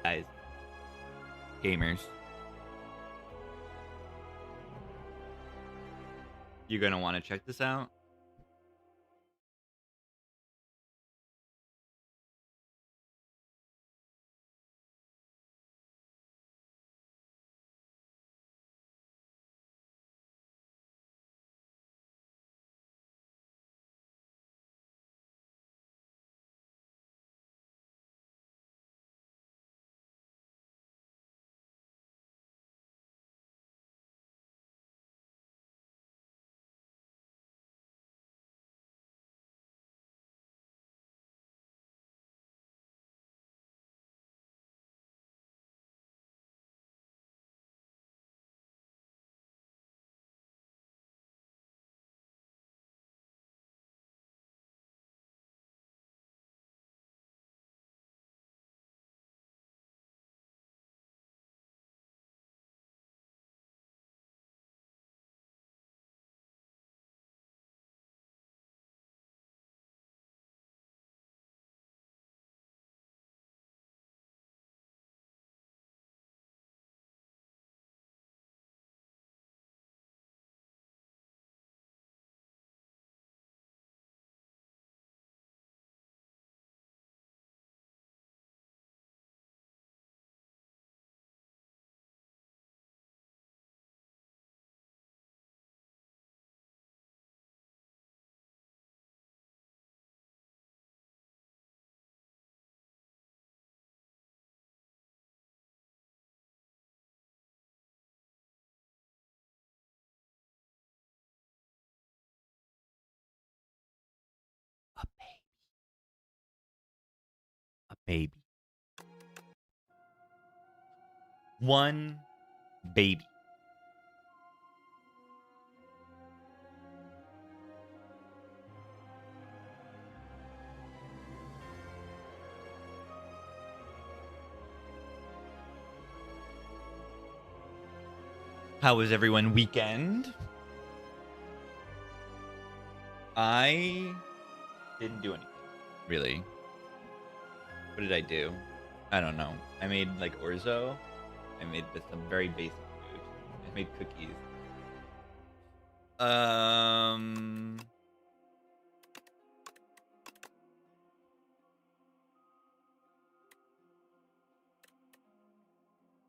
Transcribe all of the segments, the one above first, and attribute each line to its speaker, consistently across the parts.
Speaker 1: guys, gamers, you're gonna want to check this out. A baby. A baby. One baby. How was everyone weekend? I didn't do anything, really. What did I do? I don't know. I made like orzo. I made some very basic food. I made cookies.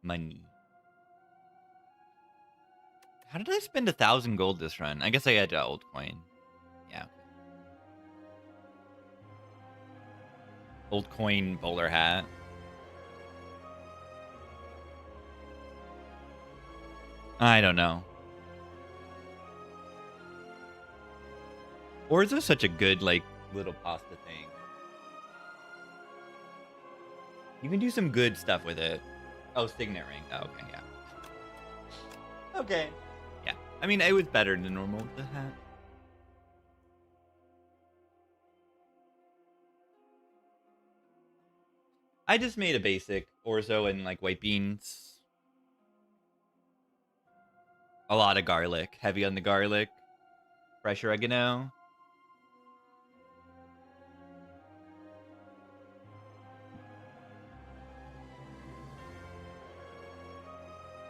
Speaker 1: Money. How did I spend 1,000 gold this run? I guess I had old coin. Yeah. Old coin bowler hat. I don't know. Orzo's such a good, like, little pasta thing. You can do some good stuff with it. Oh, signet ring. Oh, okay, yeah. Okay. Yeah. I mean, it was better than normal with the hat. I just made a basic orzo and, like, white beans. A lot of garlic. Heavy on the garlic. Fresh oregano.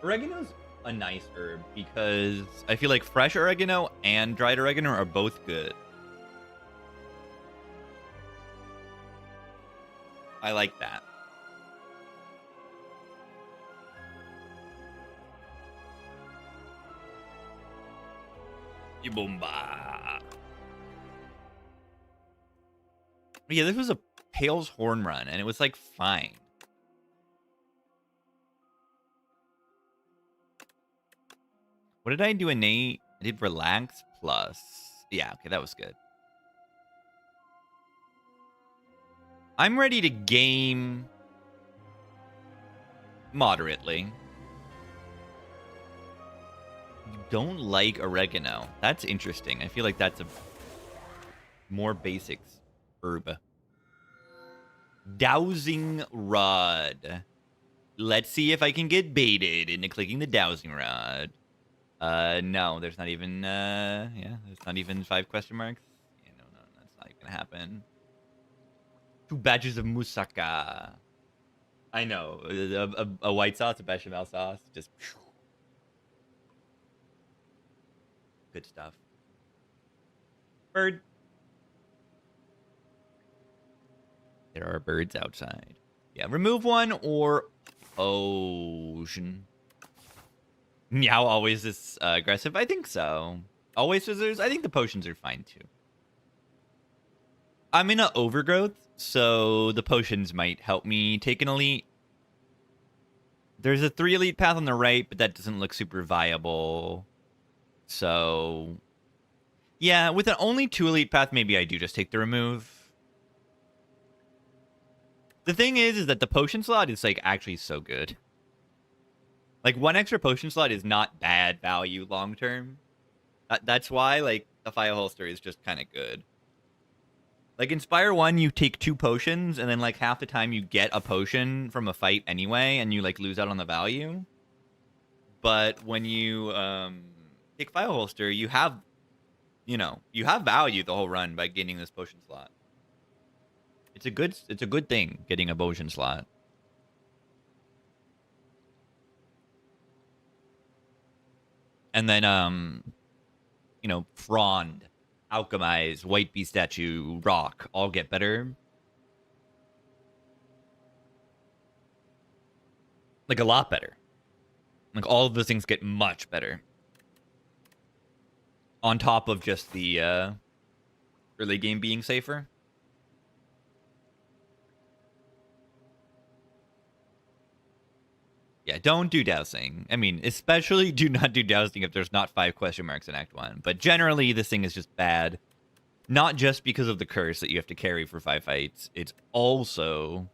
Speaker 1: Oregano's a nice herb because I feel like fresh oregano and dried oregano are both good. I like that. Boomba. Yeah, this was a Pale's Horn run, and it was like fine. What did I do innate? I did relax plus. Yeah, okay, that was good. I'm ready to game moderately. You don't like oregano. That's interesting. I feel like that's a more basics herb. Dowsing rod. Let's see if I can get baited into clicking the dowsing rod. No, there's not even, yeah, there's not even 5 question marks. Yeah, no, that's not even gonna happen. 2 badges of moussaka. I know. A white sauce, a bechamel sauce. Just good stuff. Bird. There are birds outside. Yeah, remove one or potion. Meow always is aggressive. I think so. Always scissors. I think the potions are fine too. I'm in an overgrowth, so the potions might help me take an elite. There's a 3 elite path on the right, but that doesn't look super viable. So, yeah, with an only 2 elite path, maybe I do just take the remove. The thing is that the potion slot is, like, actually so good. Like, 1 extra potion slot is not bad value long-term. That's why, like, the file holster is just kind of good. Like, Inspire 1, you take 2 potions, and then, like, half the time you get a potion from a fight anyway, and you, like, lose out on the value. But when you take file holster, you have, you know, you have value the whole run by gaining this potion slot. It's a good thing, getting a potion slot. And then, you know, Frond, Alchemize, White Bee Statue, Rock, all get better. Like, a lot better. Like, all of those things get much better. On top of just the early game being safer. Yeah, don't do dousing. I mean, especially do not do dousing if there's not 5 question marks in Act 1. But generally, this thing is just bad. Not just because of the curse that you have to carry for 5 fights. It's also...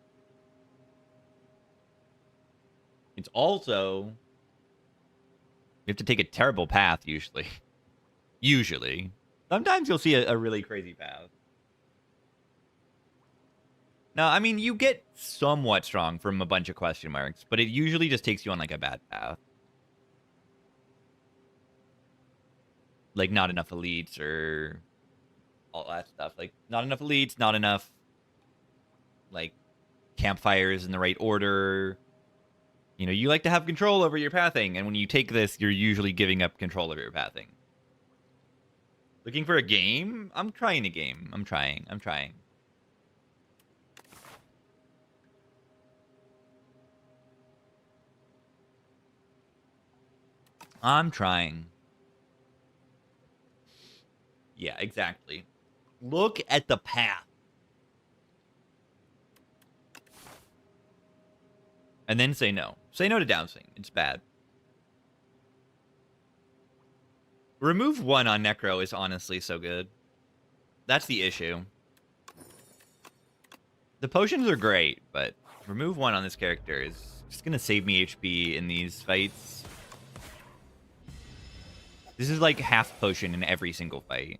Speaker 1: You have to take a terrible path, usually. Usually. Sometimes you'll see a really crazy path. No, I mean, you get somewhat strong from a bunch of question marks, but it usually just takes you on, like, a bad path. Like, not enough elites or all that stuff. Like, not enough elites, not enough, like, campfires in the right order. You know, you like to have control over your pathing, and when you take this, you're usually giving up control over your pathing. Looking for a game? I'm trying a game. I'm trying. Yeah, exactly. Look at the path. And then say no. Say no to dowsing. It's bad. Remove 1 on Necro is honestly so good. That's the issue. The potions are great, but remove 1 on this character is just going to save me HP in these fights. This is like half potion in every single fight.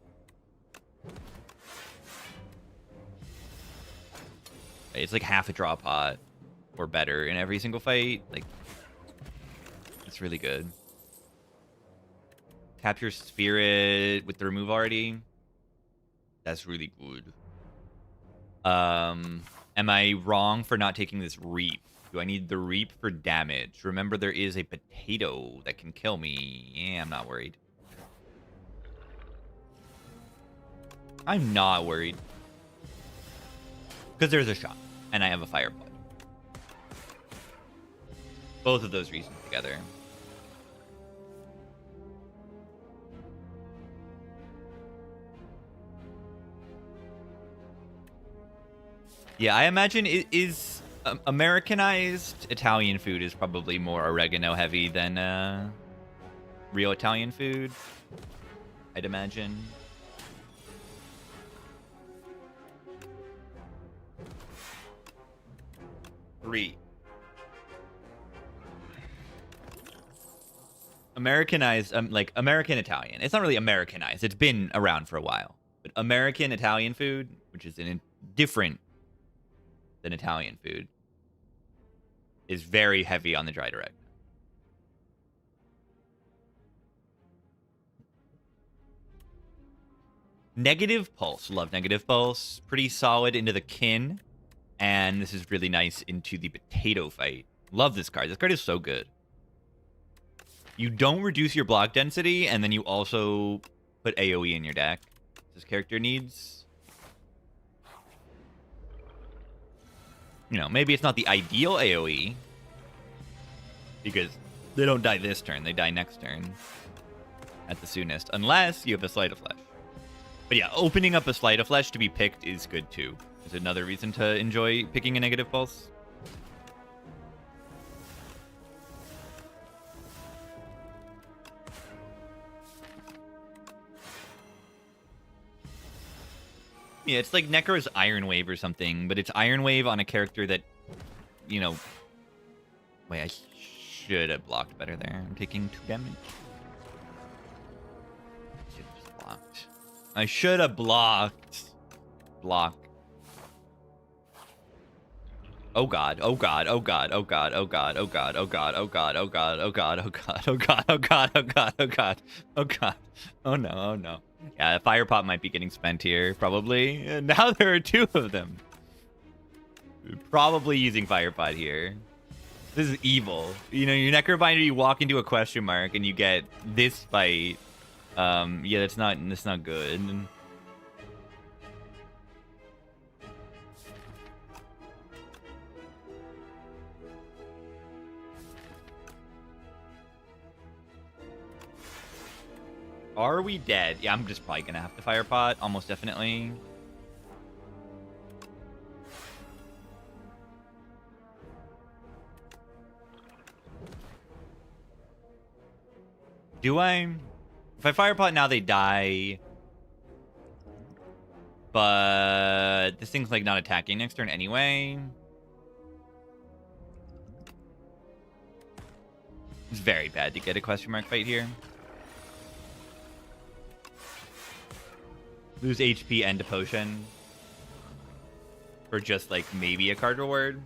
Speaker 1: It's like half a draw pot or better in every single fight. Like, it's really good. Capture Spirit with the remove already. That's really good. Am I wrong for not taking this Reap? Do I need the Reap for damage? Remember, there is a potato that can kill me. Yeah, I'm not worried. I'm not worried. Because there's a shot, and I have a Fire Blood. Both of those reasons together. Yeah, I imagine it is Americanized Italian food is probably more oregano heavy than real Italian food, I'd imagine. Three. Americanized, like American Italian. It's not really Americanized. It's been around for a while. But American Italian food, which is different than Italian food, is very heavy on the dried oregano. Negative Pulse. Love Negative Pulse. Pretty solid into the kin. And this is really nice into the potato fight. Love this card. This card is so good. You don't reduce your block density, and then you also put AoE in your deck. This character needs... You know, maybe it's not the ideal AoE, because they don't die this turn. They die next turn at the soonest, unless you have a Sleight of Flesh. But yeah, opening up a Sleight of Flesh to be picked is good too. Is another reason to enjoy picking a negative pulse. Yeah, it's like Necro's Iron Wave or something, but it's Iron Wave on a character that, you know... Wait, I should have blocked better there. I'm taking 2 damage. Should have just blocked. I should have blocked. Block. Oh god, oh god, oh god, oh god, oh god, oh god, oh god, oh god, oh god, oh god, oh god, oh god, oh god, oh god, oh god, oh god. Oh no, oh no. Yeah, Fire Pot might be getting spent here, probably. And now there are 2 of them. Probably using Fire Pot here. This is evil. You know, your Necrobinder, you walk into a question mark and you get this fight. Yeah, that's not good. Are we dead? Yeah, I'm just probably gonna have to Fire Pot, almost definitely. Do I? If I Fire Pot now, they die. But this thing's like not attacking next turn anyway. It's very bad to get a question mark fight here. Lose HP and a potion for just like maybe a card reward.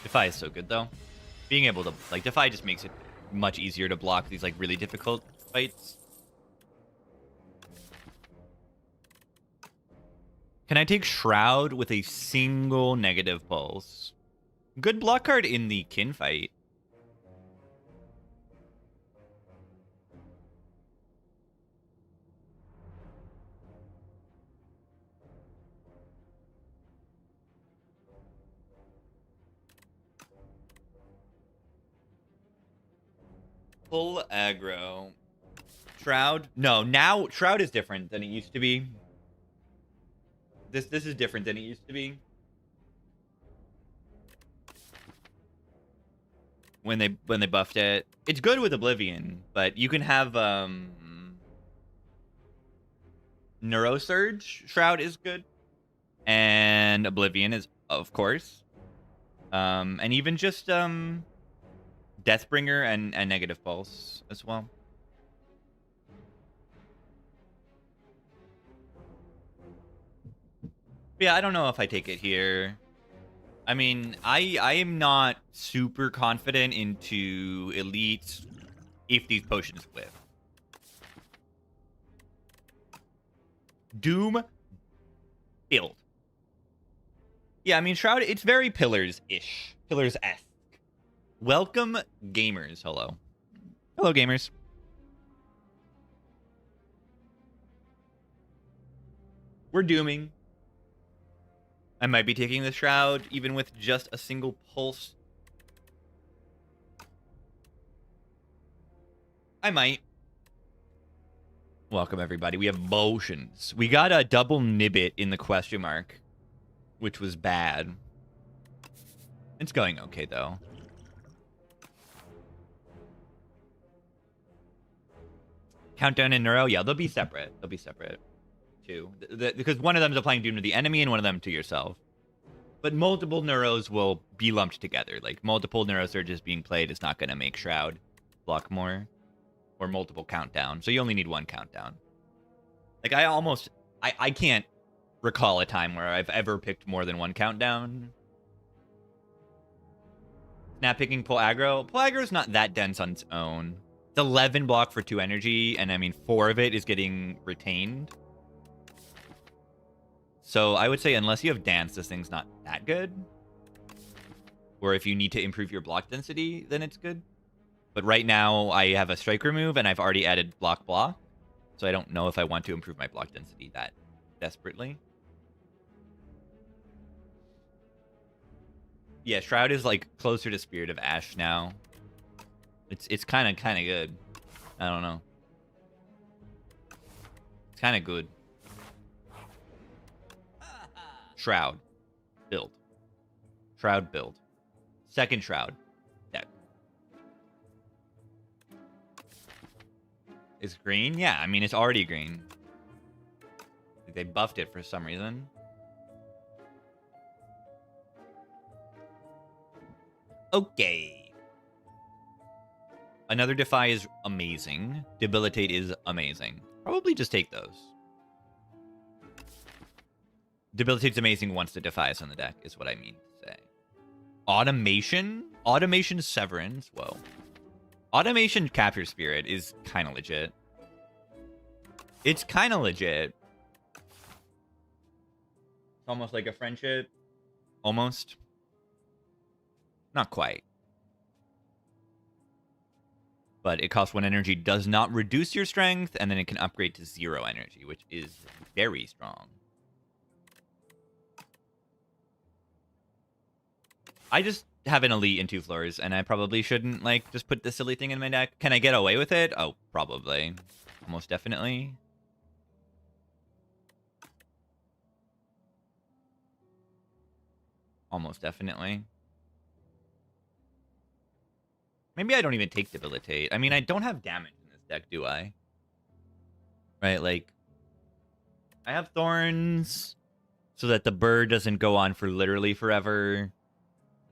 Speaker 1: Defy is so good though. Being able to like Defy just makes it much easier to block these like really difficult fights. Can I take Shroud with a single negative pulse? Good block card in the kin fight. Full aggro. Shroud? No, now Shroud is different than it used to be. This is different than it used to be. When they buffed it. It's good with Oblivion, but you can have Neurosurge Shroud is good. And Oblivion is, of course. And even just Deathbringer and Negative Pulse as well. Yeah, I don't know if I take it here. I mean, I am not super confident into elites if these potions whip. Doom build. Yeah, I mean, Shroud, it's very Pillars-ish. Pillars-esque. Welcome, gamers. Hello. Hello, gamers. We're dooming. I might be taking the Shroud, even with just a single pulse. I might. Welcome, everybody. We have motions. We got a double Nibbit in the question mark, which was bad. It's going okay, though. Countdown and Neuro? Yeah, they'll be separate. They'll be separate. Too. Because one of them is applying Doom to the enemy and one of them to yourself. But multiple Neuros will be lumped together. Like, multiple Neurosurges being played is not going to make Shroud block more. Or multiple Countdown. So you only need one Countdown. Like, I can't recall a time where I've ever picked more than one Countdown. Snap picking, pull aggro. Pull aggro is not that dense on its own. It's 11 block for 2 energy, and I mean 4 of it is getting retained. So I would say unless you have dance, this thing's not that good. Or if you need to improve your block density, then it's good. But right now I have a strike remove, and I've already added block. So I don't know if I want to improve my block density that desperately. Yeah, Shroud is like closer to Spirit of Ash now. It's kind of good. I don't know. It's kind of good. Shroud build. Shroud build. Second Shroud deck. Is green? Yeah, I mean it's already green. They buffed it for some reason. Okay. Another Defy is amazing. Debilitate is amazing. Probably just take those. Debilitate's amazing once the Defy is on the deck, is what I mean to say. Automation? Automation Severance? Whoa. Automation Capture Spirit is kind of legit. It's kind of legit. It's almost like a friendship. Almost. Not quite. But it costs 1 energy, does not reduce your strength, and then it can upgrade to 0 energy, which is very strong. I just have an elite in 2 floors, and I probably shouldn't, like, just put this silly thing in my deck. Can I get away with it? Oh, probably. Almost definitely. Almost definitely. Maybe I don't even take Debilitate. I mean, I don't have damage in this deck, do I? Right, like... I have Thorns, so that the bird doesn't go on for literally forever.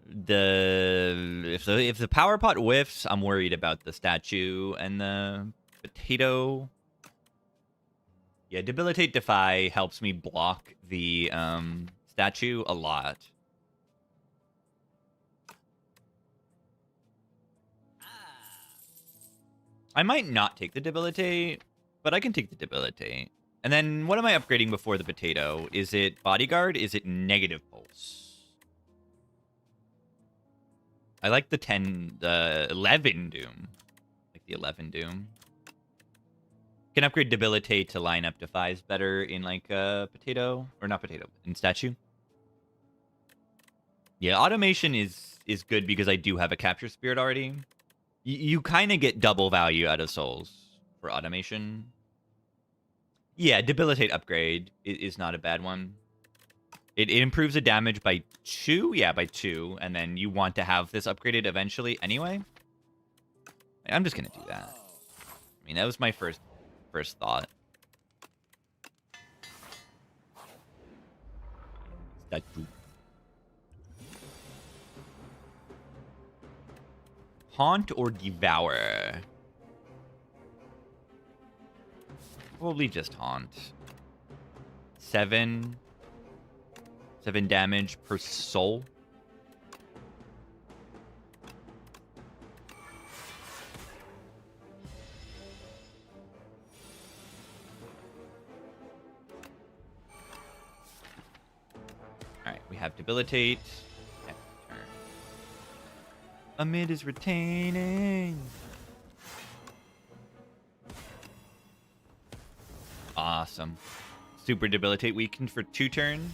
Speaker 1: If the Power Pot whiffs, I'm worried about the statue and the potato. Yeah, Debilitate Defy helps me block the statue a lot. I might not take the Debilitate, but I can take the Debilitate. And then what am I upgrading before the potato? Is it Bodyguard? Is it Negative Pulse? I like the 11 Doom. Like the 11 Doom. Can upgrade Debilitate to line up Defies better in like potato. Or not potato, in statue. Yeah, automation is good because I do have a Capture Spirit already. You kind of get double value out of souls for automation. Yeah, Debilitate upgrade is not a bad one. It improves the damage by 2? Yeah, by 2. And then you want to have this upgraded eventually anyway. I'm just going to do that. I mean, that was my first thought. Statue. Haunt or Devour? Probably just Haunt. 7 damage per soul. Alright, we have Debilitate. Amid is retaining. Awesome. Super Debilitate weakened for 2 turns.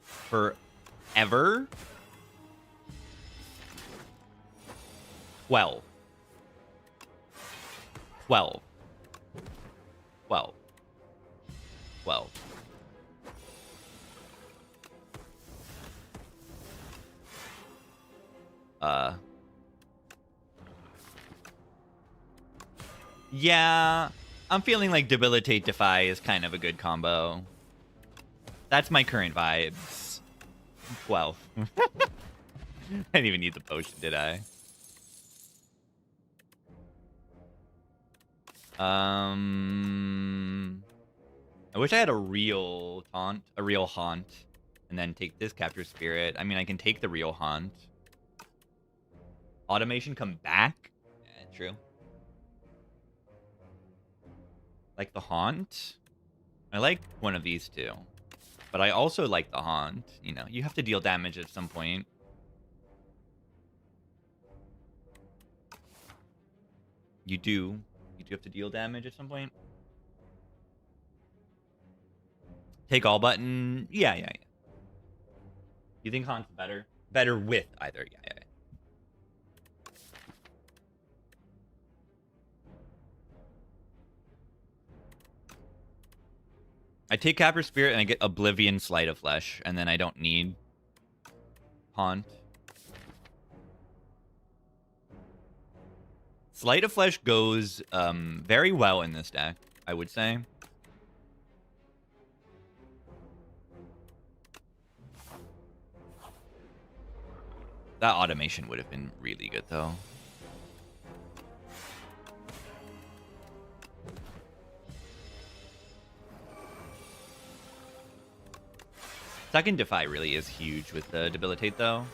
Speaker 1: Forever. 12. 12. 12. 12. Yeah, I'm feeling like Debilitate Defy is kind of a good combo. That's my current vibes. 12. I didn't even need the potion, did I? I wish I had a real taunt, a real haunt. And then take this Capture Spirit. I mean, I can take the real Haunt. Automation come back? Yeah, true. Like the Haunt? I like one of these two. But I also like the Haunt. You know, you have to deal damage at some point. You do. You do have to deal damage at some point. Take all button. Yeah. You think Haunt's better? Better with either. Yeah. I take Capture Spirit and I get Oblivion Sleight of Flesh, and then I don't need Haunt. Sleight of Flesh goes very well in this deck, I would say. That automation would have been really good, though. Second Defy really is huge with the Debilitate, though.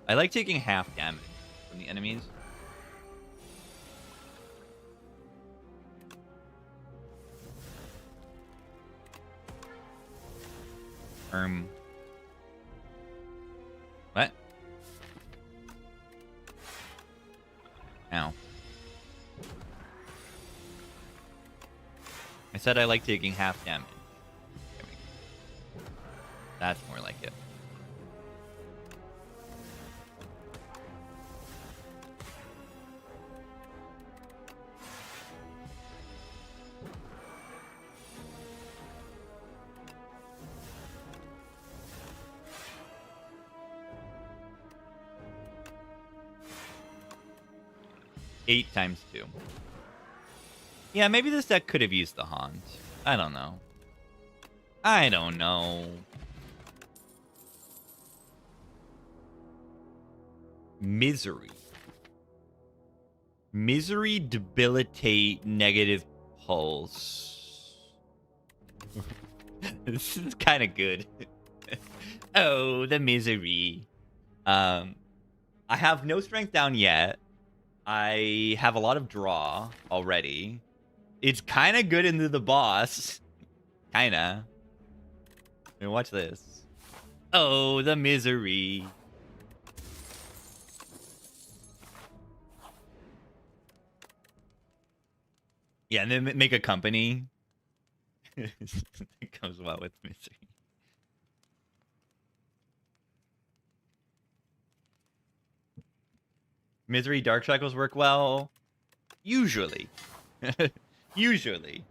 Speaker 1: I like taking half damage from the enemies. What? Ow. I said I like taking half damage. That's more like it. Eight times 2. Yeah, maybe this deck could have used the Haunt. I don't know. Misery. Misery, Debilitate, Negative Pulse. This is kind of good. Oh, the Misery. I have no strength down yet. I have a lot of draw already. It's kind of good into the boss. Kinda. I mean, watch this. Oh, the Misery. Yeah, and then make a company. It goes well with Misery. Misery Dark Shackles work well. Usually. Usually.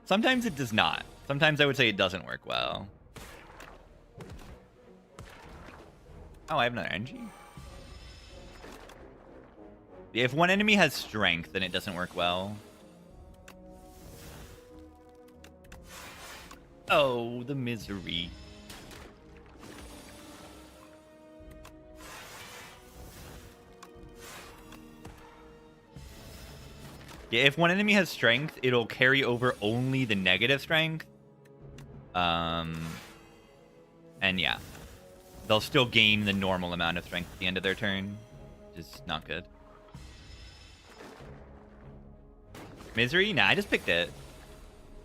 Speaker 1: Sometimes it does not. Sometimes I would say it doesn't work well. Oh, I have another energy? If one enemy has strength, then it doesn't work well. Oh, the Misery. Yeah, if one enemy has strength, it'll carry over only the negative strength. And yeah. They'll still gain the normal amount of strength at the end of their turn. Which is not good. Misery? Nah, I just picked it.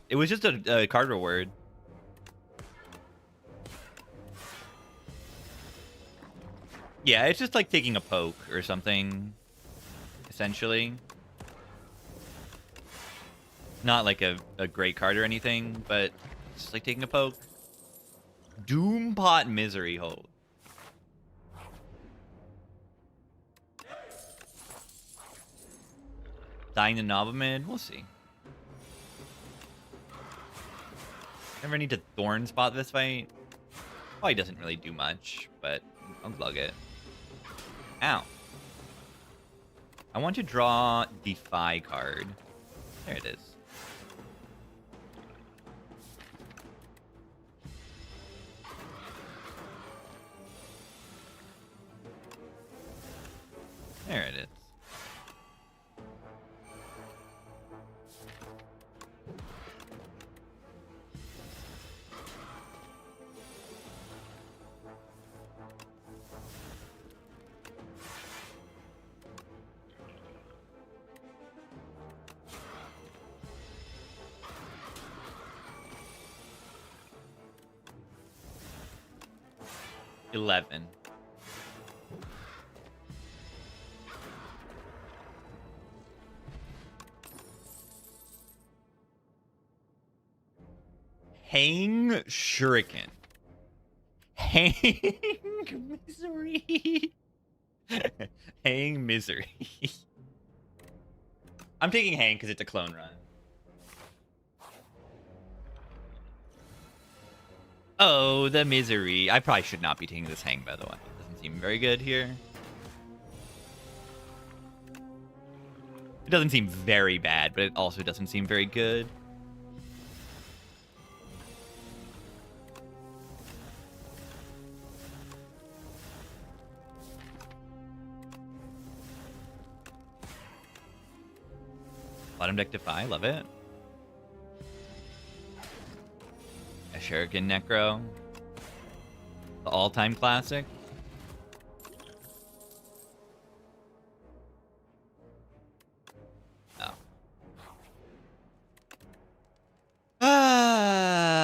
Speaker 1: It was just a card reward. Yeah, it's just like taking a poke or something. Essentially. Not like a great card or anything, but it's like taking a poke. Doompot Misery hold. Dying to Nobomid? We'll see. Never need to Thorn Spot this fight. Probably doesn't really do much, but I'll glug it. Ow. I want to draw Defy card. There it is. There it is. 11. Hang Shuriken. Hang Misery. Hang Misery. I'm taking Hang because it's a clone run. Oh, the Misery. I probably should not be taking this Hang, by the way. It doesn't seem very good here. It doesn't seem very bad, but it also doesn't seem very good. Bottom deck Defy, love it. A Shuriken Necro. The all-time classic. Oh.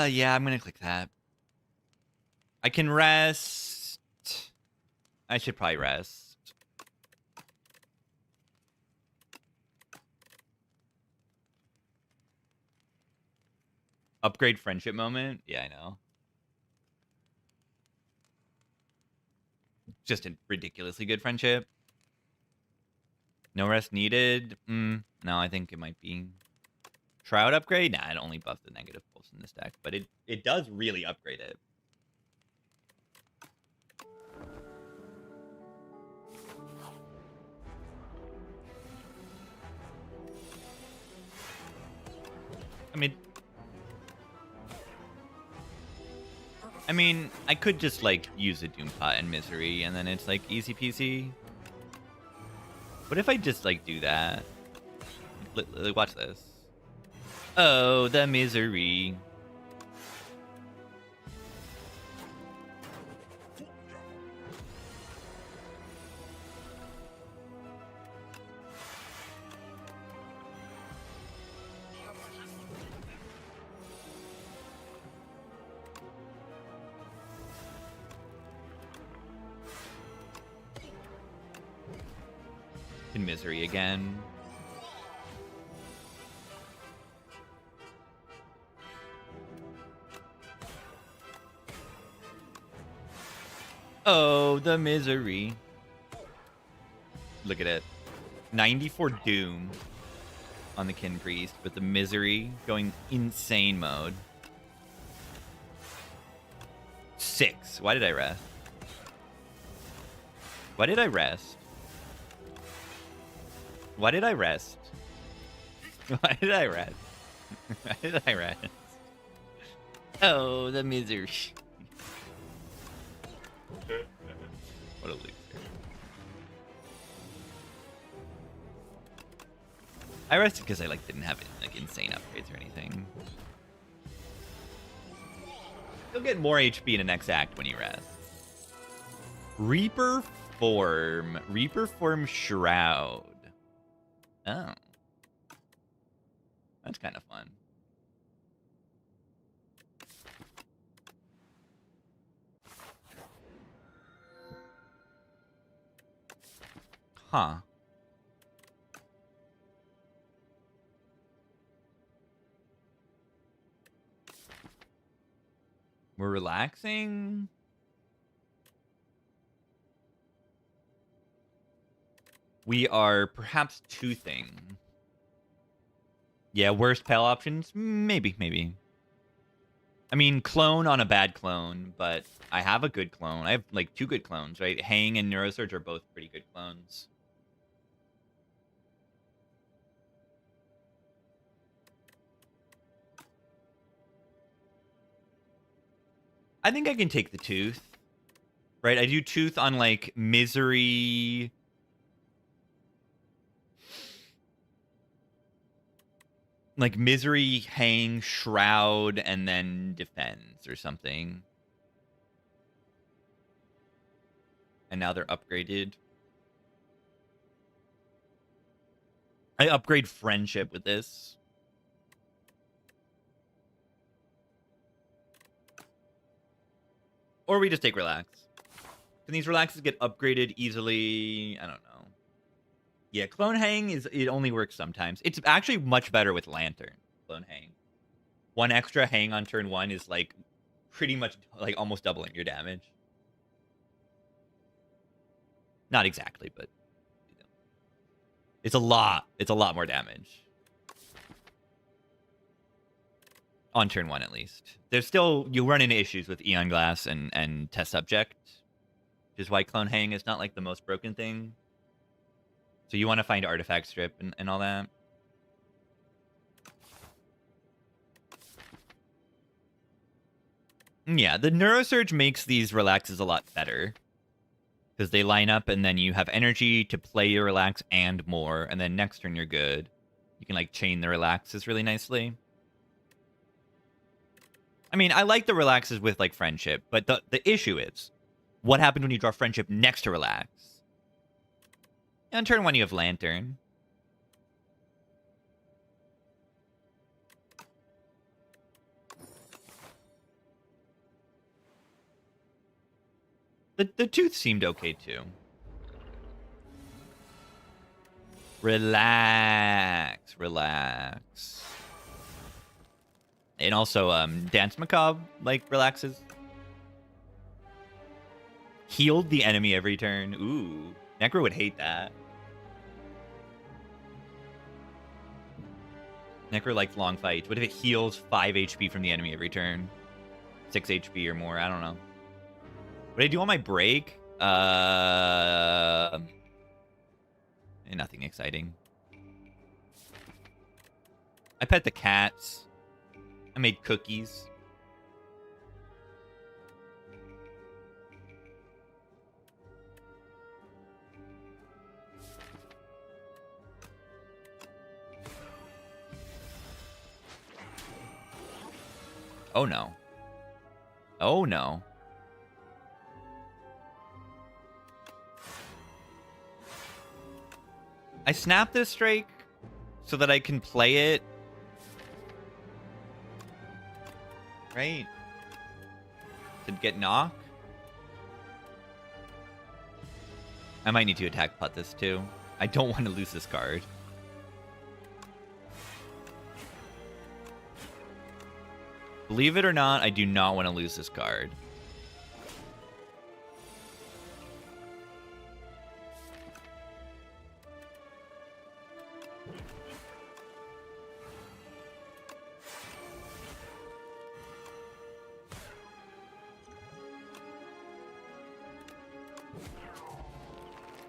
Speaker 1: Yeah, I'm gonna click that. I can rest. I should probably rest. Upgrade friendship moment? Yeah, I know. Just a ridiculously good friendship. No rest needed? No, I think it might be. Shroud upgrade? Nah, it only buffs the negative pulse in this deck, but it does really upgrade it. I mean, I could just, like, use a Doompot and Misery, and then it's, like, easy peasy. What if I just, like, do that? Watch this. Oh, the Misery. In Misery again. Oh, the Misery. Look at it. 94 Doom on the Kin Priest, with the Misery going insane mode. 6. Why did I rest? Why did I rest? Why did I rest? Why did I rest? Why did I rest? Oh, the Misery. What a loser. I rested because I like didn't have like insane upgrades or anything. You'll get more HP in the next act when you rest. Reaper Form. Reaper Form Shroud. Oh. That's kind of fun. Huh. We're relaxing? We are perhaps toothing. Yeah, worst pal options? Maybe. I mean, clone on a bad clone, but I have a good clone. I have, like, 2 good clones, right? Hang and Neurosurge are both pretty good clones. I think I can take the Tooth. Right? I do Tooth on, like, Misery. Like, Misery, Hang, Shroud, and then Defends or something. And now they're upgraded. I upgrade Friendship with this. Or we just take Relax. Can these relaxes get upgraded easily? I don't know. Yeah, Clone Hang it only works sometimes. It's actually much better with Lantern. Clone Hang. One extra hang on turn 1 is like pretty much like almost doubling your damage. Not exactly, but you know. It's a lot. It's a lot more damage. On turn 1 at least. There's still you run into issues with Eon Glass and Test Subject, which is why Clone Hang is not like the most broken thing. So you want to find Artifact Strip and all that. Yeah, the Neurosurge makes these relaxes a lot better. Because they line up and then you have energy to play your relax and more. And then next turn you're good. You can like chain the relaxes really nicely. I mean, I like the relaxes with like friendship. But the issue is, what happens when you draw friendship next to relax? On turn 1 you have Lantern. The tooth seemed okay too. Relax. And also, Dance Macabre, like, relaxes. Healed the enemy every turn. Ooh. Necro would hate that. Necro likes long fights. What if it heals 5 HP from the enemy every turn? 6 HP or more, I don't know. What did I do on my break? Nothing exciting. I pet the cats. I made cookies. Oh no. Oh no. I snap this Drake so that I can play it. Right? To get knock. I might need to attack putt this too. I don't want to lose this card. Believe it or not, I do not want to lose this card.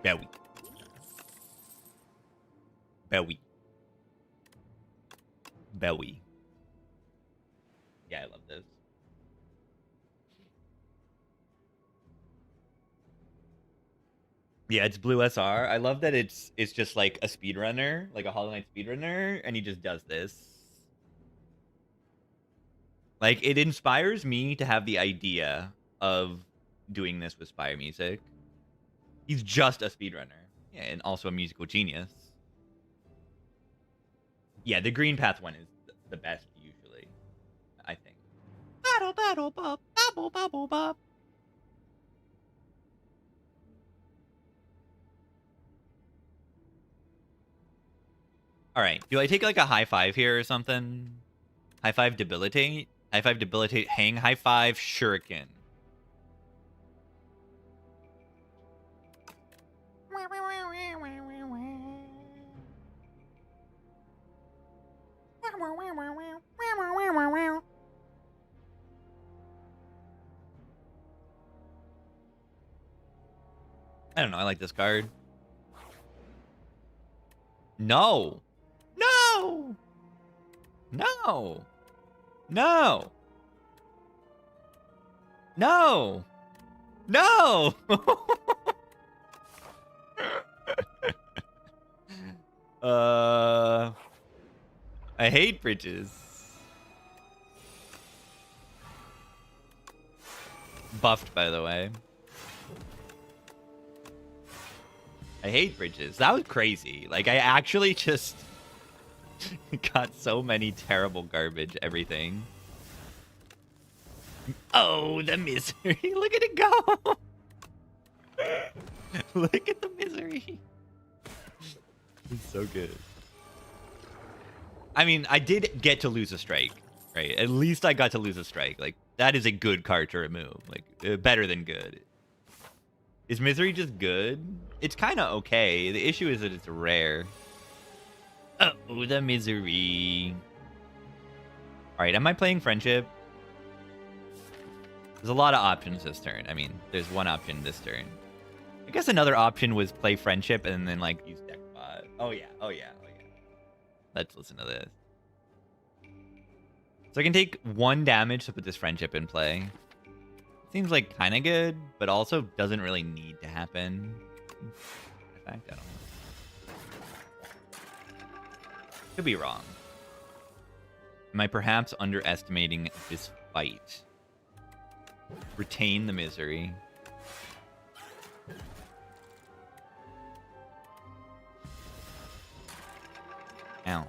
Speaker 1: Bowie. Bowie. Bowie. Yeah, I love this. Yeah, it's blue SR. I love that it's just like a speedrunner, like a Hollow Knight speedrunner, and he just does this. Like, it inspires me to have the idea of doing this with Spire Music. He's just a speedrunner. Yeah, and also a musical genius. Yeah, the Green Path one is the best usually, I think. Battle, battle, bop, bubble, bubble, bop. All right, do I take like a high five here or something? High five debilitate? High five debilitate, hang, high five shuriken. I don't know, I like this card. No! No! No! No! No! No! I hate bridges. Buffed, by the way. I hate bridges. That was crazy. Like, I actually just got so many terrible garbage everything. Oh, the misery. Look at it go. Look at the misery. It's so good. I mean, I did get to lose a strike, right? At least I got to lose a strike. Like, that is a good card to remove. Like, better than good. Is misery just good? It's kind of okay. The issue is that it's rare. Oh, the misery. All right, am I playing friendship? There's a lot of options this turn. I mean, there's one option this turn. I guess another option was play friendship and then, like, use deck bot. Oh, yeah. Oh, yeah. Oh, yeah. Let's listen to this. So I can take 1 damage to put this friendship in play. Seems like kind of good, but also doesn't really need to happen. In fact, I don't know. Could be wrong. Am I perhaps underestimating this fight? Retain the misery. Ow.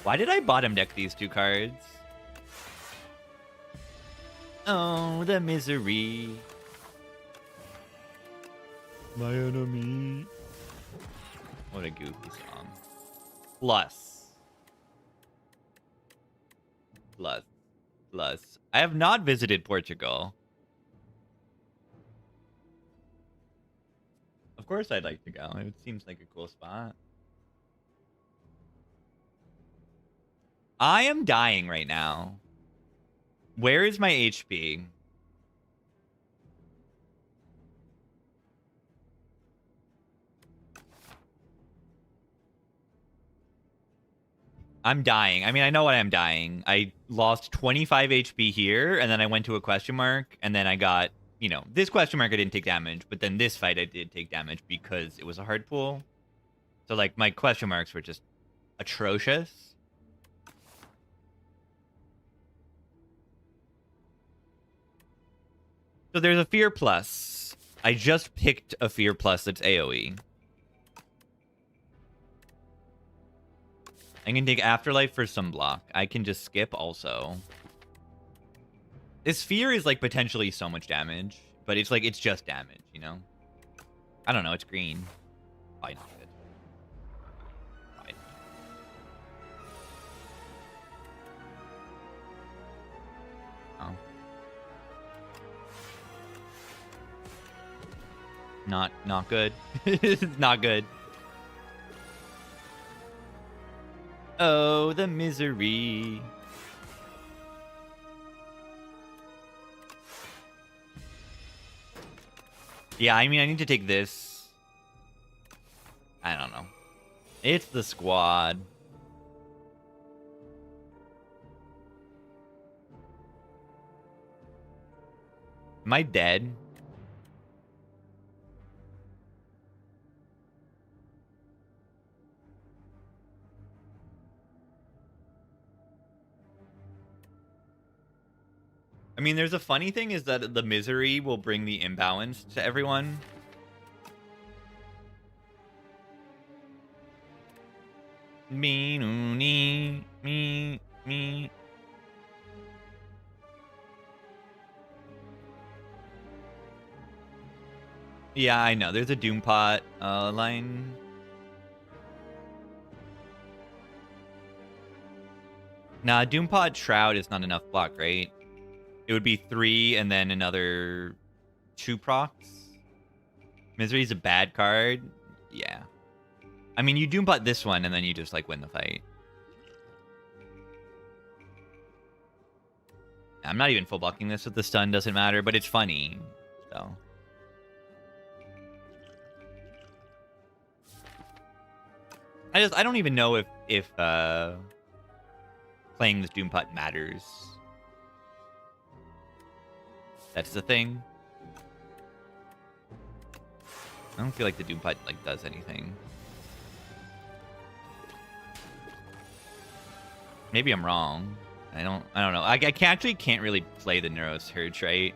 Speaker 1: Why did I bottom deck these 2 cards? Oh, the misery. My enemy. What a goofy song. Plus. I have not visited Portugal. Of course I'd like to go. It seems like a cool spot. I am dying right now. Where is my HP? I'm dying. I mean, I know what I'm dying. I lost 25 HP here, and then I went to a question mark, and then I got, you know, this question mark I didn't take damage, but then this fight I did take damage because it was a hard pull. So, like, my question marks were just atrocious. So there's a Fear Plus. I just picked a Fear Plus that's AoE. I can take Afterlife for some block. I can just skip also. This Fear is like potentially so much damage, but it's like, it's just damage, you know? I don't know, it's green. Probably not good. Probably. Oh. Not good. Not good. Oh, the misery. Yeah, I mean, I need to take this. I don't know. It's the squad. Am I dead? I mean, there's a funny thing is that the misery will bring the imbalance to everyone. Me. Yeah, I know. There's a Doompot line. Nah, Doompot Shroud is not enough block, right? It would be 3 and then another 2 procs. Misery's a bad card. Yeah. I mean, you Doompot this one and then you just like win the fight. I'm not even full blocking this with the stun, doesn't matter, but it's funny. So. I don't even know if playing this Doompot matters. That's the thing. I don't feel like the Doompot like does anything. Maybe I'm wrong. I don't know. I actually can't really play the Neurosurge, right?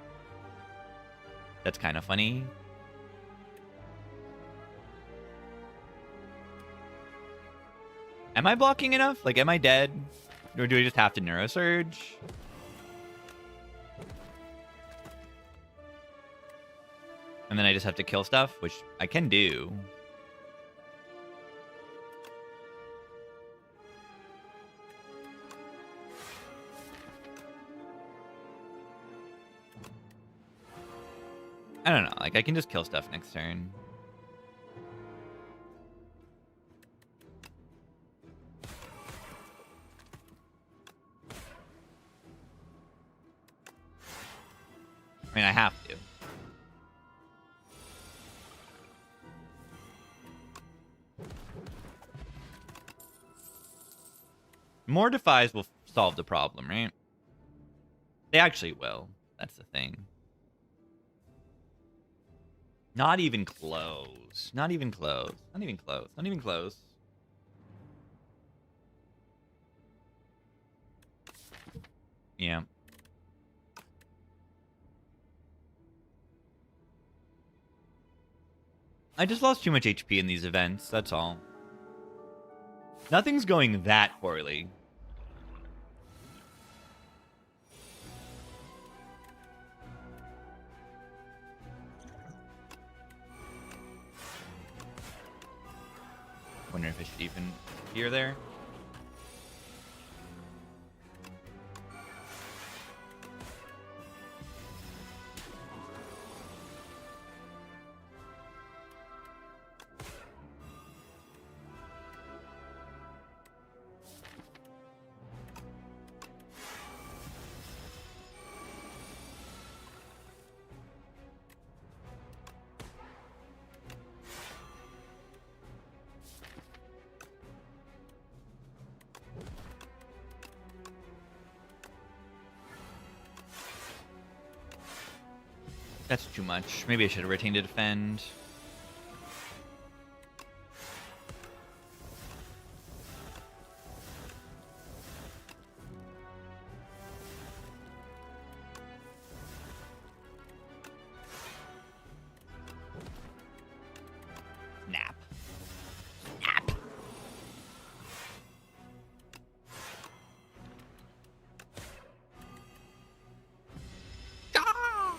Speaker 1: That's kind of funny. Am I blocking enough? Like, am I dead? Or do I just have to Neurosurge? And then I just have to kill stuff, which I can do. I don't know. Like, I can just kill stuff next turn. I mean, I have to. More defies will solve the problem, right? They actually will. That's the thing. Not even close. Not even close. Not even close. Not even close. Yeah. I just lost too much HP in these events, that's all. Nothing's going that poorly. Wonder if I should even hear there. That's too much. Maybe I should have retained to defend. Snap. Snap. Ah!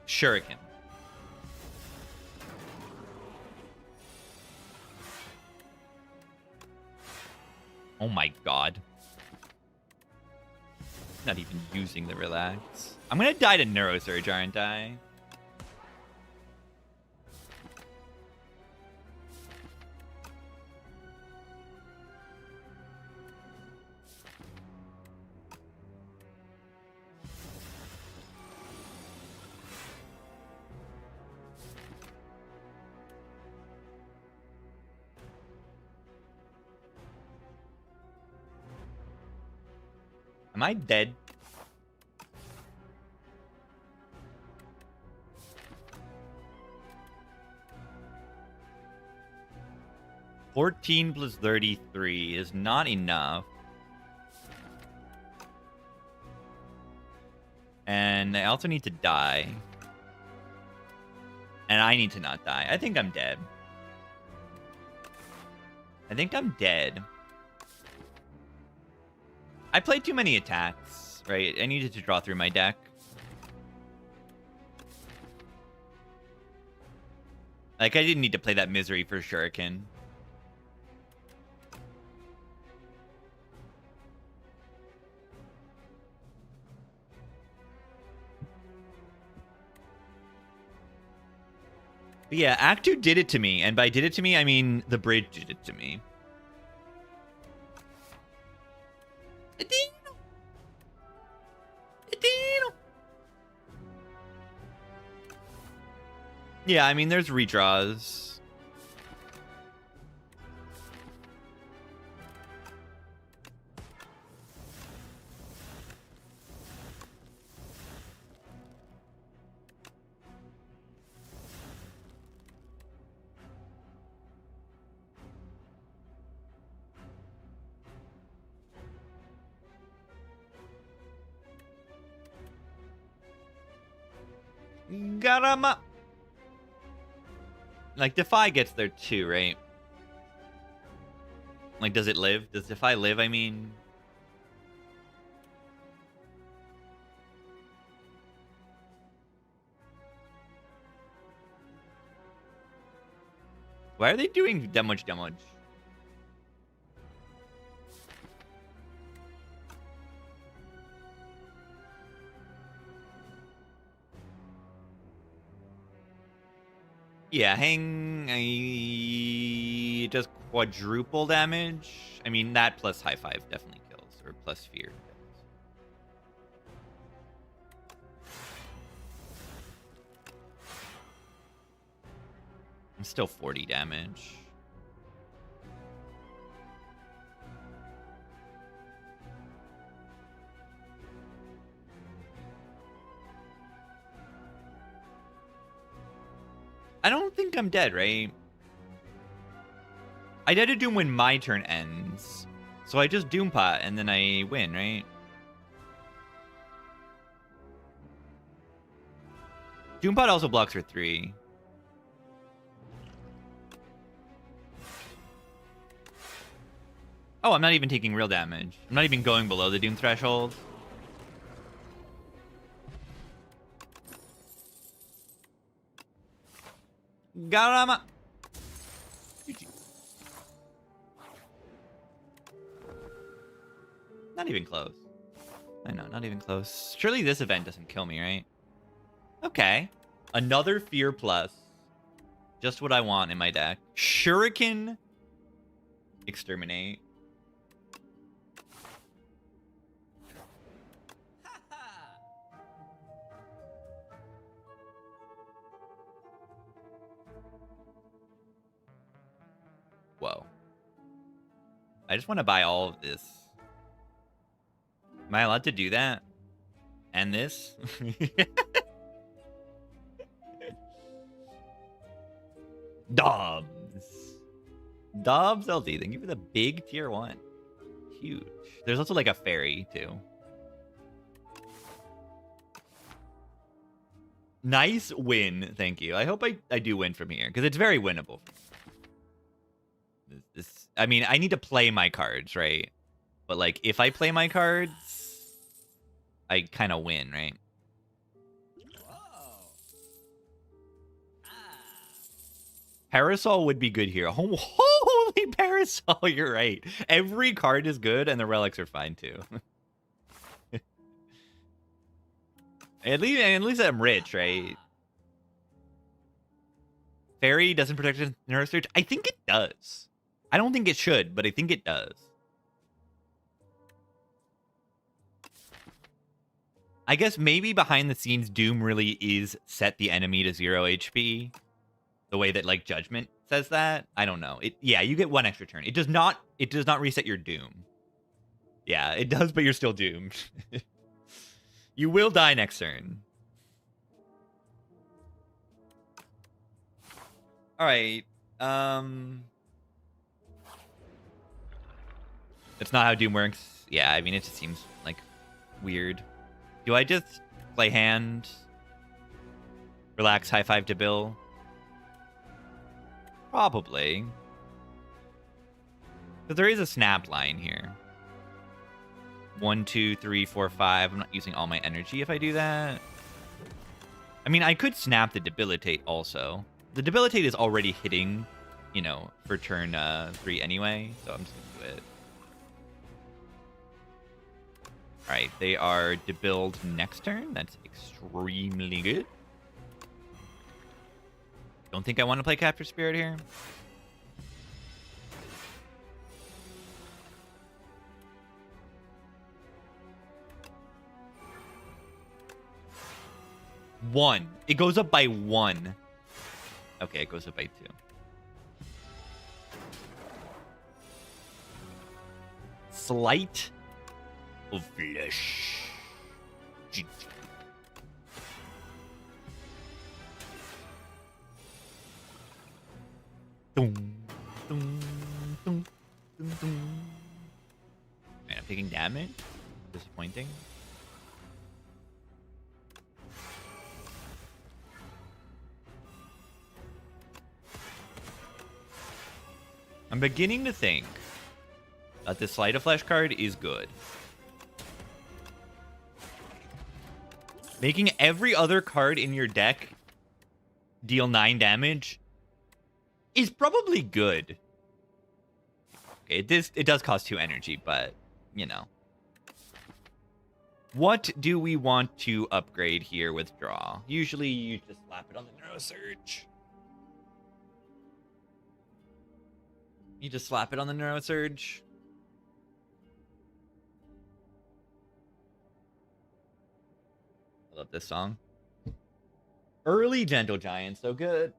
Speaker 1: Shuriken. Oh my god. Not even using the relax. I'm gonna die to Neurosurge, aren't I? Am I dead? +33 is not enough. And I also need to die. And I need to not die. I think I'm dead. I think I'm dead. I played too many attacks, right? I needed to draw through my deck. Like, I didn't need to play that misery for Shuriken. But yeah, Act 2 did it to me. And by did it to me, I mean the bridge did it to me. Yeah, I mean, there's redraws. Got him up. Like, Defy gets there too, right? Like, does it live? Does Defy live, I mean? Why are they doing that much damage? Yeah, it does quadruple damage. I mean, that plus high five definitely kills, or plus fear kills. I'm still 40 damage. I don't think I'm dead, right? I dead to Doom when my turn ends. So I just Doom Pot and then I win, right? Doom Pot also blocks for 3. Oh, I'm not even taking real damage. I'm not even going below the Doom threshold. Got him. Not even close. I know, not even close. Surely this event doesn't kill me, right? Okay. Another Fear Plus. Just what I want in my deck. Shuriken. Exterminate. Whoa. I just want to buy all of this. Am I allowed to do that? And this? Dobbs. Dobbs LD. Thank you for the big tier 1. Huge. There's also like a fairy too. Nice win. Thank you. I hope I do win from here because it's very winnable. I mean, I need to play my cards, right? But like, if I play my cards, I kind of win, right? Parasol would be good here. Oh, holy Parasol, you're right. Every card is good, and the relics are fine too. at least I'm rich, right? Fairy doesn't protect Nerve Surge. I think it does. I don't think it should, but I think it does. I guess maybe behind the scenes, Doom really is set the enemy to 0 HP. The way that like Judgment says that. I don't know. Yeah, you get 1 extra turn. It does not reset your Doom. Yeah, it does, but you're still doomed. You will die next turn. All right. That's not how Doom works. Yeah, I mean, it just seems like weird. Do I just play hand? Relax, high five to Bill? Probably. But there is a snap line here. 1, 2, 3, 4, 5. I'm not using all my energy if I do that. I mean, I could snap the Debilitate also. The Debilitate is already hitting, you know, for turn 3 anyway. So I'm just going to do it. Alright, they are debuild next turn. That's extremely good. Don't think I want to play Capture Spirit here. One. It goes up by 1. Okay, it goes up by 2. Sleight of Flesh. GG. Dum, dum, dum, dum, dum. Man, I'm taking damage. Disappointing. I'm beginning to think that this Sleight of Flesh card is good. Making every other card in your deck deal 9 damage is probably good. Okay, it does cost 2 energy, but, you know. What do we want to upgrade here with draw? Usually you just slap it on the Neurosurge. You just slap it on the Neurosurge. I love this song. Early Gentle Giant, so good.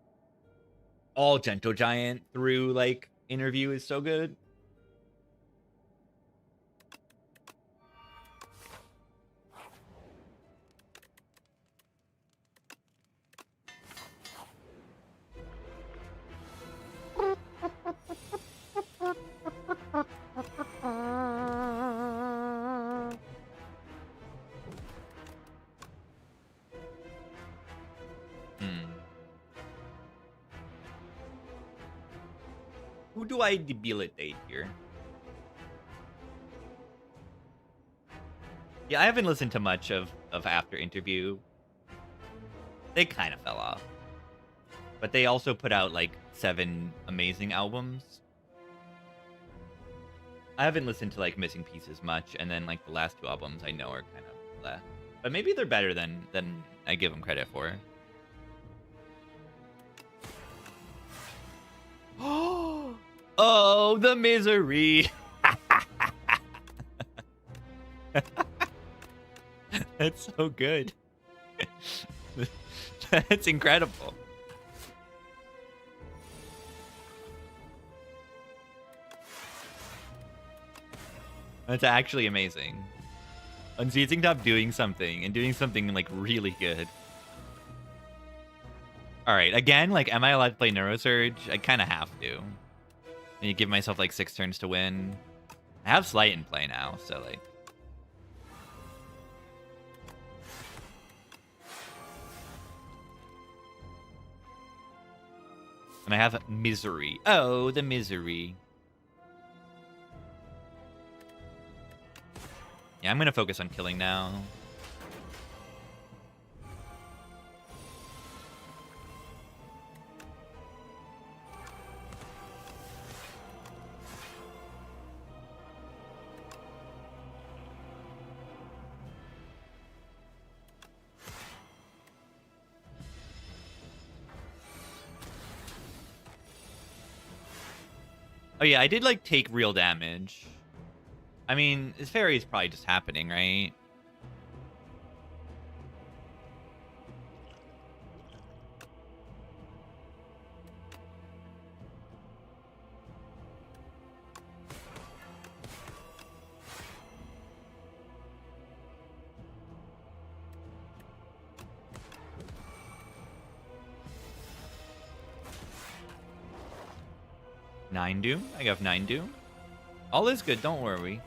Speaker 1: All Gentle Giant through, like, interview is so good. Who do I debilitate here? Yeah, I haven't listened to much of After Interview. They kind of fell off. But they also put out, like, 7 amazing albums. I haven't listened to, like, Missing Pieces much, and then, like, the last 2 albums I know are kind of left. But maybe they're better than I give them credit for. Oh, the misery. That's so good. That's incredible. That's actually amazing. Unseizing Top doing something, and doing something, like, really good. Alright, again, like, am I allowed to play Neurosurge? I kind of have to. I need to give myself, like, 6 turns to win. I have Slight in play now, so, like... And I have Misery. Oh, the misery. Yeah, I'm gonna focus on killing now. Oh yeah, I did, like, take real damage. I mean, this fairy is probably just happening, right? Nine Doom? I got 9 Doom. All is good, don't worry.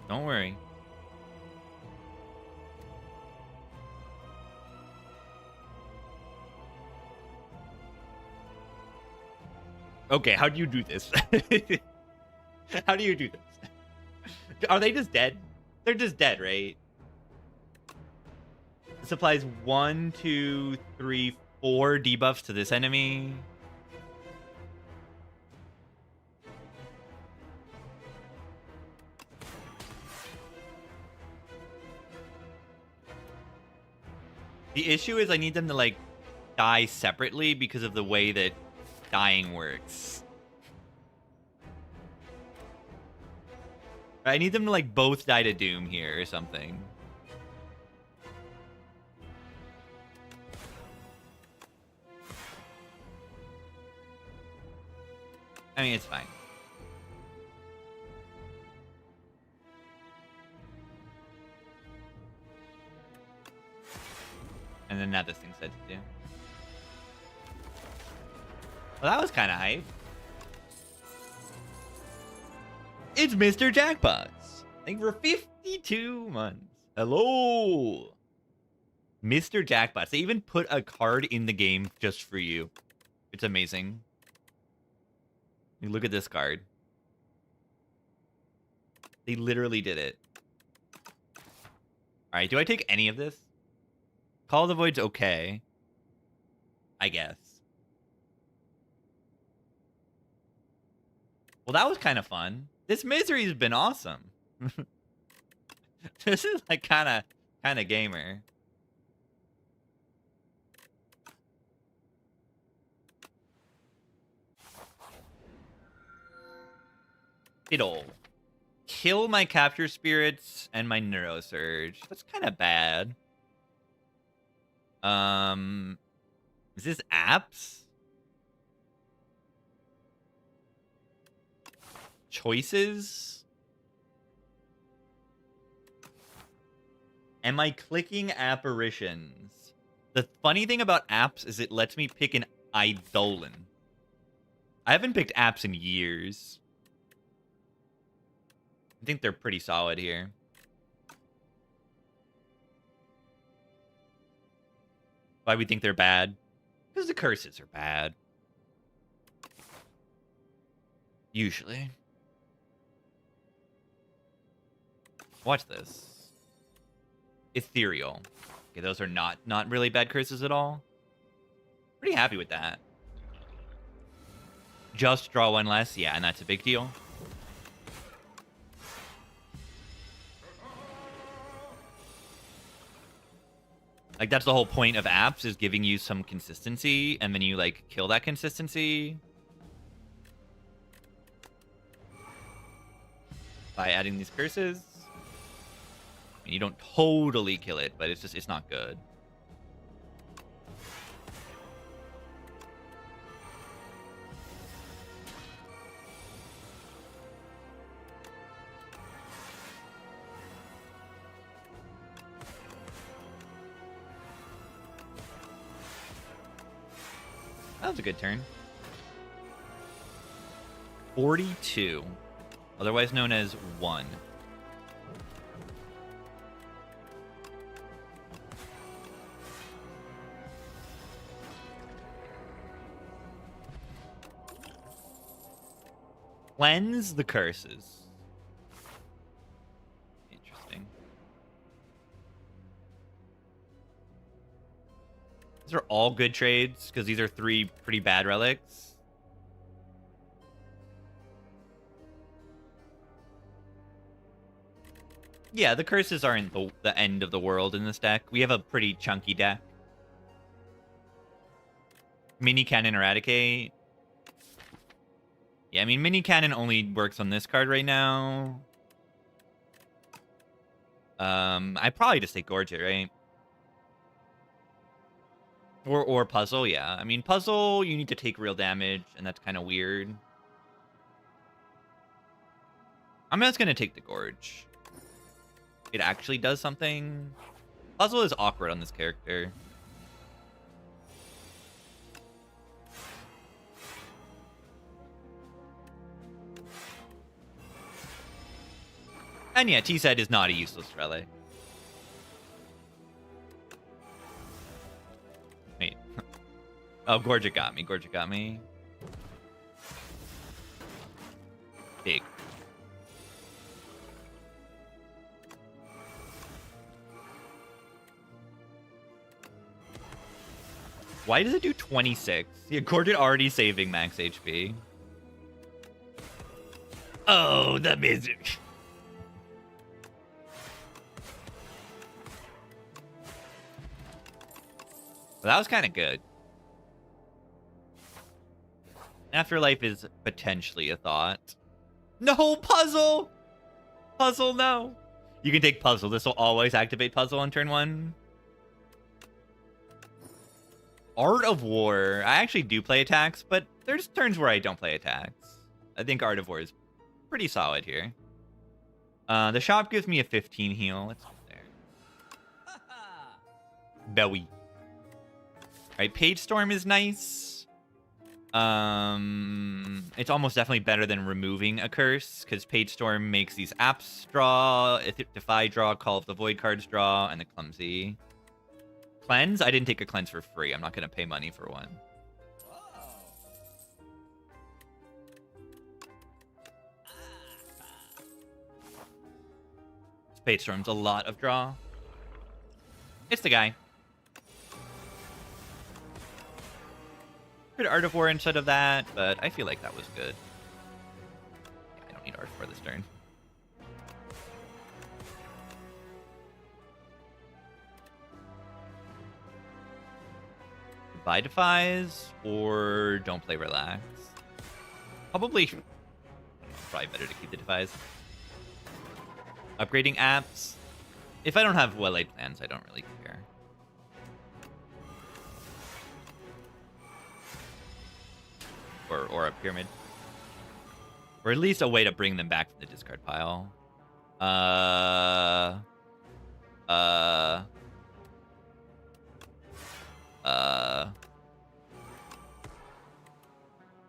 Speaker 1: Don't worry. Okay, how do you do this? How do you do this? Are they just dead? They're just dead, right? This applies 1, 2, 3, 4 debuffs to this enemy. The issue is I need them to, like, die separately because of the way that dying works. I need them to, like, both die to Doom here or something. I mean, it's fine. And then now this thing said to do. Well, that was kind of hype. It's Mr. Jackpots. Thank you for 52 months. Hello. Mr. Jackpots. They even put a card in the game just for you. It's amazing. You look at this card. They literally did it. All right, do I take any of this? Call of the Void's okay, I guess. Well, that was kind of fun. This misery has been awesome. This is like kind of gamer. It'll kill my capture spirits and my neurosurge. That's kind of bad. Is this apps? Choices? Am I clicking apparitions? The funny thing about apps is it lets me pick an Eidolon. I haven't picked apps in years. I think they're pretty solid here. Why we think they're bad? Because the curses are bad. Usually. Watch this. Ethereal. Okay, those are not really bad curses at all. Pretty happy with that. Just draw one less. Yeah, and that's a big deal. Like, that's the whole point of apps, is giving you some consistency, and then you, like, kill that consistency by adding these curses. I mean, you don't totally kill it, but it's not good. That was a good turn. 42. Otherwise known as 1. Cleanse the curses. Interesting. These are all good trades, because these are 3 pretty bad relics. Yeah, the curses aren't the end of the world in this deck. We have a pretty chunky deck. Mini Cannon Eradicate. Yeah, I mean, Mini Cannon only works on this card right now. I probably just take Gorge it, right? Or Puzzle, yeah. I mean, Puzzle, you need to take real damage, and that's kind of weird. I'm just going to take the Gorge. It actually does something. Puzzle is awkward on this character. And yeah, T-Set is not a useless relic. Wait. Oh, Gorget got me. Gorget got me. Big. Why does it do 26? Yeah, Gorget already saving max HP. Oh, the misery. Well, that was kind of good. Afterlife is potentially a thought. No, Puzzle! Puzzle, no. You can take Puzzle. This will always activate Puzzle on turn 1. Art of War. I actually do play attacks, but there's turns where I don't play attacks. I think Art of War is pretty solid here. The shop gives me a 15 heal. Let's go there. Belly. Alright, Page Storm is nice. It's almost definitely better than removing a curse, because Page Storm makes these apps draw, Defy draw, Call of the Void cards draw, and the Clumsy. Cleanse? I didn't take a cleanse for free. I'm not going to pay money for one. Spade Storm's a lot of draw. It's the guy. Could Art of War instead of that, but I feel like that was good. Yeah, I don't need Art for this turn. Buy Defies or don't play Relax. Probably better to keep the Defies. Upgrading apps. If I don't have well-laid plans, I don't really care. Or a pyramid. Or at least a way to bring them back from the discard pile. Oh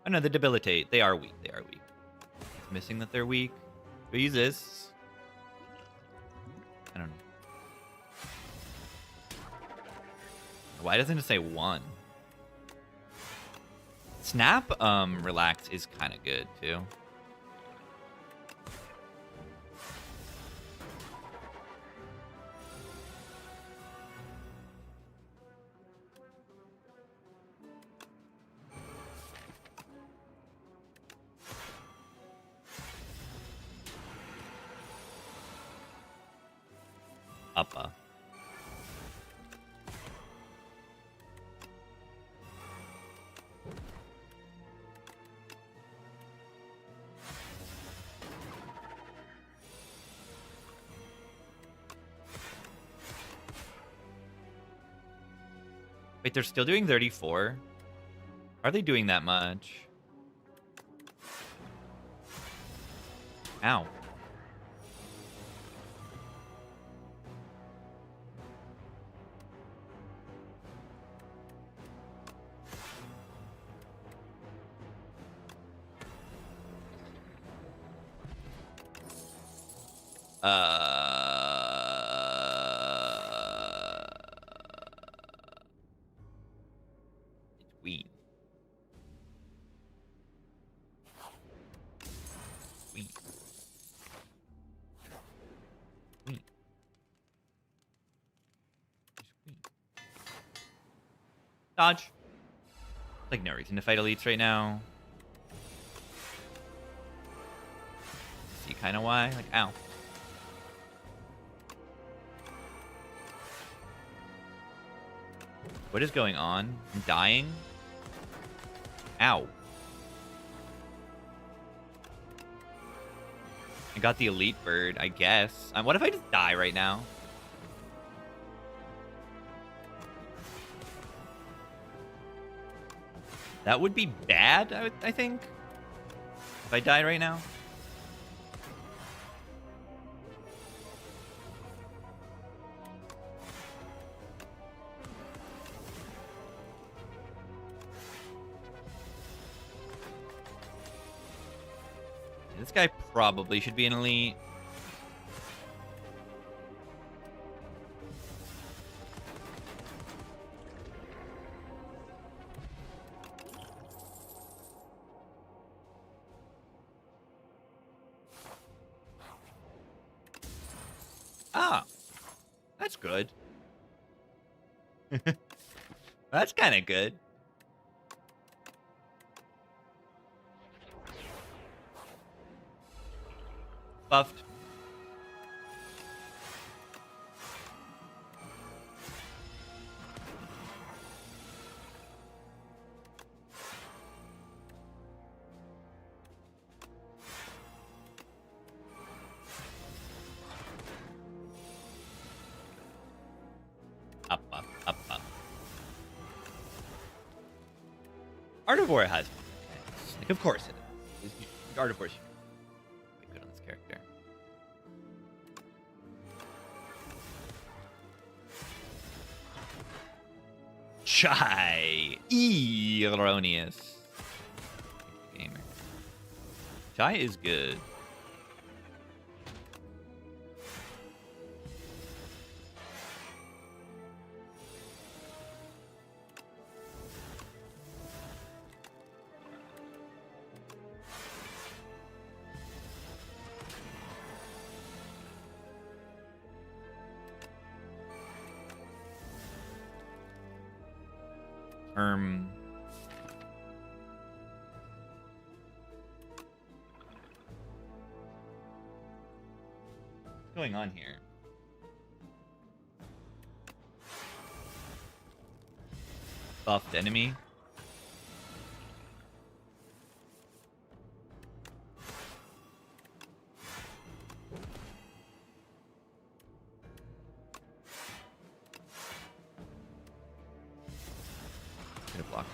Speaker 1: no, the Debilitate. They are weak. They are weak. It's missing that they're weak. Go use this. I don't know. Why doesn't it say 1? Snap, Relax is kind of good, too. Uppa. Wait, they're still doing 34? Are they doing that much? Ow. Queen. Queen. Queen. Queen. Dodge. Like, no reason to fight elites right now. See kind of why? Like, ow. What is going on? I'm dying? Ow. I got the elite bird, I guess. What if I just die right now? That would be bad, I think. If I die right now. This guy probably should be an elite. Ah, that's good. That's kind of good. Buffed. Up, up, up, up. Art of War has one. Like, of course it is. Art of War should be good on this character. Chai. Erroneous. Gamer. Chai is good. What's going on here? Buffed enemy. Gonna block.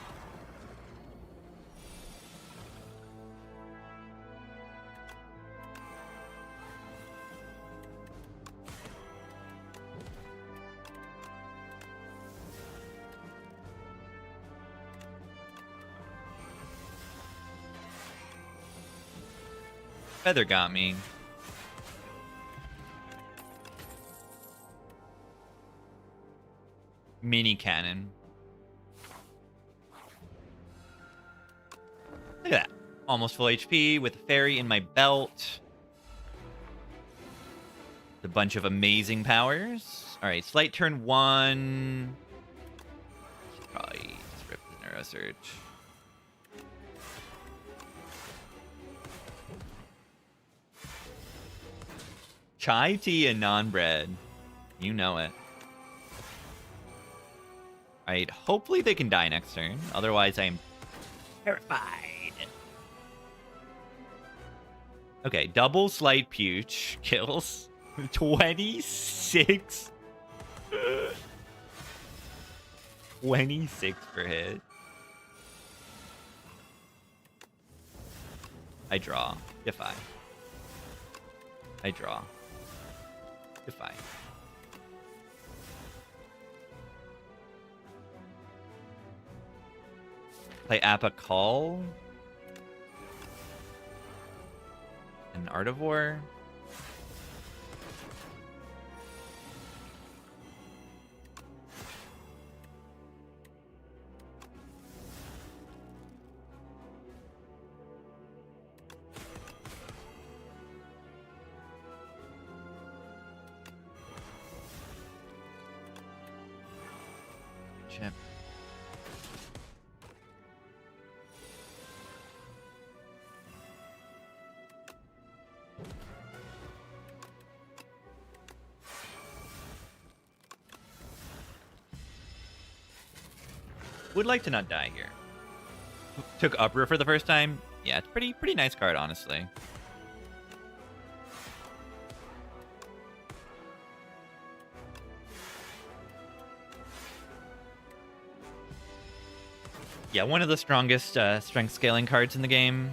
Speaker 1: Feather got me. Mini cannon. Look at that. Almost full HP with a fairy in my belt. A bunch of amazing powers. Alright, slight turn 1. Should probably just rip the Neuro Surge. Chai tea and non-bread. You know it. Alright, hopefully they can die next turn. Otherwise, I'm terrified. Okay, double slight Puch kills. 26. 26 per hit. I draw. Defy. I draw. Defy. Play Appa Call. An Artivore. Chip. Would like to not die here. Took Uproar for the first time. Yeah, it's pretty nice card, honestly. Yeah, one of the strongest strength scaling cards in the game.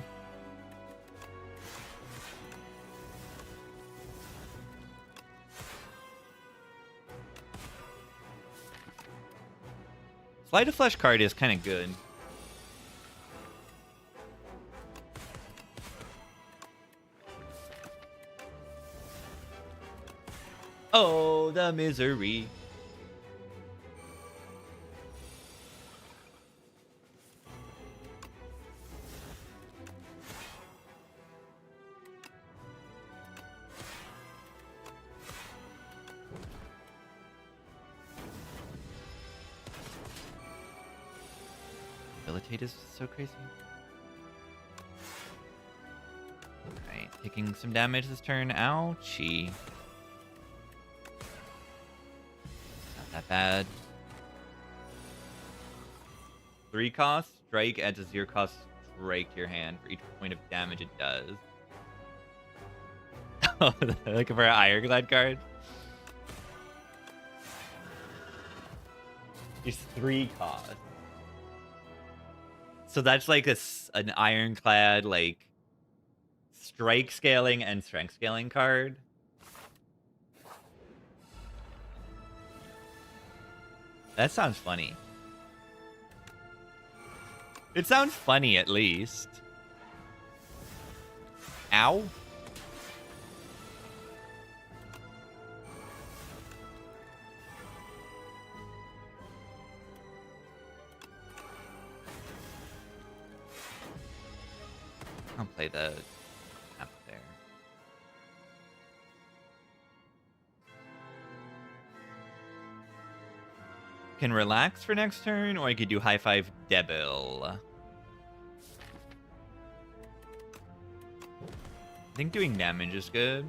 Speaker 1: Sleight of Flesh card is kind of good. Oh, the misery. Debilitate is so crazy. Alright, taking some damage this turn. Ouchie. Not that bad. 3 cost, strike adds a 0 cost strike to your hand for each point of damage it does. Oh, looking for an Ironclad card? It's 3 cost. So that's like an Ironclad, like, strike scaling and strength scaling card. That sounds funny. It sounds funny, at least. Ow. I'll play the up there. can relax for next turn, or I could do High Five Devil. I think doing damage is good.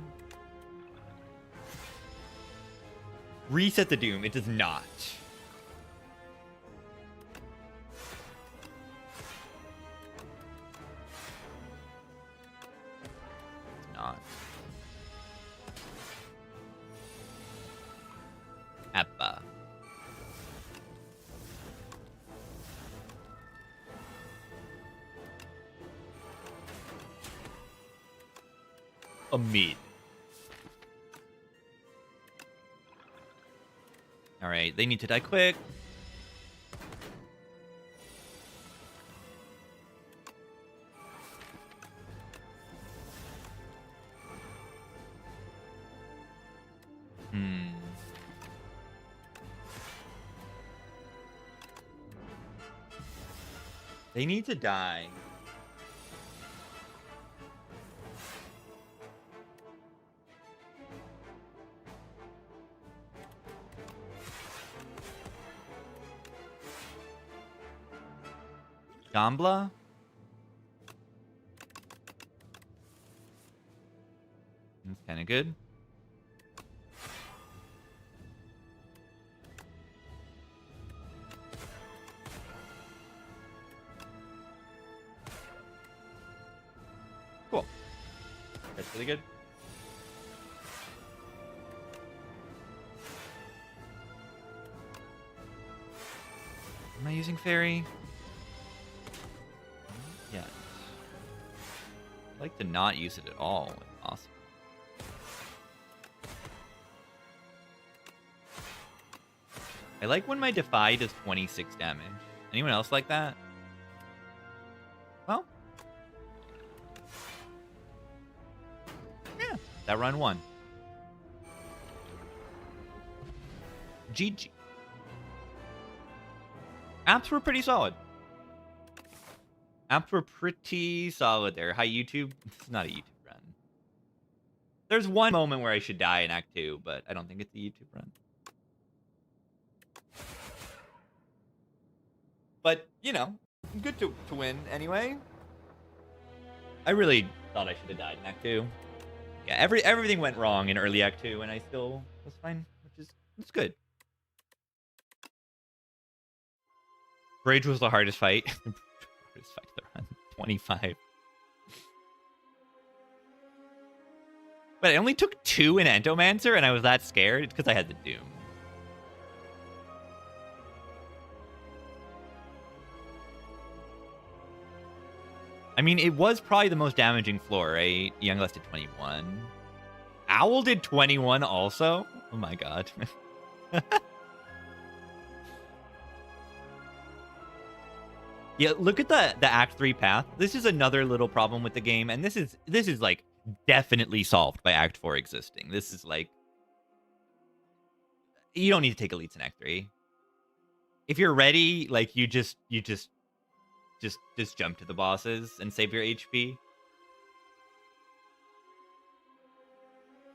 Speaker 1: Reset the Doom. It does not. It's not. Appa. A mid. Alright, they need to die quick. They need to die. Gambla? That's kind of good. Cool. That's really good. Am I using fairy? Yes. I'd like to not use it at all. Awesome. I like when my Defy does 26 damage. Anyone else like that? Well. Yeah, that run won. GG. Apps were pretty solid. Apps were pretty solid there. Hi, YouTube. It's not a YouTube run. There's one moment where I should die in Act 2, but I don't think it's a YouTube run. But, you know, good to win anyway. I really thought I should have died in Act 2. Yeah, everything went wrong in early Act 2, and I still was fine, which is good. Rage was the hardest fight. Hardest fight of the run. 25. But I only took 2 in Entomancer, and I was that scared. It's because I had the Doom. I mean, it was probably the most damaging floor, right? Youngless did 21. Owl did 21 also? Oh my god. Yeah, look at the Act 3 path. This is another little problem with the game, and this is like definitely solved by Act 4 existing. This is like, you don't need to take elites in Act 3. If you're ready, like you just jump to the bosses and save your HP.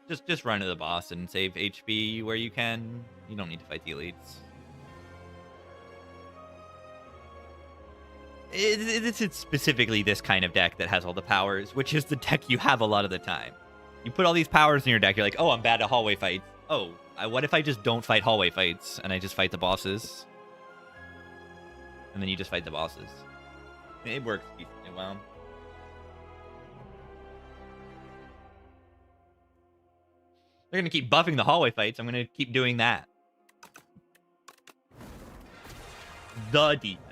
Speaker 1: Just run to the boss and save HP where you can. You don't need to fight the elites. It's specifically this kind of deck that has all the powers, which is the deck you have a lot of the time. You put all these powers in your deck, you're like, oh, I'm bad at hallway fights. Oh, what if I just don't fight hallway fights and I just fight the bosses? And then you just fight the bosses. It works decently well. They're going to keep buffing the hallway fights. I'm going to keep doing that. The defect.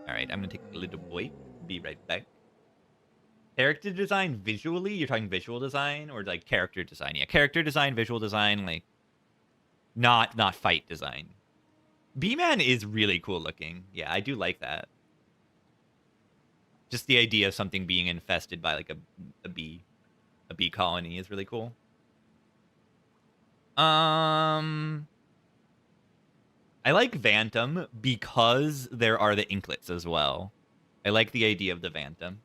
Speaker 1: Alright, I'm going to take a little break. Be right back. Character design visually? You're talking visual design? Or like character design? Yeah, character design, visual design, like... Not fight design. B-Man is really cool looking. Yeah, I do like that. Just the idea of something being infested by like a bee colony is really cool. I like Phantom because there are the inklets as well. I like the idea of the Phantom.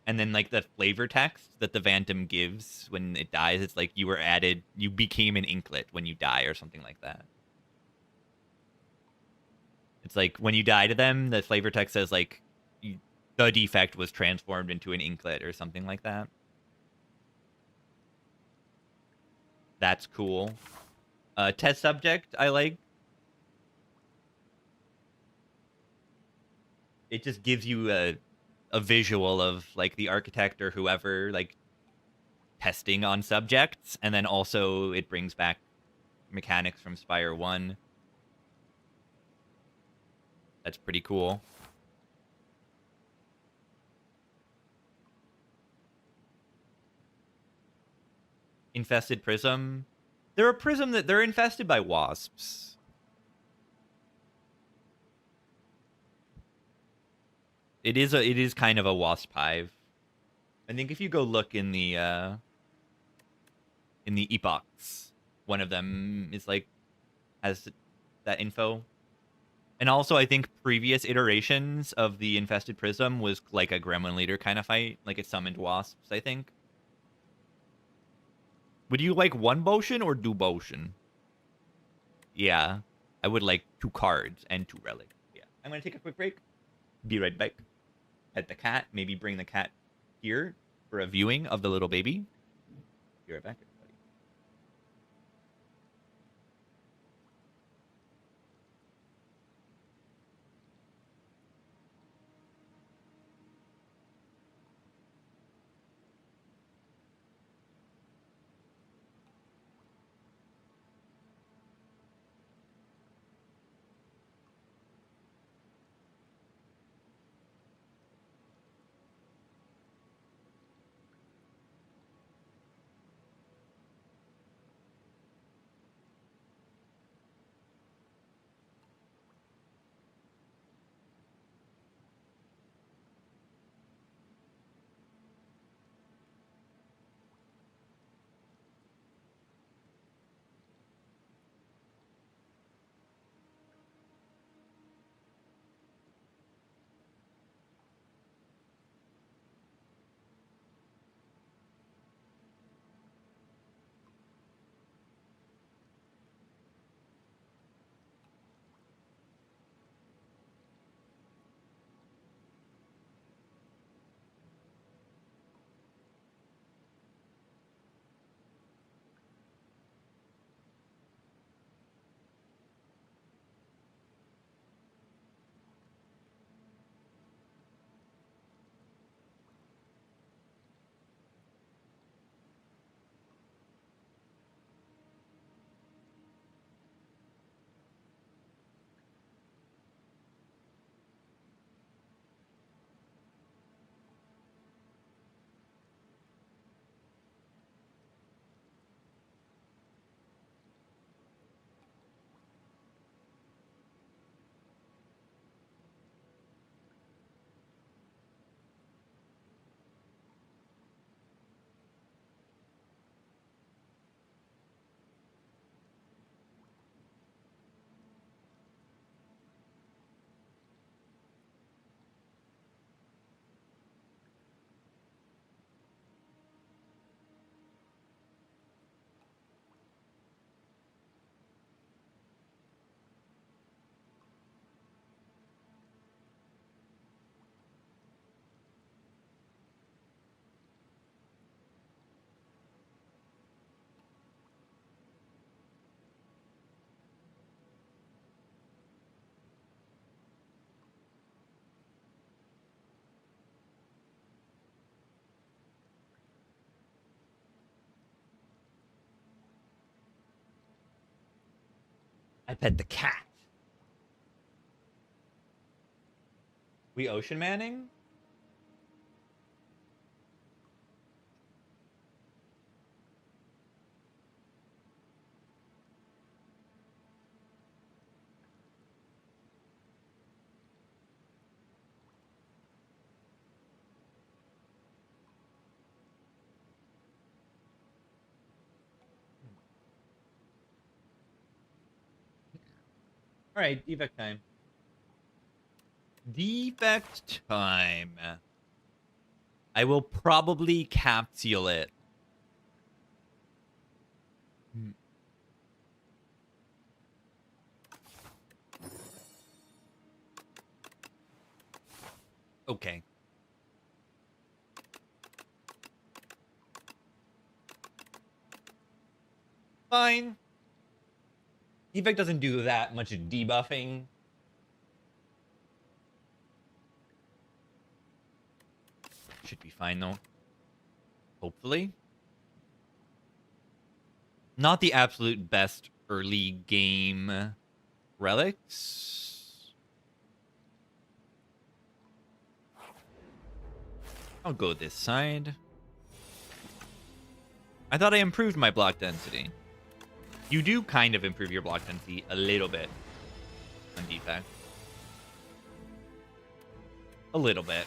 Speaker 1: And then like the flavor text that the Phantom gives when it dies, it's like you became an inklet when you die or something like that. It's like when you die to them, the flavor text says like the defect was transformed into an inklet or something like that. That's cool. Test subject, I like. It just gives you a visual of like the architect or whoever like testing on subjects, and then also it brings back mechanics from Spire 1. That's pretty cool. Infested prism. They're a prism that they're infested by wasps. It is kind of a wasp hive. I think if you go look in the epochs, one of them is like has that info. And also, I think previous iterations of the infested prism was like a gremlin leader kind of fight, like it summoned wasps. I think. Would you like one potion or two potion? Yeah, I would like 2 cards and 2 relics. Yeah, I'm gonna take a quick break. Be right back. Pet the cat. Maybe bring the cat here for a viewing of the little baby. Be right back. I pet the cat. We ocean manning? All right, defect time. Defect time. I will probably capsule it. Okay. Fine. Defect doesn't do that much debuffing. Should be fine, though. Hopefully. Not the absolute best early game relics. I'll go this side. I thought I improved my block density. You do kind of improve your block density a little bit on defect. A little bit.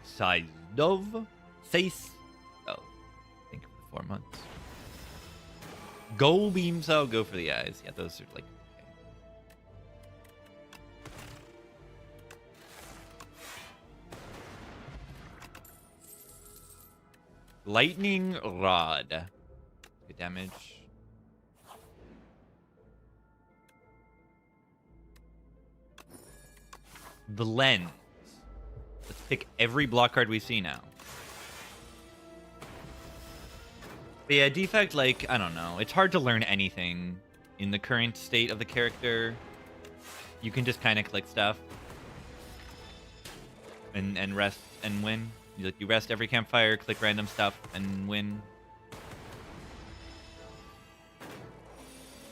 Speaker 1: Size of face. Oh, thank you for 4 months. Gold beam cell, go for the eyes. Yeah, those are like okay. Lightning rod. Good damage. The lens. Let's pick every block card we see now. But yeah, defect, like, I don't know. It's hard to learn anything in the current state of the character. You can just kind of click stuff. And rest and win. You rest every campfire, click random stuff, and win.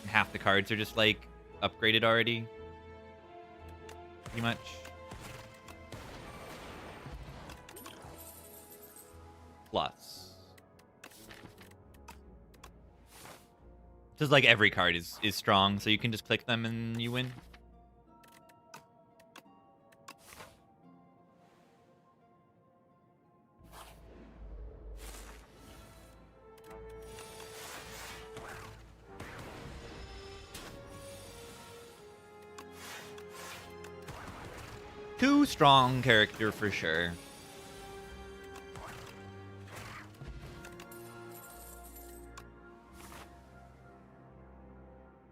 Speaker 1: And half the cards are just, like, upgraded already. Pretty much. Plus. Just like every card is strong, so you can just click them and you win. Too strong character for sure.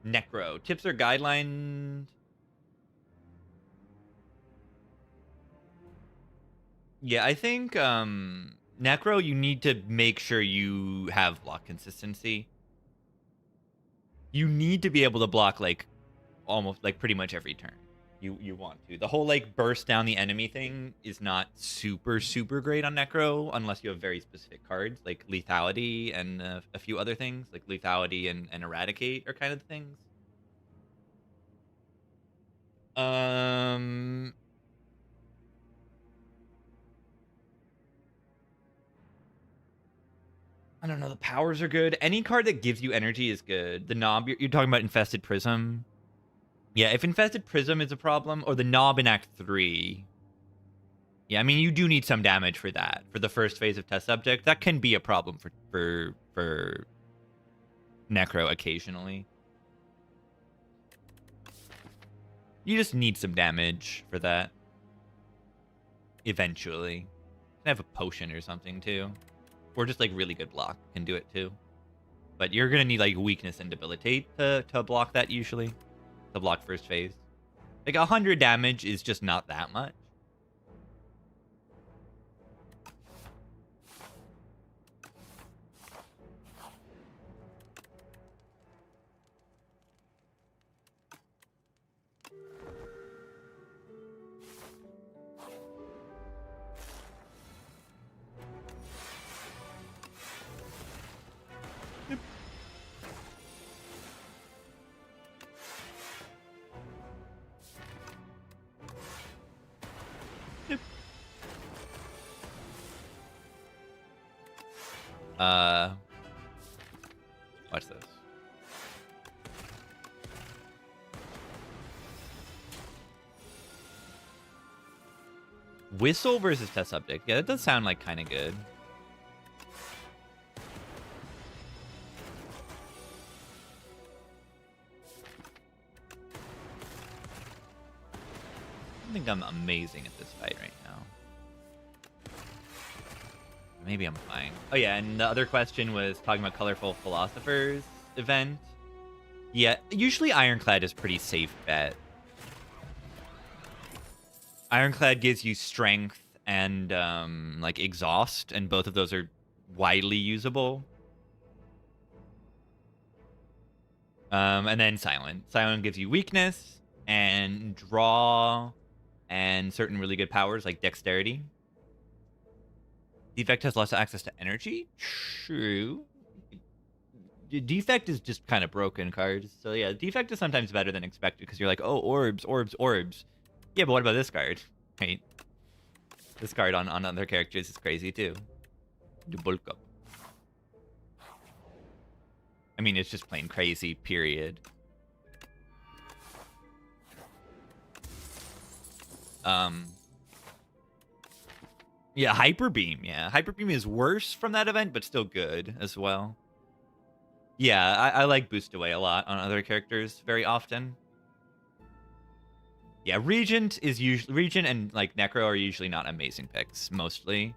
Speaker 1: Necro. Tips or guidelines? Yeah, I think Necro, you need to make sure you have block consistency. You need to be able to block like almost like pretty much every turn. You want to. The whole like burst down the enemy thing is not super great on Necro unless you have very specific cards like lethality and a few other things like lethality and eradicate are kind of the things. I don't know. The powers are good. Any card that gives you energy is good. The knob, you're talking about Infested Prism. Yeah, if Infested Prism is a problem, or the knob in Act 3. Yeah, I mean, you do need some damage for that. For the first phase of Test Subject, that can be a problem for Necro occasionally. You just need some damage for that. Eventually. You can have a potion or something, too. Or just, like, really good block can do it, too. But you're going to need, like, weakness and debilitate to block that, usually. To block first phase. Like, 100 damage is just not that much. Watch this. Whistle versus Test Subject. Yeah, that does sound like kind of good. I don't think I'm amazing at this fight right now. Maybe I'm fine. Oh yeah, and the other question was talking about Colorful Philosophers event. Yeah, usually Ironclad is pretty safe bet. Ironclad gives you strength and like exhaust, and both of those are widely usable. And then Silent. Silent gives you weakness and draw and certain really good powers like dexterity. Defect has less access to energy. True. Defect is just kind of broken cards. So yeah, Defect is sometimes better than expected because you're like, oh, orbs, orbs, orbs. Yeah, but what about this card? Right? This card on other characters is crazy too. Do bulk up. I mean, it's just plain crazy, period. Yeah, Hyper Beam. Yeah, Hyper Beam is worse from that event, but still good as well. Yeah, I like Boost Away a lot on other characters very often. Yeah, Regent and like Necro are usually not amazing picks, mostly.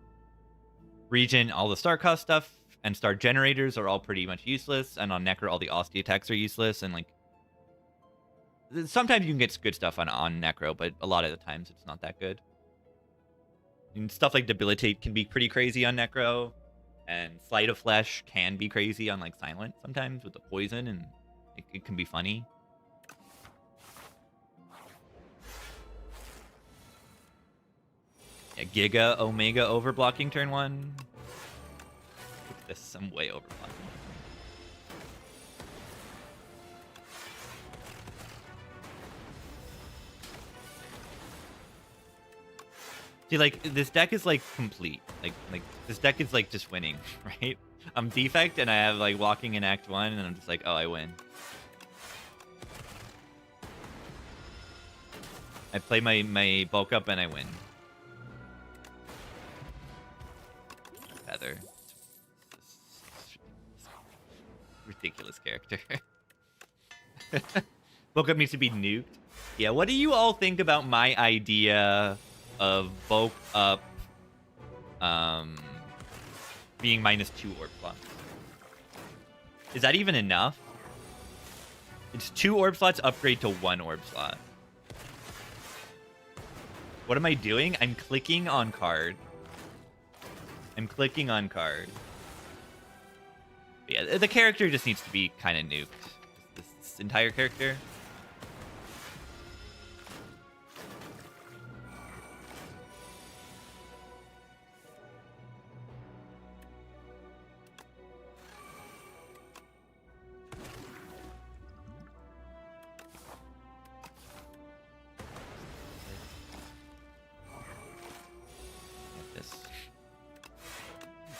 Speaker 1: Regent, all the star cost stuff and star generators are all pretty much useless, and on Necro all the Austie attacks are useless, and like sometimes you can get good stuff on Necro, but a lot of the times it's not that good. And stuff like Debilitate can be pretty crazy on Necro, and Sleight of Flesh can be crazy on like Silent sometimes with the poison, and it can be funny. Yeah, Giga Omega overblocking turn 1. Look at this, I'm way overblocking. See, like, this deck is, like, complete. Like, this deck is, like, just winning, right? I'm Defect, and I have, like, Walking in Act 1, and I'm just like, oh, I win. I play my bulk up, and I win. Feather. Ridiculous character. Bulk up needs to be nuked. Yeah, what do you all think about my idea of bulk up being -2 orb slots? Is that even enough? It's 2 orb slots upgrade to 1 orb slot. What am I doing? I'm clicking on card. I'm clicking on card. But yeah, the character just needs to be kind of nuked. This entire character.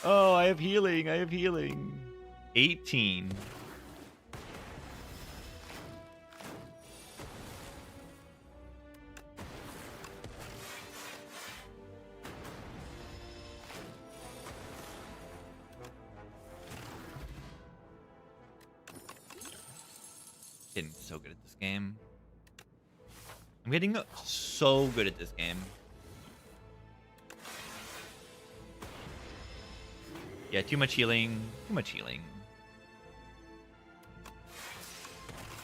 Speaker 1: Oh, I have healing. I have healing. 18. Getting so good at this game. I'm getting so good at this game. Yeah, too much healing. Too much healing.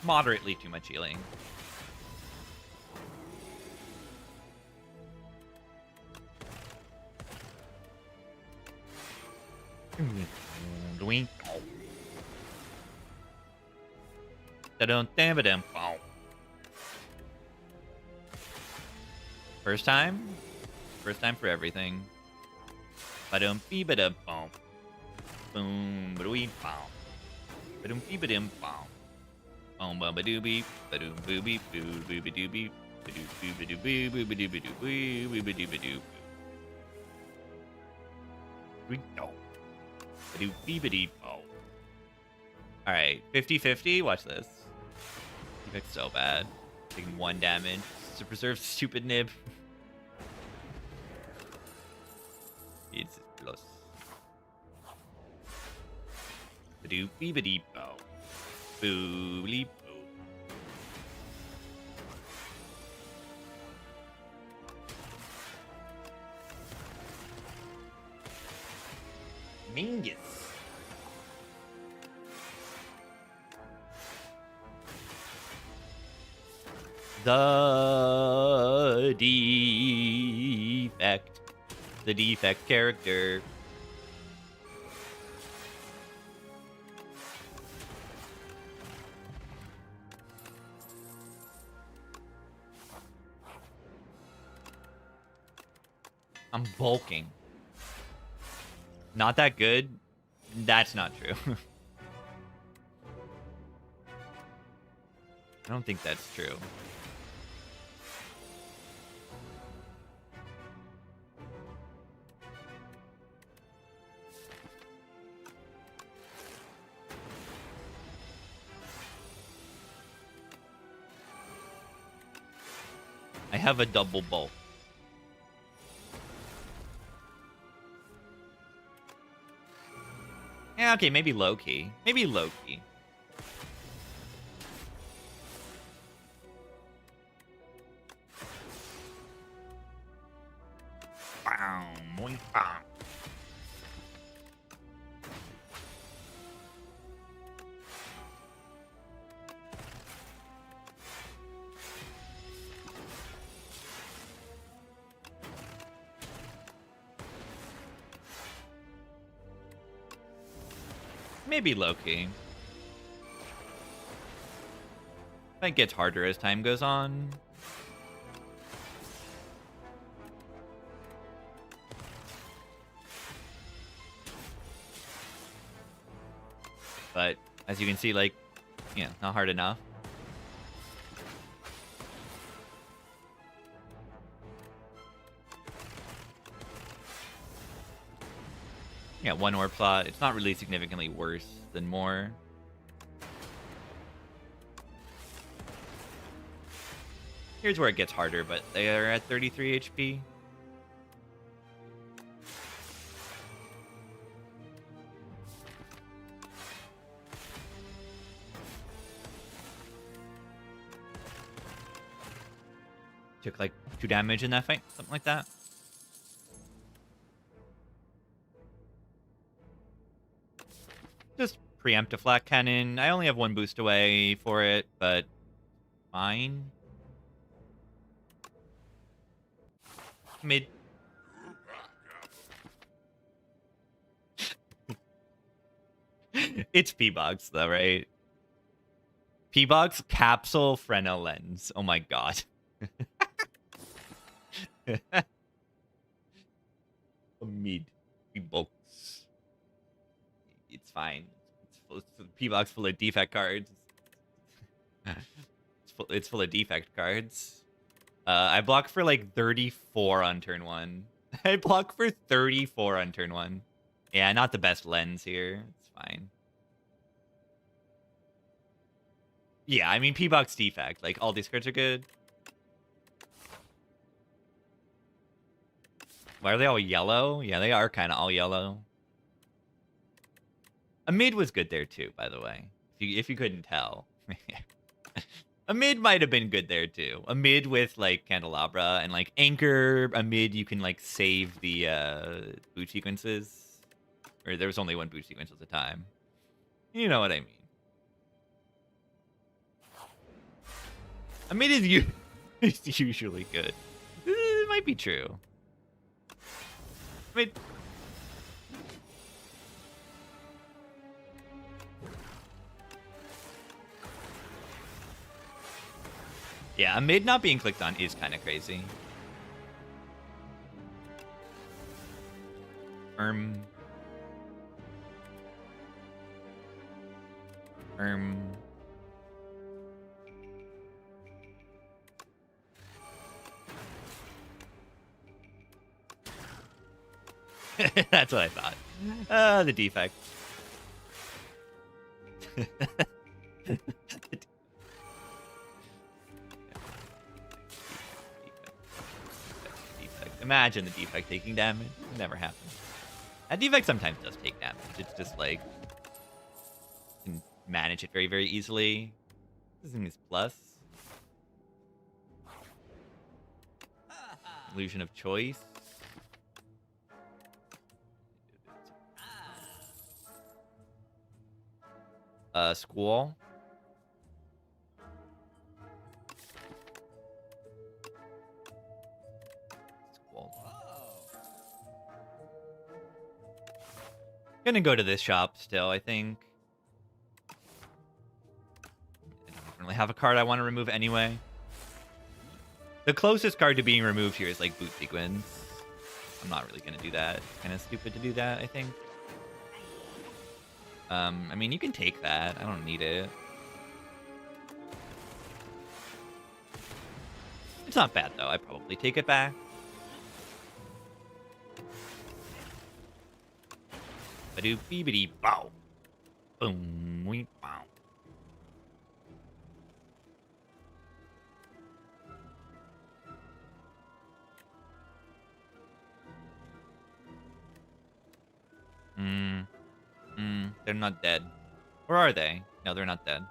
Speaker 1: Moderately too much healing. Doink. First time? First time for everything. Ba-dum bee ba-dum boom. Boom ba-doo boom. Ba-dum bee ba-dum boom. Boom ba ba doo beep. Ba-doo boo beep boo boo ba doo beep. Ba-doo boo ba doo boo boo ba doo ba doo boo boo ba doo ba doo. Ba-doo bee ba dee boom. Alright, 50-50. Watch this. You look so bad. Taking 1 damage to preserve stupid nib. It's plus. Ba-doo bee ba dee bow. Boo bleep boo. Mingus. The D The defect character. I'm bulking. Not that good? That's not true. I don't think that's true. I have a double bulk. Yeah, okay, maybe low-key. Maybe low-key. Maybe low-key. That gets harder as time goes on. But as you can see, like, yeah, not hard enough. Yeah, one orb plot. It's not really significantly worse than more. Here's where it gets harder, but they are at 33 HP. Took like 2 damage in that fight, something like that. Just preempt a flat cannon. I only have 1 boost away for it, but fine. Mid. It's P-Box though, right? P-Box capsule Fresnel lens. Oh my god. Mid. P-Box. It's fine. It's P-Box full of defect cards. It's full of defect cards. I block for like 34 on turn 1. I block for 34 on turn 1. Yeah, not the best lens here. It's fine. Yeah, I mean, P-Box defect. Like, all these cards are good. Why are they all yellow? Yeah, they are kind of all yellow. A mid was good there too, by the way. If you couldn't tell. A mid might have been good there too. A mid with like Candelabra and like Anchor. A mid you can like save the boot sequences. Or there was only 1 boot sequence at a time. You know what I mean. A mid is it's usually good. It might be true. I mean, yeah, a mid not being clicked on is kind of crazy. That's what I thought. The defect. Imagine the defect taking damage. It never happens. That defect sometimes does take damage. It's just like you can manage it very, very easily. This thing is plus. Illusion of choice. Squall. Gonna go to this shop still, I think. I don't really have a card I want to remove anyway. The closest card to being removed here is like Boot Sequence. I'm not really gonna do that. Kind of stupid to do that, I think. I mean, you can take that. I don't need it. It's not bad, though. I'd probably take it back. Ba-doo beebity bow. Boom wee bow. They're not dead. Or are they? No, they're not dead.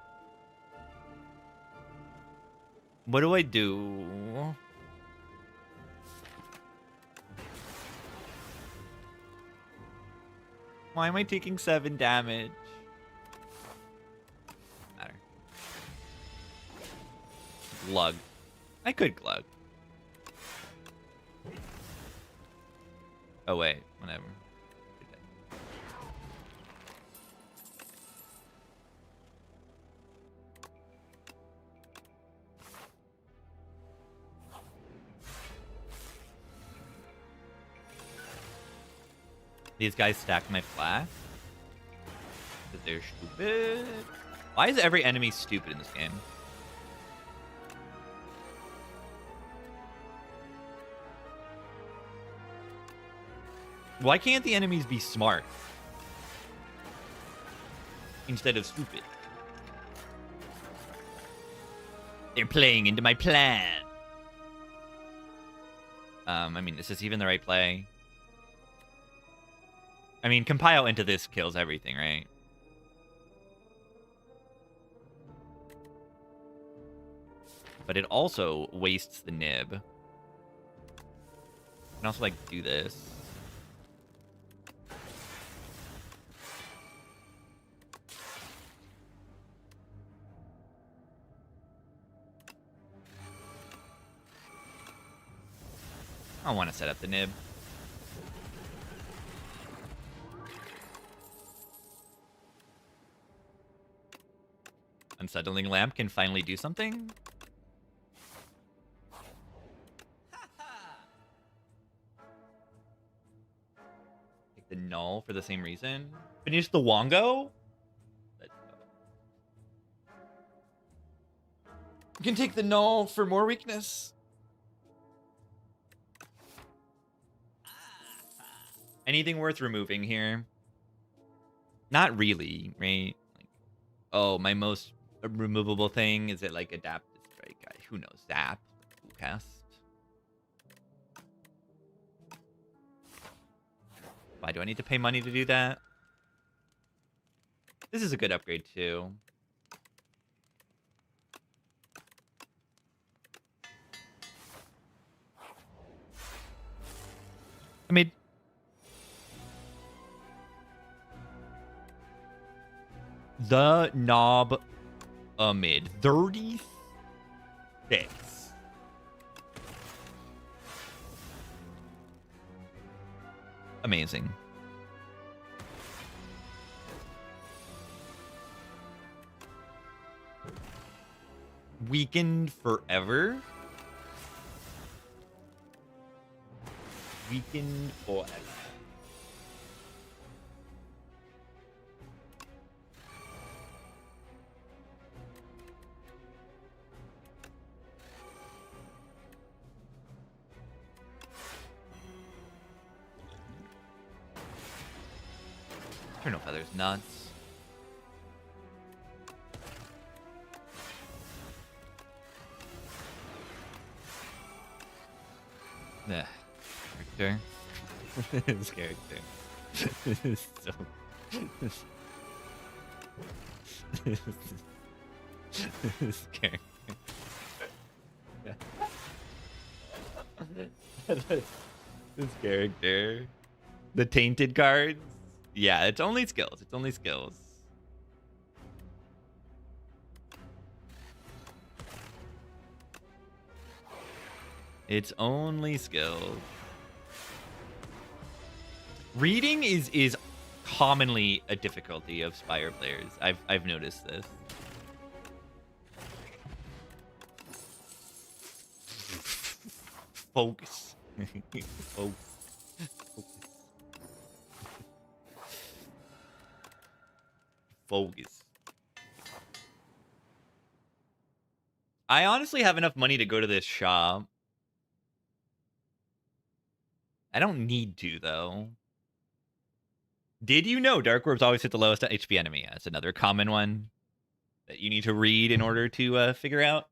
Speaker 1: What do I do? Why am I taking 7 damage? Doesn't matter. Glug. I could glug. Oh wait, whatever. These guys stack my flash. Because they're stupid. Why is every enemy stupid in this game? Why can't the enemies be smart? Instead of stupid. They're playing into my plan. I mean, is this even the right play? I mean, compile into this kills everything, right? But it also wastes the nib. I can also, like, do this. I don't want to set up the nib. Unsettling Lamp can finally do something? Take the null for the same reason? Finish the Wongo? You can take the null for more weakness. Anything worth removing here? Not really, right? Like, oh, my most removable thing? Is it like Adaptive Strike? Who knows? Zap? Who cast? Why do I need to pay money to do that? This is a good upgrade too. I mean, the knob amid 36. Amazing. Weakened forever. Weakened forever. Eternal Feather's nuts. Yeah. Character. His character. Is so. His character. Yeah. This character. The tainted cards. Yeah, it's only skills. It's only skills. It's only skills. Reading is commonly a difficulty of Spire players. I've noticed this. Focus. Focus. Focus. I honestly have enough money to go to this shop. I don't need to, though. Did you know Dark Orbs always hit the lowest HP enemy? That's another common one that you need to read in order to figure out.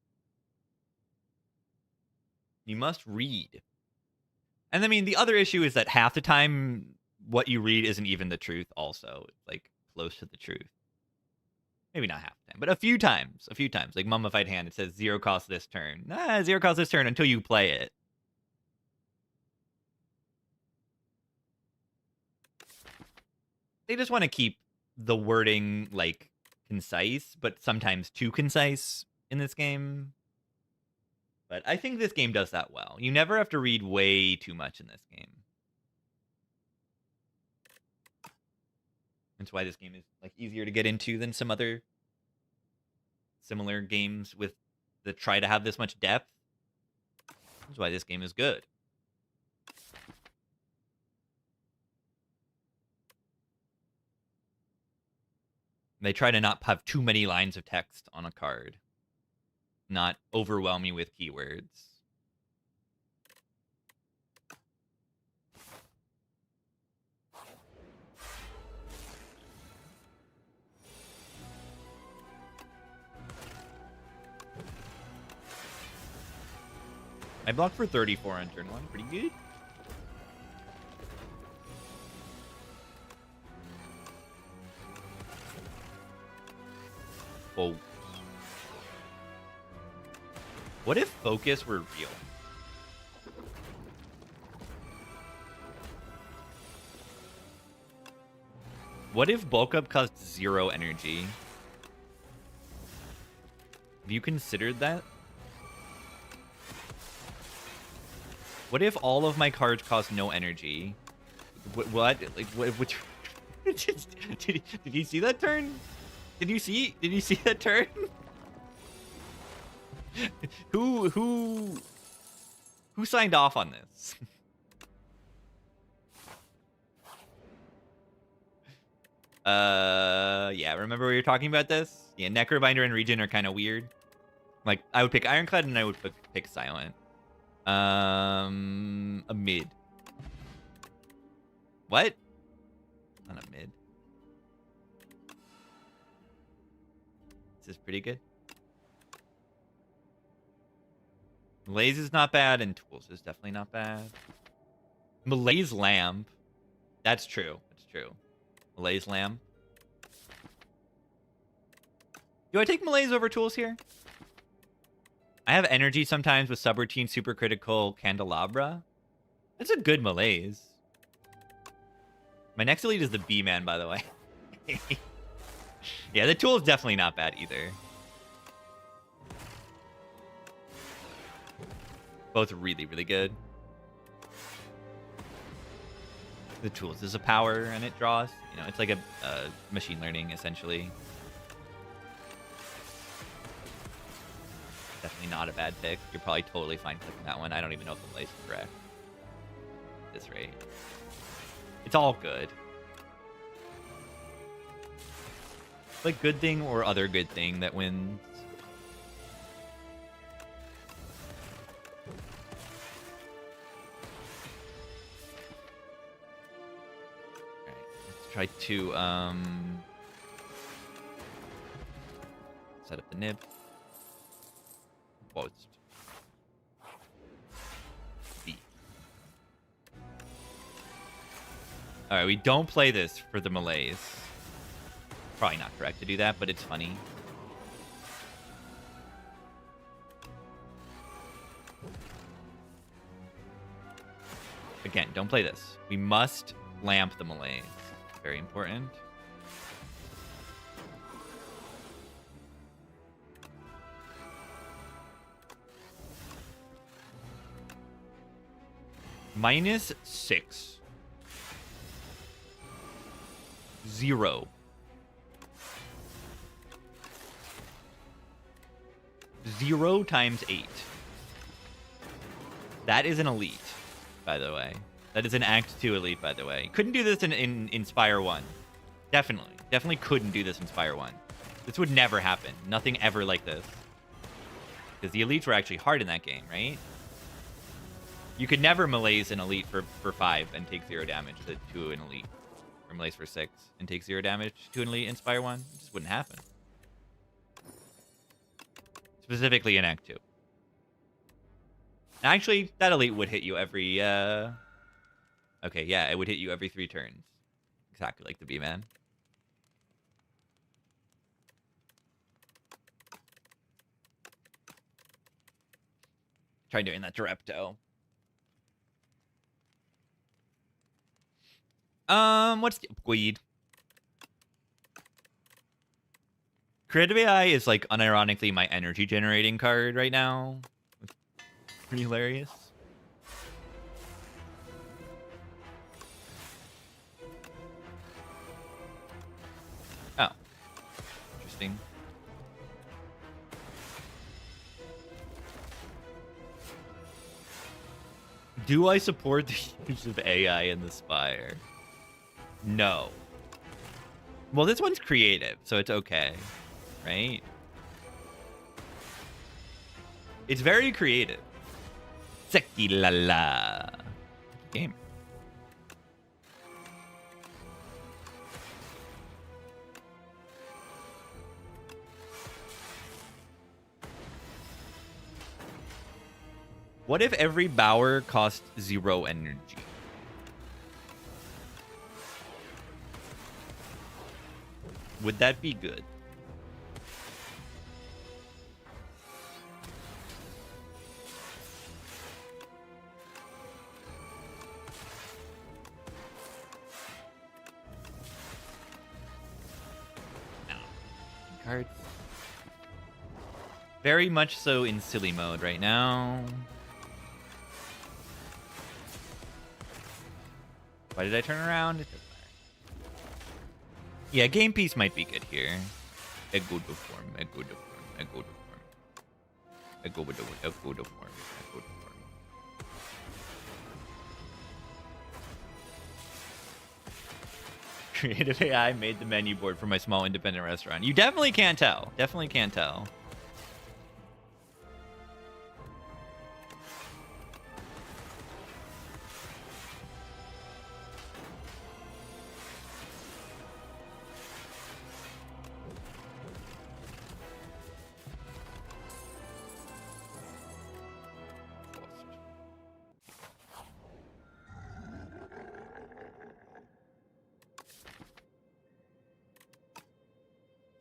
Speaker 1: You must read. And I mean, the other issue is that half the time, what you read isn't even the truth also. It's, like, close to the truth. Maybe not half the time, but a few times. A few times. Like, Mummified Hand, it says 0 cost this turn. Nah, 0 cost this turn until you play it. They just want to keep the wording, like, concise, but sometimes too concise in this game. But I think this game does that well. You never have to read way too much in this game. That's why this game is, like, easier to get into than some other similar games with that try to have this much depth. That's why this game is good. They try to not have too many lines of text on a card. Not overwhelm you with keywords. I blocked for 34 on turn 1. Pretty good. Focus. What if focus were real? What if bulk up cost 0 energy? Have you considered that? What if all of my cards cost no energy? What? Like what? Did you see that turn? Did you see that turn? Who signed off on this? Yeah, remember we were talking about this? Yeah, Necrobinder and Regen are kind of weird. Like, I would pick Ironclad and I would pick Silent. A mid. What? Not a mid. This is pretty good. Malaise is not bad, and Tools is definitely not bad. Malaise Lamp. That's true. That's true. Malaise Lamp. Do I take Malaise over Tools here? I have energy sometimes with Subroutine, Supercritical, Candelabra. That's a good Malaise. My next elite is the B-Man, by the way. Yeah, the Tool is definitely not bad either. Both really, really good. The Tools is a power and it draws. You know, it's like a machine learning, essentially. Definitely not a bad pick. You're probably totally fine clicking that one. I don't even know if the place is correct. At this rate. It's all good. Like good thing or other good thing that wins. Alright, let's try to set up the nib. Whoa, it's B. Alright, we don't play this for the malaise. Probably not correct to do that, but it's funny. Again, don't play this. We must lamp the malaise. Very important. -6. 0. 0 times 8. That is an elite, by the way. That is an Act 2 elite, by the way. Couldn't do this in Inspire 1. Definitely couldn't do this in Inspire 1. This would never happen. Nothing ever like this. Because the elites were actually hard in that game, right? You could never malaise an elite for 5 and take 0 damage to an elite. Or malaise for 6 and take 0 damage to an elite in Inspire 1. It just wouldn't happen. Specifically in Act 2. Actually, that elite would hit you every... Okay, yeah, it would hit you every 3 turns. Exactly like the B-Man. Try doing that to Repto. What's the Weed? Creative AI is like unironically my energy generating card right now. It's pretty hilarious. Oh. Interesting. Do I support the use of AI in the Spire? No. Well, this one's creative, so it's okay. Right? It's very creative. Seki la la. Game. What if every Bower cost 0 energy? Would that be good? No. Cards. Very much so in silly mode right now. Why did I turn around? Yeah, game piece might be good here. A good form, a good form, a good form. A good form, a good form. Creative AI made the menu board for my small independent restaurant. You definitely can't tell. Definitely can't tell.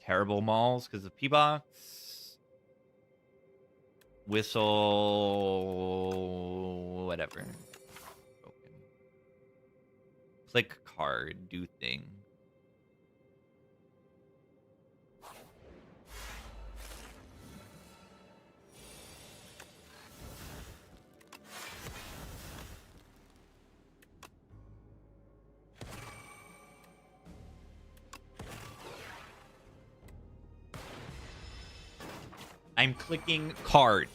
Speaker 1: Terrible malls because of P-Box. Whistle... Whatever. Broken. Click card. Do thing. I'm clicking cards.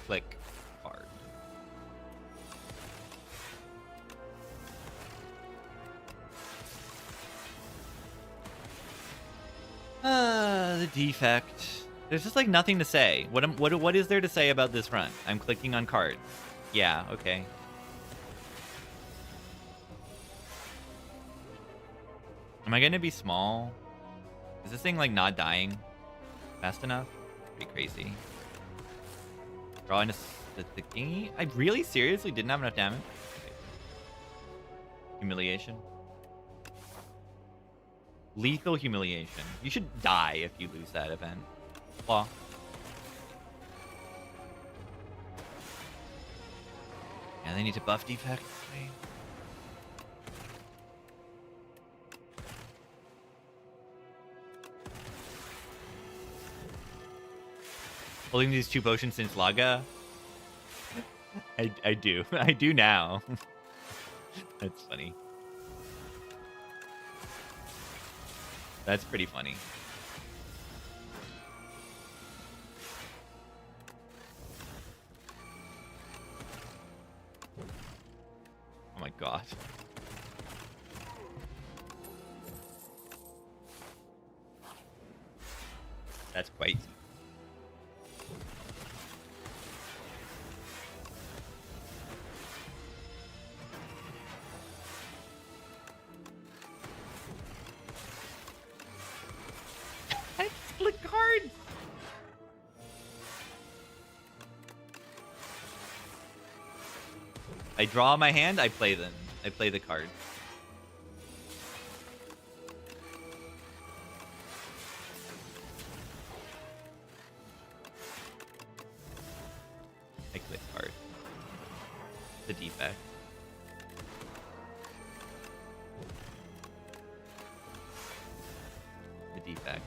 Speaker 1: Click card. The defect. There's just like nothing to say. What is there to say about this run? I'm clicking on cards. Yeah, okay. Am I gonna be small? Is this thing like not dying fast enough? Pretty crazy. Drawing the thingy. I really seriously didn't have enough damage. Okay. Humiliation. Lethal humiliation. You should die if you lose that event. Flaw. Yeah, they need to buff defect. Right? Holding these 2 potions since Laga? I do. I do now. That's funny. That's pretty funny. Oh my god. That's quite. I split cards. I draw my hand, I play them. I play the card. I click card. The defect. The defect.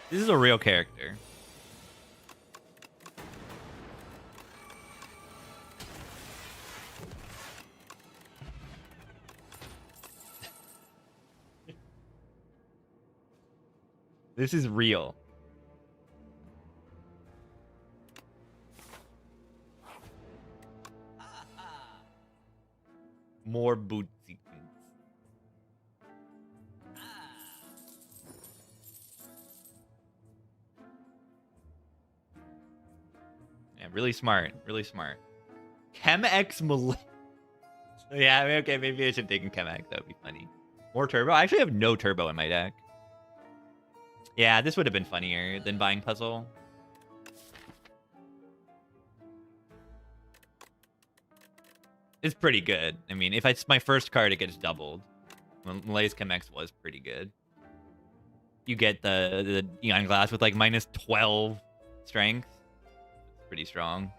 Speaker 1: This is a real character. This is real. More boot sequence. Yeah, really smart. Really smart. ChemX Mal. Yeah, I mean, okay, maybe I should have taken ChemX. That would be funny. More turbo? I actually have no turbo in my deck. Yeah, this would have been funnier than buying puzzle. It's pretty good. I mean, if it's my first card, it gets doubled. Malay's ChemX was pretty good. You get the Eon Glass with like minus 12 strength. It's pretty strong.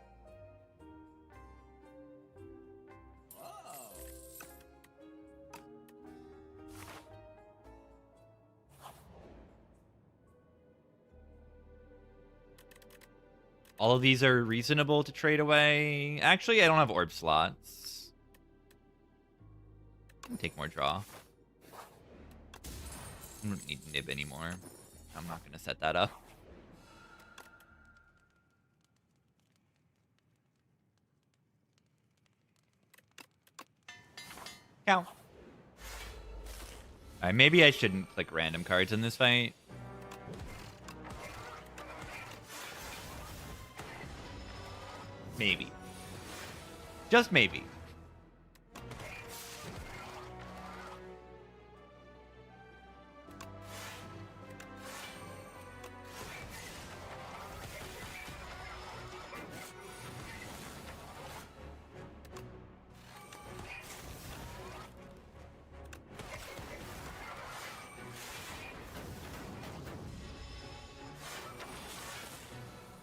Speaker 1: All of these are reasonable to trade away. Actually, I don't have orb slots. Take more draw. I don't need nib anymore. I'm not going to set that up. Cow. Alright, maybe I shouldn't click random cards in this fight. Maybe. Just maybe.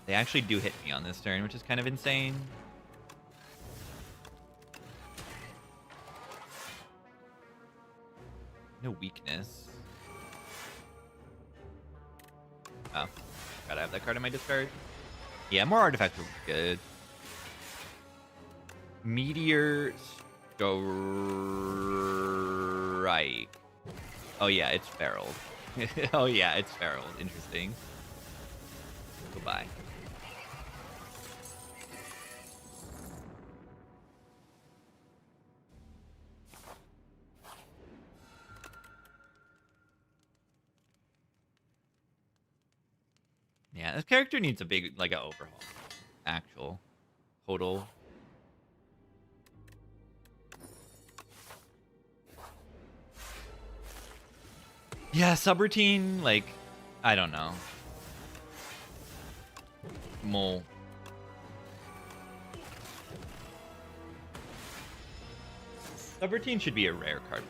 Speaker 1: They actually do hit me on this turn, which is kind of insane. No weakness. Oh. Gotta have that card in my discard. Yeah, more artifacts would be good. Meteor Strike. Oh yeah, it's feraled. Oh yeah, it's feraled. Interesting. Goodbye. Yeah, this character needs a big, like, an overhaul. Actual. Total. Yeah, subroutine, like, I don't know. Mole. Subroutine should be a rare card.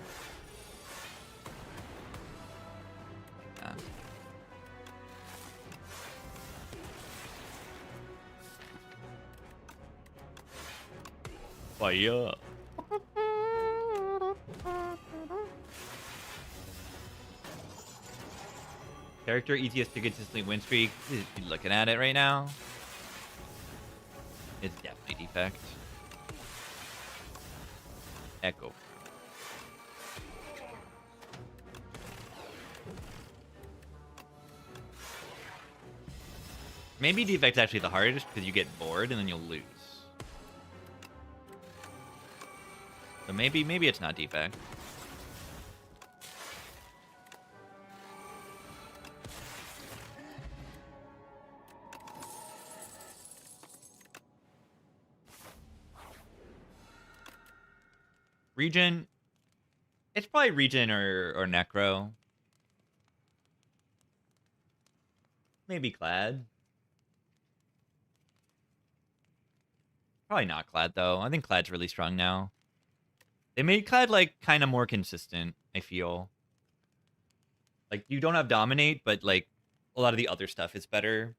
Speaker 1: Fire. Character easiest to consistently win streak. You're looking at it right now. It's definitely defect. Echo. Maybe defect's actually the hardest because you get bored and then you'll lose. So maybe it's not defect. Regen. It's probably Regen or Necro. Maybe Clad. Probably not Clad, though. I think Clad's really strong now. They made Clad, like, kind of more consistent, I feel. Like, you don't have Dominate, but, like, a lot of the other stuff is better.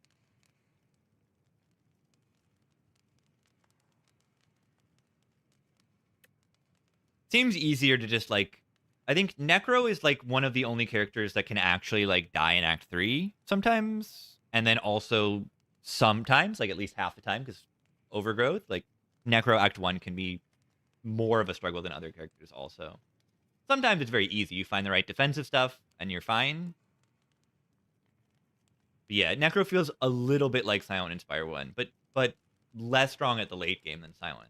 Speaker 1: Seems easier to just, like... I think Necro is, like, one of the only characters that can actually, like, die in Act 3 sometimes. And then also sometimes, like, at least half the time, because Overgrowth, like, Necro Act 1 can be more of a struggle than other characters also. Sometimes it's very easy. You find the right defensive stuff, and you're fine. But yeah, Necro feels a little bit like Silent Inspire 1, but less strong at the late game than Silent.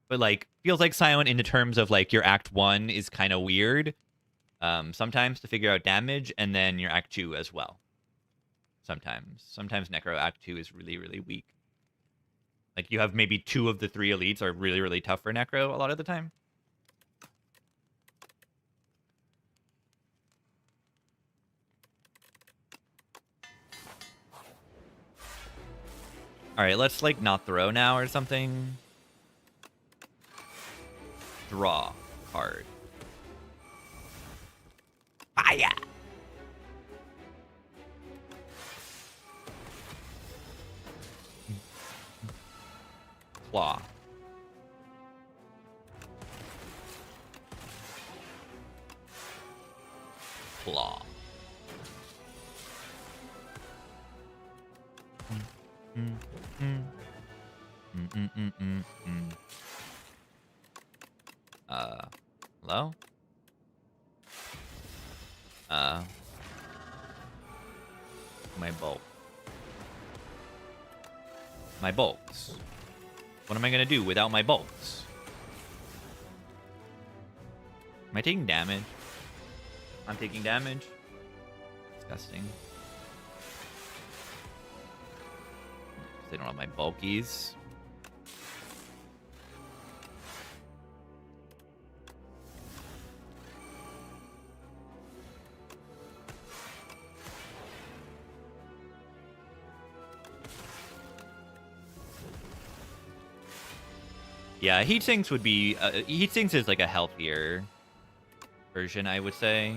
Speaker 1: But, like, feels like Silent in the terms of, like, your Act 1 is kind of weird sometimes to figure out damage, and then your Act 2 as well. Sometimes Necro Act 2 is really, really weak. Like, you have maybe 2 of the 3 elites are really, really tough for Necro a lot of the time. Alright, let's, like, not throw now or something. Draw card. Fire! Claw. Claw. Hello? My bulk. My bulks. What am I gonna do without my bulks? Am I taking damage? I'm taking damage. Disgusting. They don't have my bulkies. Yeah, Heat Sinks would be... Heat Sinks is like a healthier version, I would say.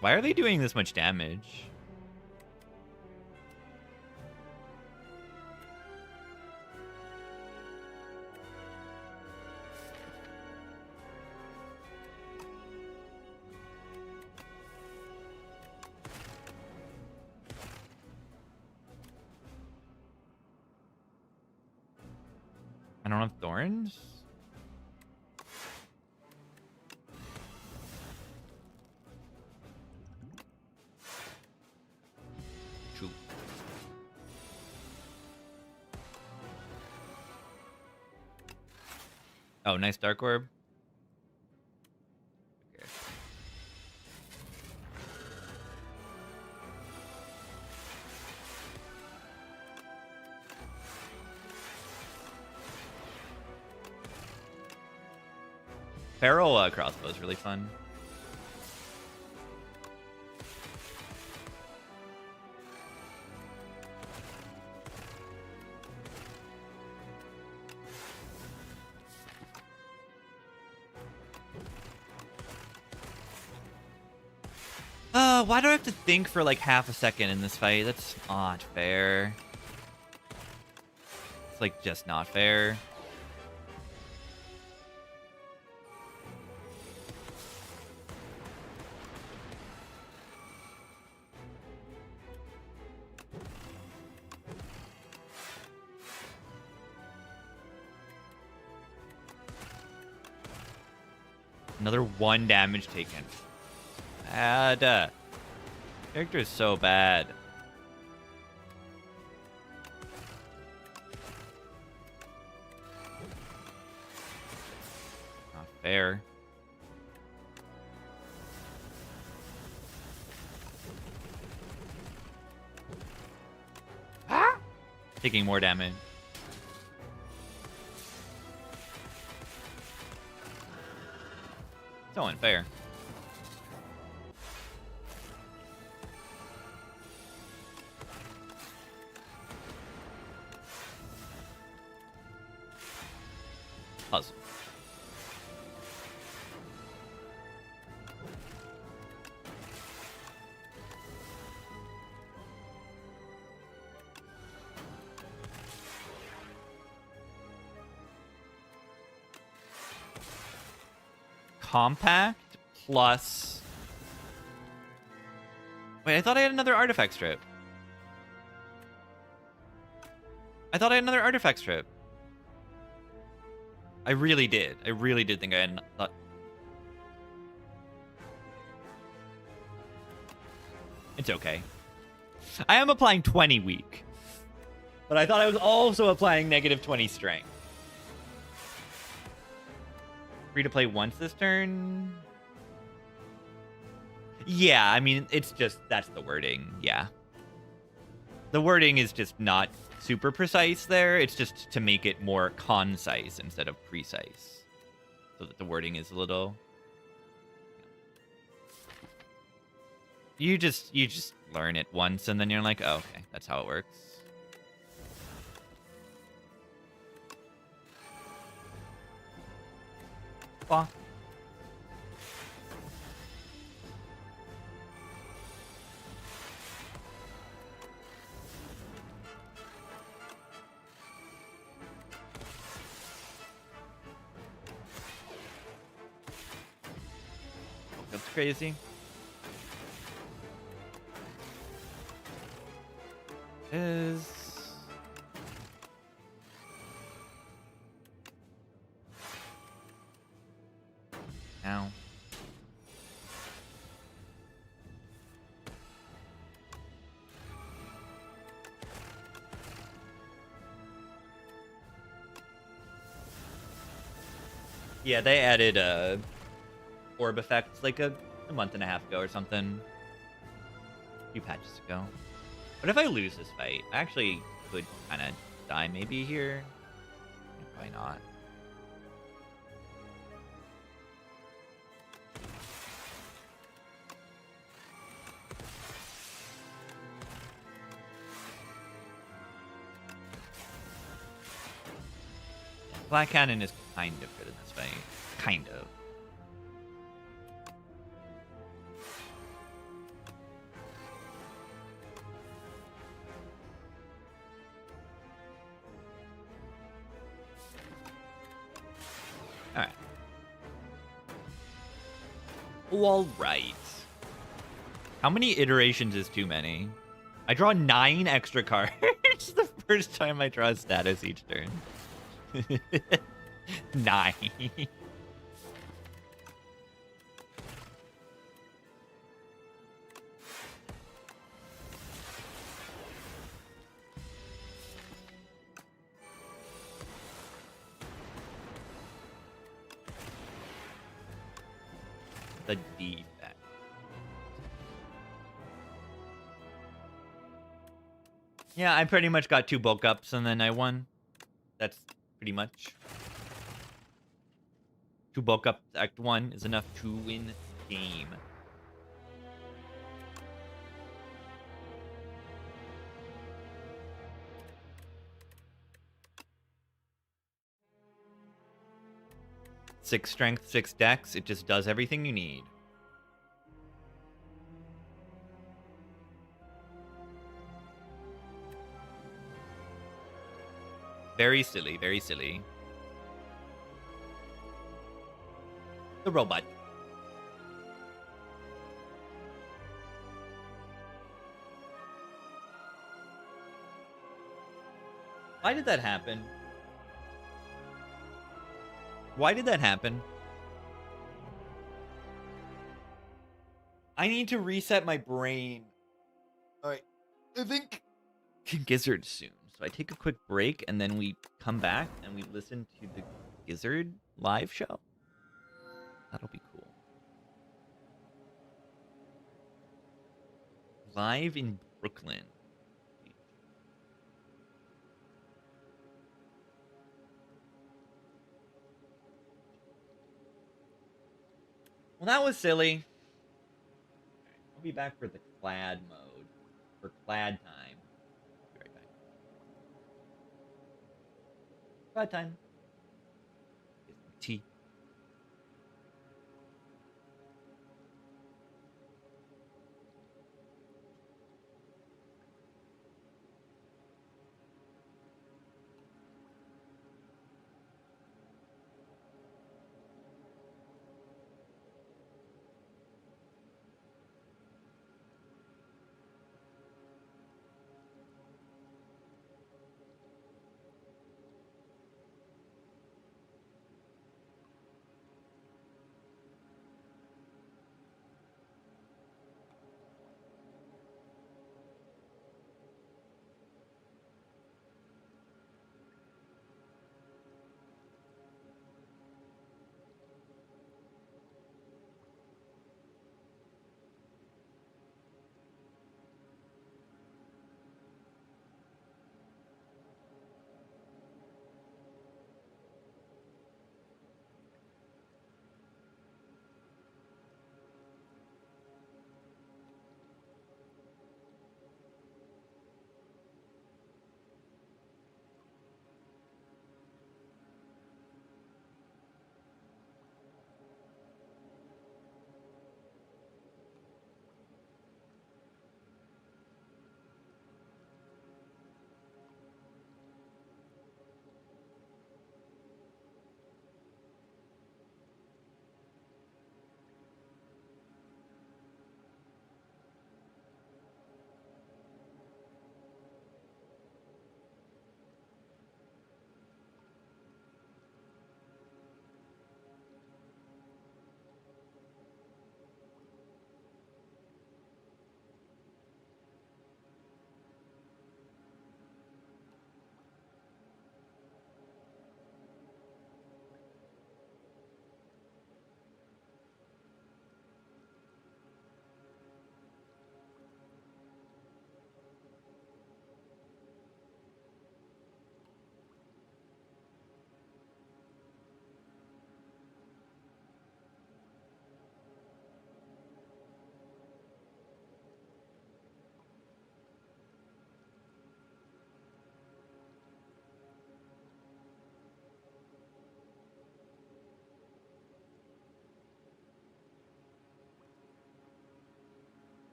Speaker 1: Why are they doing this much damage? I don't have thorns? True. Oh, nice Dark Orb. Okay. Feral crossbow is really fun. Why do I have to think for like half a second in this fight? That's not fair. It's like just not fair. Another 1 damage taken. Bad. Character is so bad. Not fair. Ah! Taking more damage. So unfair. Puzzle. Compact plus... Wait, I thought I had another artifact strip. I thought I had another artifact strip. I really did. I really did think I had... Thought... It's okay. I am applying 20 weak. But I thought I was also applying negative 20 strength. Free to play once this turn? Yeah, I mean, it's just... That's the wording. Yeah. The wording is just not super precise there. It's just to make it more concise instead of precise. So that the wording is a little... You just learn it once and then you're like, oh, okay, that's how it works. Bah. That's crazy. Is... Now. Yeah, they added orb effect like a month and a half ago or something. A few patches ago. What if I lose this fight? I actually could kind of die maybe here. Probably not. Black Cannon is kind of good in this fight. Kind of. Alright. Alright. How many iterations is too many? I draw 9 extra cards. It's the first time I draw a status each turn. 9. The defect. Yeah, I pretty much got 2 bulk ups and then I won. That's pretty much. 2 bulk up Act 1 is enough to win the game. Six strength, 6 dex. It just does everything you need. Very silly, very silly. The robot. Why did that happen? Why did that happen? I need to reset my brain. All right. I think Gizzard soon. So I take a quick break and then we come back and we listen to the Gizzard live show. That'll be cool. Live in Brooklyn. Well, that was silly. I'll be back for the clad mode. For clad time. Be right back. Clad time. Get some tea.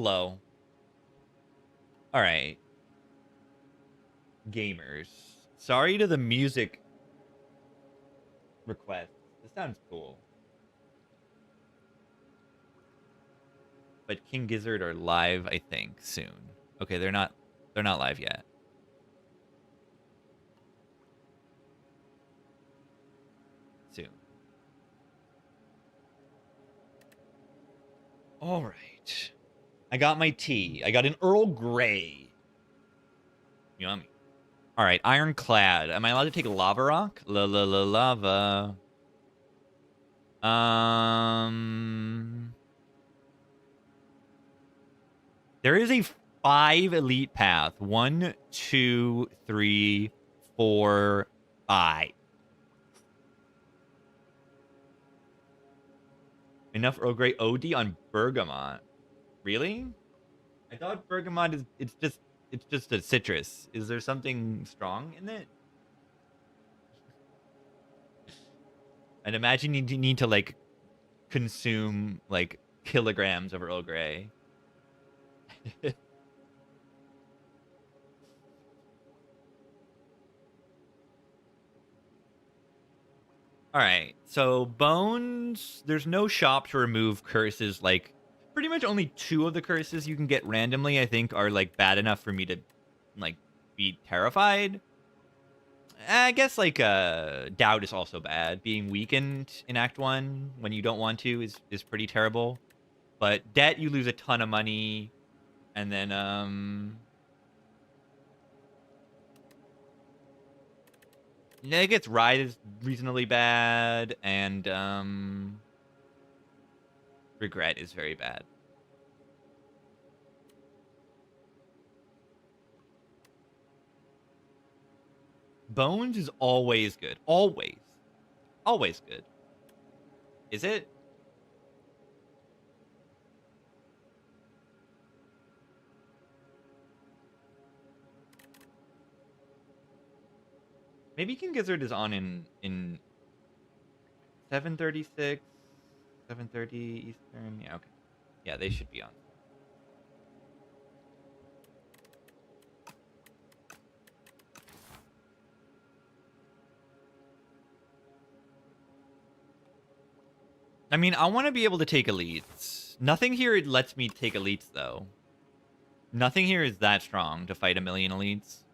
Speaker 1: Hello. All right. Gamers. Sorry to the music request. This sounds cool. But King Gizzard are live, I think, soon. Okay, they're not live yet. Soon. All right. I got my tea. I got an Earl Grey. Yummy. All right, Ironclad. Am I allowed to take Lava Rock? Lava. There is a 5 elite path. 1, 2, 3, 4, 5. Enough Earl Grey OD on Bergamot. Really? I thought Bergamot is it's just a citrus. Is there something strong in it? And imagine you need to like consume like kilograms of Earl Grey. All right. So bones, there's no shop to remove curses. Like pretty much only 2 of the curses you can get randomly, I think, are like bad enough for me to like be terrified. I guess like doubt is also bad. Being weakened in Act 1 when you don't want to is pretty terrible. But debt, you lose a ton of money, and then Negate's Ride is reasonably bad, and Regret is very bad. Bones is always good. Always. Always good. Is it? Maybe King Gizzard is on in 7:36, 7:30 Eastern. Yeah, okay. Yeah, they should be on. I mean, I want to be able to take elites. Nothing here lets me take elites, though. Nothing here is that strong to fight 1,000,000 elites.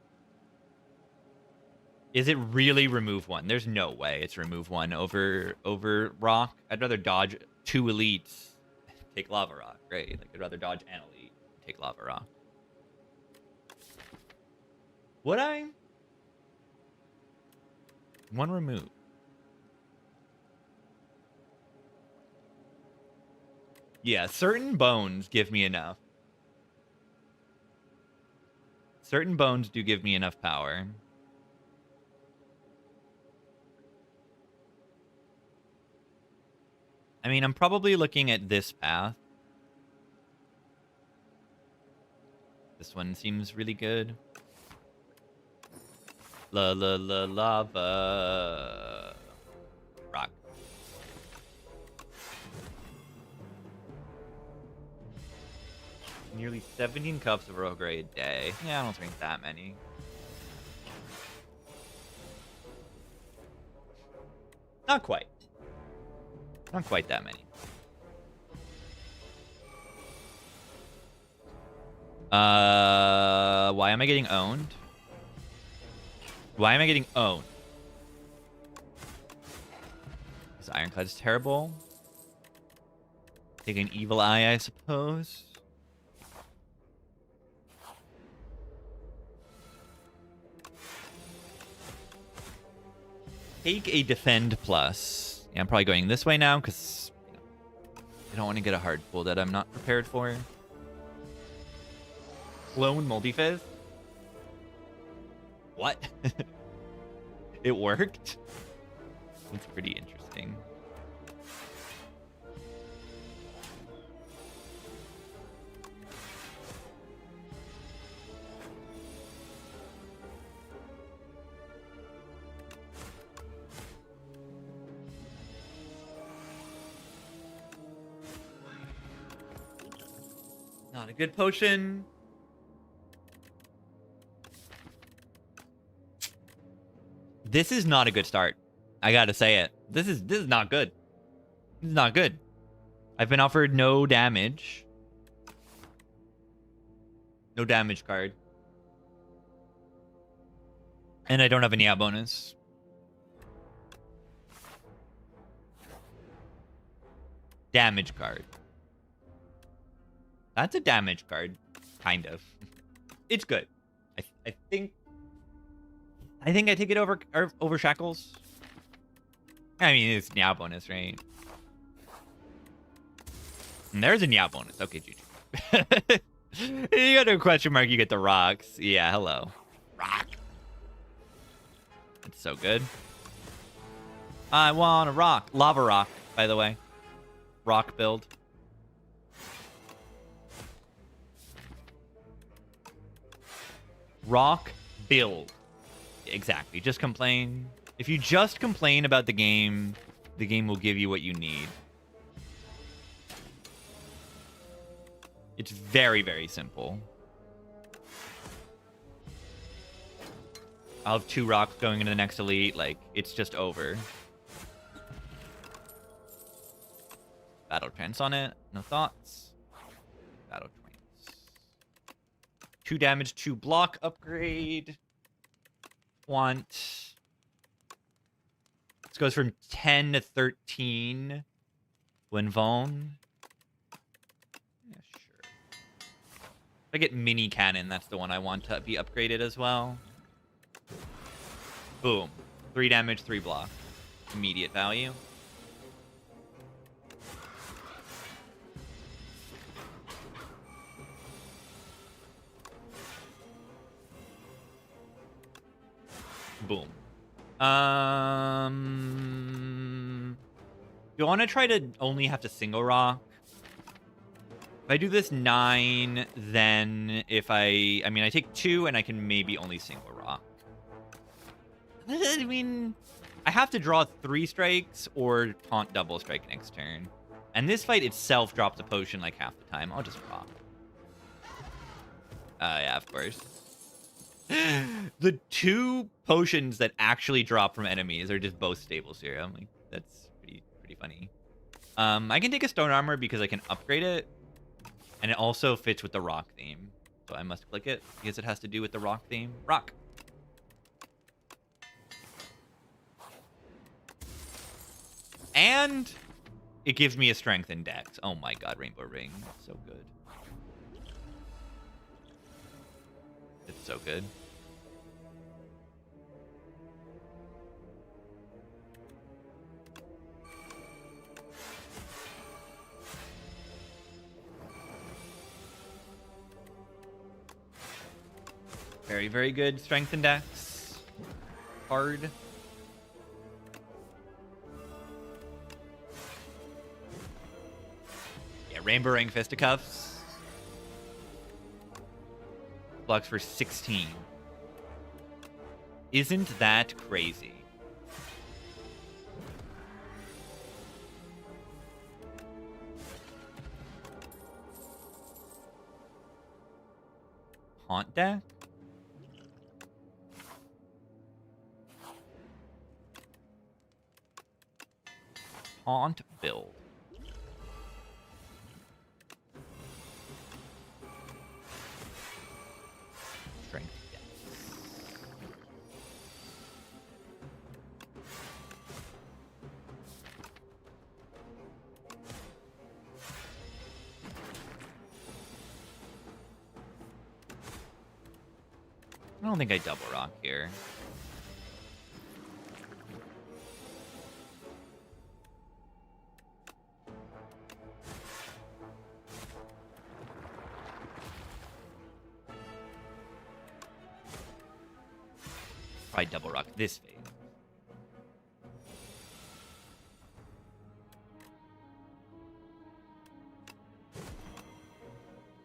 Speaker 1: Is it really remove 1? There's no way it's remove 1 over Rock. I'd rather dodge 2 elites, take Lava Rock, right? Like, I'd rather dodge an elite, take Lava Rock. Would I? 1 remove. Yeah, certain bones give me enough. Certain bones do give me enough power. I mean, I'm probably looking at this path. This one seems really good. Lava. Rock. Nearly 17 cups of Earl Grey a day. Yeah, I don't drink that many. Not quite. Not quite that many. Why am I getting owned? Why am I getting owned? This Ironclad is terrible. Take an evil eye, I suppose. Take a defend plus. Yeah, I'm probably going this way now because I don't want to get a hard pull that I'm not prepared for. Clone multi-fizz? What? It worked? That's pretty interesting. Not a good potion. This is not a good start. I gotta say it. This is not good. This is not good. I've been offered no damage. No damage card. And I don't have any out bonus. Damage card. That's a damage card. Kind of. It's good. I think I take it over Shackles. I mean, it's Nyao bonus, right? And there's a Nyao bonus. Okay, GG. You got a question mark, you get the rocks. Yeah, hello. Rock. It's so good. I want a rock. Lava rock, by the way. Rock build. Rock build. Exactly. Just complain. If you just complain about the game will give you what you need. It's very, very simple. I'll have 2 rocks going into the next elite. Like, it's just over. Battle Trance on it. No thoughts. Battle Trance. 2 damage, 2 block upgrade. Want. This goes from 10 to 13. When Vaughn. Yeah, sure. If I get mini cannon, that's the one I want to be upgraded as well. Boom. 3 damage, 3 block. Immediate value. Boom. You want to try to only have to single rock? If I do this 9, then if I mean, I take 2 and I can maybe only single rock. I mean, I have to draw 3 strikes or taunt double strike next turn. And this fight itself drops a potion like half the time. I'll just rock. Yeah, of course. The 2 potions that actually drop from enemies are just both stables here. I'm like, that's pretty funny. I can take a stone armor because I can upgrade it. And it also fits with the rock theme. So I must click it because it has to do with the rock theme. Rock. And it gives me a strength in dex. Oh my god, Rainbow Ring. So good. It's so good. Very, very good strength and dex. Hard. Yeah, Rainbow Ring Fisticuffs. Blocks for 16. Isn't that crazy? Haunt deck? Haunt build. Strength dex. I don't think I double rock here. Probably double rock this phase.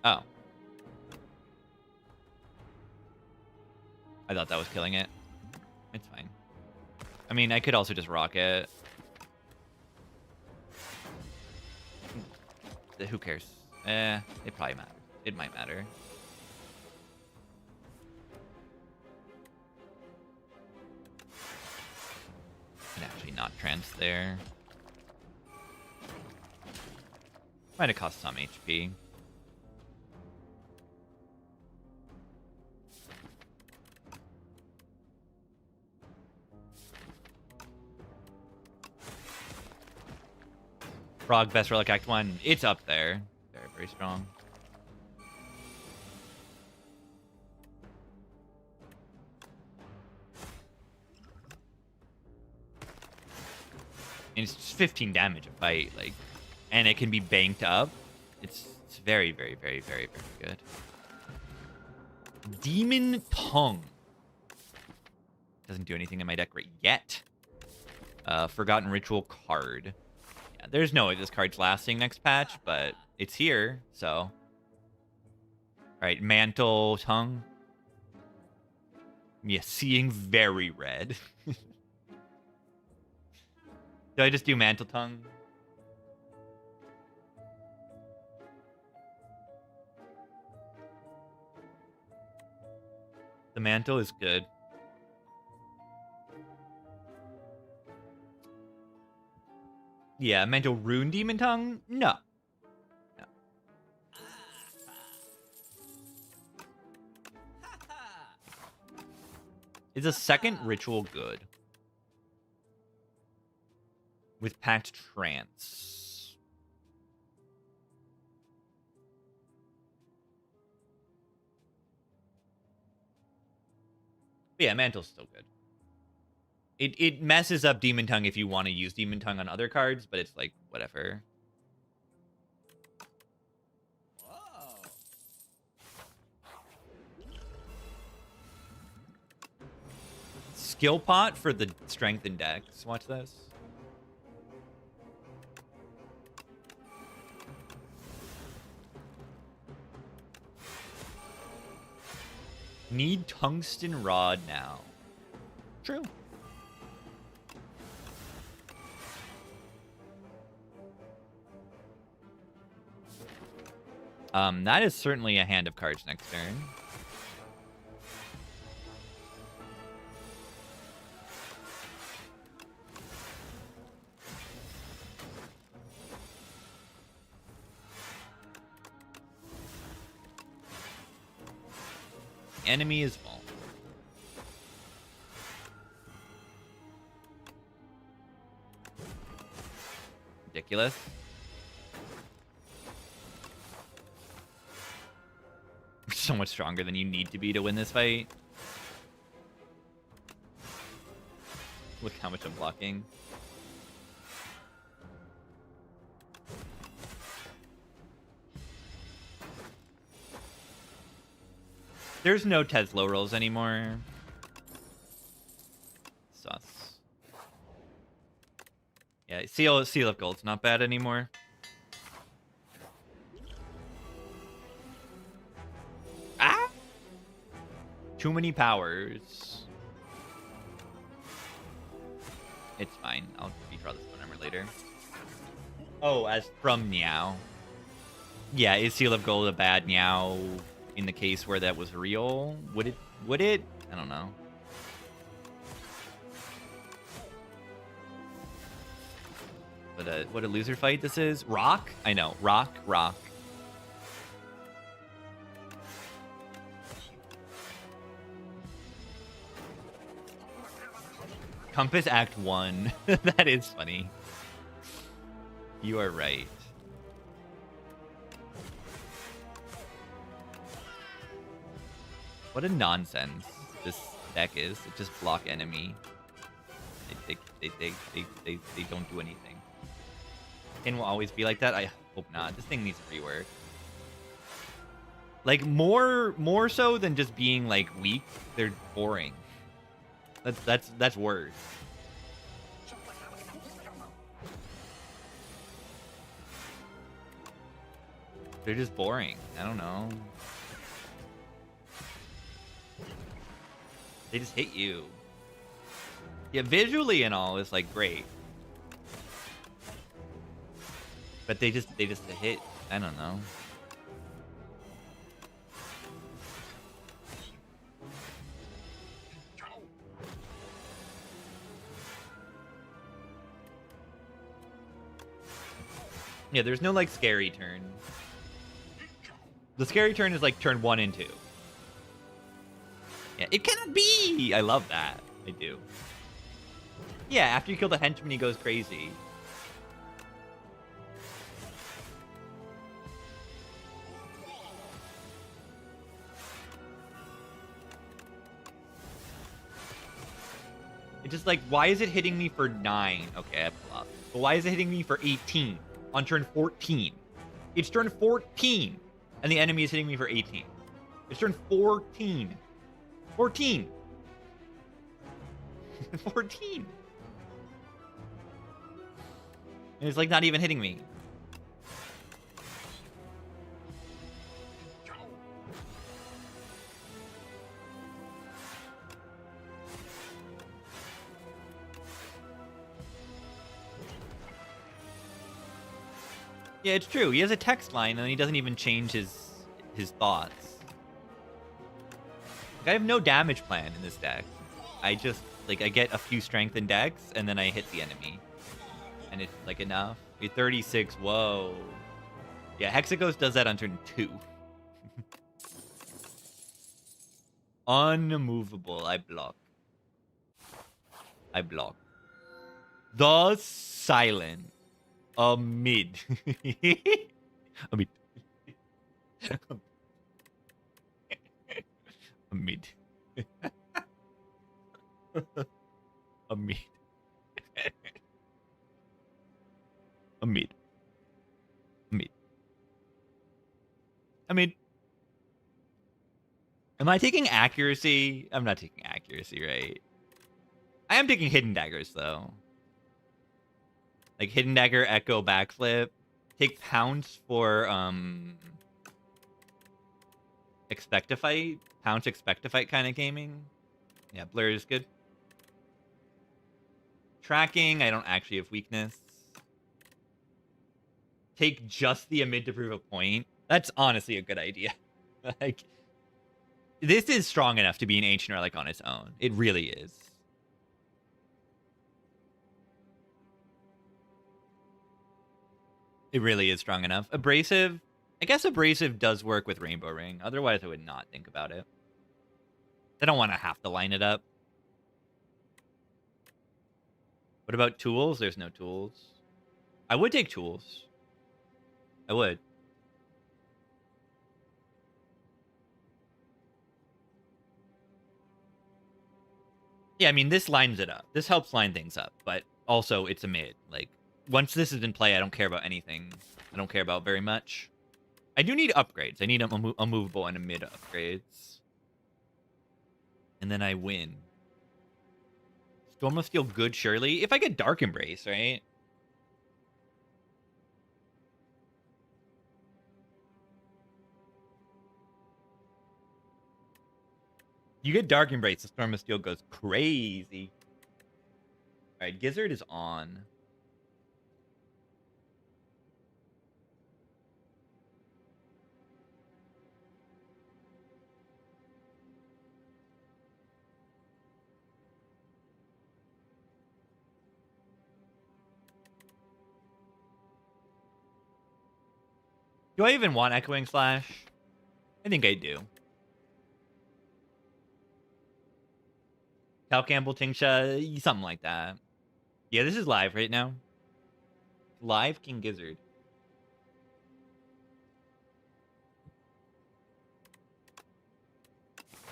Speaker 1: Oh. I thought that was killing it. It's fine. I mean, I could also just rock it. Who cares? It probably matters. it might matter. Can actually not trance there. Might have cost some HP. Frog, best relic Act 1. It's up there. Very, very strong. And it's just 15 damage a fight, like, and it can be banked up. It's very, very, very, very, very good. Demon Tongue. Doesn't do anything in my deck right yet. Forgotten Ritual card. Yeah, there's no way this card's lasting next patch, but it's here, so. All right, Mantle Tongue. Yeah, seeing very red. Do I just do Mantle Tongue? The Mantle is good. Yeah, Mantle Rune Demon Tongue? No. No. Is a second ritual good? With Packed Trance. But yeah, Mantle's still good. It messes up Demon Tongue if you want to use Demon Tongue on other cards, but it's like, whatever. Whoa. Skill Pot for the Strength Index. Watch this. Need Tungsten Rod now. True. That is certainly a hand of cards next turn. Enemy is vulnerable. Ridiculous. So much stronger than you need to be to win this fight. Look how much I'm blocking. There's no Tesla rolls anymore. Sus. Yeah, Seal of Gold's not bad anymore. Ah! Too many powers. It's fine. I'll redraw this one later. Oh, as from Meow. Yeah, is Seal of Gold a bad Meow in the case where that was real? Would it? I don't know. What a loser fight this is. Rock? I know. Rock. Compass Act 1. That is funny. You are right. What a nonsense this deck is. It just block enemy. They don't do anything. And will always be like that? I hope not. This thing needs a rework. Like, more so than just being, like, weak, they're boring. That's worse. They're just boring. I don't know. They just hit you. Yeah, visually and all is like great. But they just hit. I don't know. Yeah, there's no, like, scary turn. The scary turn is, like, turn 1 and 2. Yeah, it cannot be! I love that. I do. Yeah, after you kill the henchman, he goes crazy. It's just like, why is it hitting me for 9? Okay, I bluff. But why is it hitting me for 18 on turn 14? It's turn 14, and the enemy is hitting me for 18. It's turn 14. 14. 14. And it's like not even hitting me. Yeah, it's true. He has a text line and he doesn't even change his thoughts. Like, I have no damage plan in this deck. I just, like, I get a few strength in decks and then I hit the enemy. And it's, like, enough. 36, whoa. Yeah, Hexaghost does that on turn 2. Unmovable, I block. I block. The silent. Mid. A mid. A mid. A mid. A mid. Mid. I mean, am I taking accuracy? I'm not taking accuracy, right? I am taking hidden daggers, though. Like, hidden dagger, echo, backflip. Take pounce for, expect to fight. Pounce, expect to fight kind of gaming. Yeah, blur is good. Tracking, I don't actually have weakness. Take just the amid to prove a point. That's honestly a good idea. Like, this is strong enough to be an Ancient Relic on its own. It really is. It really is strong enough. Abrasive, I guess Abrasive does work with Rainbow Ring. Otherwise, I would not think about it. I don't want to have to line it up. What about tools? There's no tools. I would take tools. I would. Yeah, I mean, this lines it up. This helps line things up, but also it's a mid. Like, once this is in play, I don't care about anything. I don't care about very much. I do need upgrades. I need a movable and a mid upgrades. And then I win. Storm of Steel good, surely. If I get Dark Embrace, right? You get Dark Embrace, the Storm of Steel goes crazy. Alright, Gizzard is on. Do I even want Echoing Slash? I think I do. Cal Campbell, Tingsha, something like that. Yeah, this is live right now. Live King Gizzard.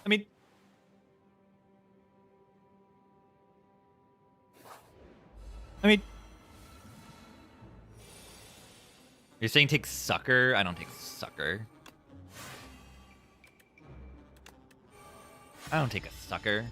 Speaker 1: I mean... You're saying take Sucker? I don't take Sucker. I don't take a Sucker.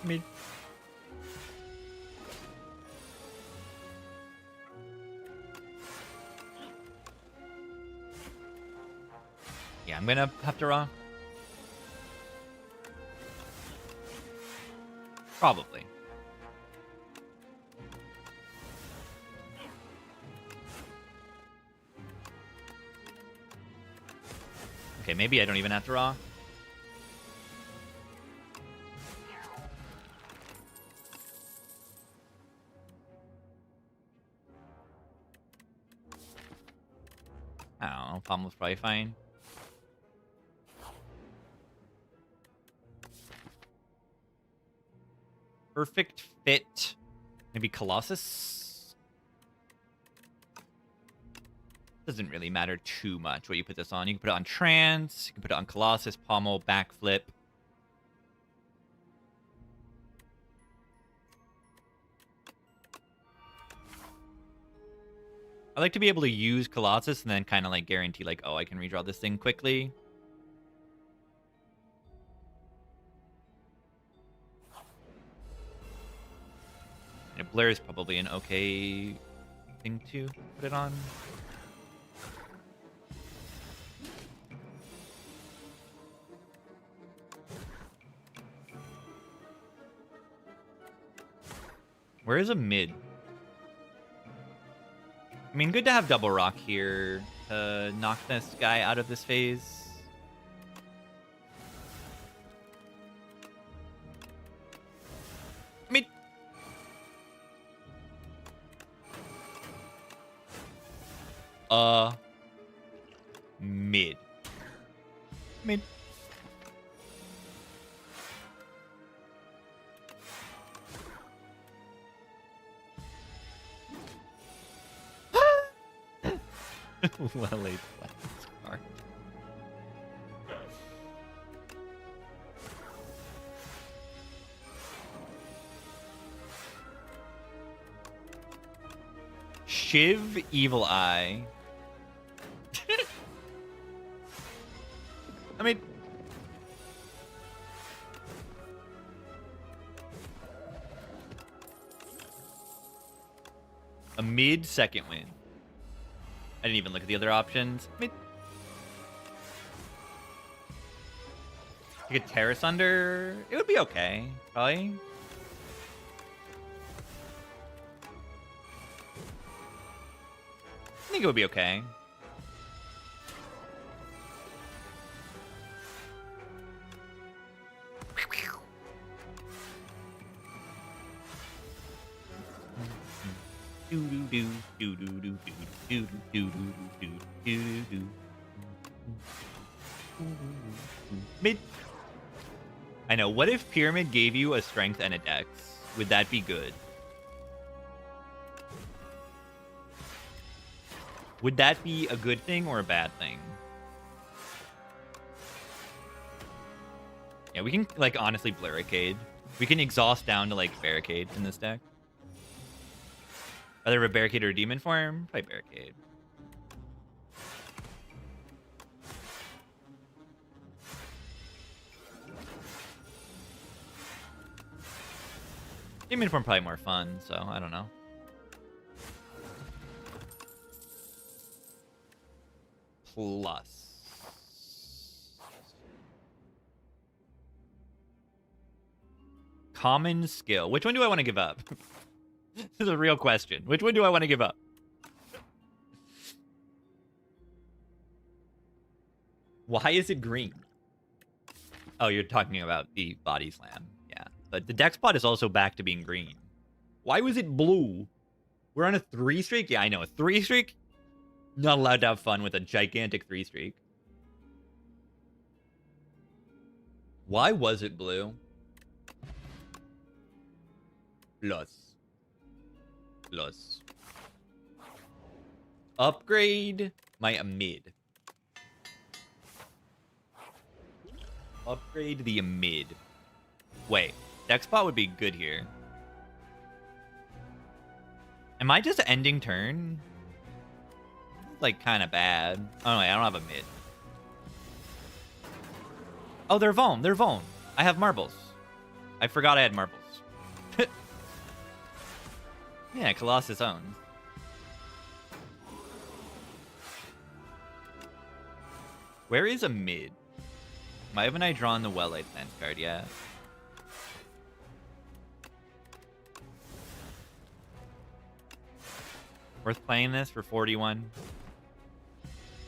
Speaker 1: I mean... Yeah, I'm gonna have to rock. Probably. Okay, maybe I don't even have to raw. I don't know. Pommel's probably fine. Perfect fit. Maybe Colossus? Doesn't really matter too much what you put this on. You can put it on Trance. You can put it on Colossus, Pommel, Backflip. I like to be able to use Colossus and then kind of like guarantee like, oh, I can redraw this thing quickly. And Blur is probably an okay thing to put it on. Where is a mid? I mean, good to have double rock here to knock this guy out of this phase. I mean, mid. Mid. Well, late card. Shiv Evil Eye. I mean, a mid second win. I didn't even look at the other options. I mean, you could Terrace under. It would be okay, probably. I think it would be okay. Mid. I know. What if Pyramid gave you a strength and a dex? Would that be good? Would that be a good thing or a bad thing? Yeah, we can, like, honestly Barricade. We can exhaust down to, like, Barricade in this deck. Either a Barricade or a Demon form? Probably Barricade. Demon form probably more fun, so I don't know. Plus. Common skill. Which one do I want to give up? This is a real question. Which one do I want to give up? Why is it green? Oh, you're talking about the body slam. Yeah. But the deck spot is also back to being green. Why was it blue? We're on a 3 streak? Yeah, I know. A 3 streak? Not allowed to have fun with a gigantic 3 streak. Why was it blue? Plus. Upgrade my mid. Upgrade the mid. Wait, deck spot would be good here. Am I just ending turn? Like, kind of bad. Oh, wait, I don't have a mid. Oh, they're Vaughn. They're Vaughn. I have marbles. I forgot I had marbles. Yeah, Colossus owns. Where is a mid? Why haven't I drawn the Well-Light Fence card yet? Worth playing this for 41?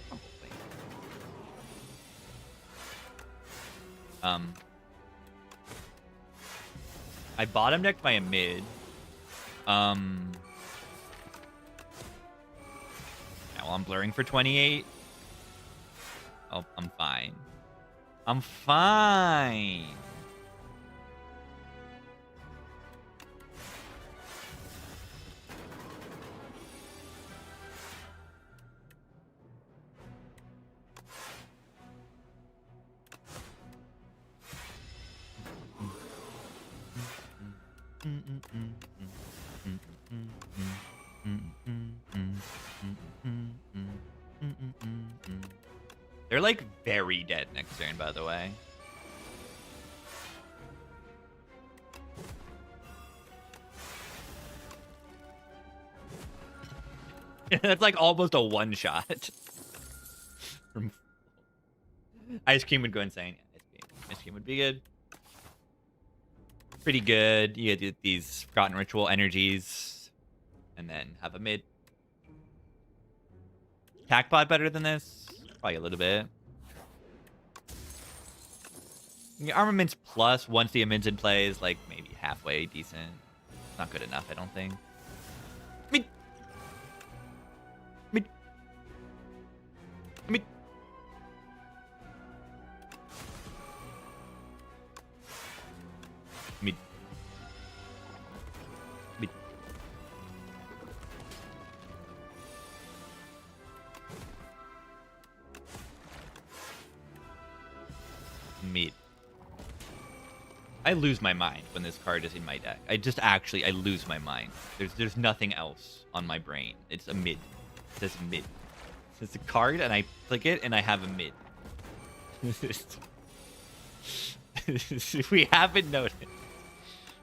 Speaker 1: Probably. I bottom decked by a mid. Now I'm blurring for 28. Oh, I'm fine. I'm fine. They're like very dead next turn, by the way. That's like almost a one shot. Ice cream would go insane. Ice cream would be good. Pretty good. You get these Forgotten Ritual energies, and then have a mid. Attack bot better than this? Probably a little bit. Armaments plus once the Amin's in play is like maybe halfway decent. Not good enough, I don't think. Mid. Mid. Mid. Mid. Mid. Mid. I lose my mind when this card is in my deck. I lose my mind. There's nothing else on my brain. It's a mid. It says mid. It's a card, and I click it, and I have a mid. We haven't noticed.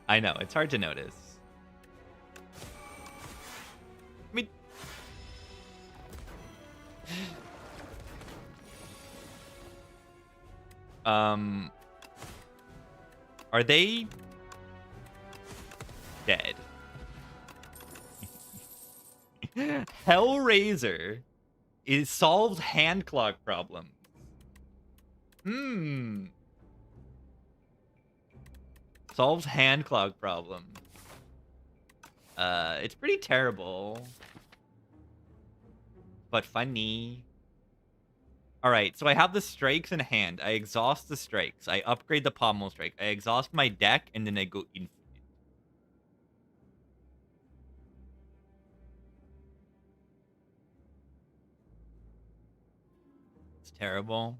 Speaker 1: I know, it's hard to notice. Mid. Are they dead? Hellraiser solves hand clock problems. Solves hand clock problem. It's pretty terrible, but funny. All right, so I have the strikes in hand. I exhaust the strikes. I upgrade the pommel strike. I exhaust my deck, and then I go infinite. It's terrible.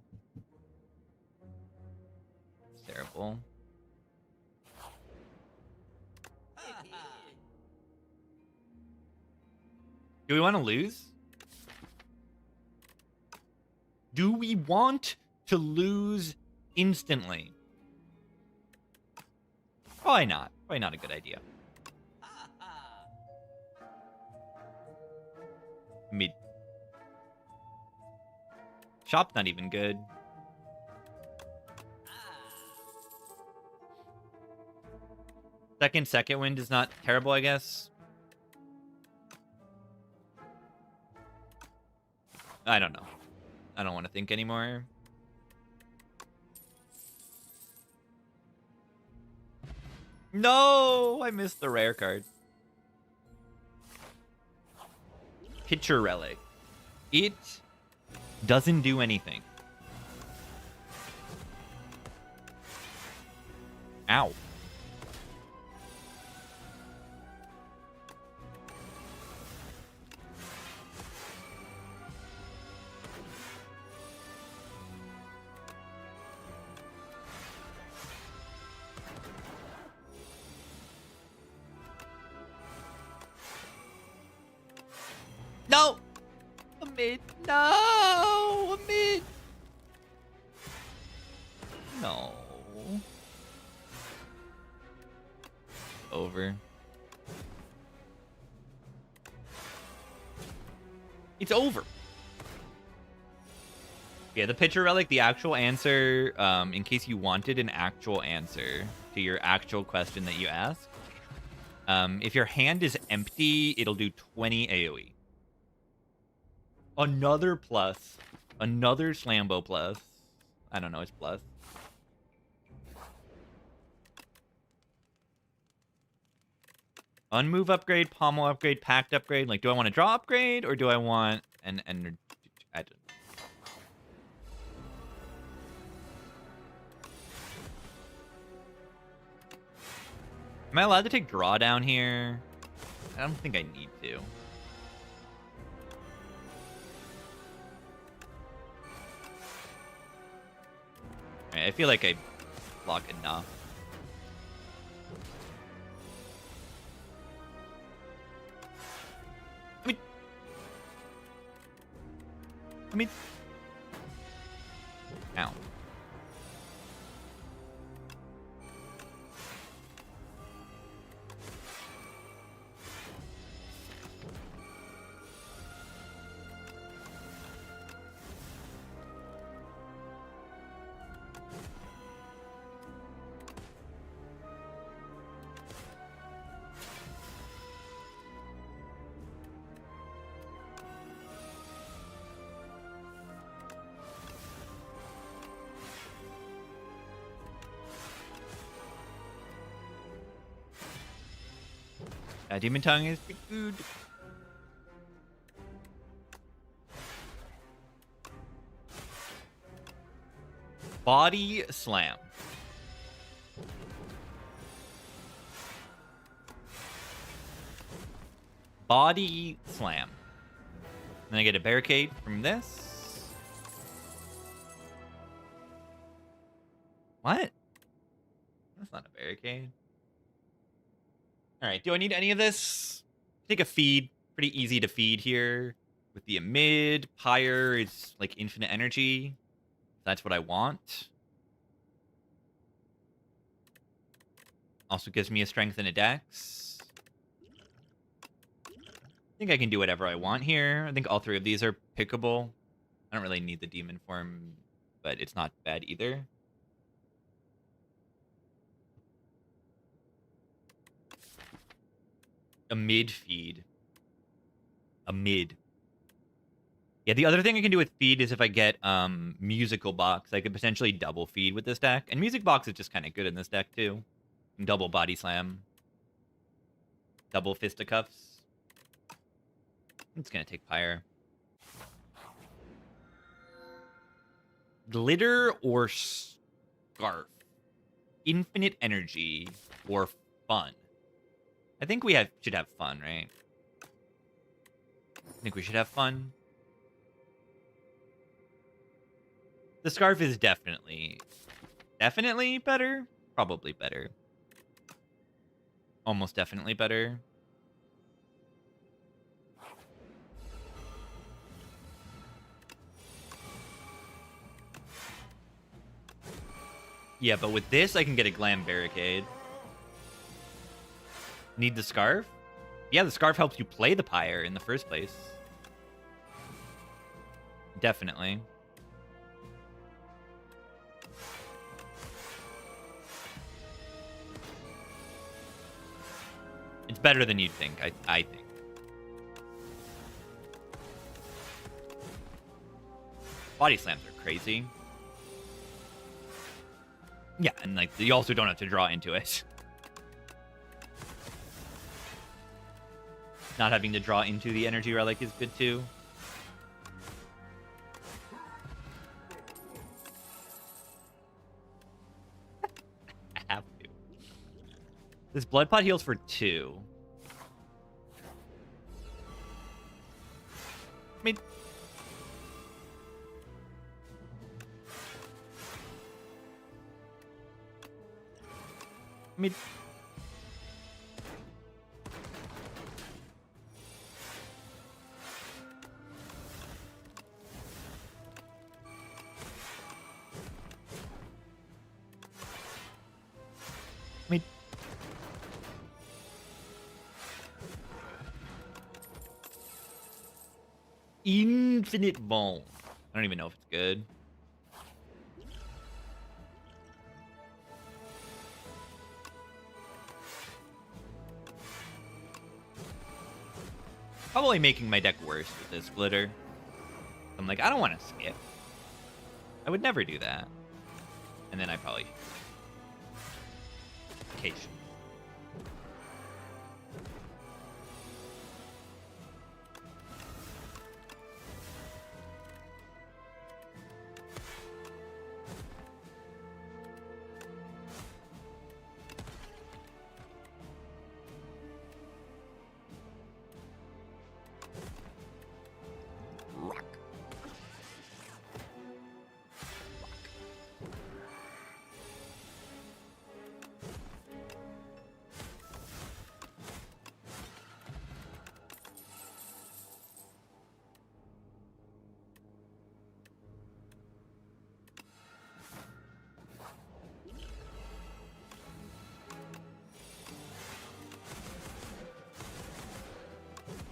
Speaker 1: It's terrible. Do we want to lose? Do we want to lose instantly? Probably not. Probably not a good idea. Mid. Shop's not even good. Second wind is not terrible, I guess. I don't know. I don't want to think anymore. No, I missed the rare card. Picture Relic. It doesn't do anything. Ow. No! A mid. No! A mid. No. Over. It's over. Yeah, the Picture Relic, the actual answer, in case you wanted an actual answer to your actual question that you asked. If your hand is empty, it'll do 20 AoE. Another plus. Another Slambo plus. I don't know, it's plus. Unmove upgrade, pommel upgrade, packed upgrade. Like, do I want to draw upgrade or do I want an I don't know. Am I allowed to take draw down here? I don't think I need to. Alright, I feel like I block enough. I mean, ow. Demon Tongue is good. Body Slam. Body Slam. Then I get a barricade from this. What? That's not a barricade. Alright, do I need any of this? Take a feed. Pretty easy to feed here. With the mid, Pyre is like infinite energy. That's what I want. Also gives me a strength and a dex. I think I can do whatever I want here. I think all three of these are pickable. I don't really need the demon form, but it's not bad either. A mid feed. A mid. Yeah, the other thing I can do with feed is if I get musical box, I could potentially double feed with this deck. And music box is just kind of good in this deck too. And double body slam. Double fisticuffs. I'm just gonna take Pyre. Glitter or Scarf. Infinite energy or fun. I think we should have fun, right? I think we should have fun. The Scarf is definitely better. Probably better. Almost definitely better. Yeah, but with this, I can get a Glam Barricade. Need the Scarf? Yeah, the Scarf helps you play the Pyre in the first place. Definitely. It's better than you'd think, I think. Body slams are crazy. Yeah, and like you also don't have to draw into it. Not having to draw into the energy relic is good too. I have to. This blood pot heals for 2. I mean, Infinite Vuln. I don't even know if it's good. Probably making my deck worse with this glitter. I'm like, I don't want to skip. I would never do that. And then I probably occasionally.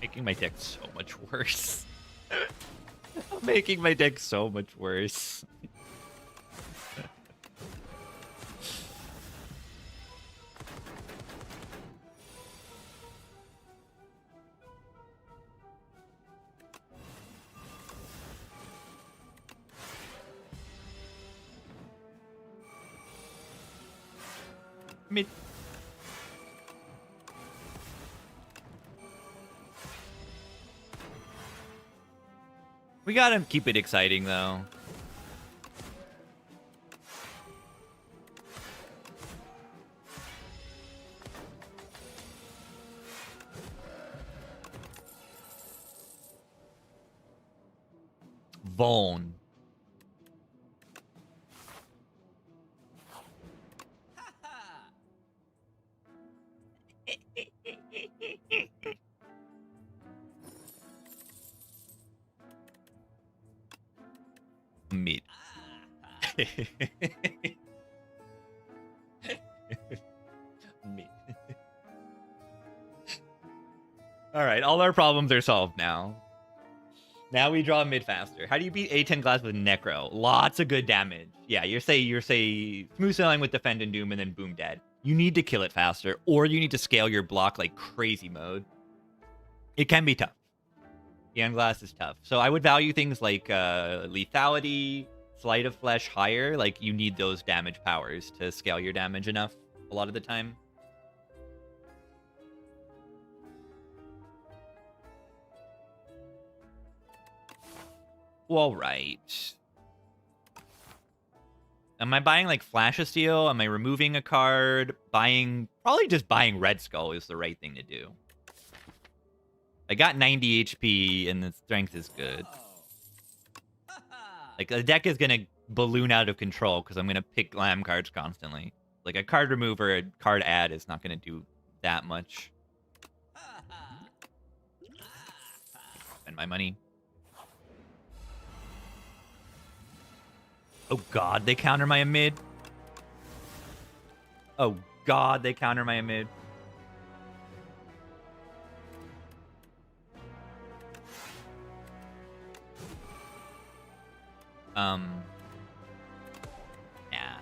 Speaker 1: Making my deck so much worse. I'm making my deck so much worse. Mid. We gotta keep it exciting, though. Vaughn. Mid. Mid. Alright, all our problems are solved now. Now we draw mid faster. How do you beat A10 Glass with Necro? Lots of good damage. Yeah, you're smooth sailing with Defend and Doom and then boom, dead. You need to kill it faster, or you need to scale your block like crazy mode. It can be tough. A10 Glass is tough. So I would value things like lethality, Sleight of Flesh higher. Like, you need those damage powers to scale your damage enough a lot of the time. All right. Am I buying like Flash of Steel? Am I removing a card? Probably just buying Red Skull is the right thing to do. I got 90 HP and the strength is good. Like, the deck is gonna balloon out of control because I'm gonna pick Lamb cards constantly. Like, a card remover, a card add is not gonna do that much. Spend my money. Oh god, they counter my mid. Oh god, they counter my mid. Yeah.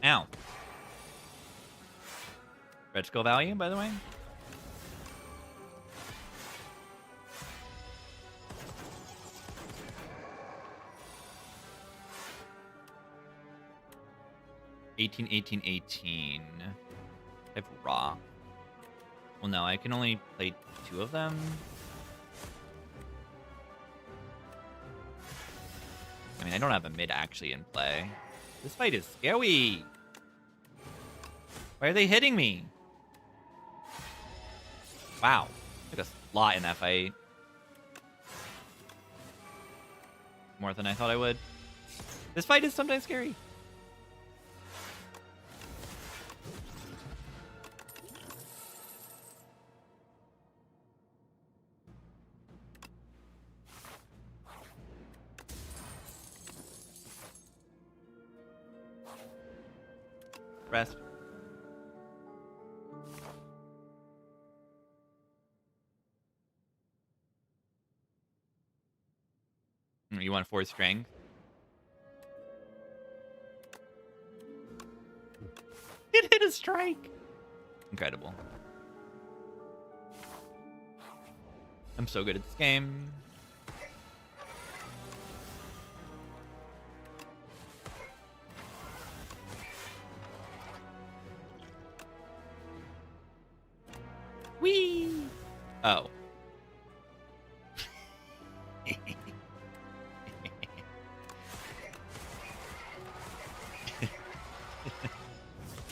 Speaker 1: Ow. Red Skull value, by the way. $18, $18, $18. I have Raw. Well, no, I can only play 2 of them. I mean, I don't have a mid actually in play. This fight is scary. Why are they hitting me? Wow. Took a lot in that fight. More than I thought I would. This fight is sometimes scary. expressed. You want 4 strength? It hit a strike. Incredible. I'm so good at this game. Whee! Oh.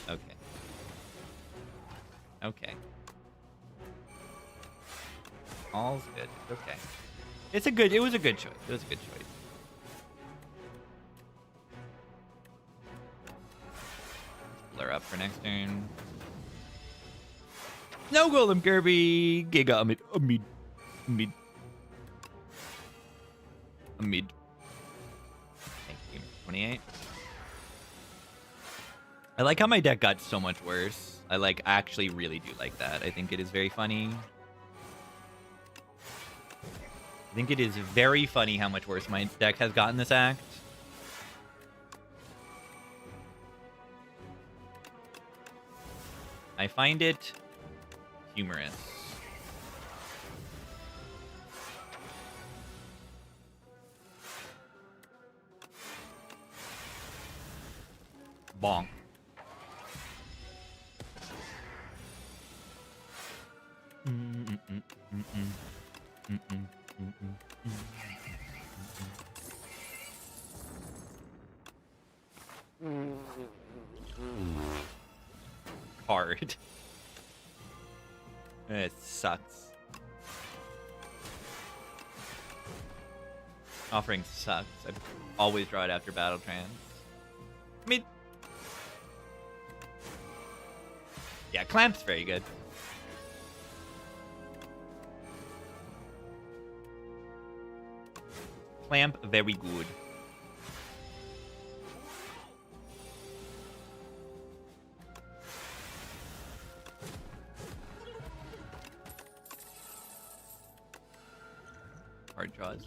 Speaker 1: Okay. Okay. All's good. Okay. It was a good choice. It was a good choice. Blur up for next turn. No Golem Kirby! Giga Amid. Thank you. 28. I like how my deck got so much worse. I actually really do like that. I think it is very funny. I think it is very funny how much worse my deck has gotten this act. I find it humorous. Bonk. Hard. It sucks. Offering sucks. I always draw it after Battle Trance. I mean, yeah, Clamp's very good. Clamp, very good. Hard draws.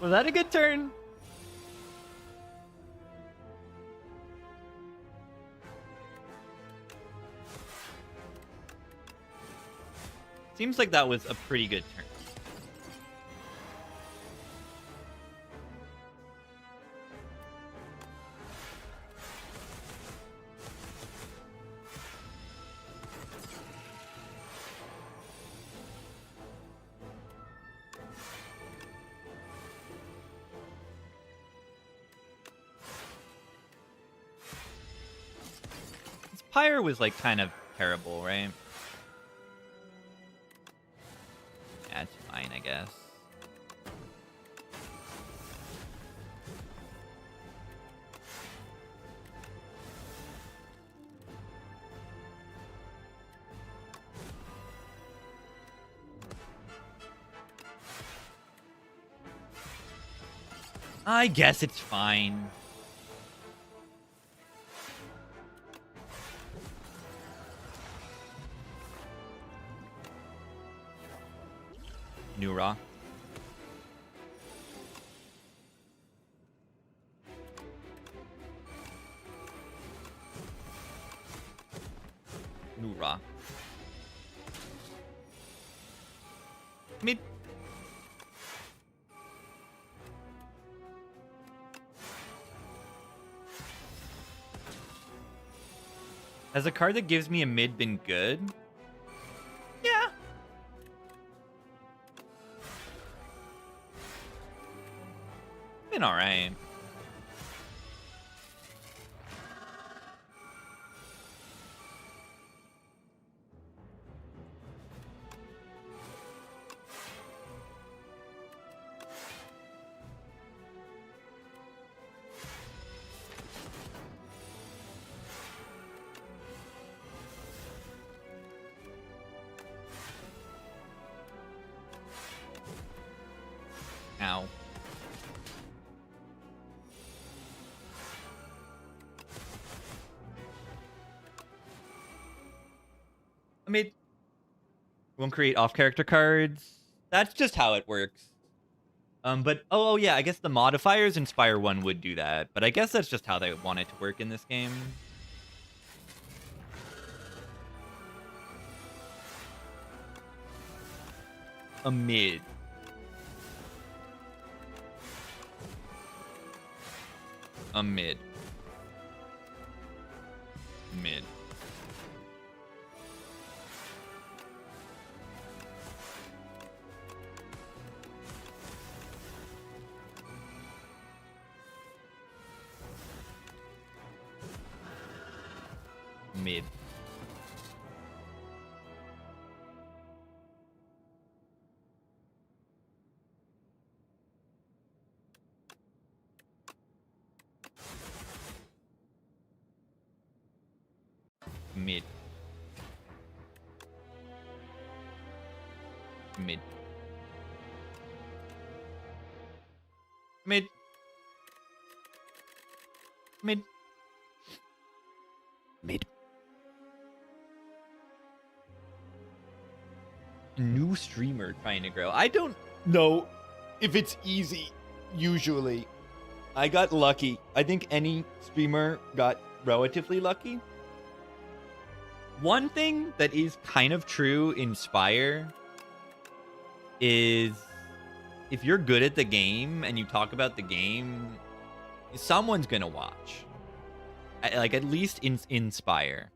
Speaker 1: Was that a good turn? Seems like that was a pretty good turn. Pyre was like kind of terrible, right? Yeah, it's fine, I guess. I guess it's fine. New Raw. New Raw. Mid. Has a card that gives me a mid been good? Yeah. Been alright. Ow. I mean, won't create off-character cards. That's just how it works. But oh yeah, I guess the modifiers in Spire 1 would do that. But I guess that's just how they want it to work in this game. A mid. A mid. Mid. Mid. Mid. Mid. Mid. Mid. Mid. New streamer trying to grow. I don't know if it's easy, usually. I got lucky. I think any streamer got relatively lucky. One thing that is kind of true in Spire is if you're good at the game and you talk about the game, someone's going to watch. Like, at least in Spire.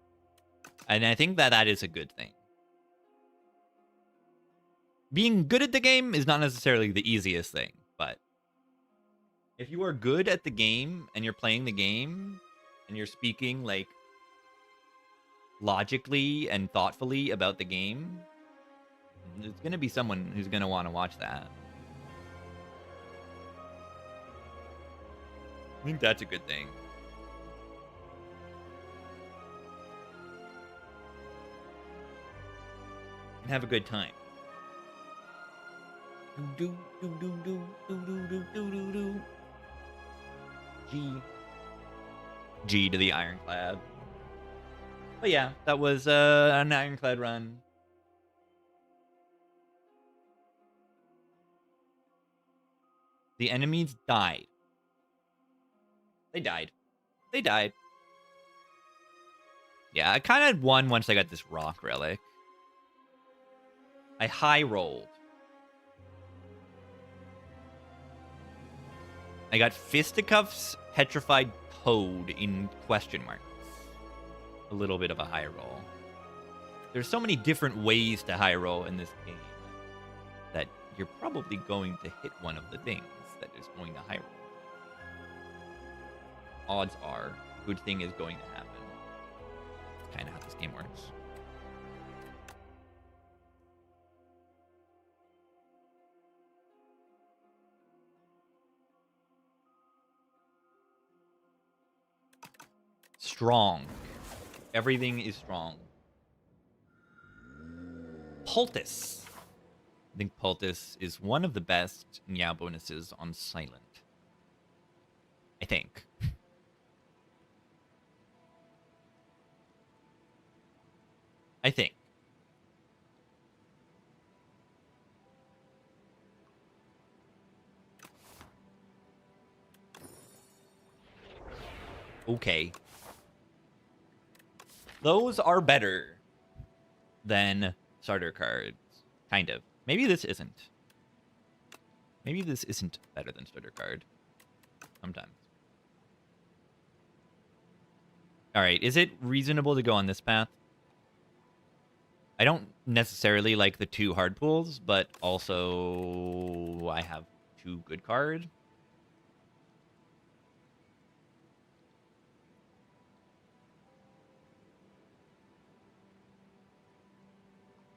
Speaker 1: And I think that is a good thing. Being good at the game is not necessarily the easiest thing, but if you are good at the game and you're playing the game and you're speaking like logically and thoughtfully about the game, there's going to be someone who's going to want to watch that. I think that's a good thing. And have a good time. Do do do do do do do do do do. G to the Ironclad. But yeah, that was an Ironclad run. The enemies died. They died. They died. Yeah, I kind of won once I got this rock relic. I high rolled. I got fisticuffs, petrified toad in question marks. A little bit of a high roll. There's so many different ways to high roll in this game that you're probably going to hit one of the things that is going to high roll. Odds are, good thing is going to happen. That's kind of how this game works. Strong. Everything is strong. Poultice. I think Poultice is one of the best Meow bonuses on Silent. I think. I think. Okay. Those are better than starter cards. Kind of. Maybe this isn't. Maybe this isn't better than starter card. Sometimes. All right, is it reasonable to go on this path? I don't necessarily like the 2 hard pulls, but also I have 2 good cards.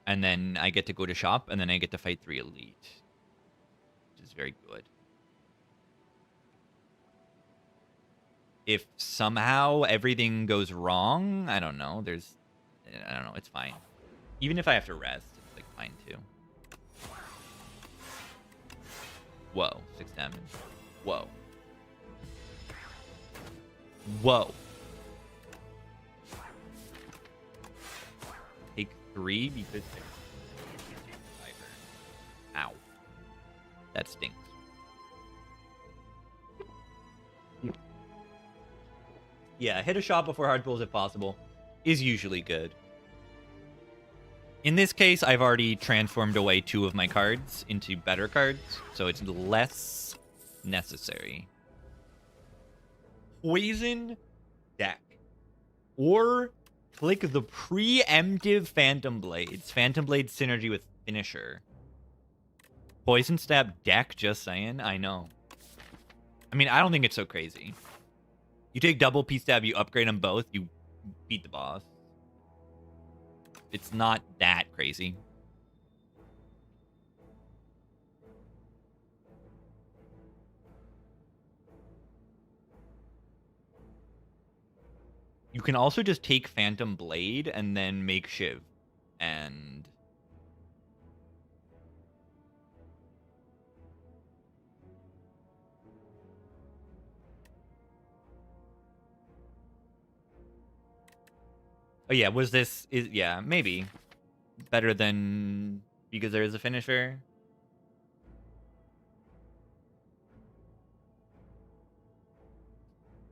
Speaker 1: And then I get to go to shop, and then I get to fight 3 elite, which is very good. If somehow everything goes wrong, I don't know. I don't know. It's fine. Even if I have to rest, it's like fine too. Whoa, 6 damage. Whoa. Whoa. Take 3 because... Ow. That stinks. Yeah, hit a shot before hard pulls if possible is usually good. In this case, I've already transformed away 2 of my cards into better cards, so it's less necessary. Poison deck. Or click the preemptive Phantom Blades. Phantom Blades synergy with Finisher. Poison stab deck, just saying. I know. I mean, I don't think it's so crazy. You take double P-Stab, you upgrade them both, you beat the boss. It's not that crazy. You can also just take Phantom Blade and then make Shiv. And... oh yeah, was this... yeah, maybe. Better than... because there is a finisher.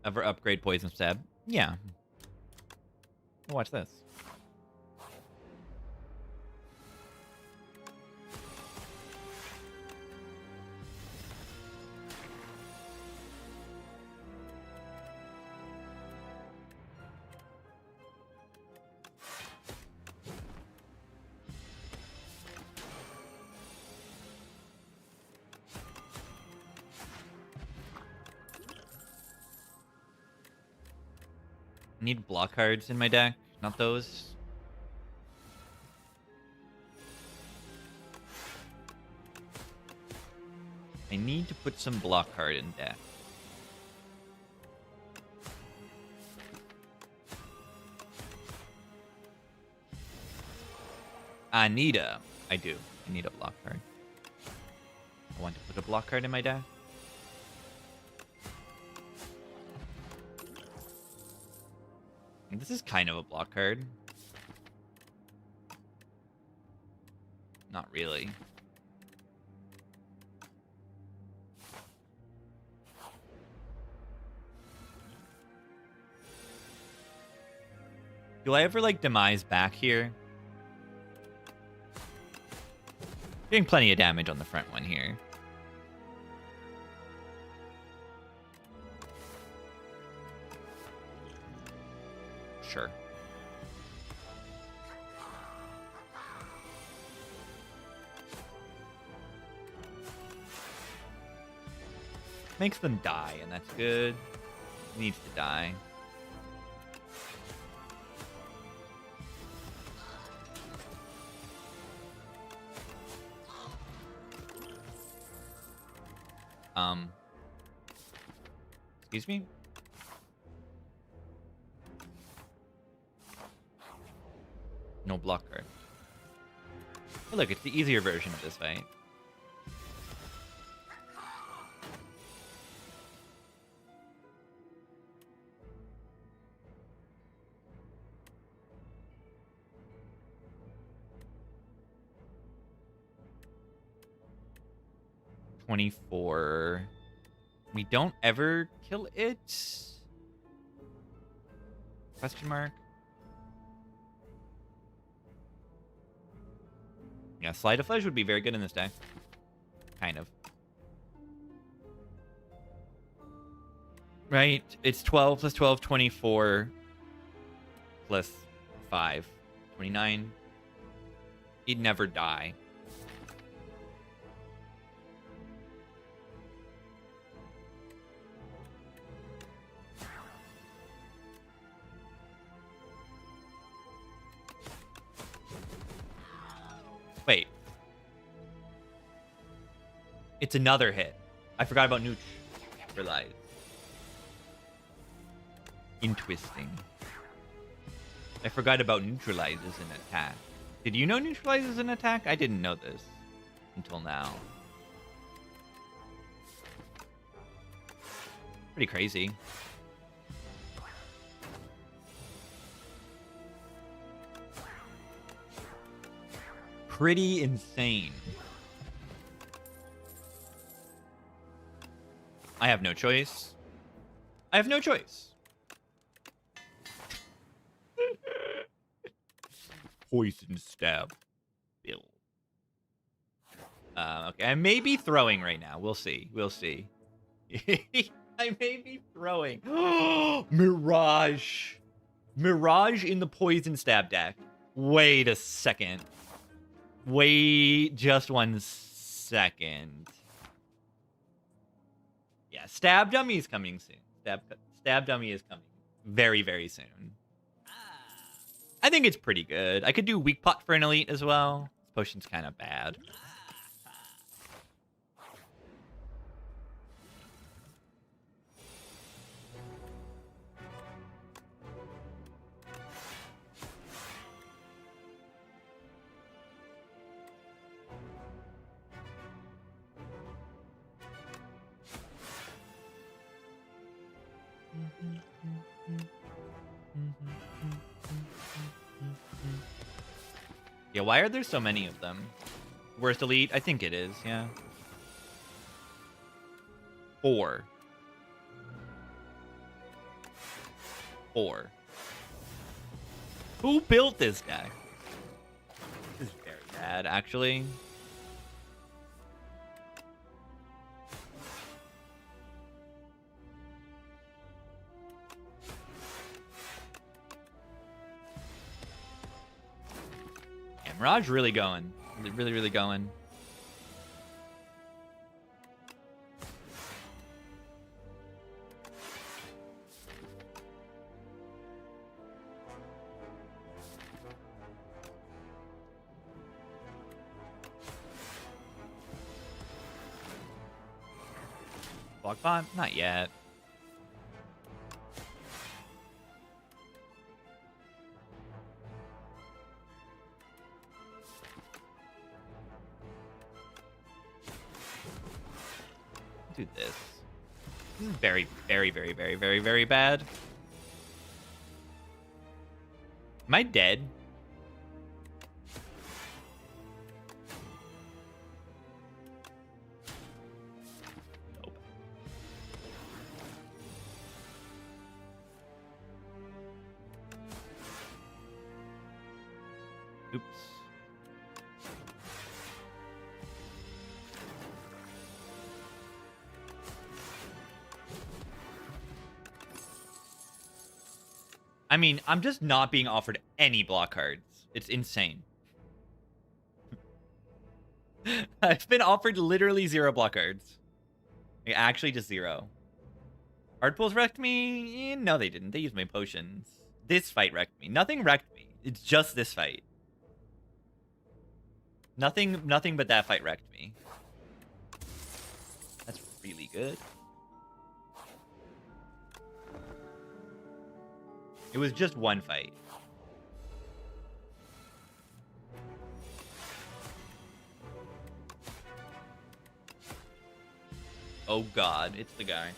Speaker 1: Ever upgrade Poison Stab? Yeah. Watch this. I need block cards in my deck, not those. I need to put some block card in deck. I need a block card. I want to put a block card in my deck. This is kind of a block card. Not really. Do I ever, like, demise back here? Doing plenty of damage on the front one here. Sure. Makes them die, and that's good. Needs to die. Excuse me? No block card. Oh, look, it's the easier version of this fight. $24. We don't ever kill it? Question mark? Yeah, Slide of Fudge would be very good in this deck. Kind of. Right, it's 12 plus 12, 24. plus 5. 29. He'd never die. Wait. It's another hit. I forgot about neutralize. Interesting. I forgot about neutralize as an attack. Did you know neutralize is an attack? I didn't know this until now. Pretty crazy. Pretty insane. I have no choice. I have no choice. Poison stab. Bill. Okay, I may be throwing right now. We'll see. We'll see. I may be throwing. Mirage. Mirage in the poison stab deck. Wait a second. Wait just 1 second. Yeah, Stab Dummy is coming soon. Stab Dummy is coming very, very soon. I think it's pretty good. I could do Weak Pot for an elite as well. This potion's kind of bad. Yeah, why are there so many of them? Worst elite? I think it is, yeah. 4. 4. Who built this deck? This is very bad, actually. Mirage really going. Really, really going. Block bot? Not yet. Do this. This is very, very, very, very, very, very bad. Am I dead? Nope. Oops. I mean, I'm just not being offered any block cards. It's insane. I've been offered literally 0 block cards. Like, actually just 0. Hard pulls wrecked me? No, they didn't. They used my potions. This fight wrecked me. Nothing wrecked me. It's just this fight. Nothing but that fight wrecked me. That's really good. It was just one fight. Oh god, it's the guy.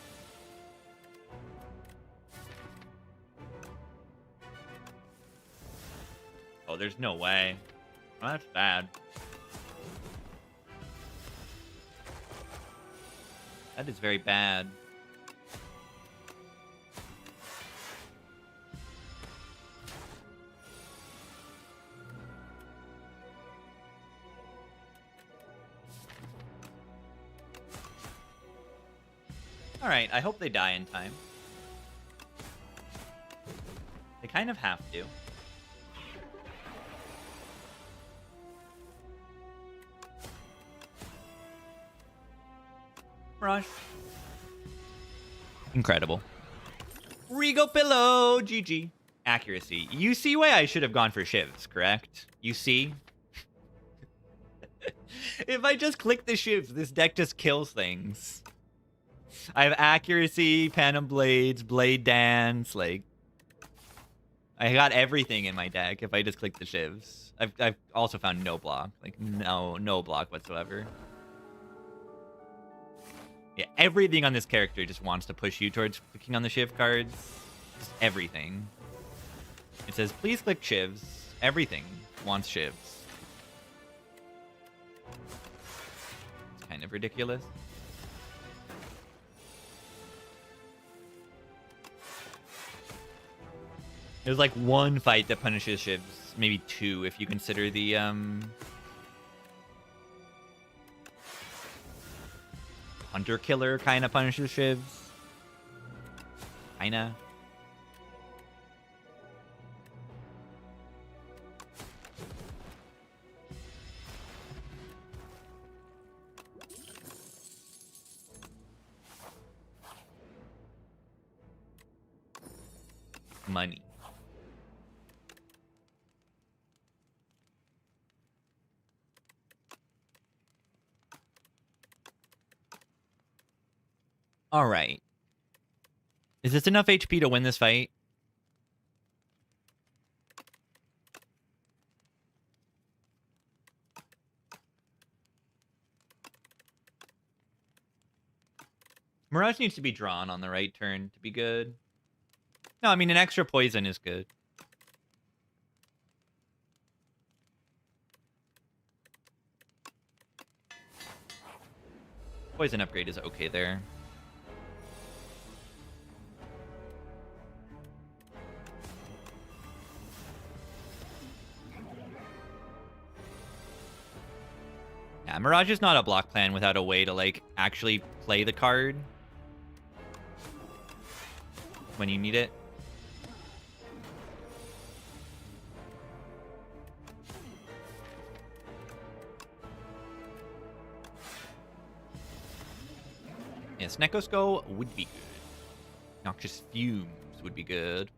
Speaker 1: Oh, there's no way. Oh, that's bad. That is very bad. Alright, I hope they die in time. They kind of have to. Mirage. Incredible. Rigo Pillow, GG. Accuracy. You see why I should have gone for shivs, correct? You see? If I just click the shivs, this deck just kills things. I have accuracy, Phantom Blades, Blade Dance, like... I got everything in my deck if I just click the shivs. I've also found no block. Like, no block whatsoever. Yeah, everything on this character just wants to push you towards clicking on the shiv cards. Just everything. It says, please click shivs. Everything wants shivs. It's kind of ridiculous. There's like one fight that punishes shivs. Maybe two if you consider the, Hunter Killer kind of punishes shivs. Kinda. Money. All right. Is this enough HP to win this fight? Mirage needs to be drawn on the right turn to be good. No, I mean, an extra poison is good. Poison upgrade is okay there. Yeah, Mirage is not a block plan without a way to, like, actually play the card when you need it. Yes, Nekosko would be good. Noxious Fumes would be good.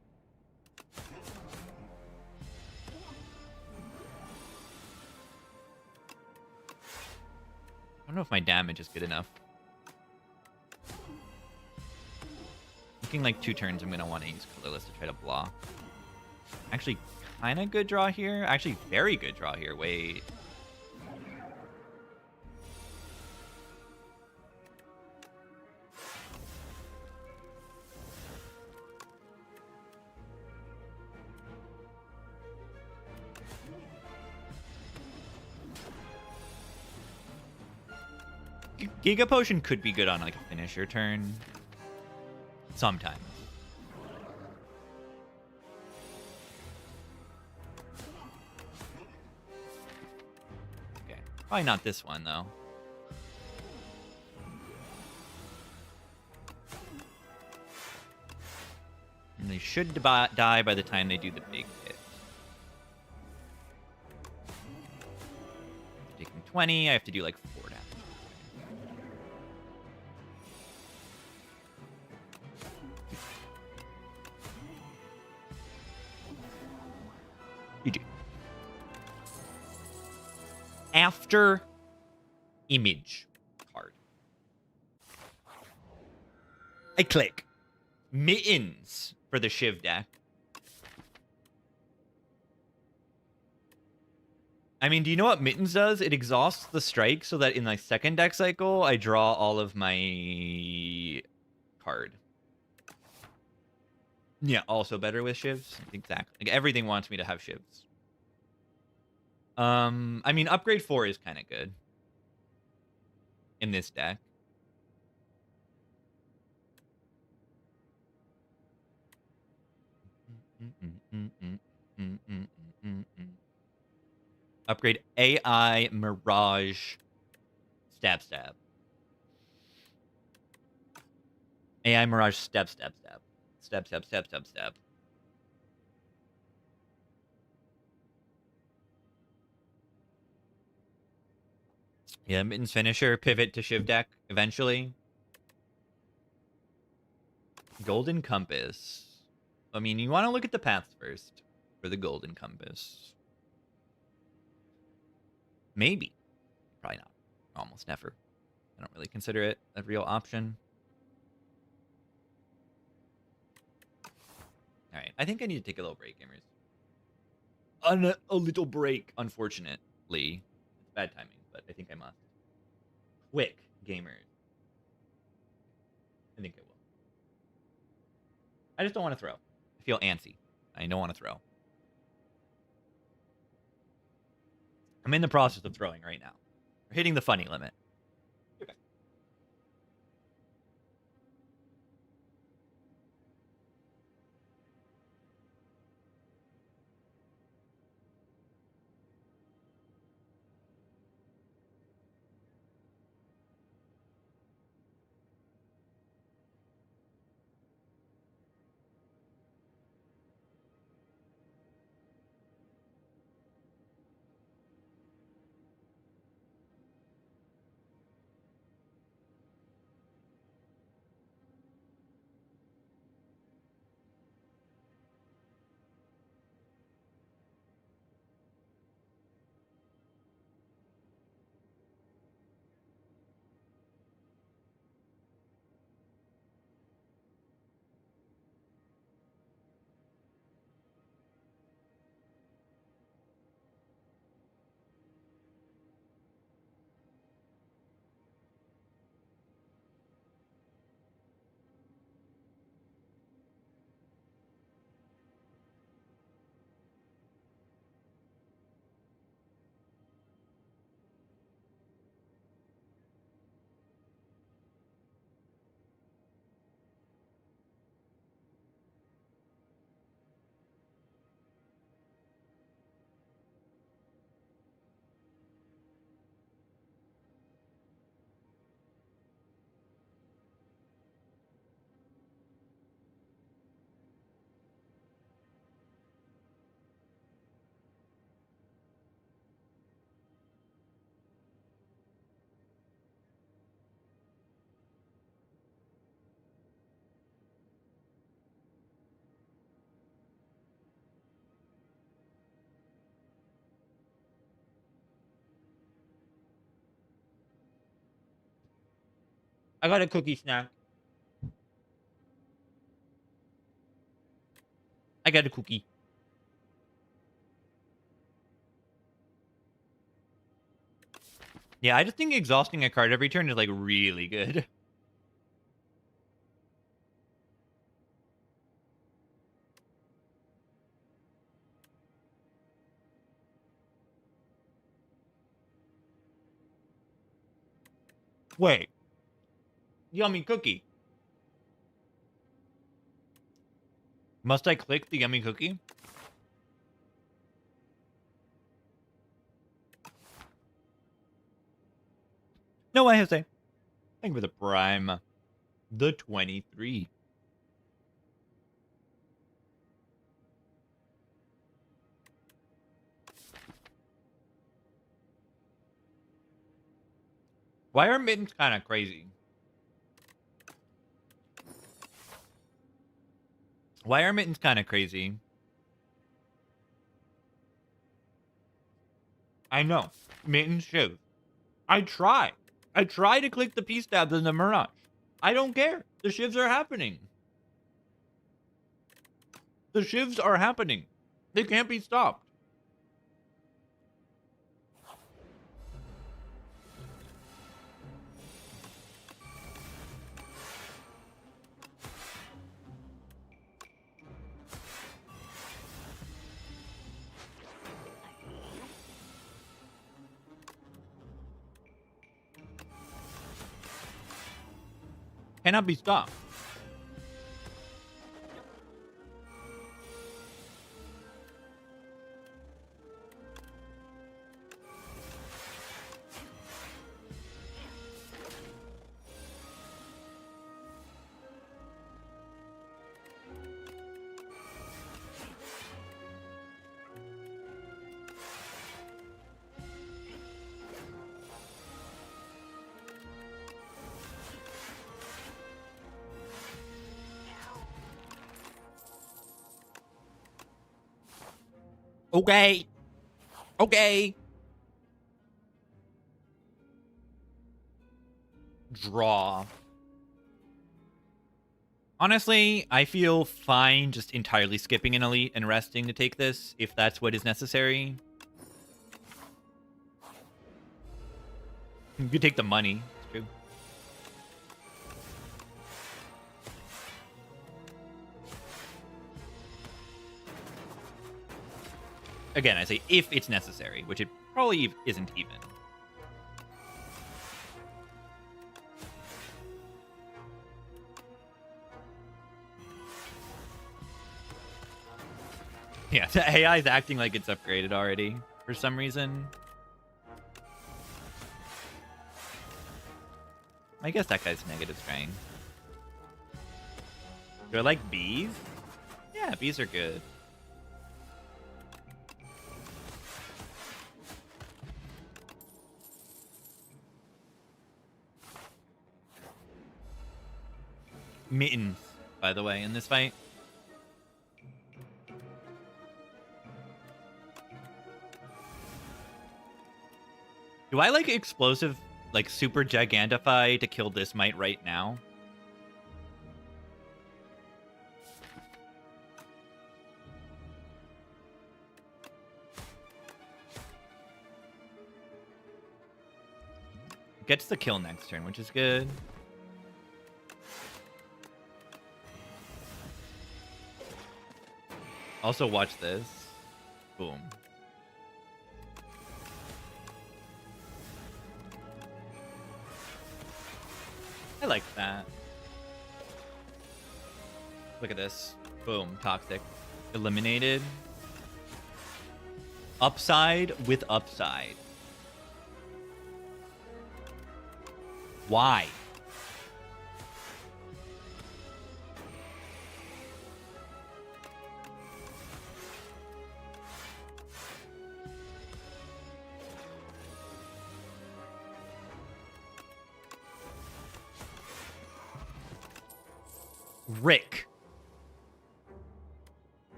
Speaker 1: I don't know if my damage is good enough. Looking like 2 turns, I'm going to want to use Colorless to try to block. Actually, kind of good draw here. Actually, very good draw here. Wait. Giga Potion could be good on, like, a finisher turn. Sometimes. Okay. Probably not this one, though. And they should die by the time they do the big hit. Taking 20, I have to do, like, 4 damage. GG. After image card. I click Mittens for the Shiv deck. I mean, do you know what Mittens does? It exhausts the strike so that in my second deck cycle, I draw all of my card. Yeah, also better with shivs. Exactly. Like, everything wants me to have shivs. I mean, upgrade 4 is kind of good in this deck. Upgrade AI Mirage Stab. AI Mirage Stab. Stab. Yeah, Mittens finisher, pivot to Shiv deck eventually. Golden Compass. I mean, you want to look at the paths first for the Golden Compass. Maybe. Probably not. Almost never. I don't really consider it a real option. All right. I think I need to take a little break, gamers. A little break, unfortunately. It's bad timing, but I think I must. Quick, gamers. I think I will. I just don't want to throw. I feel antsy. I don't want to throw. I'm in the process of throwing right now. We're hitting the funny limit. Okay. I got a cookie snack. I got a cookie. Yeah, I just think exhausting a card every turn is like really good. Wait. Yummy cookie. Must I click the yummy cookie? No, I have to say. Thank you for the prime. The 23. Why are mittens kind of crazy? Why are mittens kind of crazy? I know. Mittens shiv. I try. I try to click the P-stabs in the Mirage. I don't care. The shivs are happening. The shivs are happening. They can't be stopped. Cannot be stopped. Okay. Okay. Draw. Honestly, I feel fine just entirely skipping an elite and resting to take this, if that's what is necessary. You could take the money. It's true. Again, I say if it's necessary, which it probably isn't even. Yeah, the AI is acting like it's upgraded already for some reason. I guess that guy's negative strength. Do I like bees? Yeah, bees are good. Mittens, by the way, in this fight. Do I like explosive, like super gigantify to kill this mite right now? Gets the kill next turn, which is good. Also, watch this. Boom. I like that. Look at this. Boom. Toxic. Eliminated. Upside with upside. Why? Rick.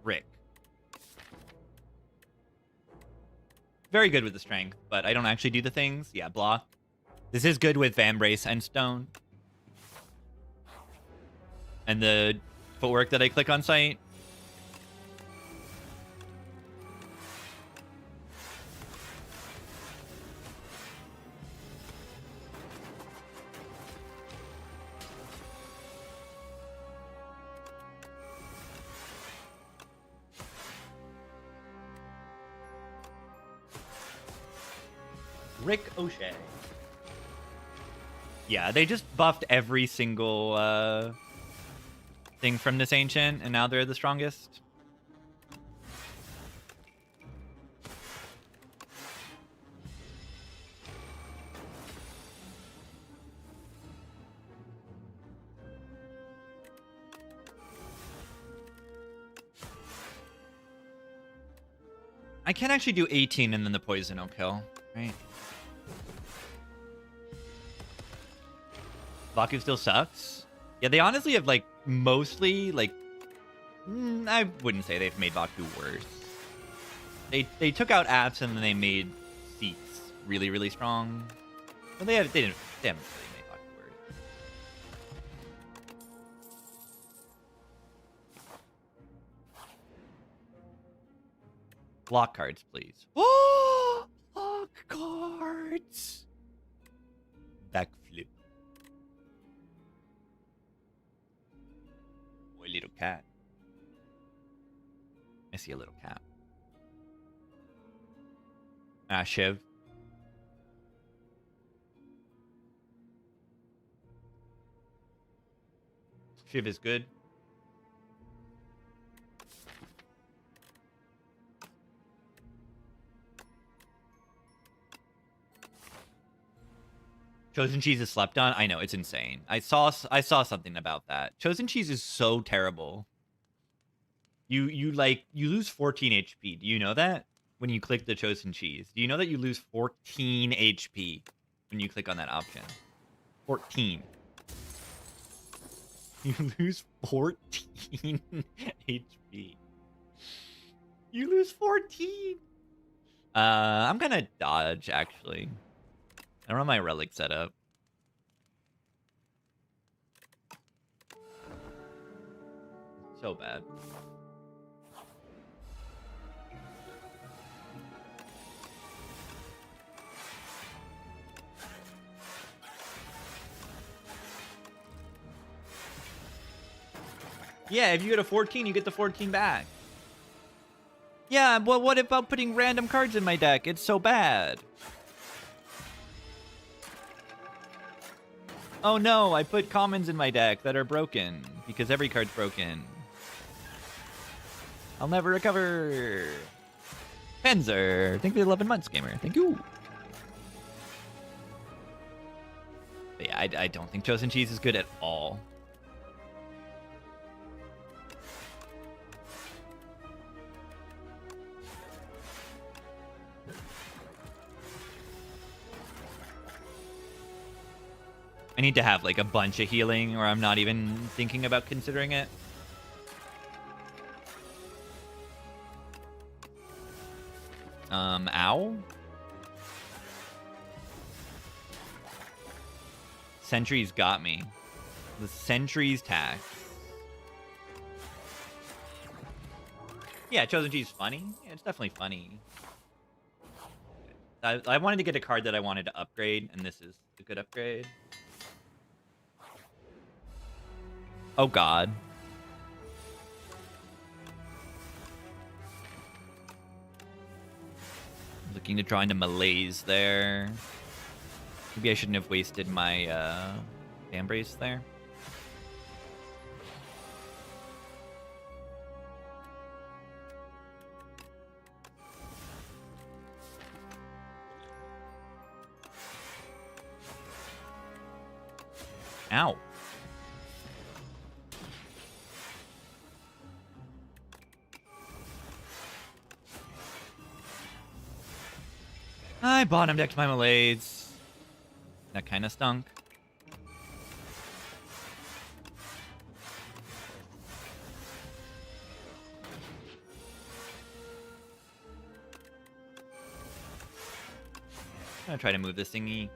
Speaker 1: Rick. Very good with the strength, but I don't actually do the things. Yeah, block. This is good with Vambrace and Stone. And the footwork that I click on site. Rick O'Shea. Yeah, they just buffed every single thing from this ancient, and now they're the strongest. I can actually do 18 and then the poison will kill, right? Baku still sucks. Yeah, they honestly have, like, mostly, like... I wouldn't say they've made Baku worse. They took out apps and then they made seats really, really strong. Well, they haven't really made Baku worse. Block cards, please. Oh! Block cards! Backflip. Little cat. I see a little cat. Ah, Shiv. Shiv is good. Chosen cheese is slept on. I know, it's insane. I saw something about that. Chosen cheese is so terrible. You lose 14 HP. Do you know that? When you click the chosen cheese. Do you know that you lose 14 HP when you click on that option? 14. You lose 14 HP. You lose 14. I'm gonna dodge, actually. I don't have my relic set up. So bad. Yeah, if you get a 14, you get the 14 back. Yeah, but what about putting random cards in my deck? It's so bad. Oh no, I put commons in my deck that are broken because every card's broken. I'll never recover. Panzer, thank you for the 11 months, gamer. Thank you. But yeah, I don't think Chosen Cheese is good at all. I need to have like a bunch of healing or I'm not even thinking about considering it. Ow. Sentry's got me. The Sentry's tax. Yeah, Chosen Cheese is funny. Yeah, it's definitely funny. I wanted to get a card that I wanted to upgrade, and this is a good upgrade. Oh god. Looking to draw into malaise there. Maybe I shouldn't have wasted my Fan Brace there. Ow. I bottom decked my malaise. That kind of stunk. I'm gonna try to move this thingy.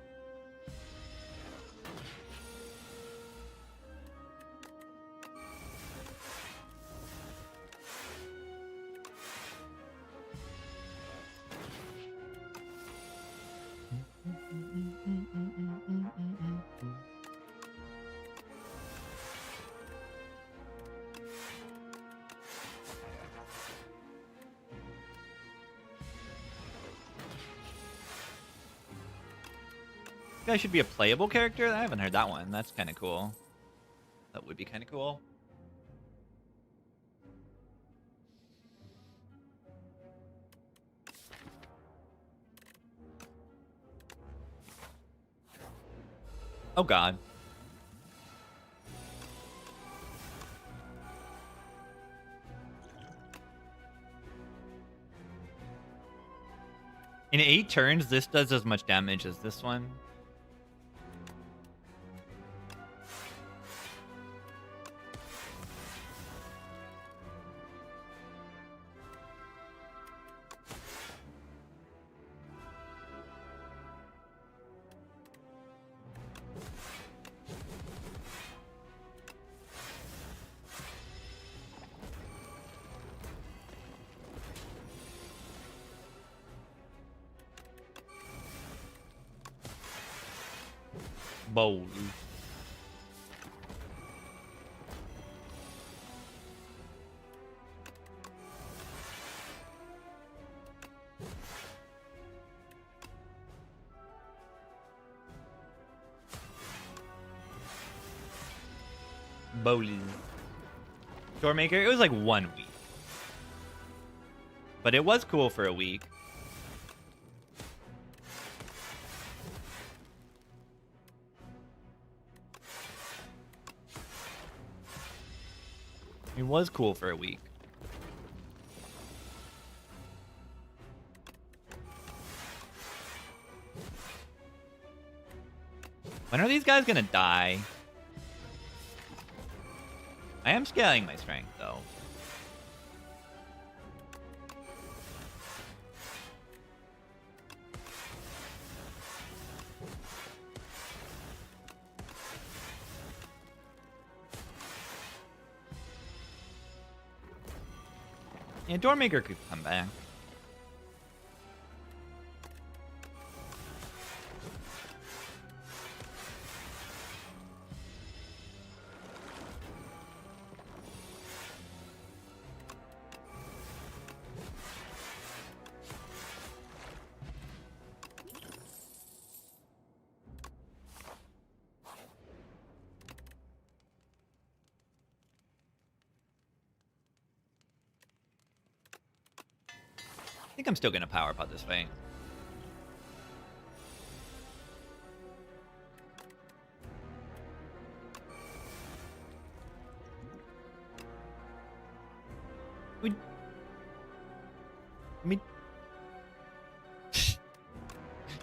Speaker 1: Guy should be a playable character? I haven't heard that one. That's kind of cool. That would be kind of cool. Oh god. In 8 turns, this does as much damage as this one. Bowl. Bowling. Doormaker, it was like 1 week. But it was cool for a week. It was cool for a week. When are these guys gonna die? I am scaling my strength, though. Yeah, Doormaker could come back. I think I'm still gonna power pot this fight. Mid.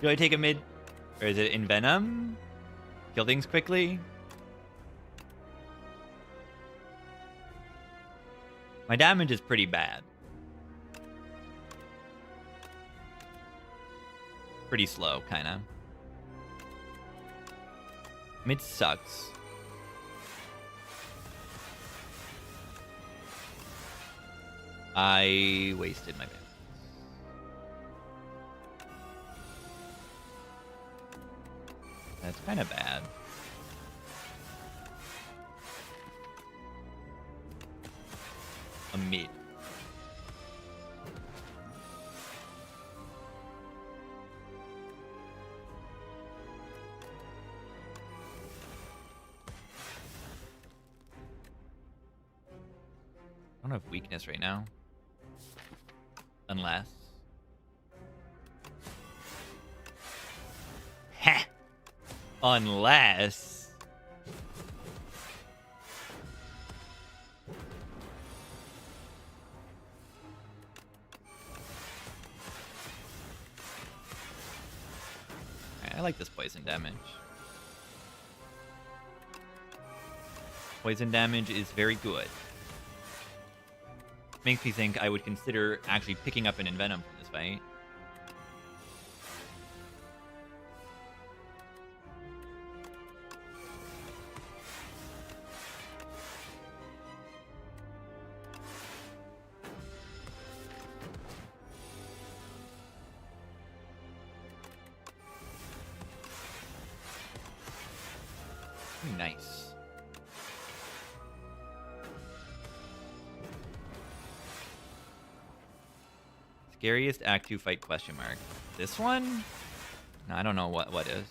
Speaker 1: Do I take a mid? Or is it Envenom? Kill things quickly? My damage is pretty bad. Pretty slow, kinda. Mid sucks. I wasted my balance. That's kind of bad. A mid. I don't have weakness right now. Unless. Heh! Unless. I like this poison damage. Poison damage is very good. Makes me think I would consider actually picking up an Envenom for this fight. Nice. Scariest Act 2 fight question mark. This one? No, I don't know what is.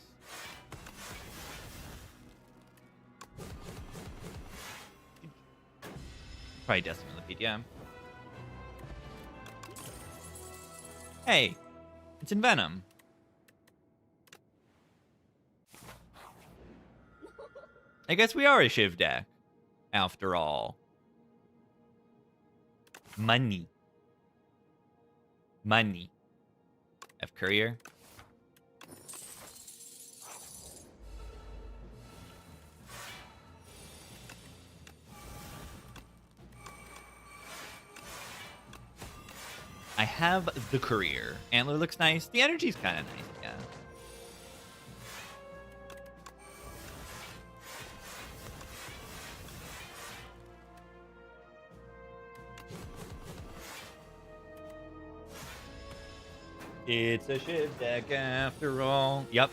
Speaker 1: Probably Decimate Millipede, yeah. Hey, it's Envenom. I guess we are a Shiv deck, after all. Money. Money. F Courier. I have the Courier. Antler looks nice. The energy's kind of nice, yeah. It's a Shiv deck after all. Yep.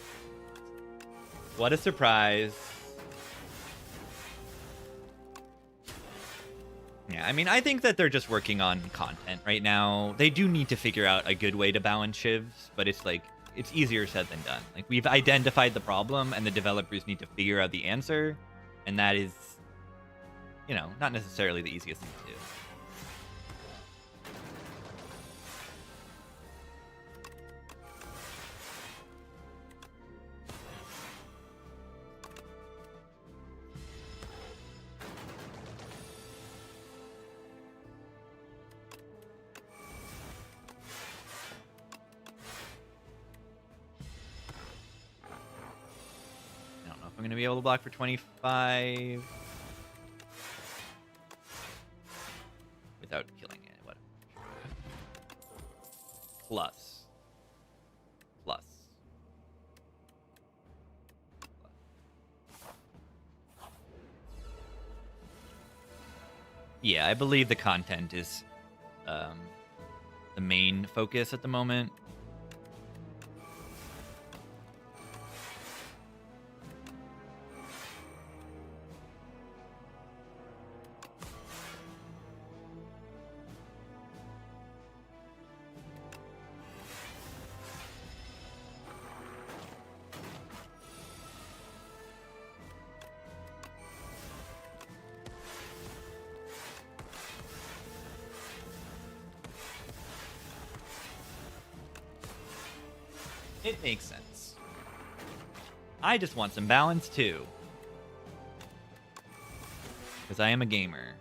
Speaker 1: What a surprise. Yeah, I mean, I think that they're just working on content right now. They do need to figure out a good way to balance Shivs, but it's like, it's easier said than done. Like, we've identified the problem, and the developers need to figure out the answer, and that is, you know, not necessarily the easiest thing to do. I'm going to be able to block for 25. without killing it. Whatever. Plus. Yeah, I believe the content is the main focus at the moment. It makes sense. I just want some balance too. Because I am a gamer.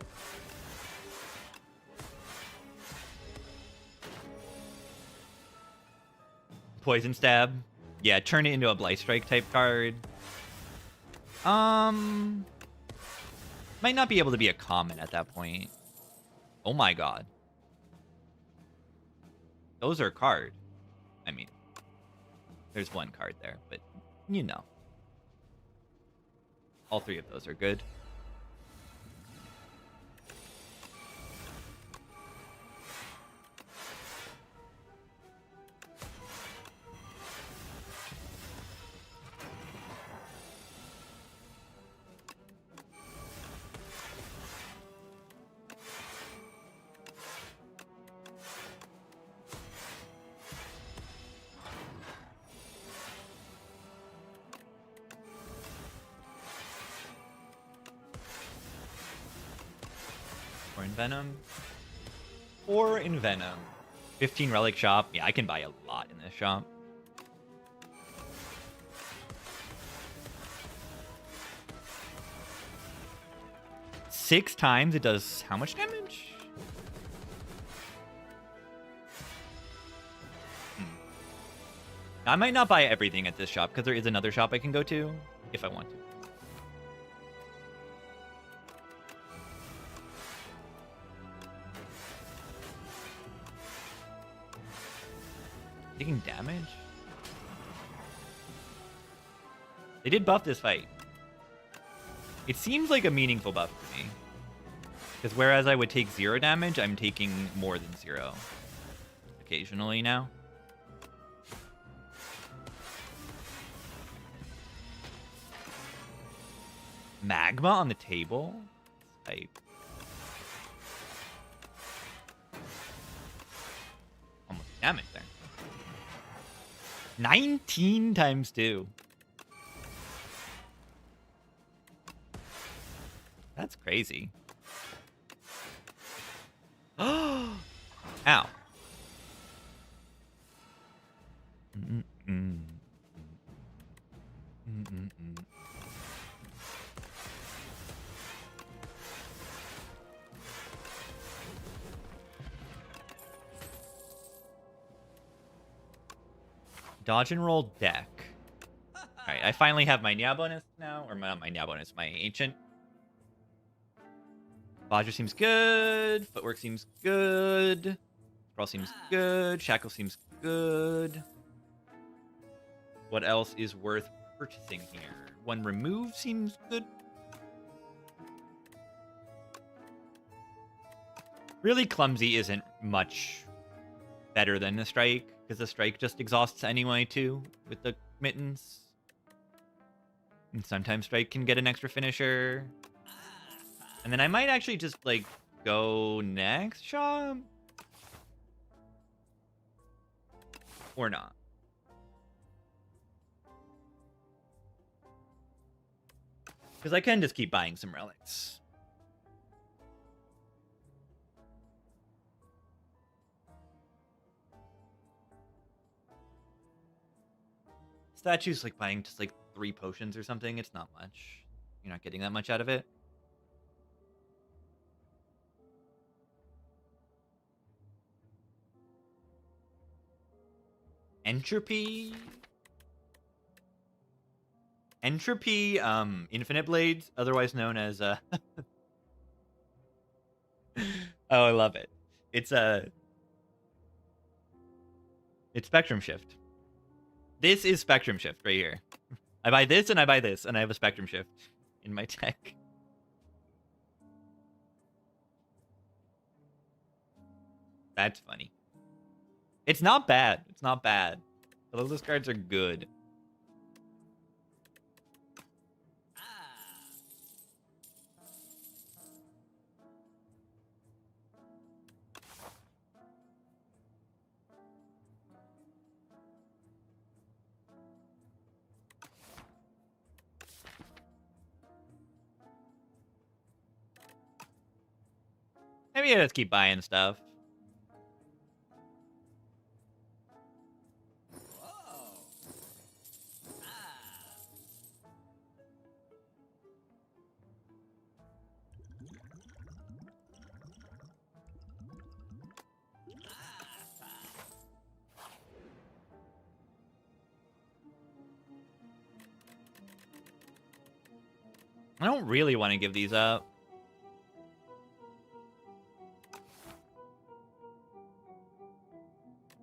Speaker 1: Poison Stab. Yeah, turn it into a Blight Strike type card. Might not be able to be a common at that point. Oh my god. Those are card. I mean, there's one card there, but you know. All three of those are good. Venom. Or in Venom. 15 relic shop. Yeah, I can buy a lot in this shop. Six times it does how much damage? I might not buy everything at this shop because there is another shop I can go to if I want to. Taking damage? They did buff this fight. It seems like a meaningful buff to me. Because whereas I would take 0 damage, I'm taking more than 0. Occasionally now. Magma on the table? Type. Almost damage there. 19 times 2. That's crazy. Ow. Dodge and roll deck. Alright, I finally have my Nya bonus now. Or not my Nya bonus, my Ancient. Bodger seems good. Footwork seems good. Sprawl seems good. Shackle seems good. What else is worth purchasing here? One remove seems good. Really, Clumsy isn't much better than the Strike, because the Strike just exhausts anyway, too, with the Mittens. And sometimes Strike can get an extra finisher. And then I might actually just, like, go next shop. Or not. Because I can just keep buying some relics. Statues, like, buying just, like, 3 potions or something. It's not much. You're not getting that much out of it. Entropy, Infinite Blades, otherwise known as Oh, I love it. It's it's spectrum shift. This is spectrum shift right here. I buy this and I buy this, and I have a spectrum shift in my deck. That's funny. It's not bad. It's not bad. Although those cards are good. Maybe I just keep buying stuff. I don't really want to give these up.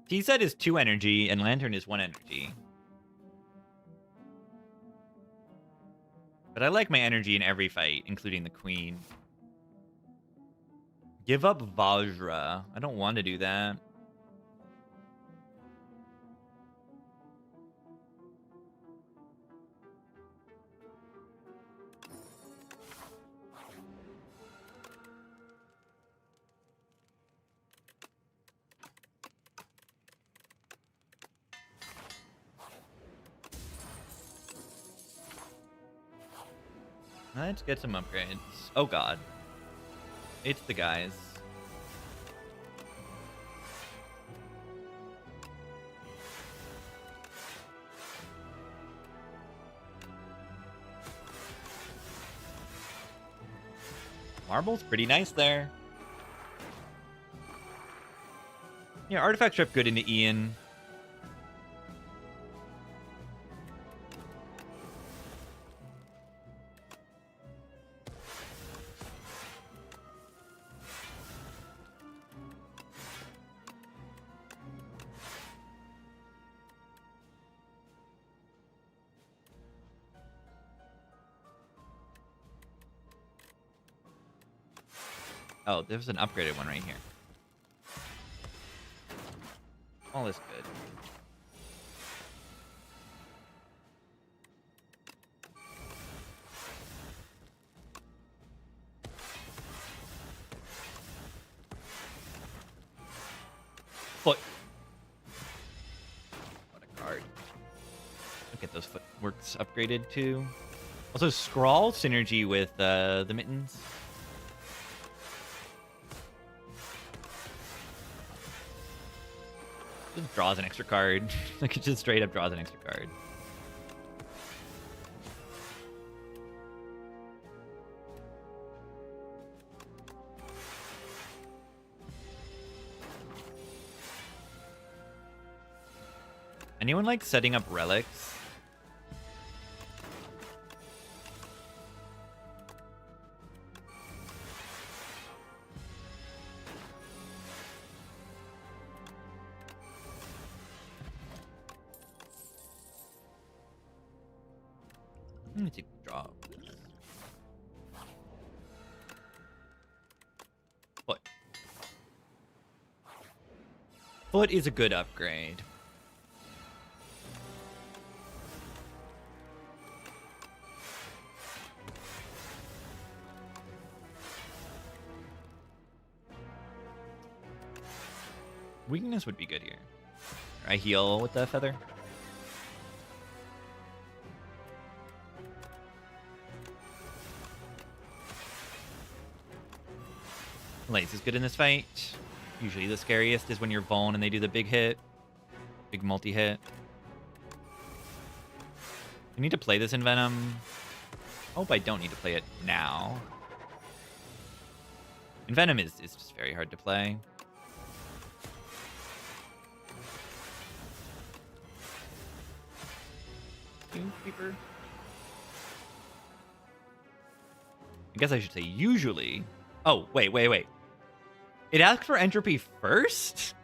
Speaker 1: T-Set is 2 energy, and Lantern is 1 energy. But I like my energy in every fight, including the Queen. Give up Vajra. I don't want to do that. Let's get some upgrades. Oh god. It's the guys. Marble's pretty nice there. Yeah, Artifact Trip good into Ian. Oh, there's an upgraded one right here. All is good. Foot. What a card. Look at those footworks upgraded too. Also, Scrawl synergy with the mittens. Just draws an extra card. Like, it just straight up draws an extra card. Anyone like setting up relics? Let me take a draw. Foot. Foot is a good upgrade. Weakness would be good here. I heal with the feather. Lace is good in this fight. Usually the scariest is when you're Vuln and they do the big hit. Big multi-hit. I need to play this in Venom. Hope I don't need to play it now. And Venom is just very hard to play. Creeper. I guess I should say usually. Oh, wait. It asks for entropy first?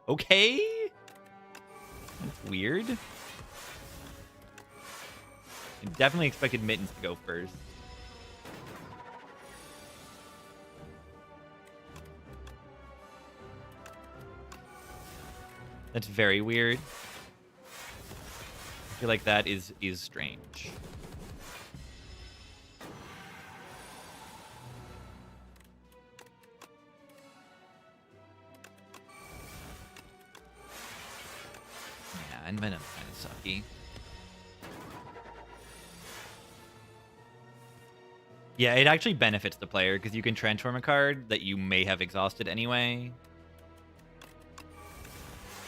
Speaker 1: Okay. That's weird. I definitely expected Mittens to go first. That's very weird. I feel like that is strange. Yeah, and Venom's kind of sucky. Yeah, it actually benefits the player because you can transform a card that you may have exhausted anyway.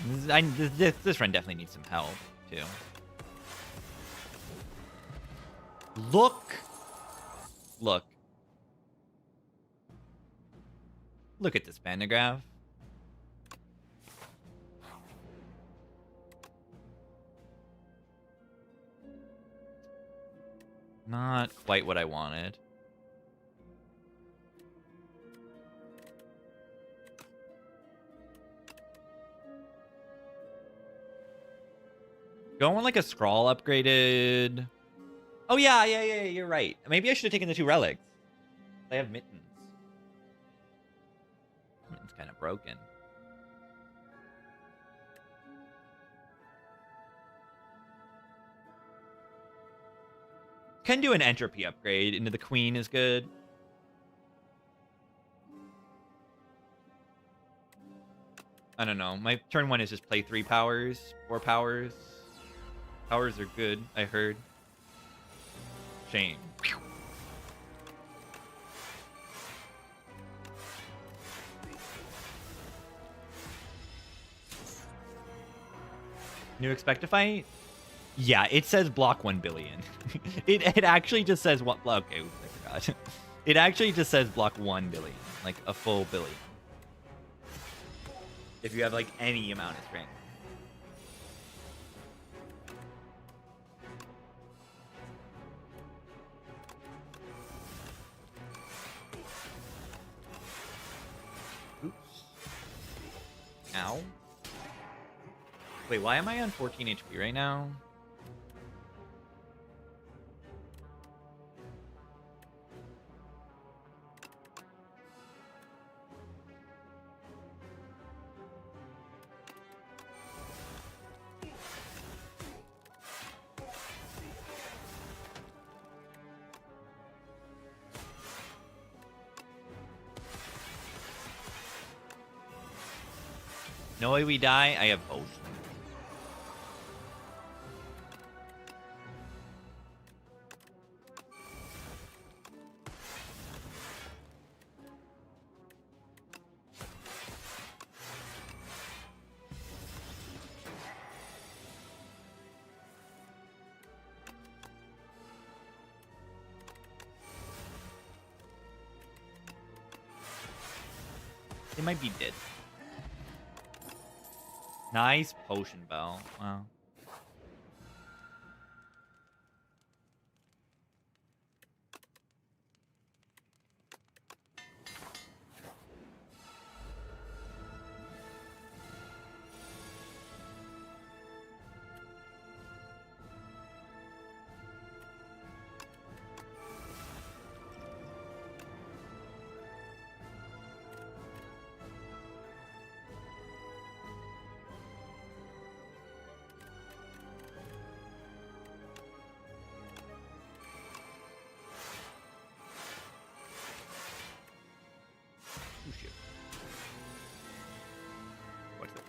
Speaker 1: This run definitely needs some help, too. Look! Look. Look at this pantograph. Not quite what I wanted. Going like a scroll upgraded. Oh yeah, you're right. Maybe I should have taken the 2 relics. I have Mittens. Mittens kind of broken. Can do an entropy upgrade into the Queen is good. I don't know. My turn 1 is just play 3 powers, 4 powers. Powers are good, I heard. Shame. New Expectify? Yeah, it says block 1 billion. it actually just says what? Okay, oops, I forgot. It actually just says block 1 billion, like a full billion. If you have like any amount of strength. Oops. Ow. Wait, why am I on 14 HP right now? No way we die. I have both. They might be dead. Nice potion bell. Wow. Oh, shit. What's this?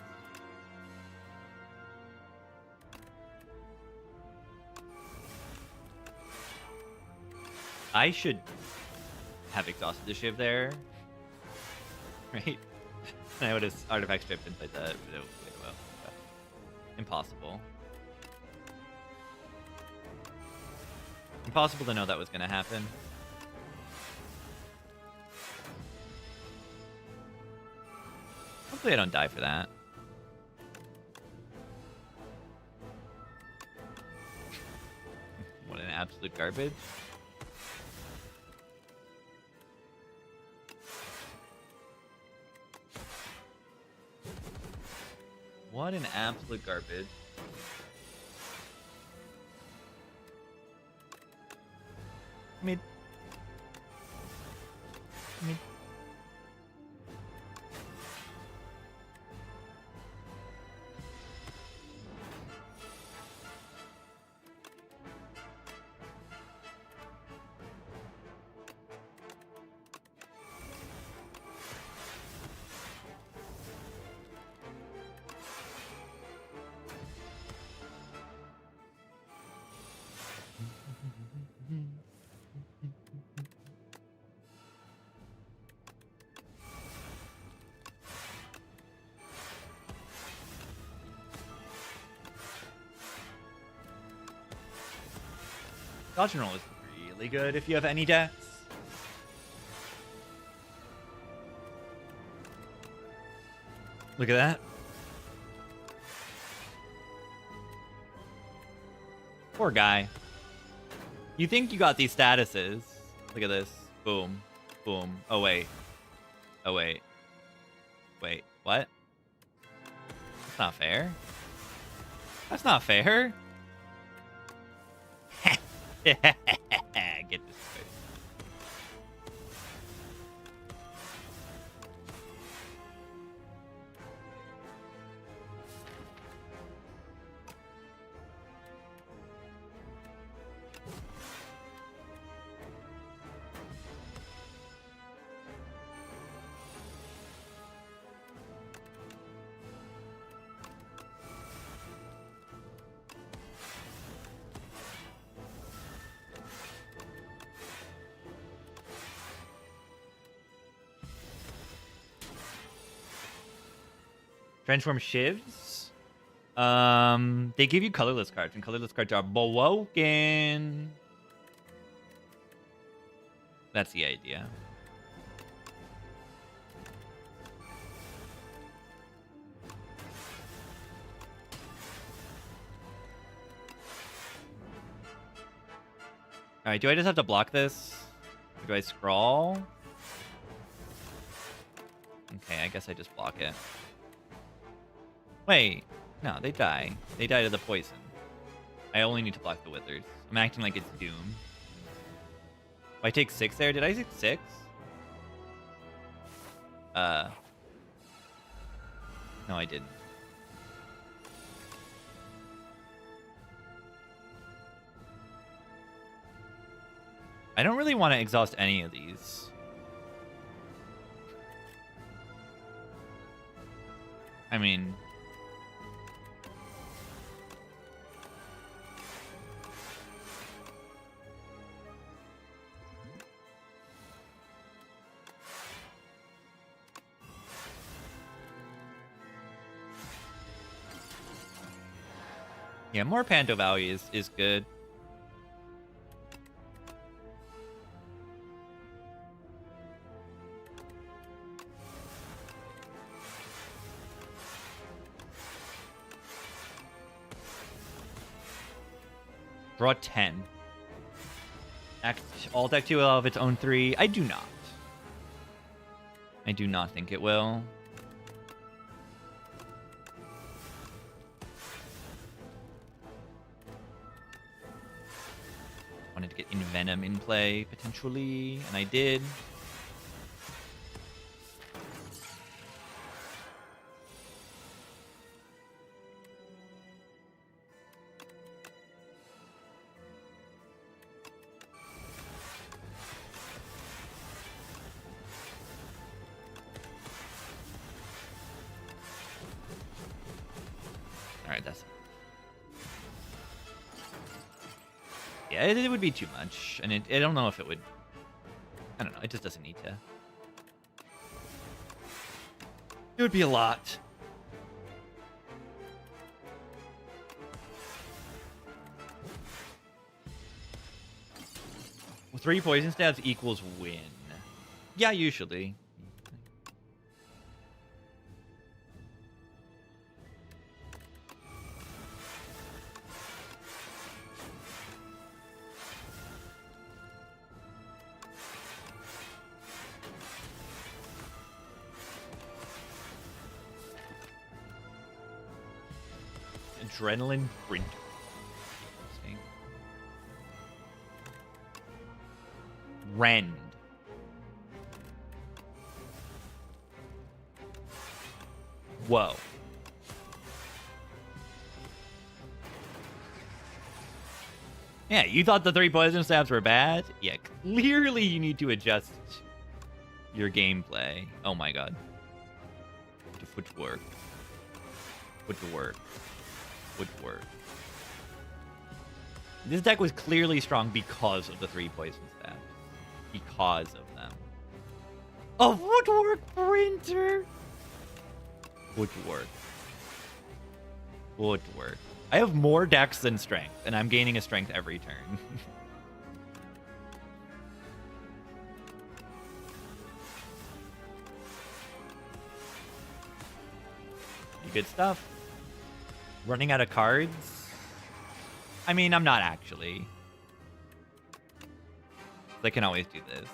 Speaker 1: I should have exhausted the shiv there. Right? I would have artifact stripped inside that. Well, impossible. Impossible to know that was going to happen. Hopefully I don't die for that. What an absolute garbage. What an absolute garbage. Mid. Mid. Dodge and roll is really good if you have any decks. Look at that. Poor guy. You think you got these statuses. Look at this. Boom. Boom. Oh, wait. Oh, wait. Wait. What? That's not fair. That's not fair. Get this face. Transform shivs. They give you colorless cards, and colorless cards are broken. That's the idea. Alright, do I just have to block this? Or do I scrawl? Okay, I guess I just block it. Wait, no, they die. They die to the poison. I only need to block the withers. I'm acting like it's Doom. If I take 6 there, did I take 6? No, I didn't. I don't really want to exhaust any of these. I mean... yeah, more Panto value is good. Draw 10. Alt deck 2 will have its own 3. I do not. I do not think it will. Wanted to get Envenom in play, potentially, and I did. Alright, that's... yeah, it would be too much, and I don't know if it would... I don't know, it just doesn't need to. It would be a lot. Well, 3 poison stabs equals win. Yeah, usually. Adrenaline Printer. Interesting. Rend. Whoa. Yeah, you thought the 3 poison stabs were bad? Yeah, clearly you need to adjust your gameplay. Oh my god. Footwork. Footwork. Footwork. This deck was clearly strong because of the 3 poison stabs. Because of them. A footwork printer! Footwork. Footwork. I have more dex than strength, and I'm gaining a strength every turn. Good stuff. Running out of cards? I mean, I'm not actually. I can always do this.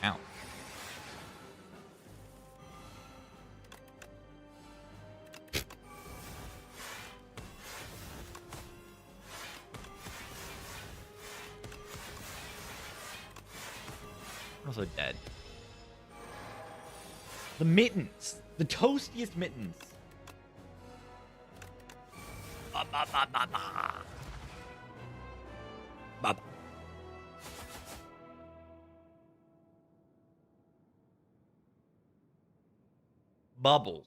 Speaker 1: Ow. Also dead. The mittens. The toastiest mittens. Ba, ba, ba, ba, ba. Ba, ba. Bubble.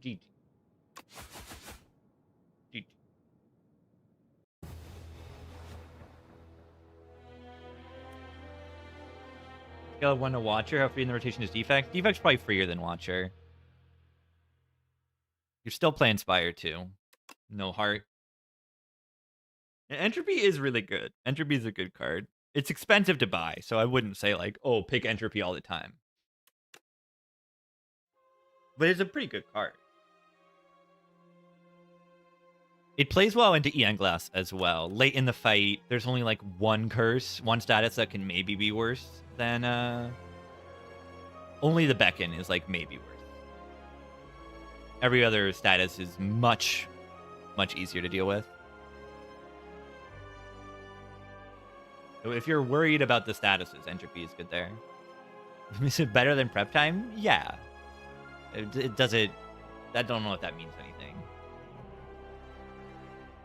Speaker 1: GG. GG. Scale of 1 to Watcher. How free in the rotation is Defect? Defect's probably freer than Watcher. You're still playing Spire too. No heart. And Entropy is really good. Entropy is a good card. It's expensive to buy, so I wouldn't say like, oh, pick Entropy all the time. But it's a pretty good card. It plays well into Eon Glass as well. Late in the fight, there's only like one curse, one status that can maybe be worse than only the Beckon is like maybe worse. Every other status is much easier to deal with. So if you're worried about the statuses, Entropy is good there. Is it better than Prep Time? Yeah. It does it. I don't know if that means anything.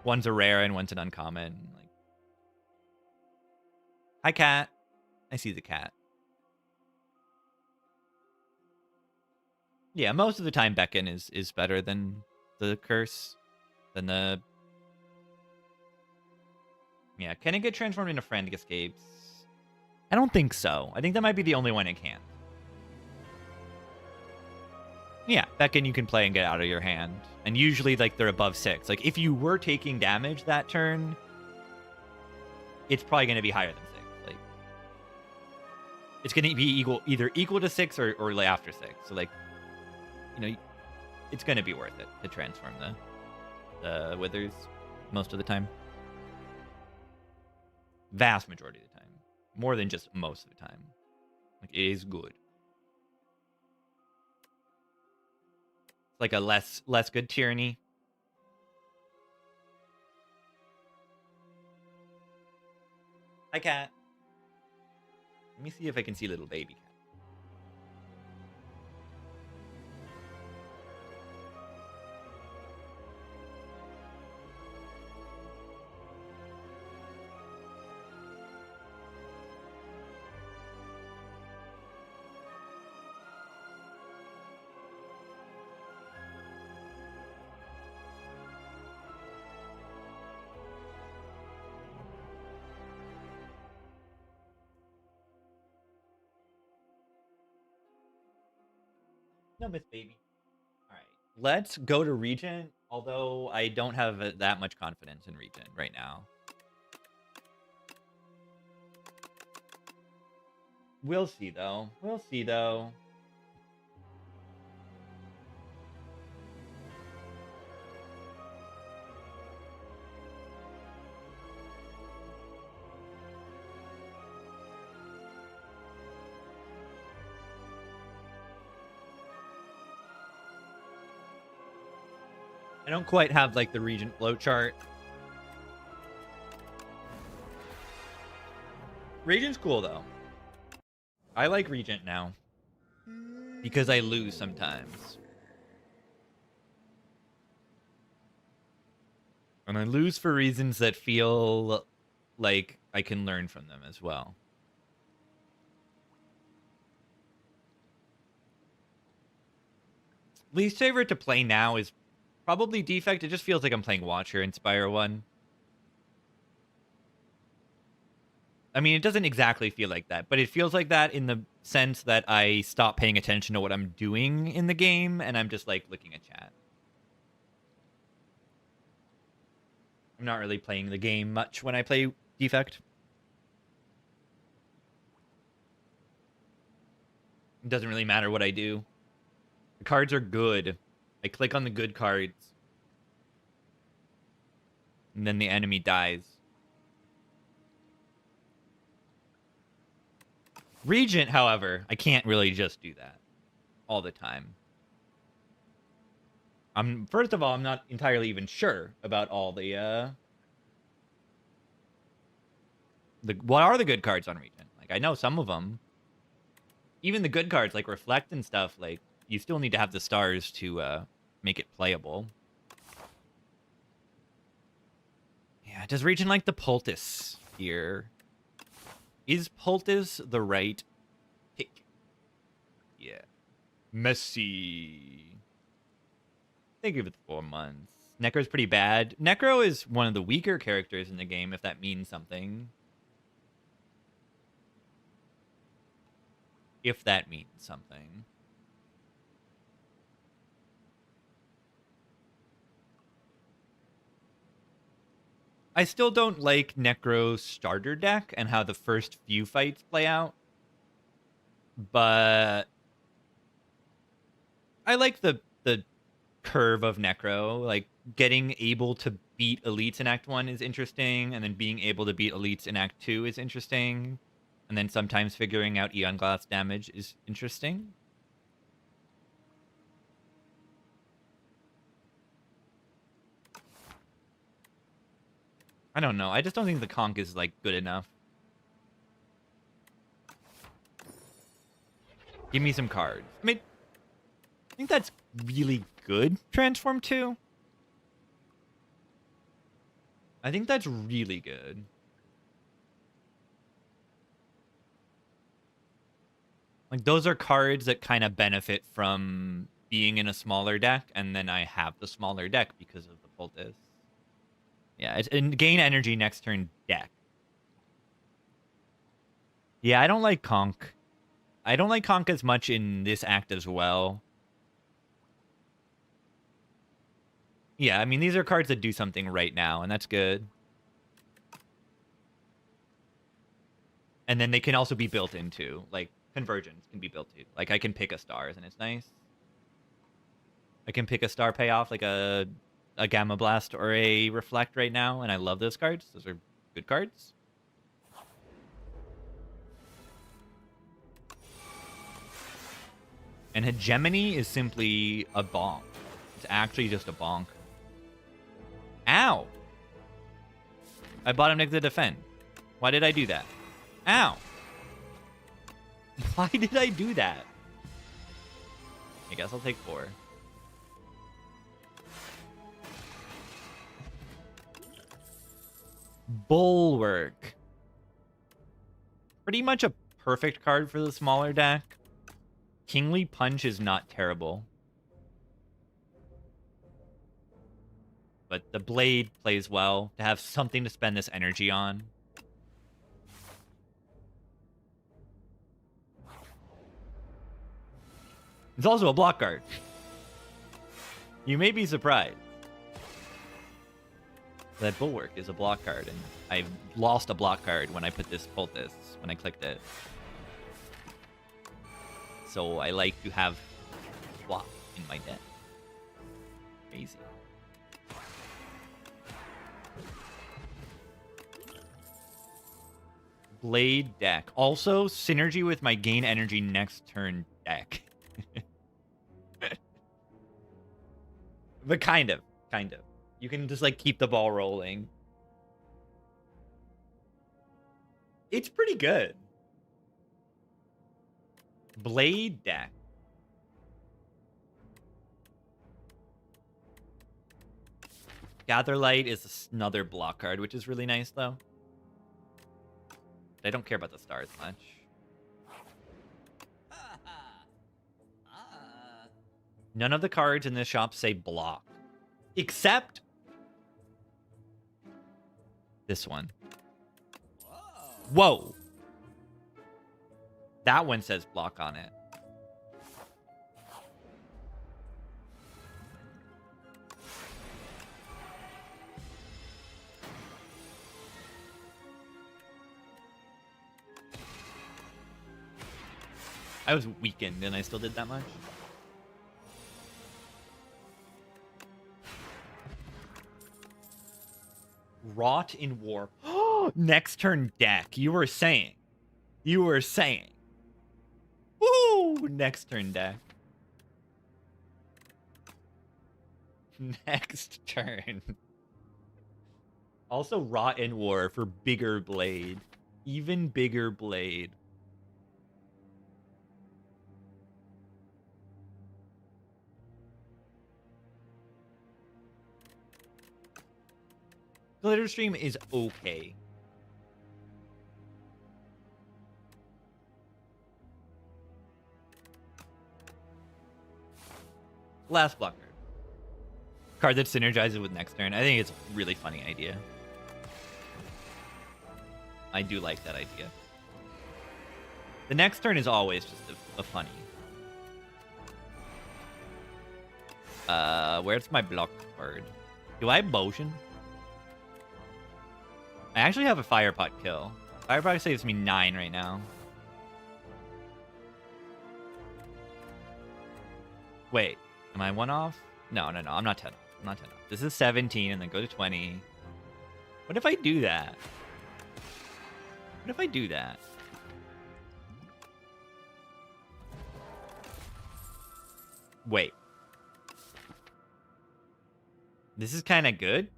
Speaker 1: One's a rare and one's an uncommon. Like, hi, cat. I see the cat. Yeah, most of the time Beckon is better than the curse. Than the... Yeah, can it get transformed into Frantic Escapes? I don't think so. I think that might be the only one it can't. Yeah, Beckon you can play and get out of your hand. And usually, like, they're above 6. Like, if you were taking damage that turn, it's probably going to be higher than 6. Like, it's going to be either equal to 6 or like after 6. So, like, you know, it's going to be worth it to transform the Withers most of the time. Vast majority of the time. More than just most of the time. Like, it is good. It's like a less good tyranny. Hi, cat. Let me see if I can see little baby cat. No, Miss Baby. All right. Let's go to Regent, although I don't have that much confidence in Regent right now. We'll see, though. We'll see, though. I don't quite have like the Regent flowchart. Regent's cool though. I like Regent now because I lose sometimes. And I lose for reasons that feel like I can learn from them as well. Least favorite to play now is probably Defect. It just feels like I'm playing Watcher Inspire 1. I mean, it doesn't exactly feel like that, but it feels like that in the sense that I stop paying attention to what I'm doing in the game, and I'm just, like, looking at chat. I'm not really playing the game much when I play Defect. It doesn't really matter what I do. The cards are good. I click on the good cards. And then the enemy dies. Regent, however, I can't really just do that all the time. First of all, I'm not entirely even sure about all the what are the good cards on Regent? Like, I know some of them. Even the good cards, like Reflect and stuff, like, you still need to have the stars to make it playable. Yeah, does Regent like the Poultice here? Is Poultice the right pick? Yeah. Messy. They give it 4 months. Necro's pretty bad. Necro is one of the weaker characters in the game, if that means something. If that means something. I still don't like Necro's starter deck and how the first few fights play out. But I like the curve of Necro. Like, getting able to beat elites in Act 1 is interesting, and then being able to beat elites in Act 2 is interesting. And then sometimes figuring out Eon Glass damage is interesting. I don't know. I just don't think the conch is, like, good enough. Give me some cards. I mean, I think that's really good, Transform 2. I think that's really good. Like, those are cards that kind of benefit from being in a smaller deck, and then I have the smaller deck because of the Poultice. Yeah, it's and gain energy next turn deck. Yeah, I don't like Conch. I don't like Conch as much in this act as well. Yeah, I mean, these are cards that do something right now, and that's good. And then they can also be built into, like, Convergence can be built to. Like, I can pick a stars, and it's nice. I can pick a star payoff, like a Gamma Blast or a Reflect right now, and I love those cards. Those are good cards. And Hegemony is simply a bonk. It's actually just a bonk. Ow! I bought him next to defend. Why did I do that? Ow! Why did I do that? I guess I'll take 4. Bulwark. Pretty much a perfect card for the smaller deck. Kingly Punch is not terrible. But the Blade plays well to have something to spend this energy on. It's also a block card. You may be surprised that Bulwark is a block card, and I lost a block card when I put this Poultice, when I clicked it. So I like to have swap in my deck. Crazy. Blade deck. Also, synergy with my gain energy next turn deck. But kind of. Kind of. You can just, like, keep the ball rolling. It's pretty good. Blade deck. Gatherlight is another block card, which is really nice, though. I don't care about the stars much. None of the cards in this shop say block. Except this one. Whoa. That one says block on it. I was weakened and I still did that much. Rot in War. Next turn deck. You were saying. Woo! Next turn deck. Next turn. Also Rot in War for bigger blade. Even bigger blade. Glitter Stream is okay. Last blocker. Card that synergizes with next turn. I think it's a really funny idea. I do like that idea. The next turn is always just a funny. Where's my block card? Do I have motion? I actually have a Fire Pot kill. Fire Pot saves me 9 right now. Wait, am I 1 off? No, I'm not 10 off. I'm not 10 off. This is 17 and then go to 20. What if I do that? What if I do that? Wait. This is kind of good.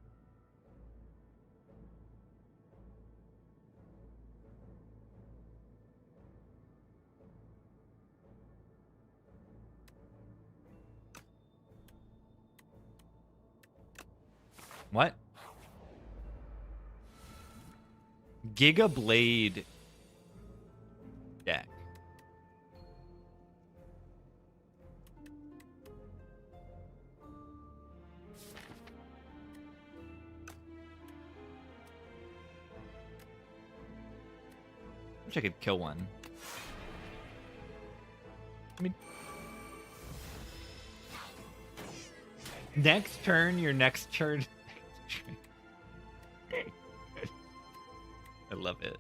Speaker 1: What? Giga Blade deck. Wish I could kill one. I mean, next turn, your next turn. I love it.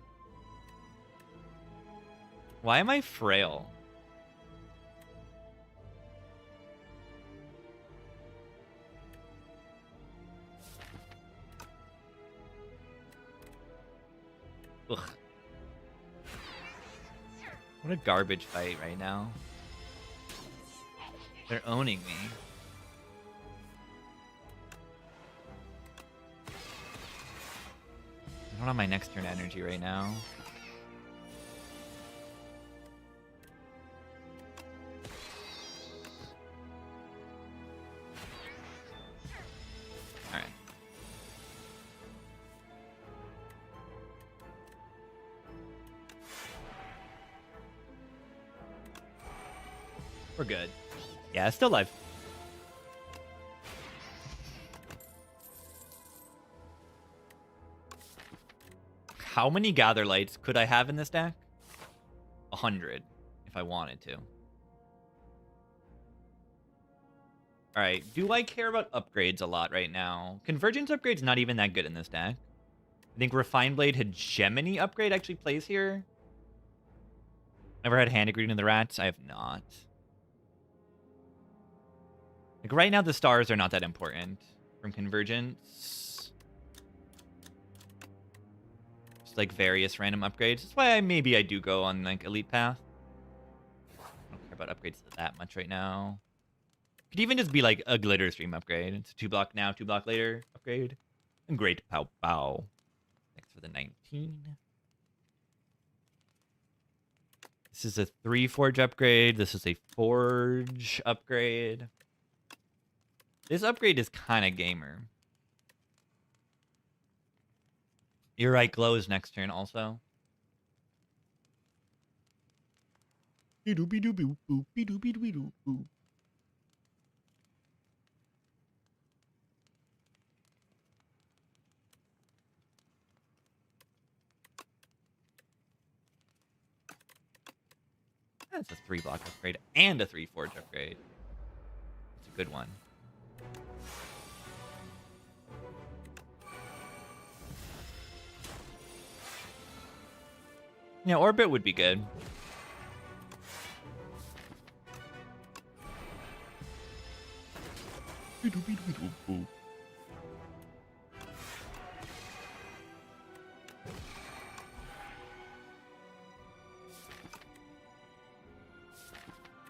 Speaker 1: Why am I frail? Ugh. What a garbage fight right now. They're owning me. I don't have my next turn energy right now. Alright. We're good. Yeah, still alive. How many Gather Lights could I have in this deck? 100, if I wanted to. Alright, do I care about upgrades a lot right now? Convergence upgrade's not even that good in this deck. I think Refined Blade Hegemony upgrade actually plays here. Ever had Hand Ingredient of the Rats? I have not. Like, right now, the stars are not that important from Convergence. Just, like, various random upgrades. That's why maybe I do go on, like, Elite Path. I don't care about upgrades that much right now. Could even just be like a glitter stream upgrade. It's a 2-block now, 2-block later upgrade. And great pow pow. Thanks for the 19. This is a 3 forge upgrade. This is a forge upgrade. This upgrade is kind of gamer. You're right, glow is next turn also. That's a 3-block upgrade and a 3 forge upgrade. It's a good one. Yeah, orbit would be good.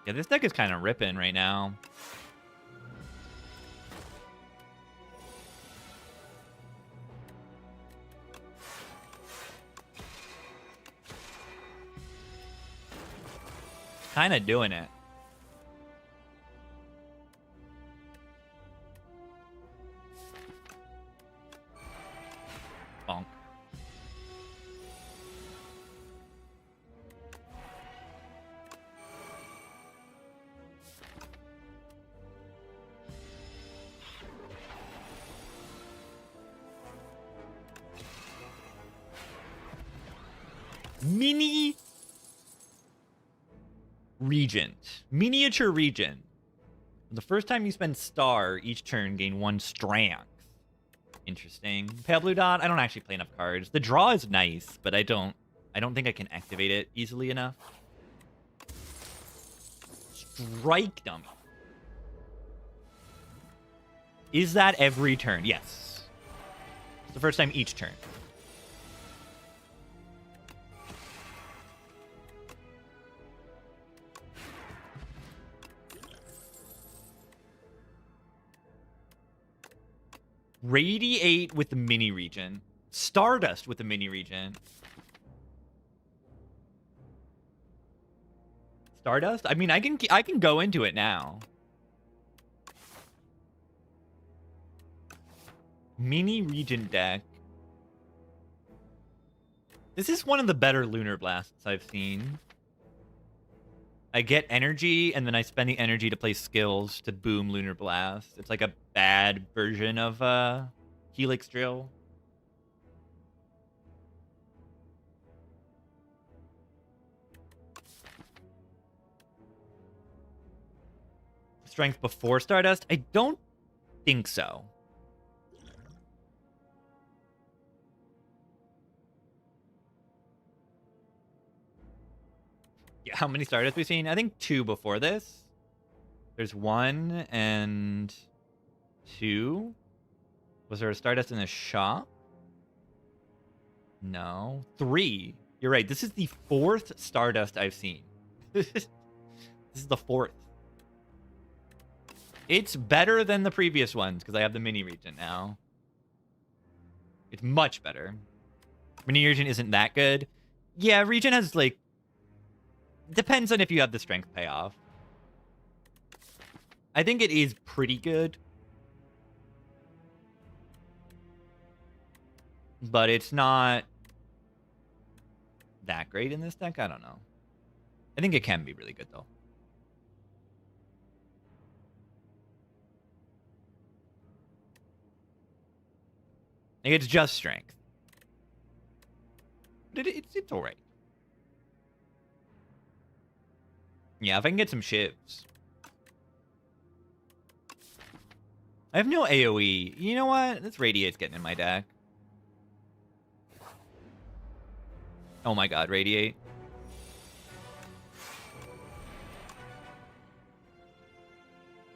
Speaker 1: Yeah, this deck is kind of ripping right now. Kind of doing it. Bonk. Mini Regent. Miniature Regent. The first time you spend star, each turn gain 1 strength. Interesting. Pale blue dot. I don't actually play enough cards. The draw is nice, but I don't think I can activate it easily enough. Strike dummy. Is that every turn? Yes. It's the first time each turn. Radiate with the mini region. Stardust with the mini region. Stardust? I mean, I can go into it now. Mini region deck. This is one of the better Lunar Blasts I've seen. I get energy, and then I spend the energy to play skills to boom Lunar Blast. It's like a bad version of Helix Drill. Strength before Stardust? I don't think so. Yeah, how many Stardust have we seen? I think 2 before this. There's 1 and 2. Was there a Stardust in the shop? No. 3. You're right. This is the 4th Stardust I've seen. This is the 4th. It's better than the previous ones because I have the mini region now. It's much better. Mini region isn't that good. Yeah, region has like... Depends on if you have the strength payoff. I think it is pretty good. But it's not that great in this deck. I don't know. I think it can be really good, though. Like, it's just strength. But it's all right. Yeah, if I can get some shivs. I have no AoE. You know what? This Radiate's getting in my deck. Oh my god, Radiate.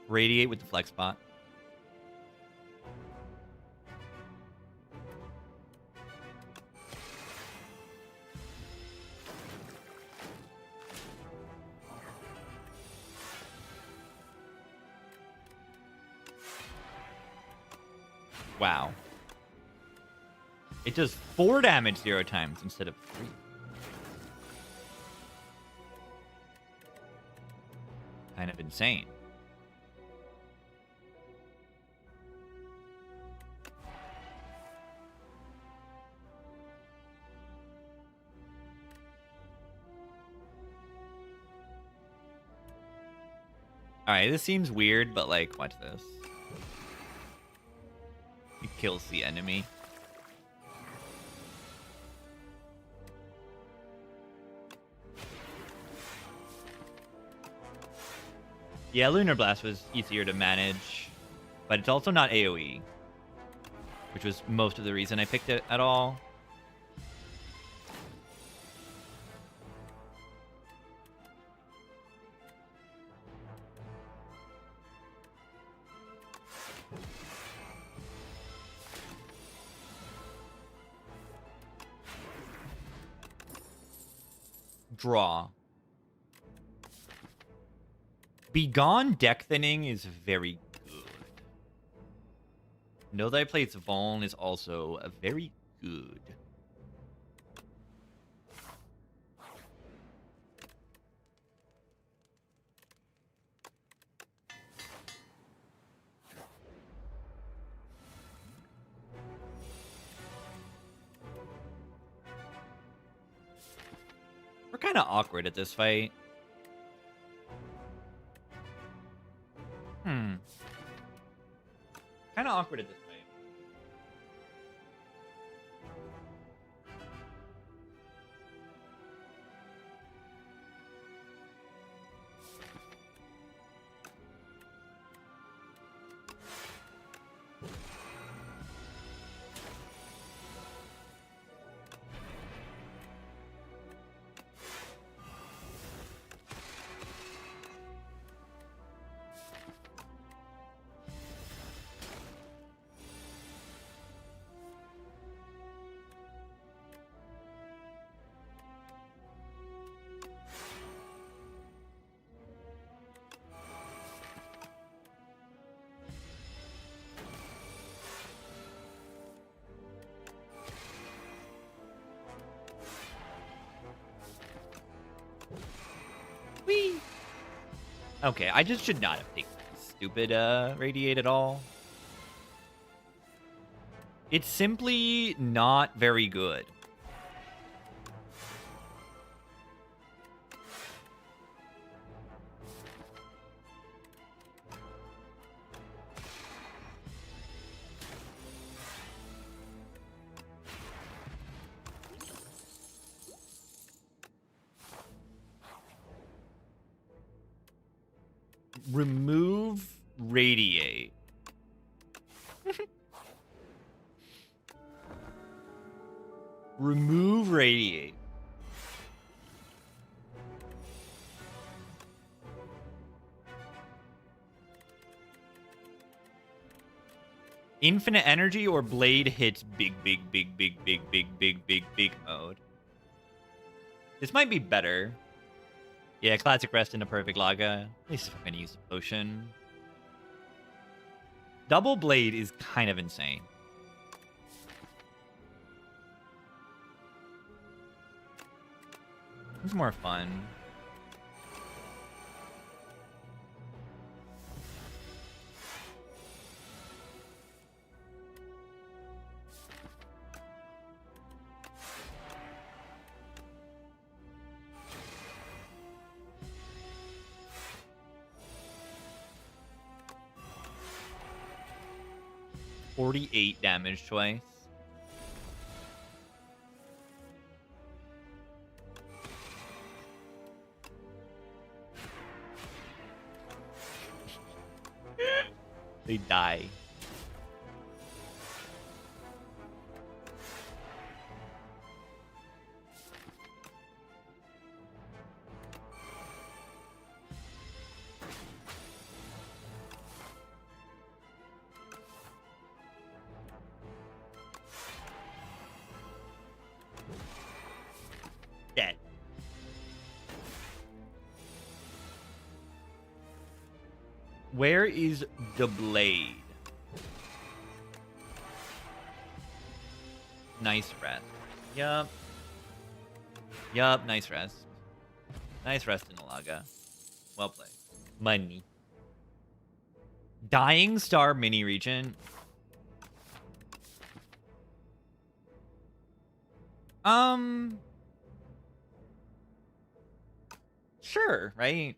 Speaker 1: Radiate with the flex spot. Wow. It does 4 damage 0 times instead of 3. Kind of insane. Alright, this seems weird, but like, watch this. It kills the enemy. Yeah, Lunar Blast was easier to manage, but it's also not AoE, which was most of the reason I picked it at all. Draw. Begone deck thinning is very good. Know that I played Zvuln is also a very good. We're kind of awkward at this fight. Kind of awkward at this fight. Whee! Okay, I just should not have taken stupid radiate at all. It's simply not very good. Remove radiate. Remove radiate. Infinite energy or blade hits big mode. This might be better. Yeah, classic rest into perfect Laga. At least if I'm going to use the potion. Double blade is kind of insane. It's more fun. $48 damage twice. They die. Dead. Where is the blade? Nice rest. Yup. Yup, nice rest. Nice rest in Alaga. Well played. Money. Dying Star mini region. Sure, right?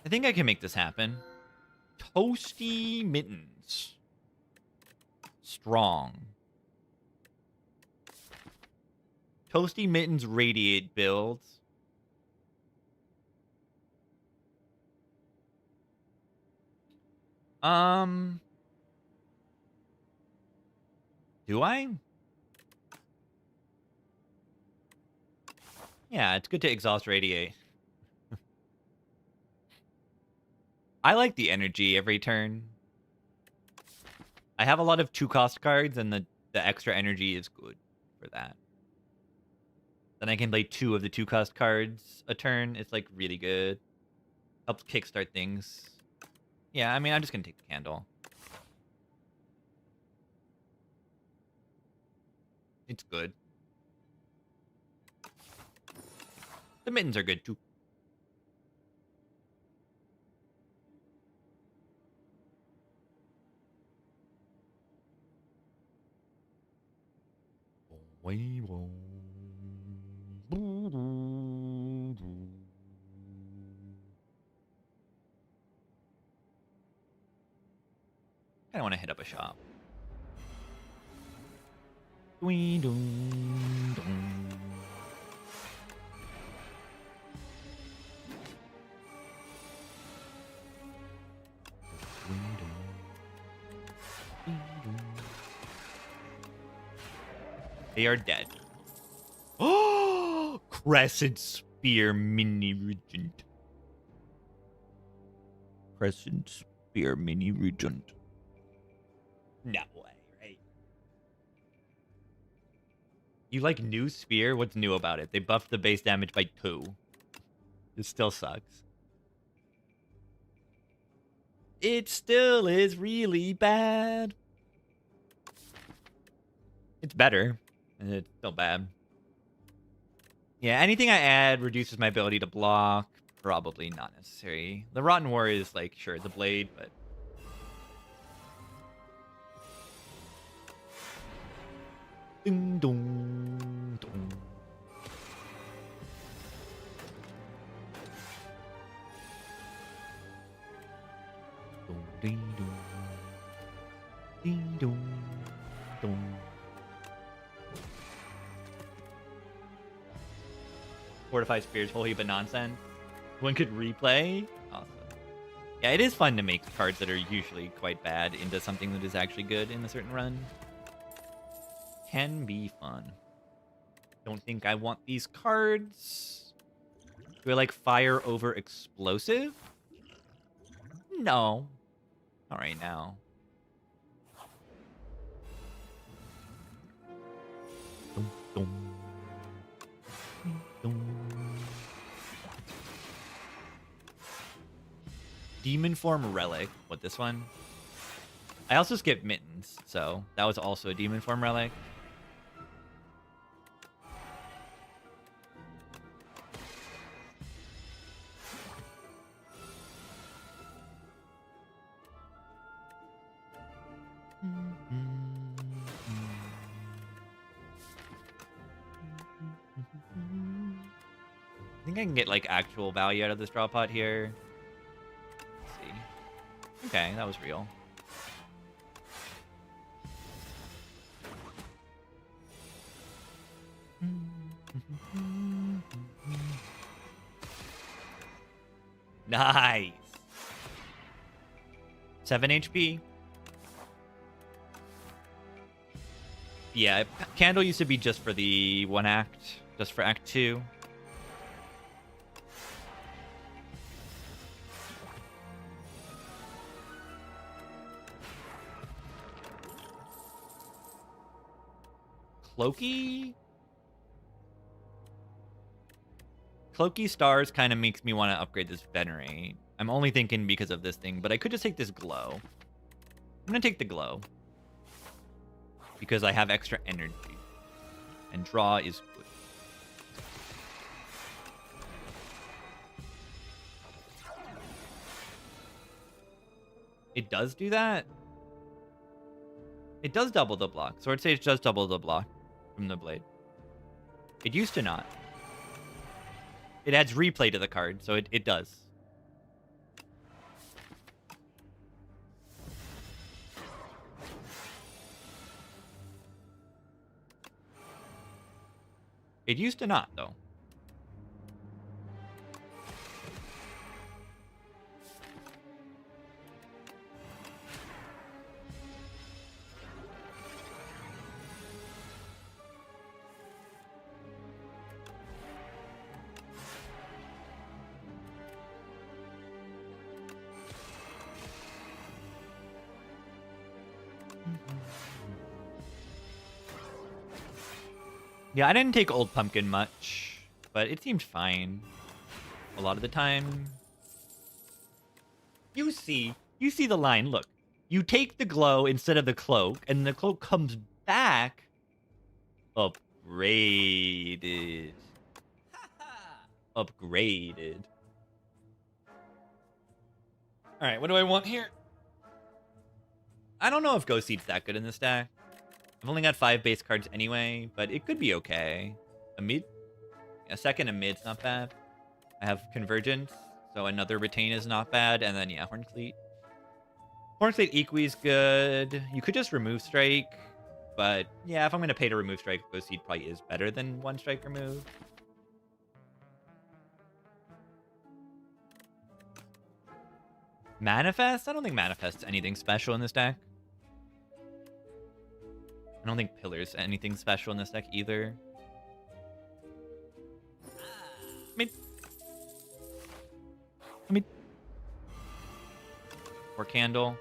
Speaker 1: I think I can make this happen. Toasty Mittens. Strong. Toasty Mittens Radiate builds. Do I? Yeah, it's good to exhaust Radiate. I like the energy every turn. I have a lot of 2-cost cards, and the extra energy is good for that. Then I can play 2 of the 2-cost cards a turn. It's, like, really good. Helps kickstart things. Yeah, I mean, I'm just going to take the candle. It's good. The mittens are good, too. We will. I want to hit up a shop. They are dead. Oh, Crescent Spear Mini Regent. Crescent Spear Mini Regent. No way, right? You like new Spear? What's new about it? They buffed the base damage by 2. It still sucks. It still is really bad. It's better. And it's still bad. Yeah, anything I add reduces my ability to block. Probably not necessary. The Rotten War is like, sure, it's a blade, but... Ding dong, dong. Dong, ding dong. Ding dong, dong. Fortified Spears, whole heap of nonsense. One could replay. Awesome. Yeah, it is fun to make cards that are usually quite bad into something that is actually good in a certain run. Can be fun. Don't think I want these cards. Do I like fire over explosive? No. Not right now. Dum, dum. Demon Form Relic. What, this one? I also skipped Mittens, so that was also a Demon Form Relic. I think I can get, like, actual value out of this draw pot here. Let's see. Okay, that was real. Nice! 7 HP. Yeah, Candle used to be just for the 1 act. Just for Act 2. Cloaky? Cloaky Stars kind of makes me want to upgrade this Venerate. I'm only thinking because of this thing, but I could just take this Glow. I'm going to take the Glow. because I have extra energy. And draw is good. It does do that? It does double the block. Sword Sage does double the block from the blade. It used to not. It adds replay to the card, so it does. It used to not, though. Yeah, I didn't take Old Pumpkin much, but it seemed fine a lot of the time. You see the line. Look, you take the glow instead of the cloak, and the cloak comes back upgraded. Upgraded. All right, what do I want here? I don't know if Ghost Seed's that good in this deck. I've only got 5 base cards anyway, but it could be okay. A second and mid's not bad. I have Convergence, so another Retain is not bad, and then yeah, Horncleat. Horncleat Equi's good. You could just remove Strike, but yeah, if I'm gonna pay to remove Strike, Ghost Seed probably is better than 1 Strike remove. Manifest? I don't think Manifest's anything special in this deck. I don't think Pillar's anything special in this deck either. I mean, or Candle.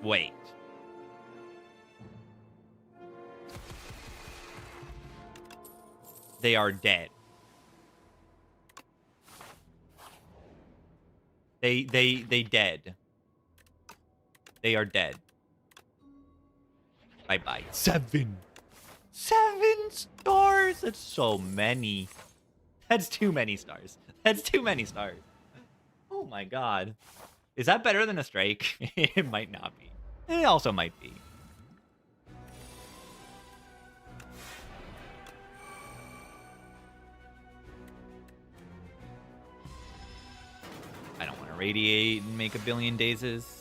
Speaker 1: Wait. They are dead. They dead. They are dead. Bye-bye. 7 stars! That's so many. That's too many stars. That's too many stars. Oh my god. Is that better than a Strike? It might not be. It also might be. I don't want to Radiate and make a billion dazes.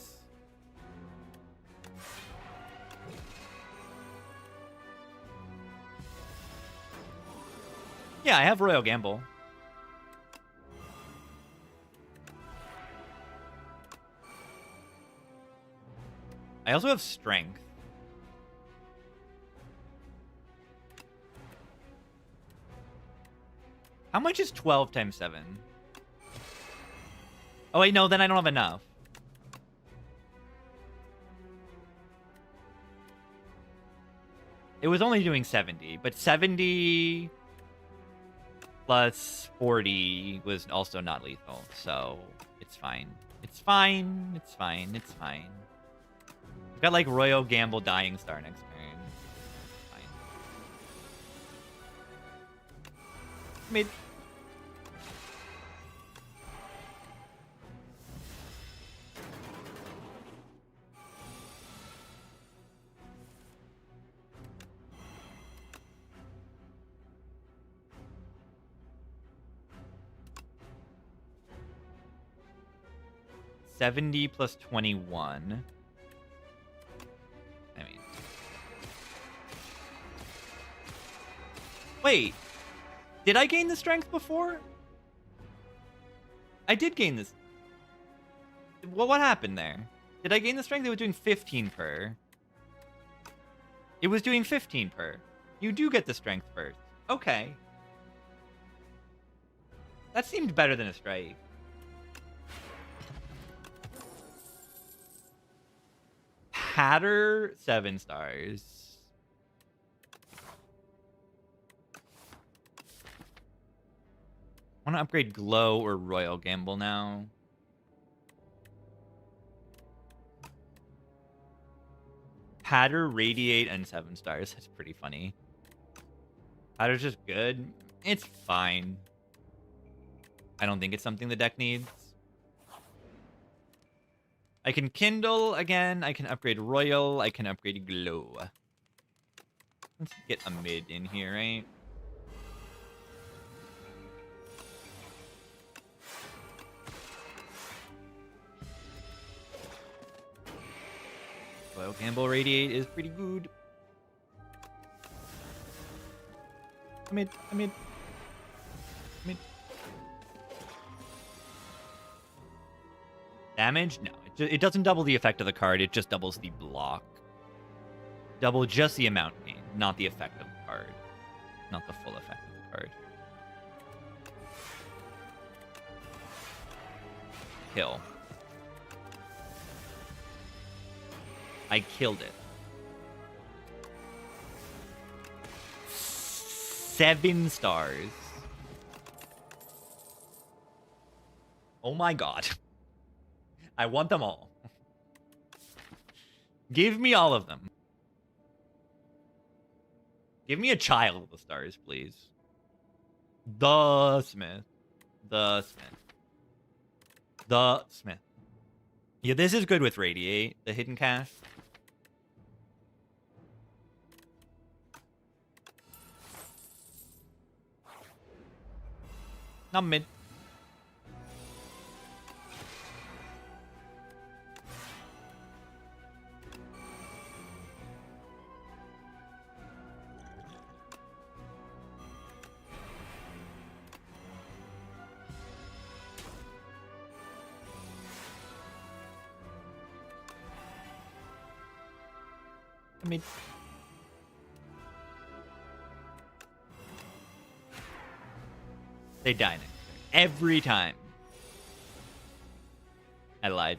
Speaker 1: Yeah, I have Royal Gamble. I also have Strength. How much is 12 times 7? Oh, wait, no, then I don't have enough. It was only doing 70, but 70... plus 40 was also not lethal, so it's fine. It's fine. It's fine. It's fine. I've got like Royal Gamble Dying Star next turn. Fine. Mid. $70 plus 21. I mean, wait, did I gain the strength before? I did gain this. Well, what happened there? Did I gain the strength? It was doing 15 per. It was doing 15 per. You do get the strength first. Okay. That seemed better than a strike. Hatter, 7 stars. I want to upgrade Glow or Royal Gamble now. Patter, Radiate, and 7 stars. That's pretty funny. Patter's just good. It's fine. I don't think it's something the deck needs. I can Kindle again. I can upgrade Royal. I can upgrade Glow. Let's get a mid in here, right? Royal Campbell Radiate is pretty good. Mid. Damage? No. It doesn't double the effect of the card. It just doubles the block. Double just the amount gained, not the effect of the card. Not the full effect of the card. Kill. I killed it. 7 stars. Oh my god. I want them all. Give me all of them. Give me a child of the stars, please. The Smith. The Smith. The Smith. Yeah, this is good with Radiate, the hidden cast. Not mid. I mean, they die next turn. Every time. I lied.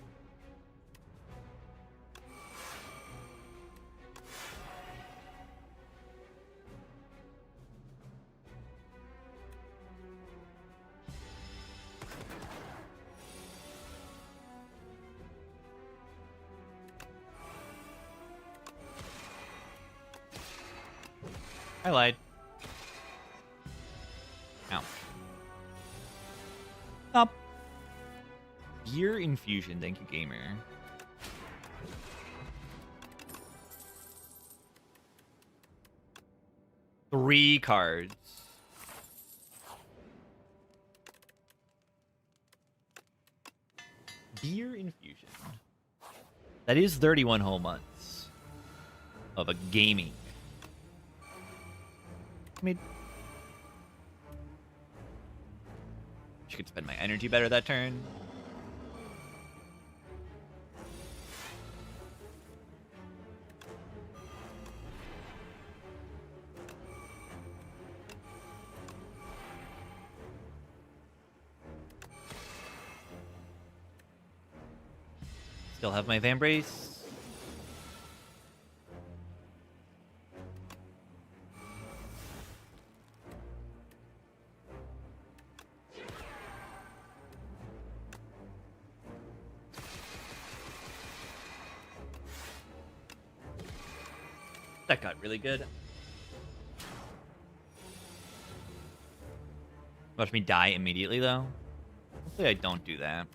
Speaker 1: I lied. Ow. Stop. Gear infusion, thank you, gamer. Three cards. Beer infusion. That is 31 whole months of a gaming. I mean, she could spend my energy better that turn. Still have my Vambrace. That got really good. Watch me die immediately, though. Hopefully I don't do that.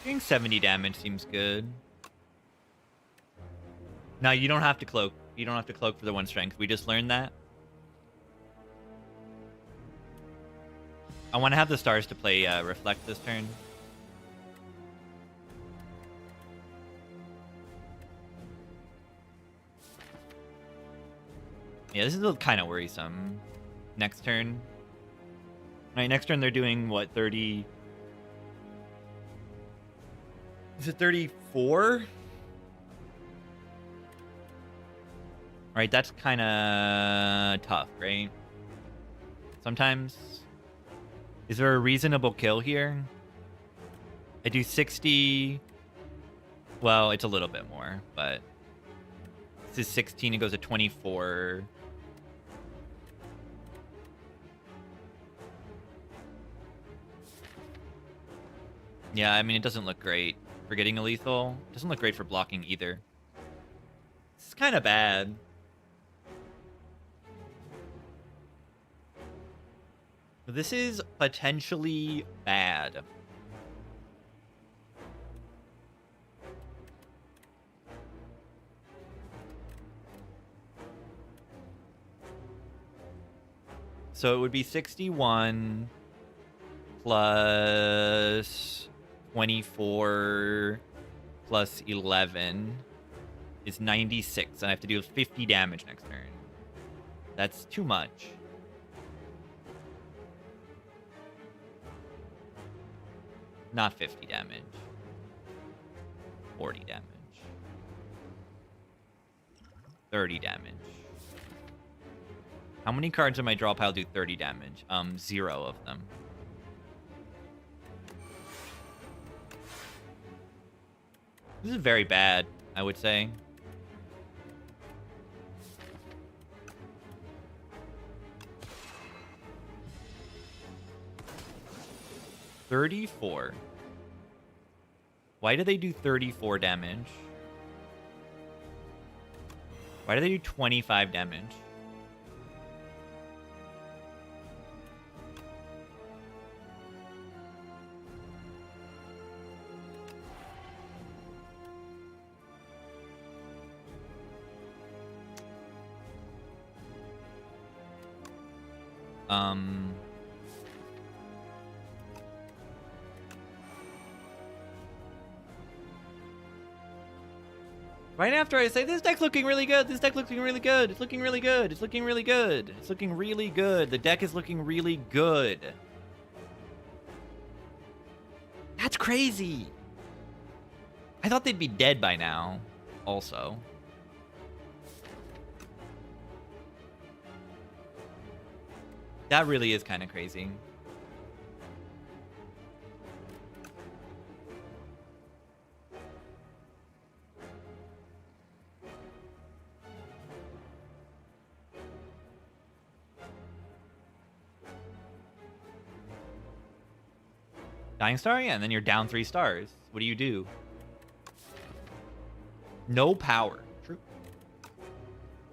Speaker 1: Doing 70 damage seems good. Now you don't have to cloak. You don't have to cloak for the 1 strength. We just learned that. I want to have the stars to play Reflect this turn. Yeah, this is kind of worrisome. Next turn. Right, next turn they're doing, what, 30... Is it 34? Right, that's kind of tough, right? Sometimes. Is there a reasonable kill here? I do 60. Well, it's a little bit more, but this is 16. It goes to 24. Yeah, I mean, it doesn't look great for getting a lethal. It doesn't look great for blocking either. It's kind of bad. This is potentially bad. So it would be 61 plus 24 plus 11 is 96, and I have to do 50 damage next turn. That's too much. Not 50 damage. 40 damage. 30 damage. How many cards in my draw pile do 30 damage? 0 of them. This is very bad, I would say. $34. Why do they do 34 damage? Why do they do 25 damage? Right after I say, this deck's looking really good, this deck looking really good, it's looking really good, it's looking really good, it's looking really good, the deck is looking really good. That's crazy. I thought they'd be dead by now, also. That really is kind of crazy. Dying Star? Yeah, and then you're down 3 stars. What do you do? No power. True.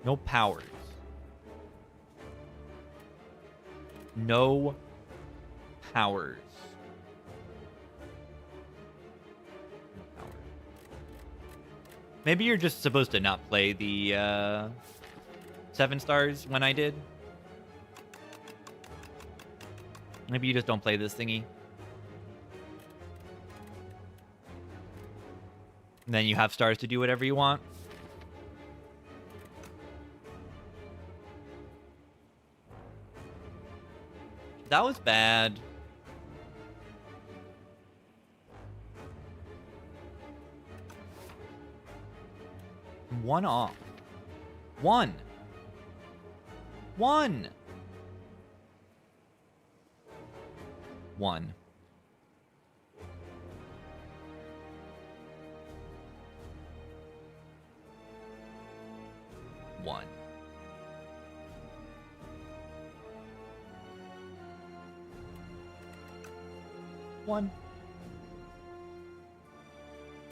Speaker 1: No powers. No powers. No powers. Maybe you're just supposed to not play the 7 stars when I did. Maybe you just don't play this thingy. And then you have stars to do whatever you want. That was bad. One off. One. One. One. One. One.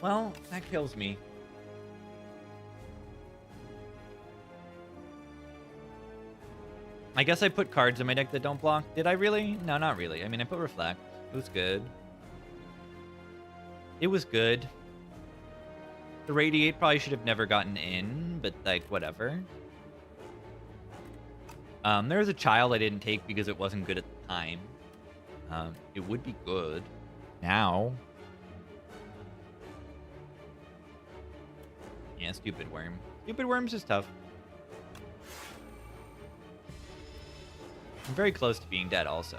Speaker 1: Well, that kills me. I guess I put cards in my deck that don't block. Did I really? No, not really. I mean, I put Reflect. It was good. It was good. The Radiate probably should have never gotten in, but, like, whatever. There was a Child I didn't take because it wasn't good at the time. It would be good now. Yeah, Stupid Worm. Stupid Worm's just tough. I'm very close to being dead also.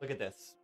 Speaker 1: Look at this.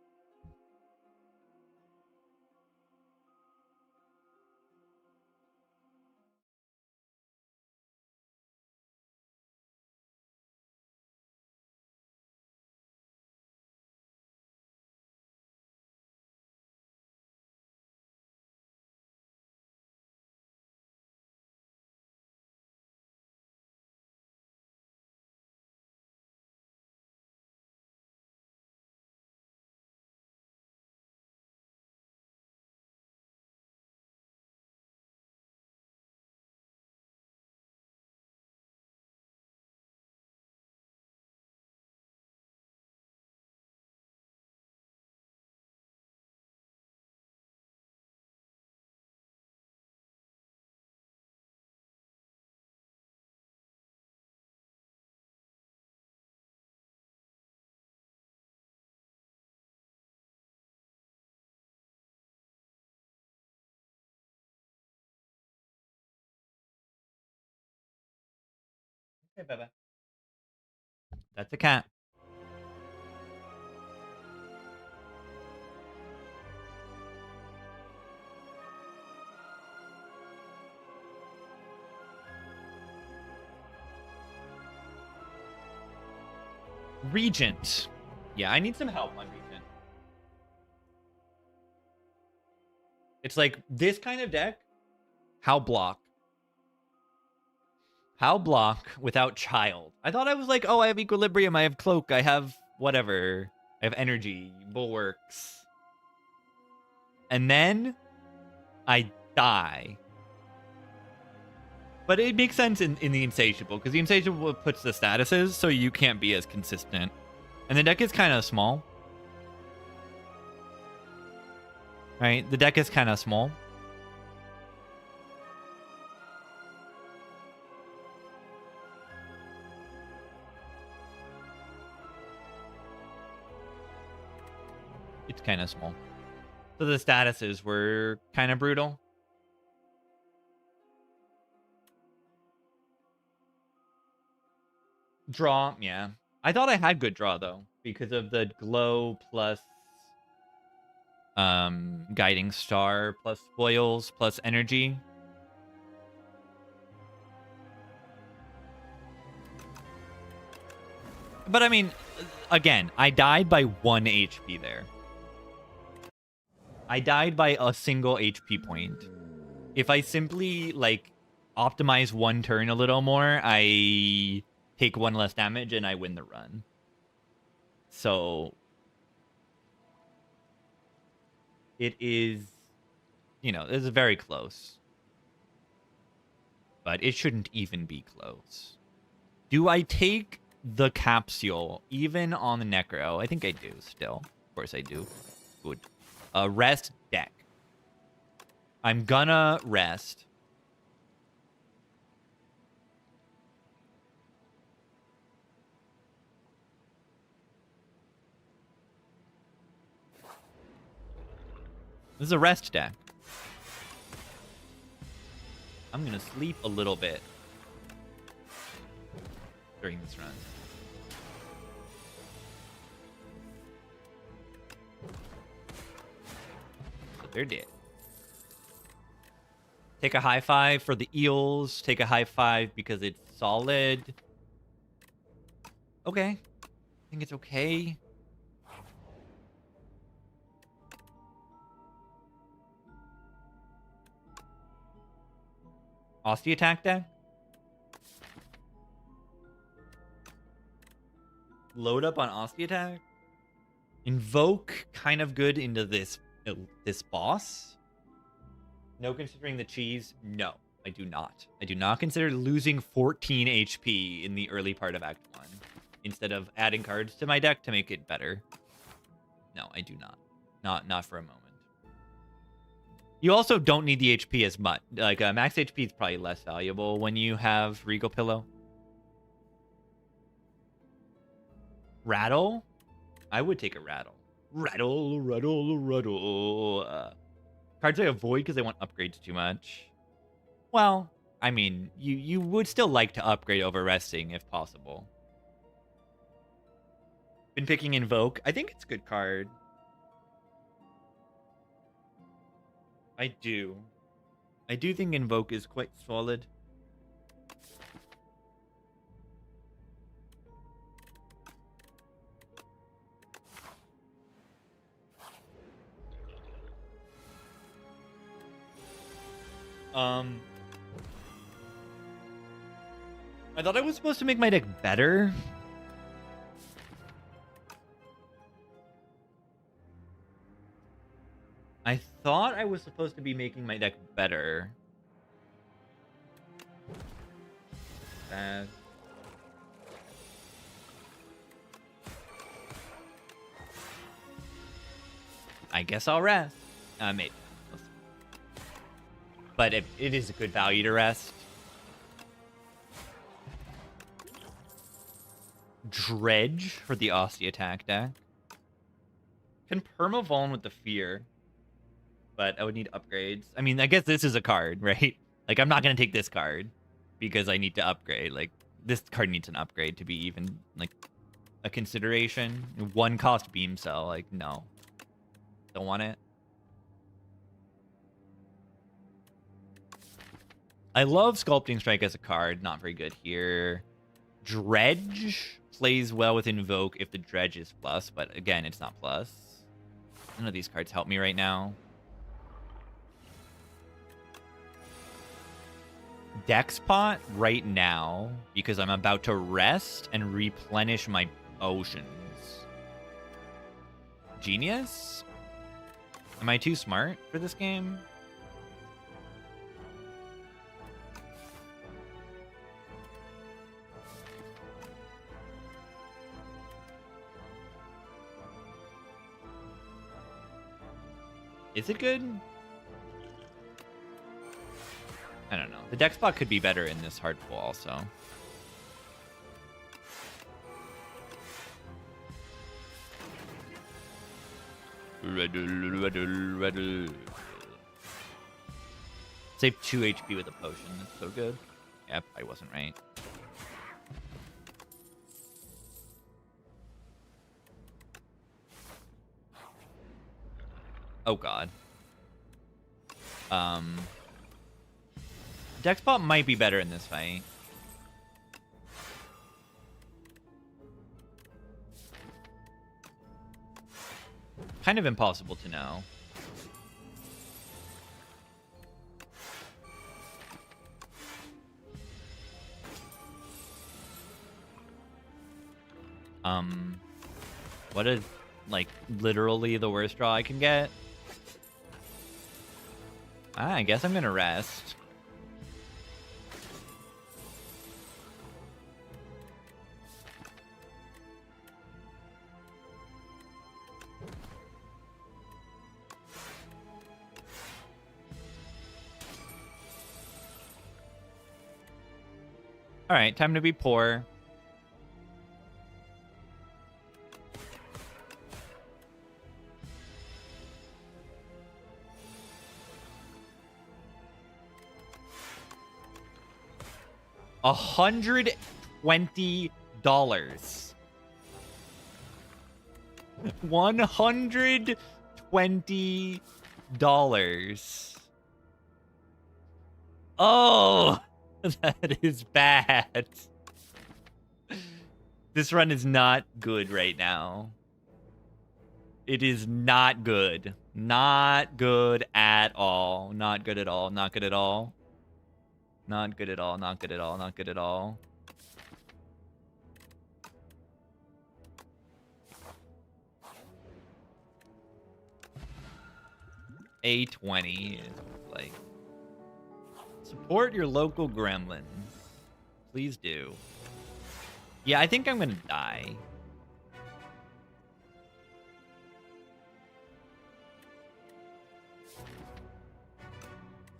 Speaker 1: Okay, bye-bye. That's a cat. Regent. Yeah, I need some help on Regent. It's like this kind of deck. How block? How block without child? I thought I was like, oh, I have equilibrium, I have cloak, I have whatever. I have energy, bulwarks. And then I die. But it makes sense in the Insatiable, because the Insatiable puts the statuses, so you can't be as consistent. And the deck is kind of small. Right? The deck is kind of small. It's kind of small. So the statuses were kind of brutal. Draw, yeah. I thought I had good draw, though, because of the glow plus guiding star plus spoils plus energy. But I mean, again, I died by 1 HP there. I died by a single HP point. If I simply, like, optimize one turn a little more, I take 1 less damage and I win the run. So it is, you know, it's very close. But it shouldn't even be close. Do I take the capsule even on the Necro? I think I do still. Of course I do. Good. Rest deck. I'm gonna rest. This is a rest deck. I'm gonna sleep a little bit during this run. So they're dead. Take a high five for the eels. Take a high five because it's solid. Okay. I think it's okay. Austie attack deck? Load up on Austie attack? Invoke kind of good into this boss? No, considering the cheese? No, I do not. I do not consider losing 14 HP in the early part of Act 1 instead of adding cards to my deck to make it better. No, I do not. Not for a moment. You also don't need the HP as much. Like, max HP is probably less valuable when you have Regal Pillow. Rattle? I would take a rattle. Rattle. Cards I avoid because I want upgrades too much. Well, I mean, you would still like to upgrade over resting if possible. Been picking Invoke. I think it's a good card. I do. I do think Invoke is quite solid. I thought I was supposed to make my deck better. I thought I was supposed to be making my deck better. I guess I'll rest. Maybe. But it is a good value to rest. Dredge for the Aussie attack deck. Can perma-vuln with the Fear. But I would need upgrades. I mean, I guess this is a card, right? Like, I'm not going to take this card because I need to upgrade. Like, this card needs an upgrade to be even, like, a consideration. 1 cost Beam Cell. Like, no. Don't want it. I love Sculpting Strike as a card. Not very good here. Dredge plays well with Invoke if the Dredge is plus, but again, it's not plus. None of these cards help me right now. Dexpot right now because I'm about to rest and replenish my oceans. Genius? Am I too smart for this game? Is it good? I don't know. The deck spot could be better in this hard pull also. Save 2 HP with a potion. That's so good. Yep, I wasn't right. Oh god. Dexpot might be better in this fight. Kind of impossible to know. What is, like, literally the worst draw I can get? I guess I'm gonna rest. All right, time to be poor. $120. $120. Oh, that is bad. This run is not good right now. It is not good. Not good at all. Not good at all. Not good at all. Not good at all. Not good at all. Not good at all. A20 is like... Support your local gremlins. Please do. Yeah, I think I'm gonna die.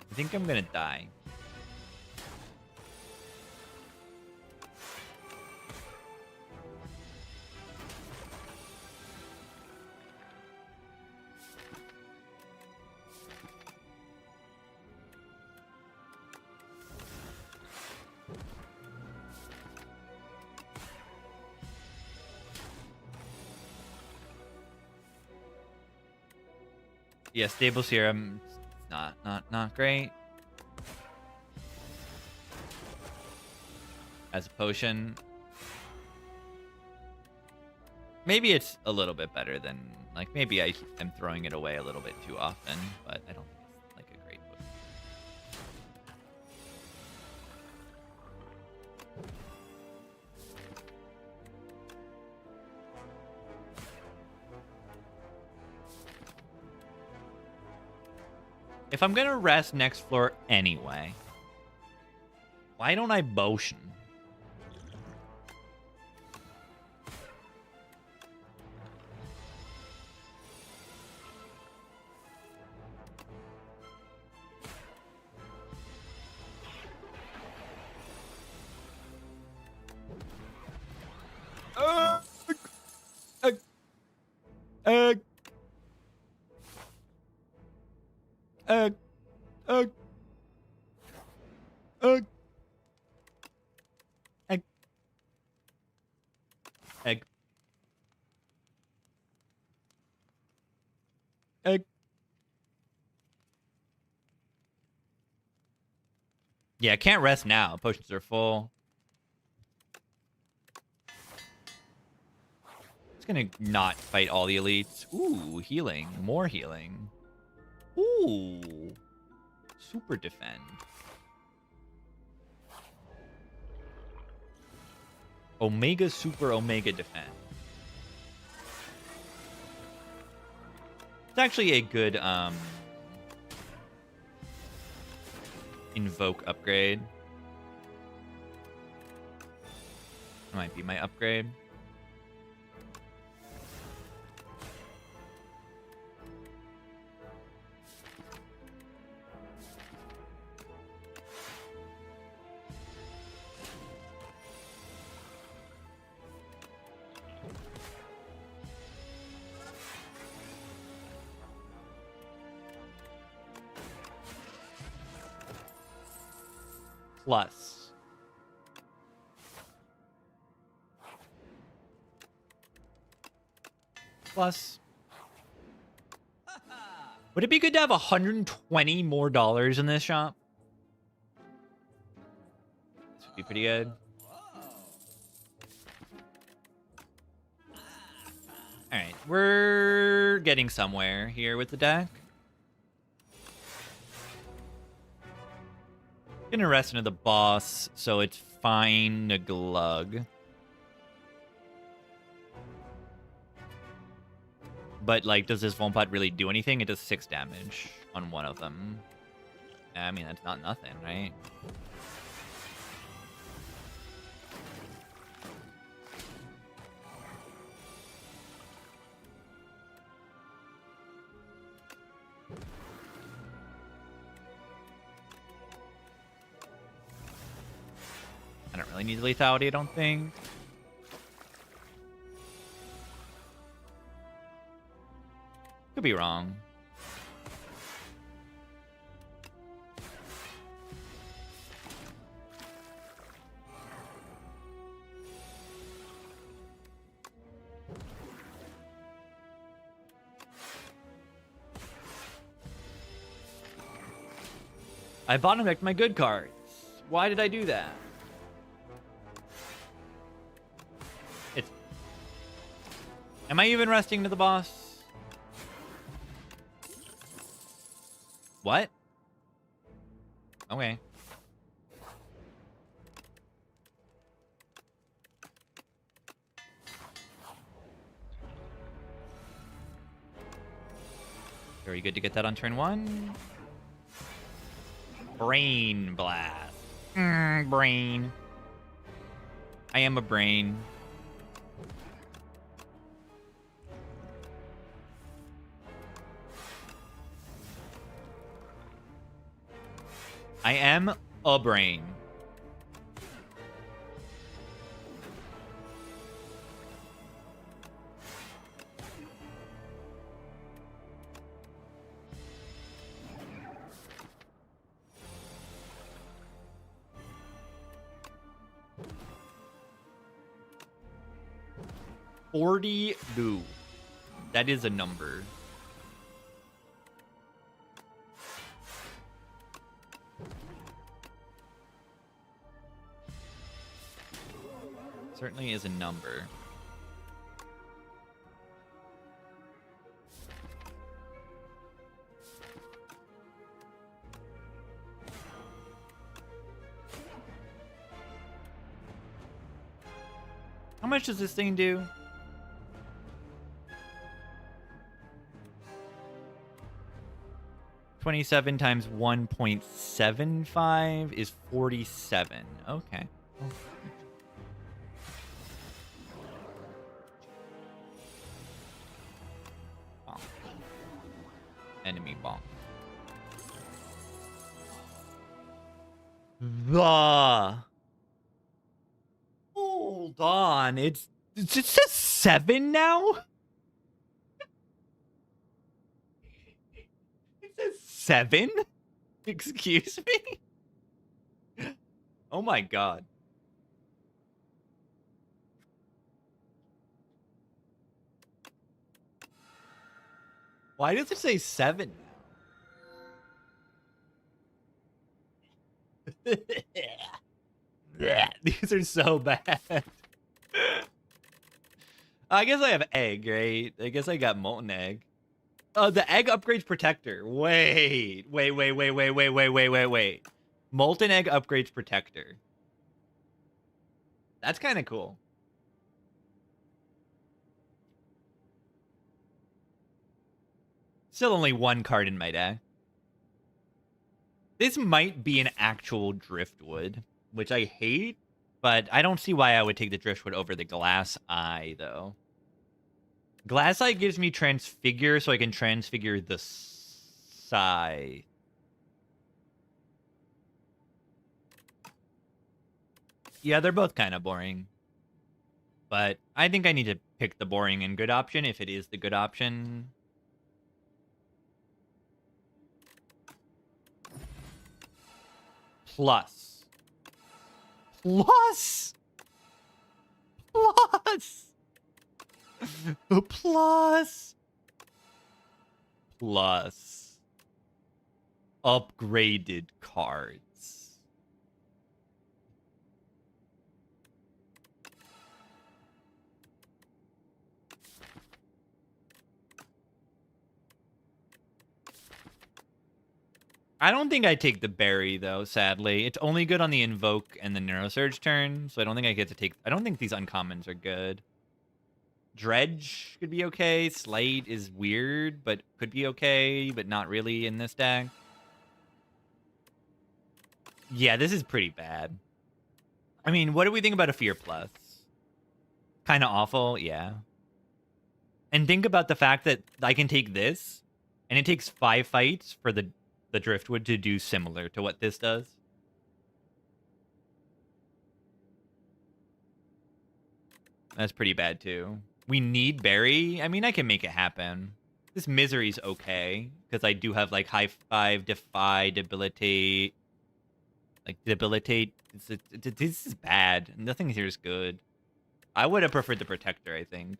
Speaker 1: I think I'm gonna die. Yeah, stable serum, not great. As a potion, maybe it's a little bit better than, like, maybe I am throwing it away a little bit too often, but I don't think it's like a great potion. If I'm gonna rest next floor anyway, why don't I potion? Yeah, I can't rest now. Potions are full. It's gonna not fight all the elites. Ooh, healing. More healing. Ooh. Super defend. Omega super omega defend. It's actually a good invoke upgrade. That might be my upgrade. Plus. Plus. Would it be good to have $120 more in this shop? This would be pretty good. Alright, we're getting somewhere here with the deck. Gonna rest into the boss, so it's fine to glug. But, like, does this Volpot really do anything? It does 6 damage on one of them. I mean, that's not nothing, right? I don't really need lethality, I don't think. Could be wrong. I bottom decked my good cards. Why did I do that? Am I even resting to the boss? What? Okay. Very good to get that on turn 1. Brain blast. Brain. I am a brain. I am a brain. $42. That is a number. Certainly is a number. How much does this thing do? $27 times 1.75 is 47. Okay. Bonk. Enemy bomb. Hold on. It says 7 now? It says 7? Excuse me? Oh my god. Why does it say 7 now? These are so bad. I guess I have egg, right? I guess I got molten egg. Oh, the egg upgrades protector. Wait. Molten egg upgrades protector. That's kind of cool. Still only one card in my deck. This might be an actual driftwood, which I hate, but I don't see why I would take the driftwood over the glass eye, though. Glass eye gives me transfigure, so I can transfigure the scythe. Yeah, they're both kind of boring. But I think I need to pick the boring and good option if it is the good option. Plus. Plus! Plus! Plus! Plus. Upgraded cards. I don't think I take the berry, though, sadly. It's only good on the invoke and the neurosurge turn, so I don't think I get to take... I don't think these uncommons are good. Dredge could be okay. Slate is weird, but could be okay, but not really in this deck. Yeah, this is pretty bad. I mean, what do we think about a Fear Plus? Kind of awful, yeah. And think about the fact that I can take this, and it takes 5 fights for the driftwood to do similar to what this does. That's pretty bad, too. We need berry. I mean, I can make it happen. This misery's okay, because I do have, like, high 5, defy, debilitate. Like, debilitate. This is bad. Nothing here is good. I would have preferred the protector, I think.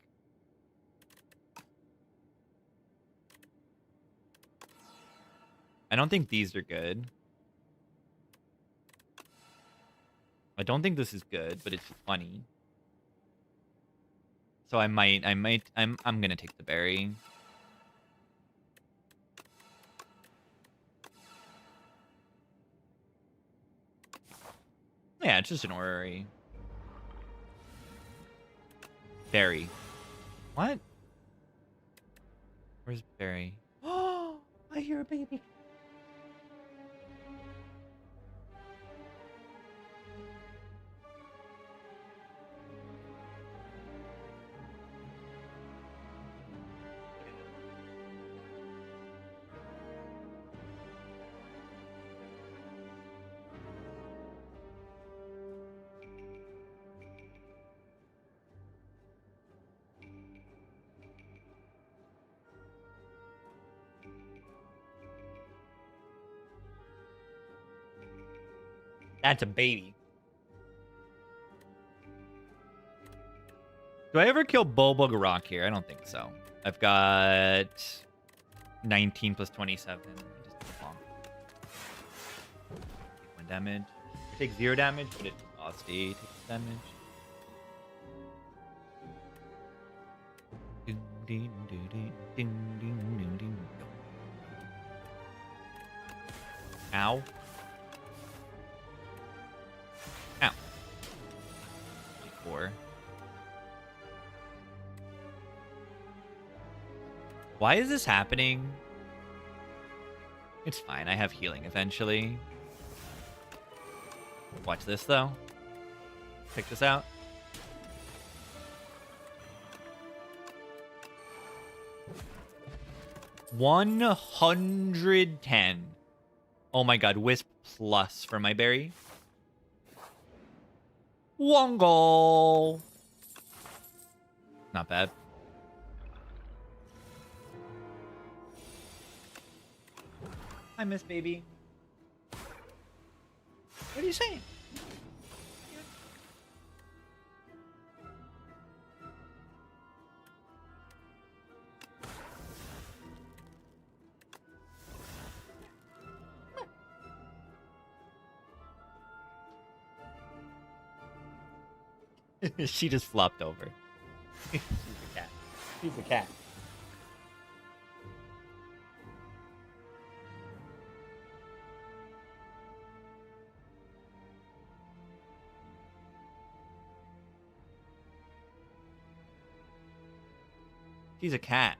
Speaker 1: I don't think these are good. I don't think this is good, but it's funny. So I'm gonna take the berry. Yeah, it's just an orrery. Berry. What? Where's berry? Oh, I hear a baby. That's a baby. Do I ever kill Bulbug Rock here? I don't think so. I've got 19 plus 27. Just bonk. Take 1 damage. Take 0 damage, but it's Frosty takes damage. Ow. Ow. 4. Why is this happening? It's fine. I have healing eventually. Watch this, though. Check this out. $110. Oh my god. Wisp plus for my berry. One goal. Not bad. I miss baby. What are you saying? She just flopped over. She's a cat. She's a cat. She's a cat.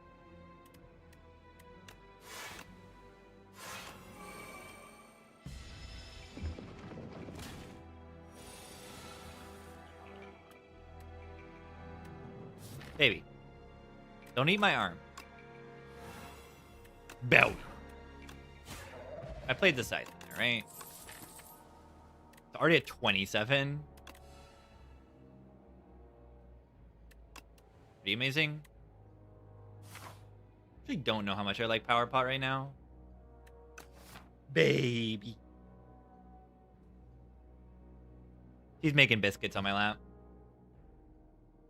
Speaker 1: Baby. Don't eat my arm. Bow. I played the scythe in there, right? It's already at 27. Pretty amazing. I actually don't know how much I like Power Pot right now. Baby. She's making biscuits on my lap.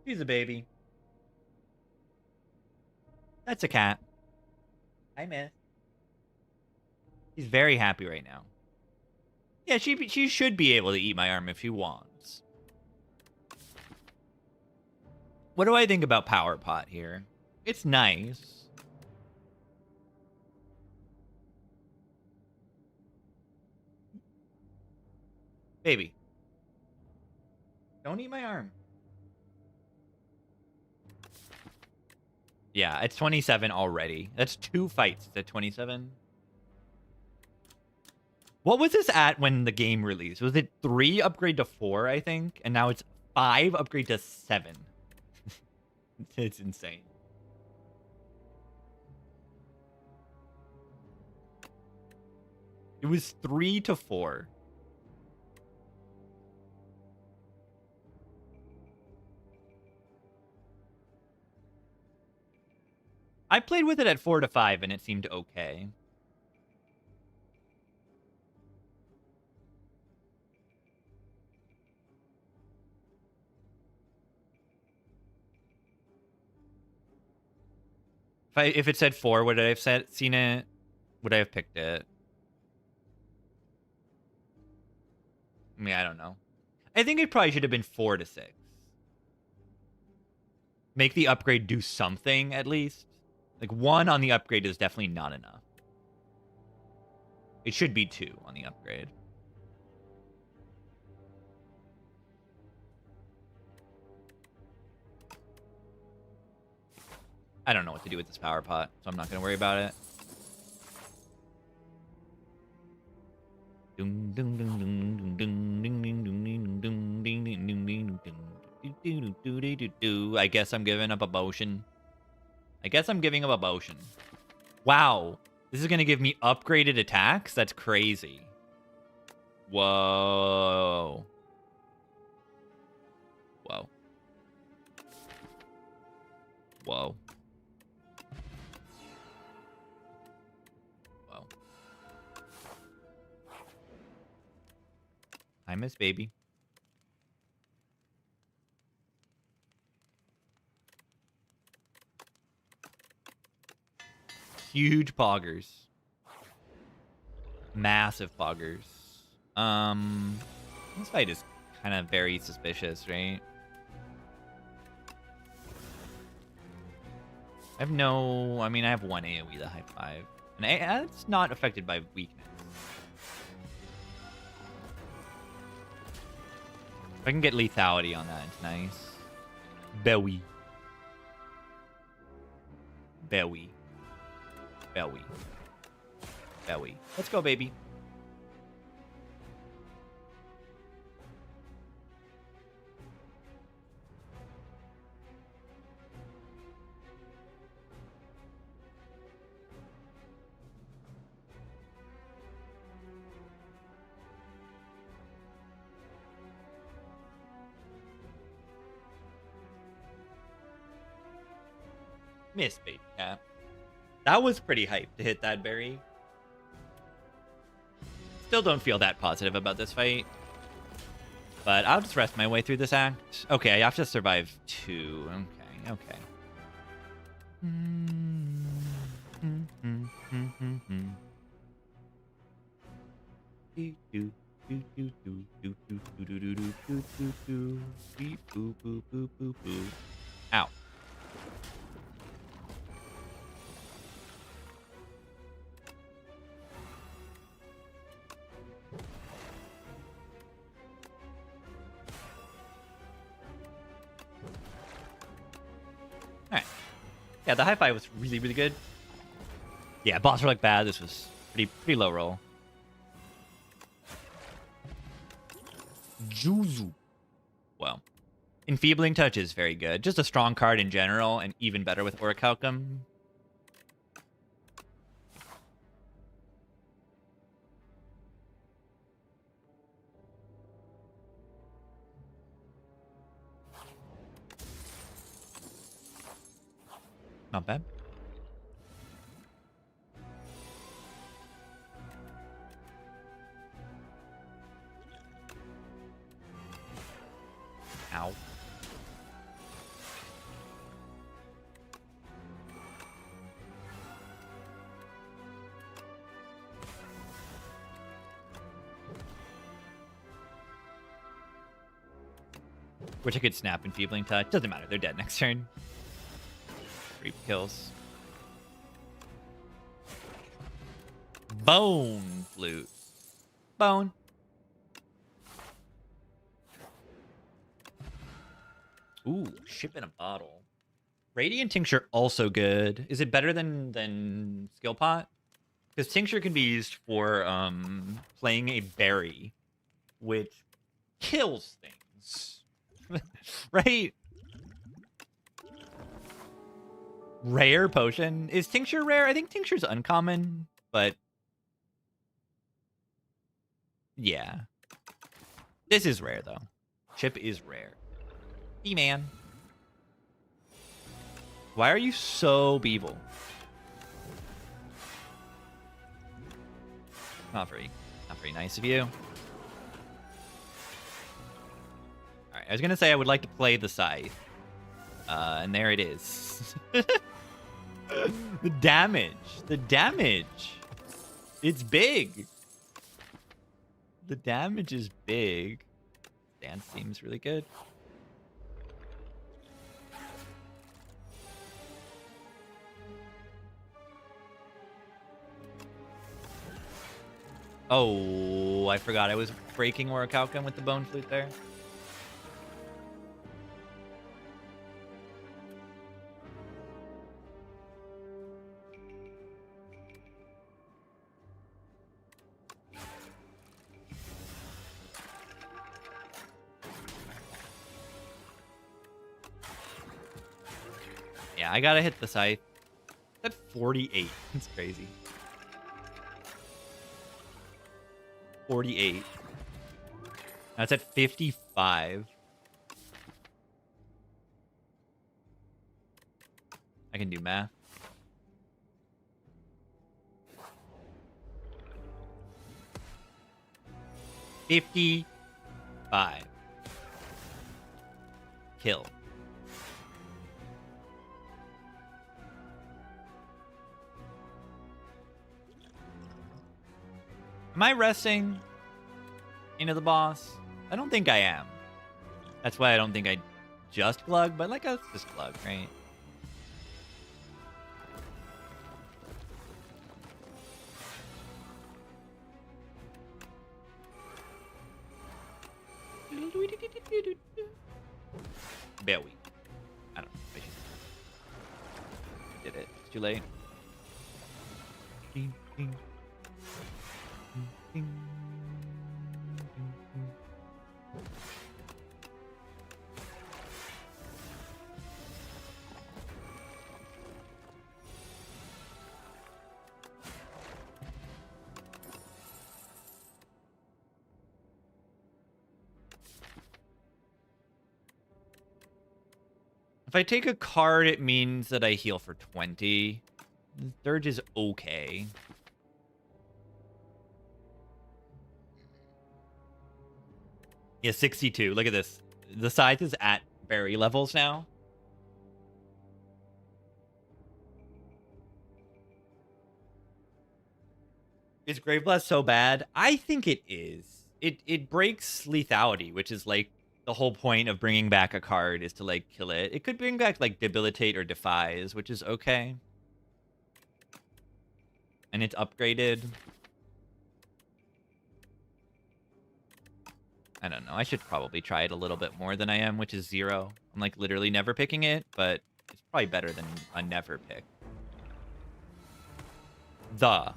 Speaker 1: She's a baby. That's a cat. Hi, miss. She's very happy right now. Yeah, she should be able to eat my arm if she wants. What do I think about Power Pot here? It's nice. Baby. Don't eat my arm. Yeah, it's 27 already. That's 2 fights. It's at 27. What was this at when the game released? Was it 3 upgrade to 4, I think? And now it's 5 upgrade to 7. It's insane. It was 3 to 4. I played with it at 4 to 5 and it seemed okay. If it said 4, would I have seen it? Would I have picked it? I mean, I don't know. I think it probably should have been 4 to 6. Make the upgrade do something at least. Like 1 on the upgrade is definitely not enough. It should be 2 on the upgrade. I don't know what to do with this Power Pot, so I'm not going to worry about it. I guess I'm giving up a potion. Wow. This is going to give me upgraded attacks? That's crazy. Whoa. Whoa. Whoa. Whoa. I miss baby. Huge poggers. Massive poggers. This fight is kind of very suspicious, right? I have no... I mean, I have one AoE, the high five. And it's not affected by weakness. If I can get lethality on that, it's nice. Belly. Belly. Belly. Belly. Let's go, baby. Miss baby cat. That was pretty hype to hit that berry. Still don't feel that positive about this fight. But I'll just rest my way through this act. Okay, I have to survive 2. Okay. Ow. Alright. Yeah, the high five was really, really good. Yeah, boss were like bad. This was pretty low roll. Juzu. Well, Enfeebling Touch is very good. Just a strong card in general, and even better with Orichalcum. Not bad. Ow. Which I could snap Enfeebling Touch. Doesn't matter. They're dead next turn. Creep kills. Bone Flute. Bone. Ooh, ship in a bottle. Radiant Tincture also good. Is it better than Skill Pot? Because Tincture can be used for playing a berry, which kills things. Right? Rare potion. Is Tincture rare? I think Tincture's uncommon, but yeah. This is rare, though. Chip is rare. E-man. Why are you so beeble? Not very nice of you. Alright, I was gonna say I would like to play the scythe. And there it is. The damage. It's big. The damage is big. Dance seems really good. Oh, I forgot I was breaking Orichalcum with the Bone Flute there. Yeah, I gotta hit the scythe. That's 48. That's crazy. 48. That's at 55. I can do math. $55. Kill. Am I resting into the boss? I don't think I am. That's why I don't think I just glug, but like, let's just glug, right? Very weak. I don't know. I did it. It's too late. Ding, ding. Ding, ding. If I take a card, it means that I heal for 20. Dirge is okay. Yeah, 62. Look at this. The size is at berry levels now. Is Graveblast so bad? I think it is. It breaks lethality, which is like the whole point of bringing back a card is to like kill it. It could bring back like Debilitate or Defies, which is okay. And it's upgraded. I don't know. I should probably try it a little bit more than I am, which is 0. I'm like literally never picking it, but it's probably better than a never pick. The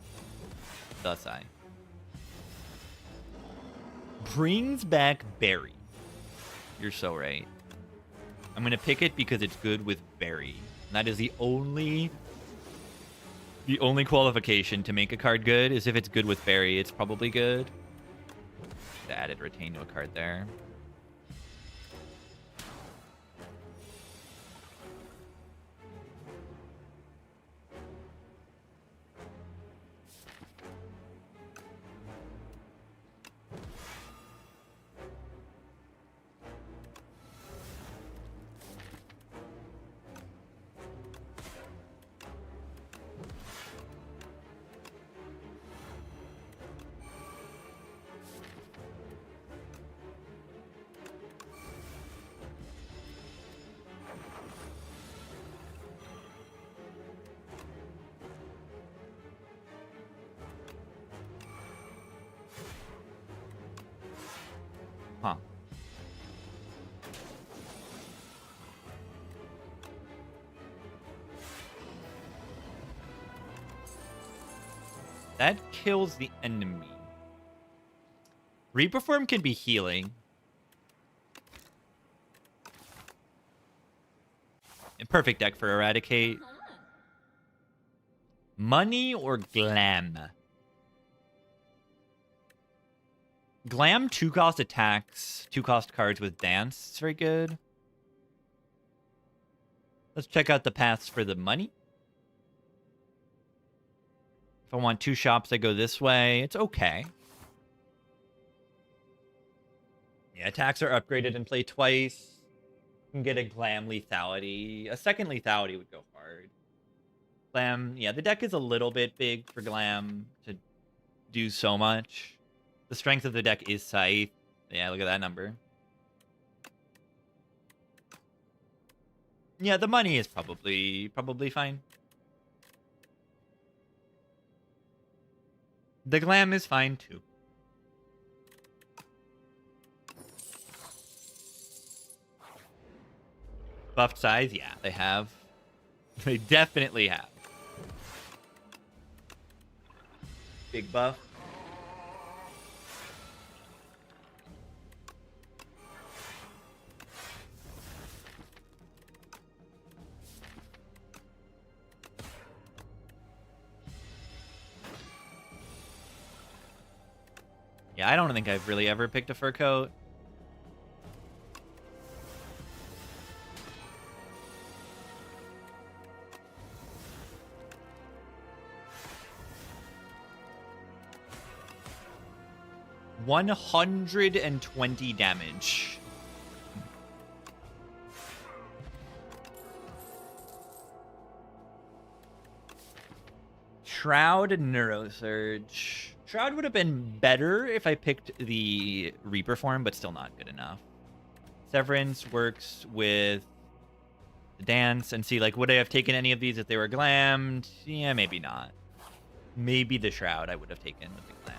Speaker 1: sign. Brings back Berry. You're so right. I'm going to pick it because it's good with Berry. That is the only qualification to make a card good is if it's good with Berry. It's probably good. Added retain to a card there. Huh. That kills the enemy. Reperform can be healing. A perfect deck for Eradicate. Money or Glam? Glam 2-cost attacks, 2-cost cards with Dance. It's very good. Let's check out the paths for the money. If I want 2 shops, I go this way. It's okay. Yeah, attacks are upgraded and play twice. You can get a Glam lethality. A second lethality would go hard. Glam, yeah, the deck is a little bit big for Glam to do so much. The strength of the deck is Scythe. Yeah, look at that number. Yeah, the money is probably fine. The Glam is fine too. Buffed size, yeah, they have. They definitely have. Big buff. Yeah, I don't think I've really ever picked a fur coat. $120 damage. Shroud and Neurosurge. Shroud would have been better if I picked the Reaper form, but still not good enough. Severance works with the Dance, and see, like, would I have taken any of these if they were glammed? Yeah, maybe not. Maybe the Shroud I would have taken with the glam.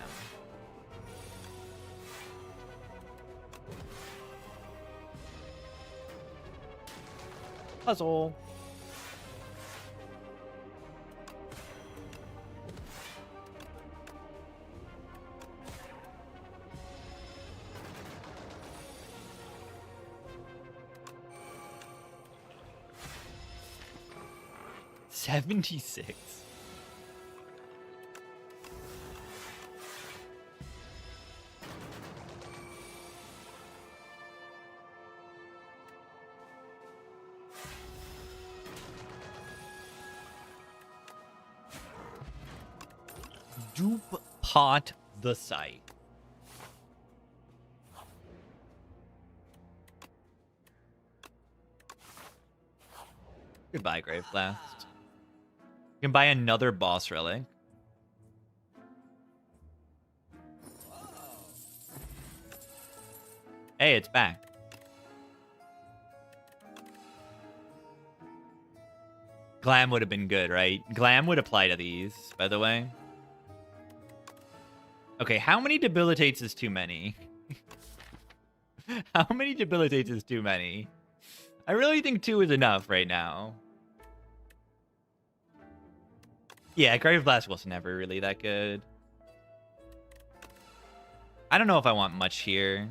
Speaker 1: Puzzle. $76. Dupe pot the site. Goodbye, Grave Blast. You can buy another boss relic. Hey, it's back. Glam would have been good, right? Glam would apply to these, by the way. Okay, how many debilitates is too many? How many debilitates is too many? I really think 2 is enough right now. Yeah, Grave Blast was never really that good. I don't know if I want much here.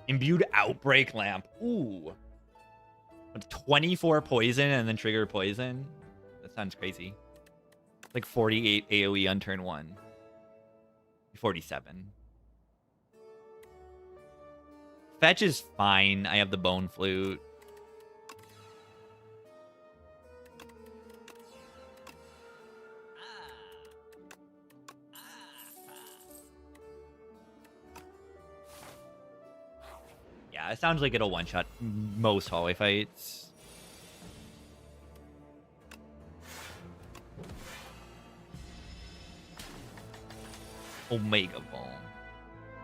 Speaker 1: Imbued Outbreak Lamp. Ooh. 24 poison and then trigger poison? That sounds crazy. Like 48 AoE on turn 1. 47. Fetch is fine. I have the Bone Flute. Yeah, it sounds like it'll one-shot most hallway fights. Omega Bone.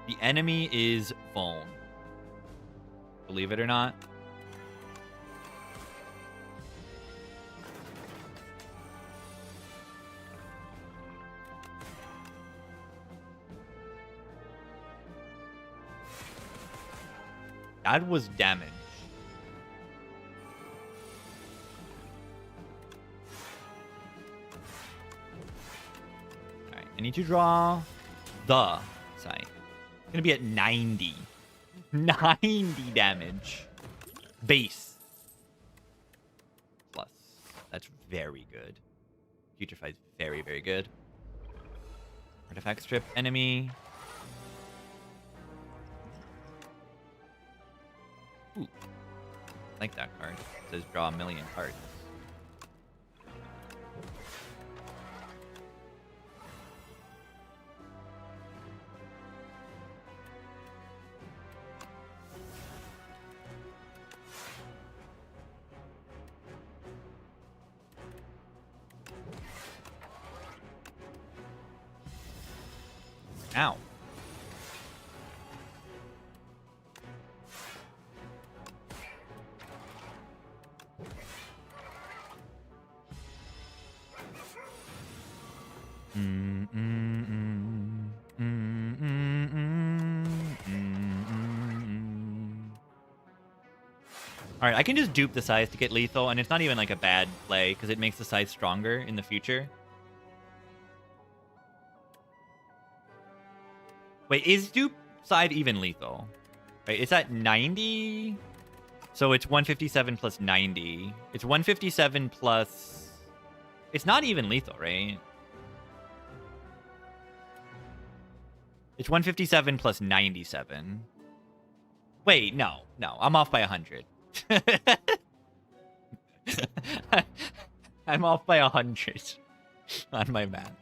Speaker 1: The enemy is Bone. Believe it or not. That was damage. Alright, I need to draw the side. It's gonna be at 90. 90 damage. Base. Plus. That's very good. Future Fight's very, very good. Artifact strip enemy. Ooh. I like that card. It says draw a million cards. Ow. Alright, I can just dupe the size to get lethal, and it's not even like a bad play, because it makes the size stronger in the future. Wait, is dupe side even lethal? Right, it's at 90? So it's 157 plus 90. It's 157 plus... It's not even lethal, right? It's 157 plus 97. Wait, no. I'm off by 100. I'm off by 100 on my math.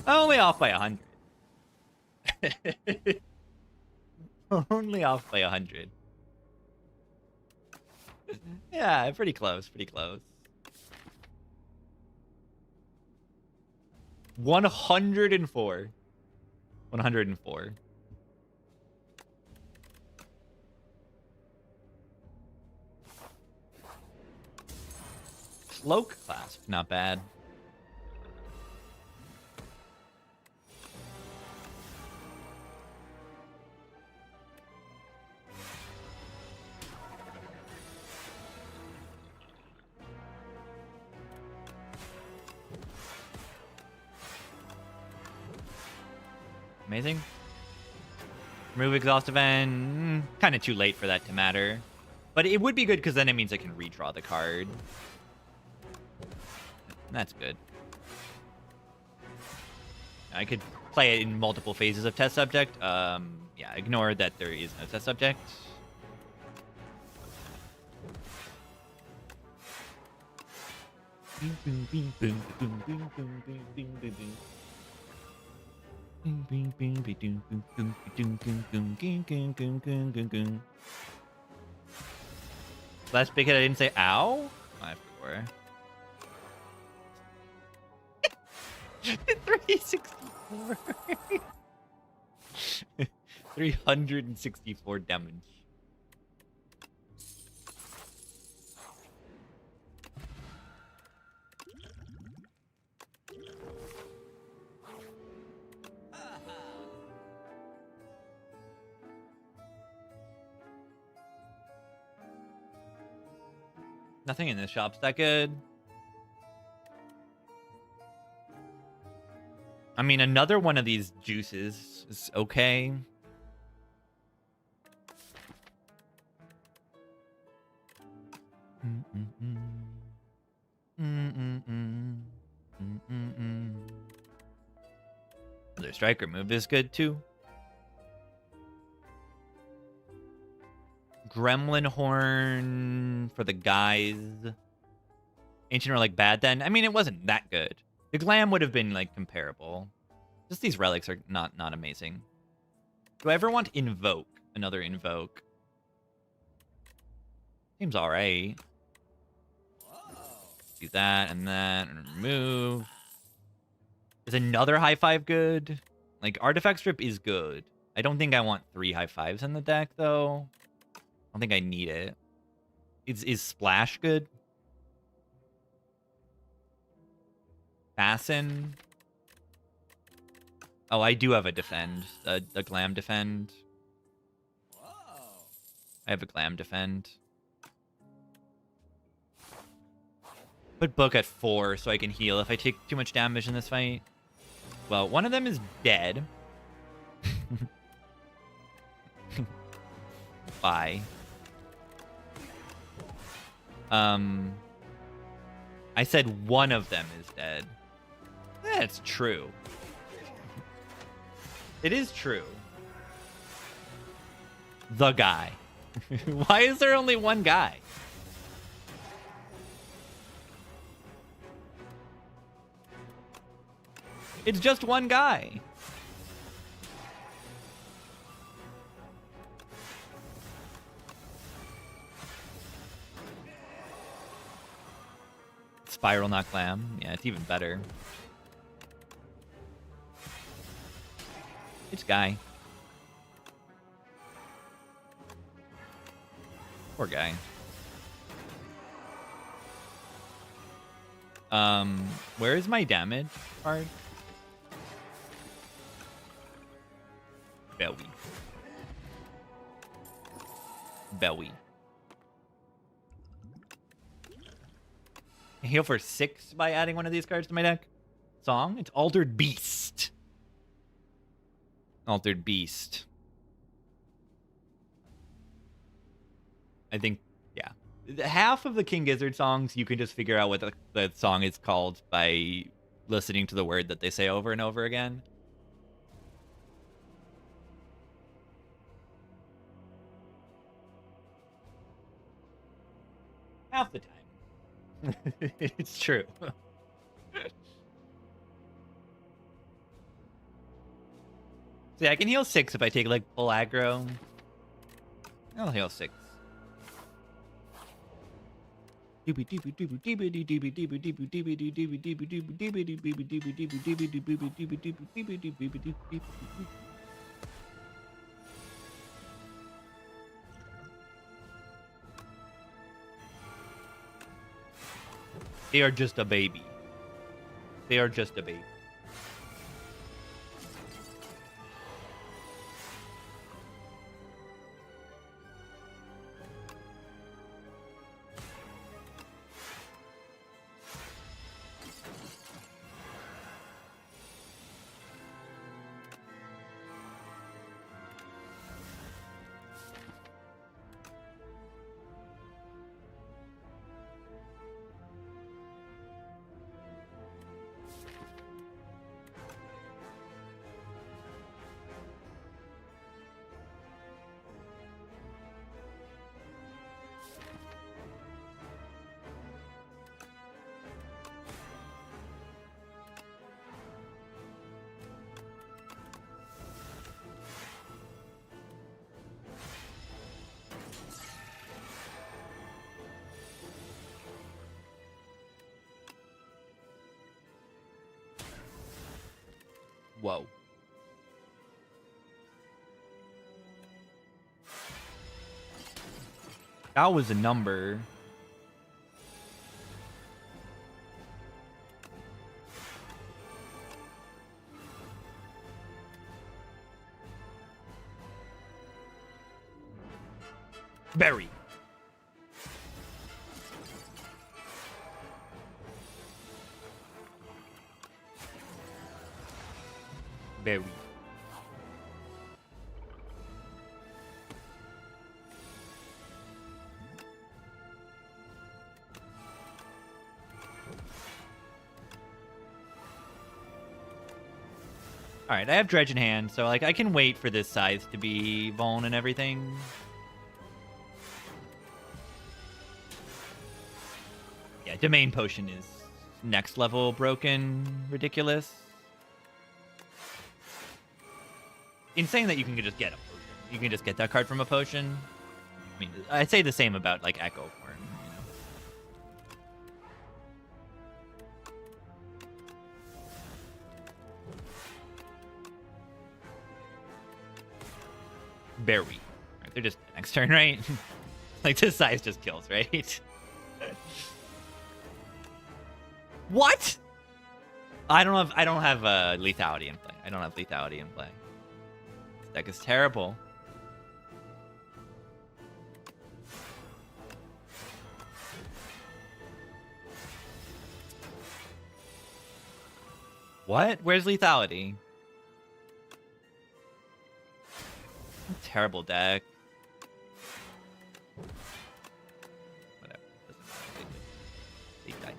Speaker 1: I'm only off by 100. Only off by 100. Yeah, pretty close, pretty close. 104. 104. Cloak clasp, not bad. Amazing. Remove exhaust event. Kind of too late for that to matter. But it would be good because then it means I can redraw the card. That's good. I could play it in multiple phases of test subject. Yeah, ignore that there is no test subject. Last big hit, I didn't say ow? I forgot. 364. 364 damage. Nothing in this shop's that good. I mean, another one of these juices is okay. Another striker move is good too. Gremlin Horn for the guys. Ancient Relic bad then? I mean, it wasn't that good. The glam would have been, like, comparable. Just these relics are not amazing. Do I ever want Invoke? Another Invoke. Seems alright. Do that and remove. Is another high five good? Like, Artifact Strip is good. I don't think I want 3 high fives in the deck, though. I don't think I need it. Is Splash good? Fasten. Oh, I do have a defend. A glam defend. I have a glam defend. Put book at 4 so I can heal if I take too much damage in this fight. Well, one of them is dead. Bye. I said one of them is dead. That's true. It is true. The guy. Why is there only one guy? It's just one guy. Spiral, not glam. Yeah, it's even better. It's guy. Poor guy. Where is my damage card? Belly. Belly. I heal for 6 by adding one of these cards to my deck. Song? It's Altered Beast. Altered Beast. I think, yeah. Half of the King Gizzard songs, you can just figure out what the song is called by listening to the word that they say over and over again. Half the time. It's true. See, I can heal 6 if I take, like, full aggro. I'll heal 6. They are just a baby. They are just a baby. Whoa. That was a number. Berry. Berry. All right, I have Dredge in hand, so like I can wait for this scythe to be vuln and everything. Yeah, Domain Potion is next level broken, ridiculous. Insane that you can just get a potion. You can just get that card from a potion. I mean, I'd say the same about like Echo Form, you know. Berry. Right, they're just next turn, right? Like this size just kills, right? What? I don't have lethality in play. I don't have lethality in play. This deck is terrible. What? Where's lethality? Terrible deck. Whatever. They die.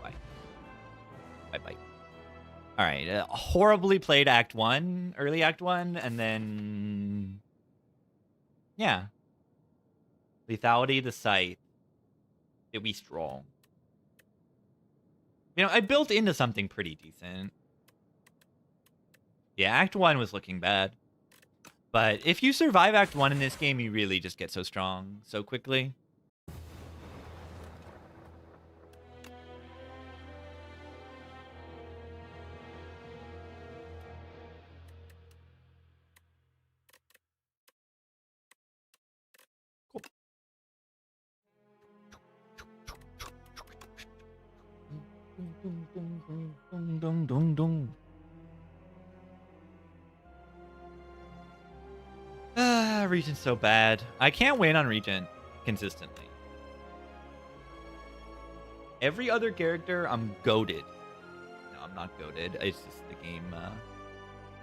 Speaker 1: Bye. Bye-bye. All right. Horribly played Act 1, early Act 1, and then... yeah. Lethality, the Scythe. Did we strong? You know, I built into something pretty decent. Yeah, Act 1 was looking bad. But if you survive Act 1 in this game, you really just get so strong so quickly. Cool. Regent's so bad. I can't win on Regent consistently. Every other character, I'm goated. No, I'm not goated. It's just the game.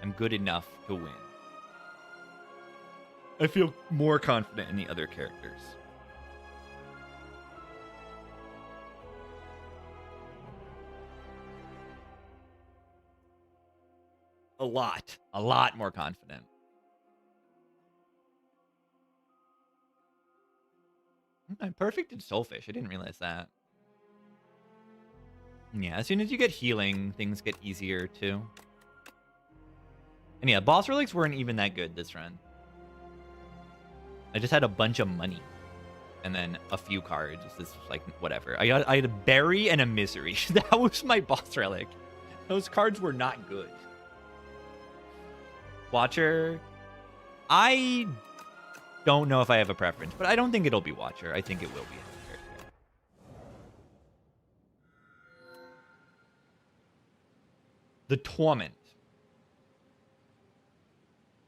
Speaker 1: I'm good enough to win. I feel more confident in the other characters. A lot more confident. I'm perfect in Soulfish. I didn't realize that. Yeah, as soon as you get healing, things get easier too. And yeah, boss relics weren't even that good this run. I just had a bunch of money. And then a few cards. This is like, whatever. I had a berry and a misery. That was my boss relic. Those cards were not good. Watcher. I don't know if I have a preference, but I don't think it'll be Watcher. I think it will be another character. The Torment.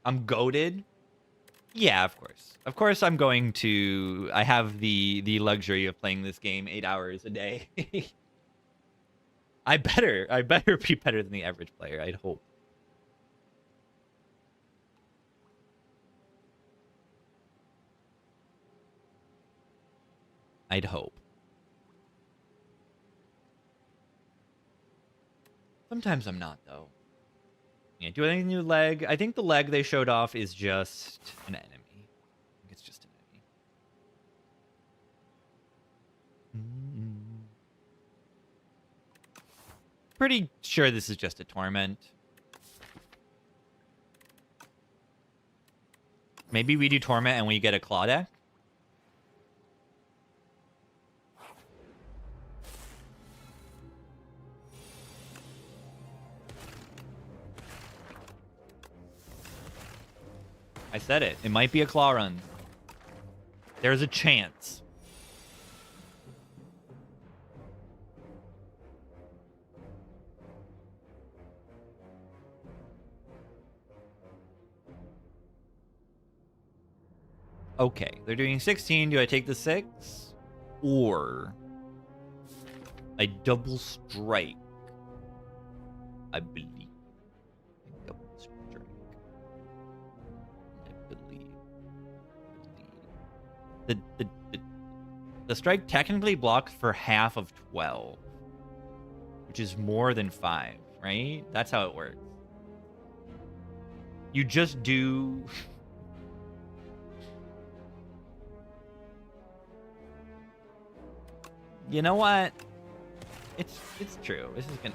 Speaker 1: I'm goated. Yeah, of course. Of course I'm going to... I have the luxury of playing this game 8 hours a day. I better be better than the average player, I'd hope. I'd hope. Sometimes I'm not, though. Yeah, do anything new leg? I think the leg they showed off is just an enemy. I think it's just an enemy. Pretty sure this is just a torment. Maybe we do torment and we get a claw deck? I said it. It might be a claw run. There's a chance. Okay, they're doing 16. Do I take the 6? Or a double strike? I believe. A double strike. I believe. The strike technically blocks for half of 12, which is more than 5, right? That's how it works. You just do... You know what? It's true. This is gonna...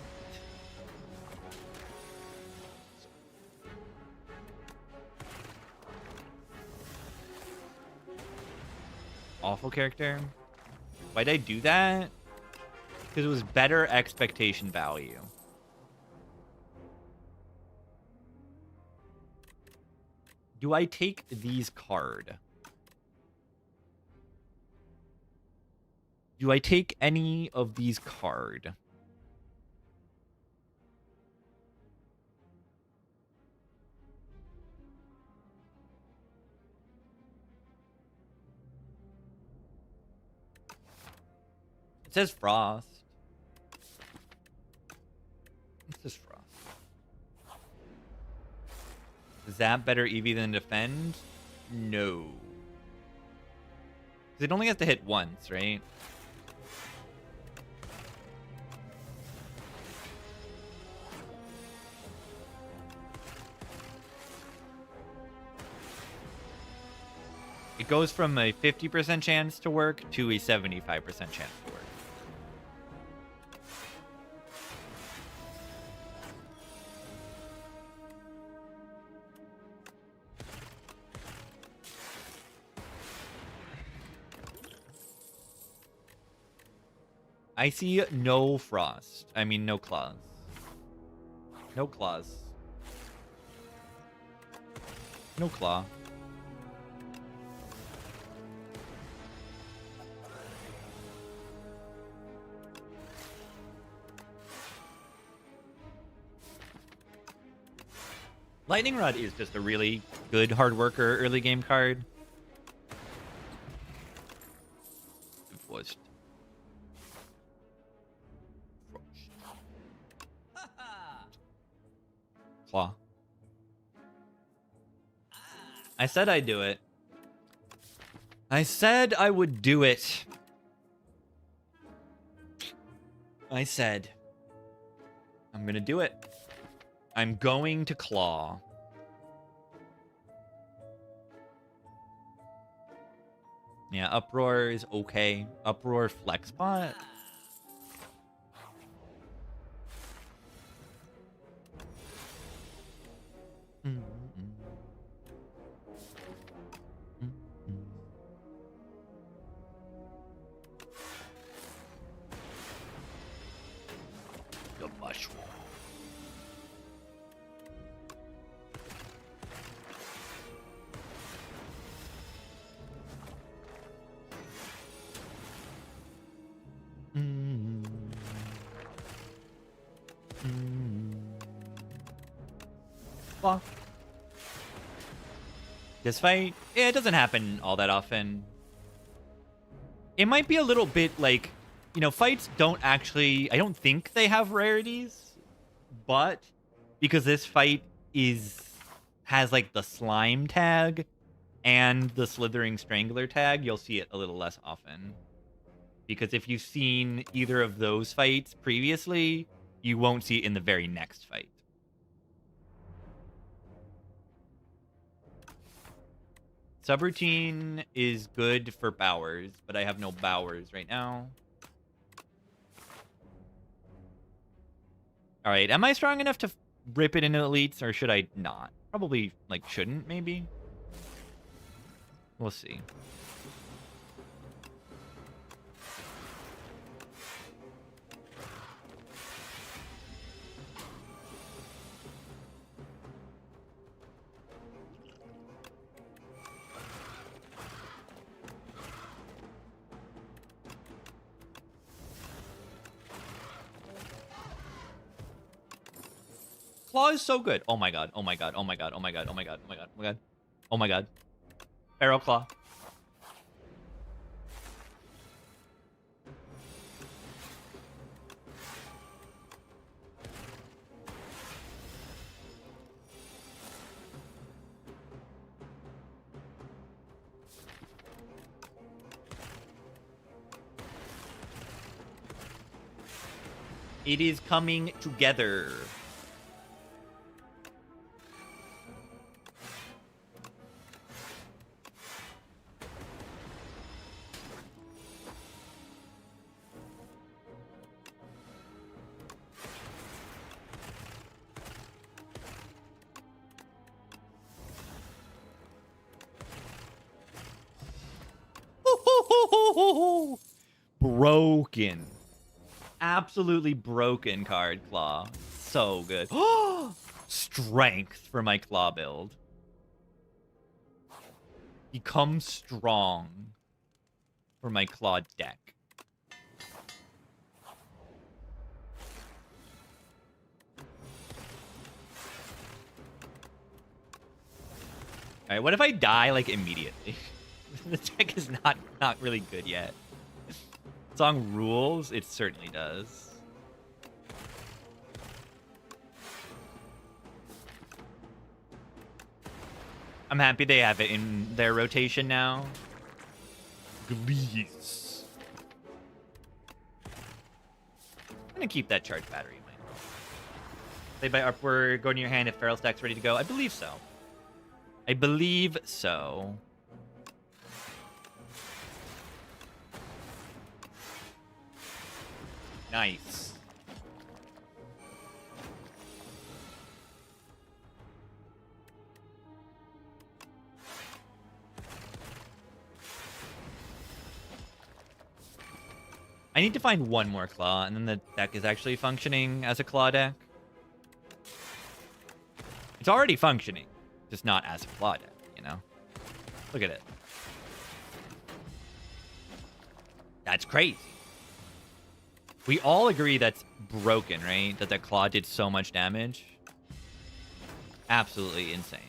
Speaker 1: Awful character. Why'd I do that? Because it was better expectation value. Do I take these card? Do I take any of these card? It says Frost. It says Frost. Is that better EV than Defend? No. Because it only has to hit once, right? It goes from a 50% chance to work to a 75% chance to work. I see no Frost. I mean, no claws. No claws. No claw. Lightning Rod is just a really good hard worker early game card. Frost. Claw. I said I'd do it. I said I would do it. I said I'm gonna do it. I'm going to claw. Yeah, Uproar is okay. Uproar flex bot. The mushroom. Well, this fight, yeah, it doesn't happen all that often. It might be a little bit like, you know, fights don't actually, I don't think they have rarities, but because this fight has like the slime tag and the slithering strangler tag, you'll see it a little less often. Because if you've seen either of those fights previously, you won't see it in the very next fight. Subroutine is good for Bowers, but I have no Bowers right now. All right, am I strong enough to rip it into elites, or should I not? Probably, like, shouldn't, maybe? We'll see. Claw is so good. Oh my god. Oh my god. Oh my god. Oh my god. Oh my god. Oh my god. Oh my god. Oh my god. Arrow Claw. It is coming together. Broken. Absolutely broken card, Claw. So good. Strength for my Claw build. Become strong for my Claw deck. Alright, what if I die, like, immediately? The deck is not really good yet. Song rules? It certainly does. I'm happy they have it in their rotation now. Glees. I'm gonna keep that charged battery in mind. Play by upward, go to your hand if Feral Stack's ready to go. I believe so. I believe so. Nice. I need to find one more Claw, and then the deck is actually functioning as a Claw deck. It's already functioning, just not as a Claw deck, you know? Look at it. That's crazy. We all agree that's broken, right? That Claw did so much damage. Absolutely insane.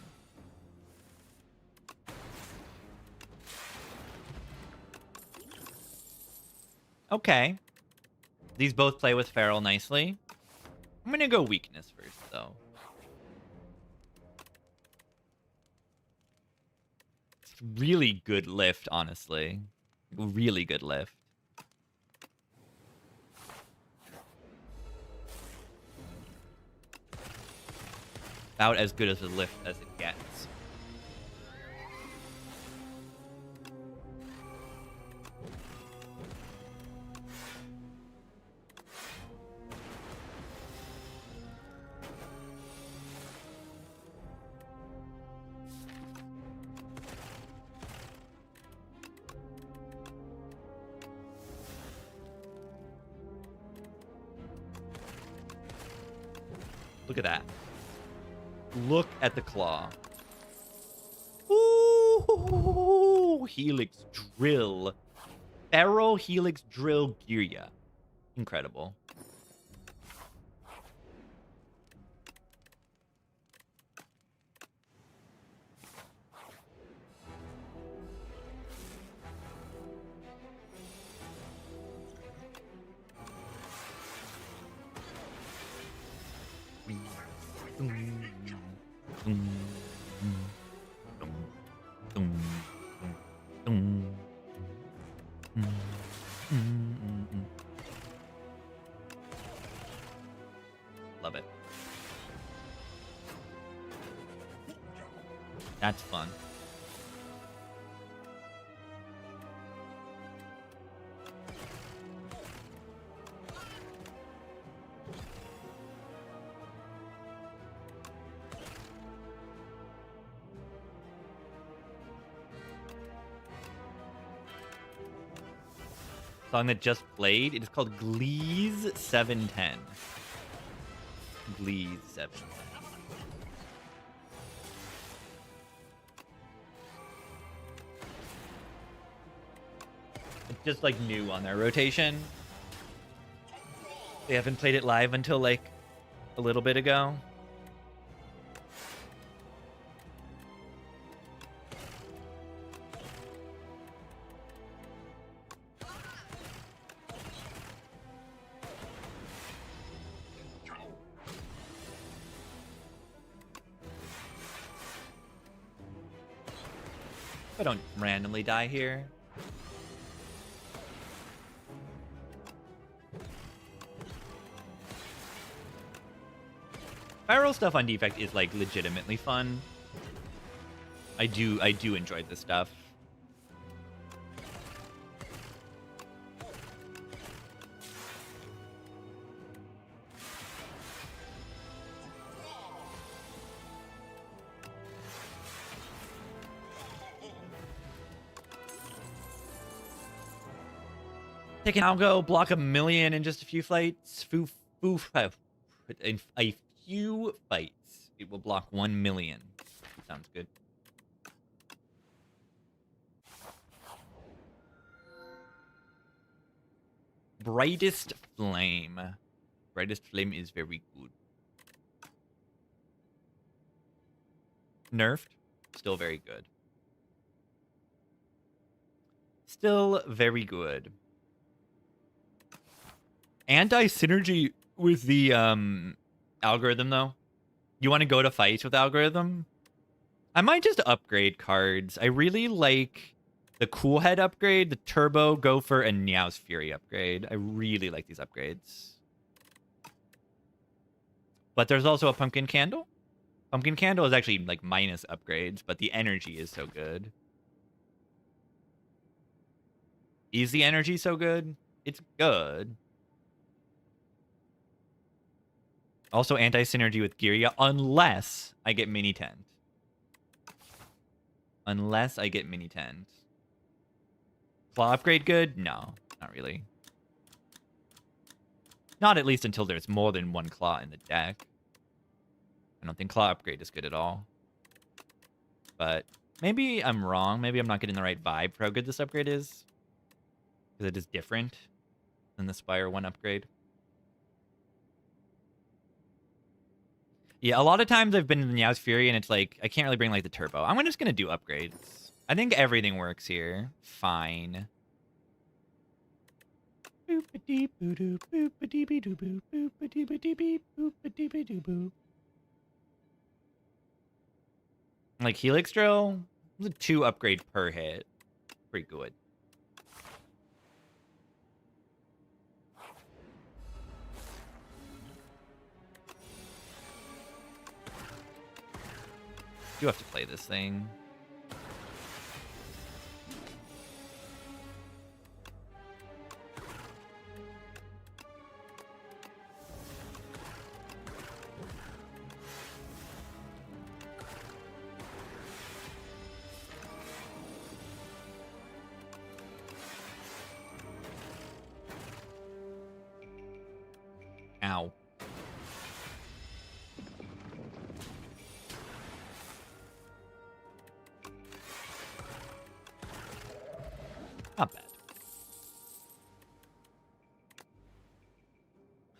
Speaker 1: Okay. These both play with Feral nicely. I'm gonna go weakness first, though. It's really good lift, honestly. Really good lift. About as good as a lift as it gets. Look at that. Look at the Claw. Ooh, Helix Drill. Feral Helix Drill Girya. Incredible. Love it. That's fun. Song that just played. It is called Glees 710. Glees 710. It's just like new on their rotation. They haven't played it live until like a little bit ago. If I don't randomly die here. Spiral stuff on defect is like legitimately fun. I do enjoy this stuff. Take an algo, block 1,000,000 in just a few fights. In a few fights, it will block 1,000,000. Sounds good. Brightest Flame. Brightest Flame is very good. Nerfed, still very good. Still very good. Anti-synergy with the algorithm, though. You want to go to fights with algorithm? I might just upgrade cards. I really like the Cool Head upgrade, the Turbo, Gopher, and Meow's Fury upgrade. I really like these upgrades. But there's also a Pumpkin Candle. Pumpkin Candle is actually like minus upgrades, but the energy is so good. Is the energy so good? It's good. Also anti-synergy with Giria, unless I get mini tent. Unless I get mini tent. Claw upgrade good? No, not really. Not at least until there's more than one claw in the deck. I don't think claw upgrade is good at all. But maybe I'm wrong. Maybe I'm not getting the right vibe for how good this upgrade is. Because it is different than the Spire 1 upgrade. Yeah, a lot of times I've been in the Meow's Fury and it's like, I can't really bring like the Turbo. I'm just going to do upgrades. I think everything works here. Fine. Like Helix Drill, it's a 2 upgrade per hit. Pretty good. You have to play this thing. Ow. Not bad.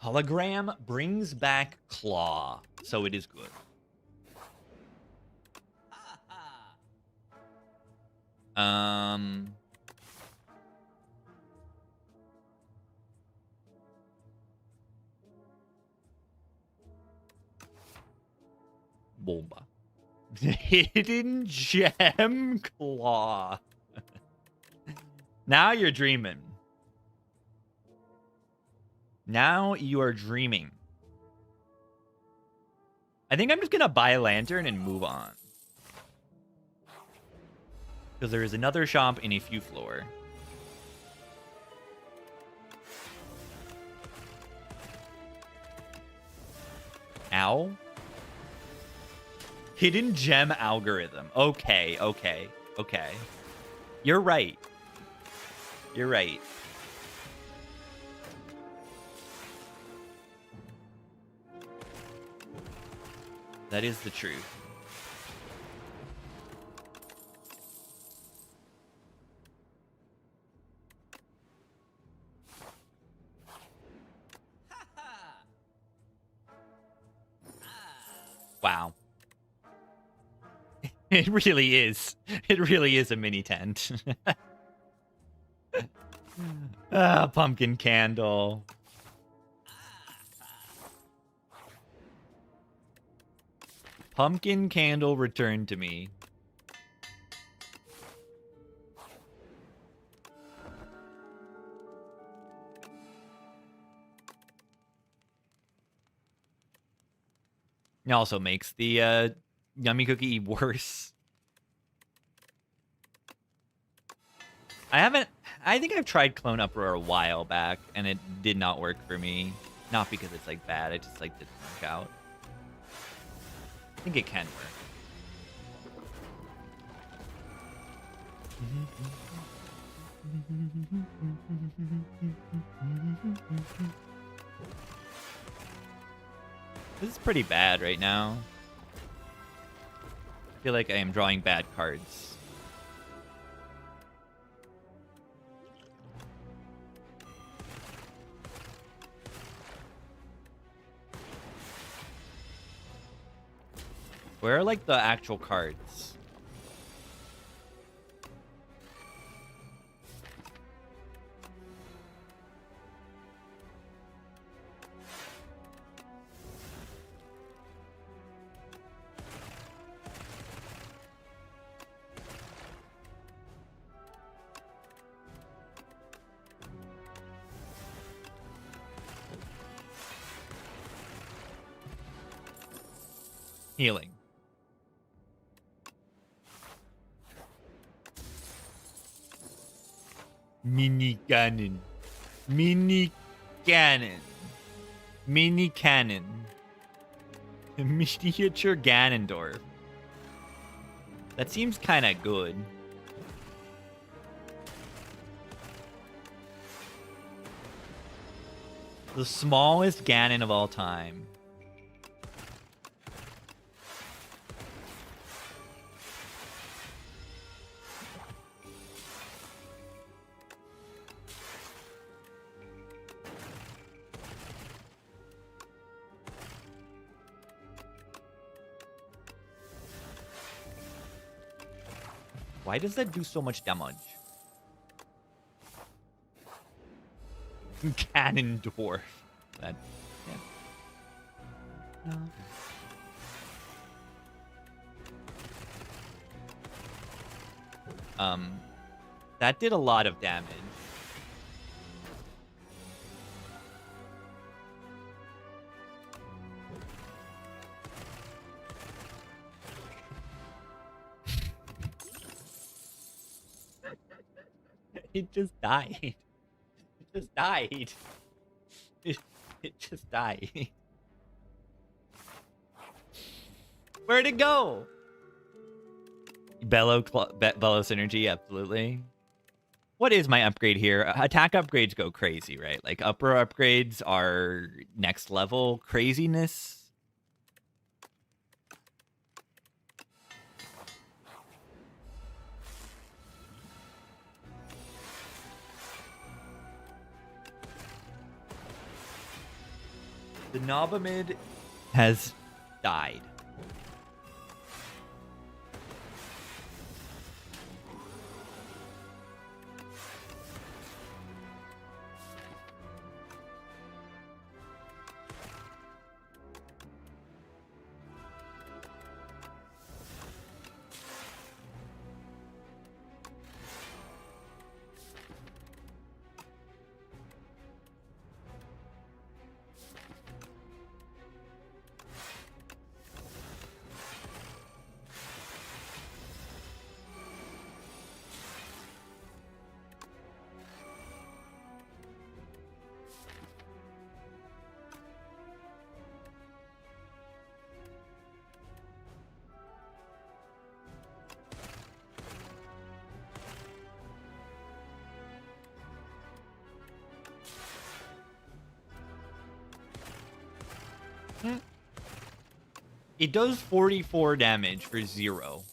Speaker 1: Hologram brings back Claw, so it is good. Bomba. Hidden Gem Claw. Now you're dreaming. Now you are dreaming. I think I'm just going to buy a lantern and move on. Because there is another shop in a few floor. Ow. Hidden gem algorithm. Okay, okay, okay. You're right. You're right. That is the truth. Wow. It really is. It really is a mini tent. Ah, pumpkin candle. Pumpkin candle returned to me. It also makes the yummy cookie worse. I think I've tried Clone Uproar a while back, and it did not work for me. Not because it's, like, bad, it just, like, didn't work out. I think it can work. This is pretty bad right now. I feel like I am drawing bad cards. Where are, like, the actual cards? Healing. Mini cannon. Mini cannon. Mini cannon. Miniature Ganondorf. That seems kind of good. The smallest Ganon of all time. Why does that do so much damage? Ganondorf. That. Yeah. No. That did a lot of damage. It just died. It just died. It just died. Where'd it go? Bellow synergy, absolutely. What is my upgrade here? Attack upgrades go crazy, right? Like upper upgrades are next level craziness. The Nobamid has died. It does 44 damage for 0.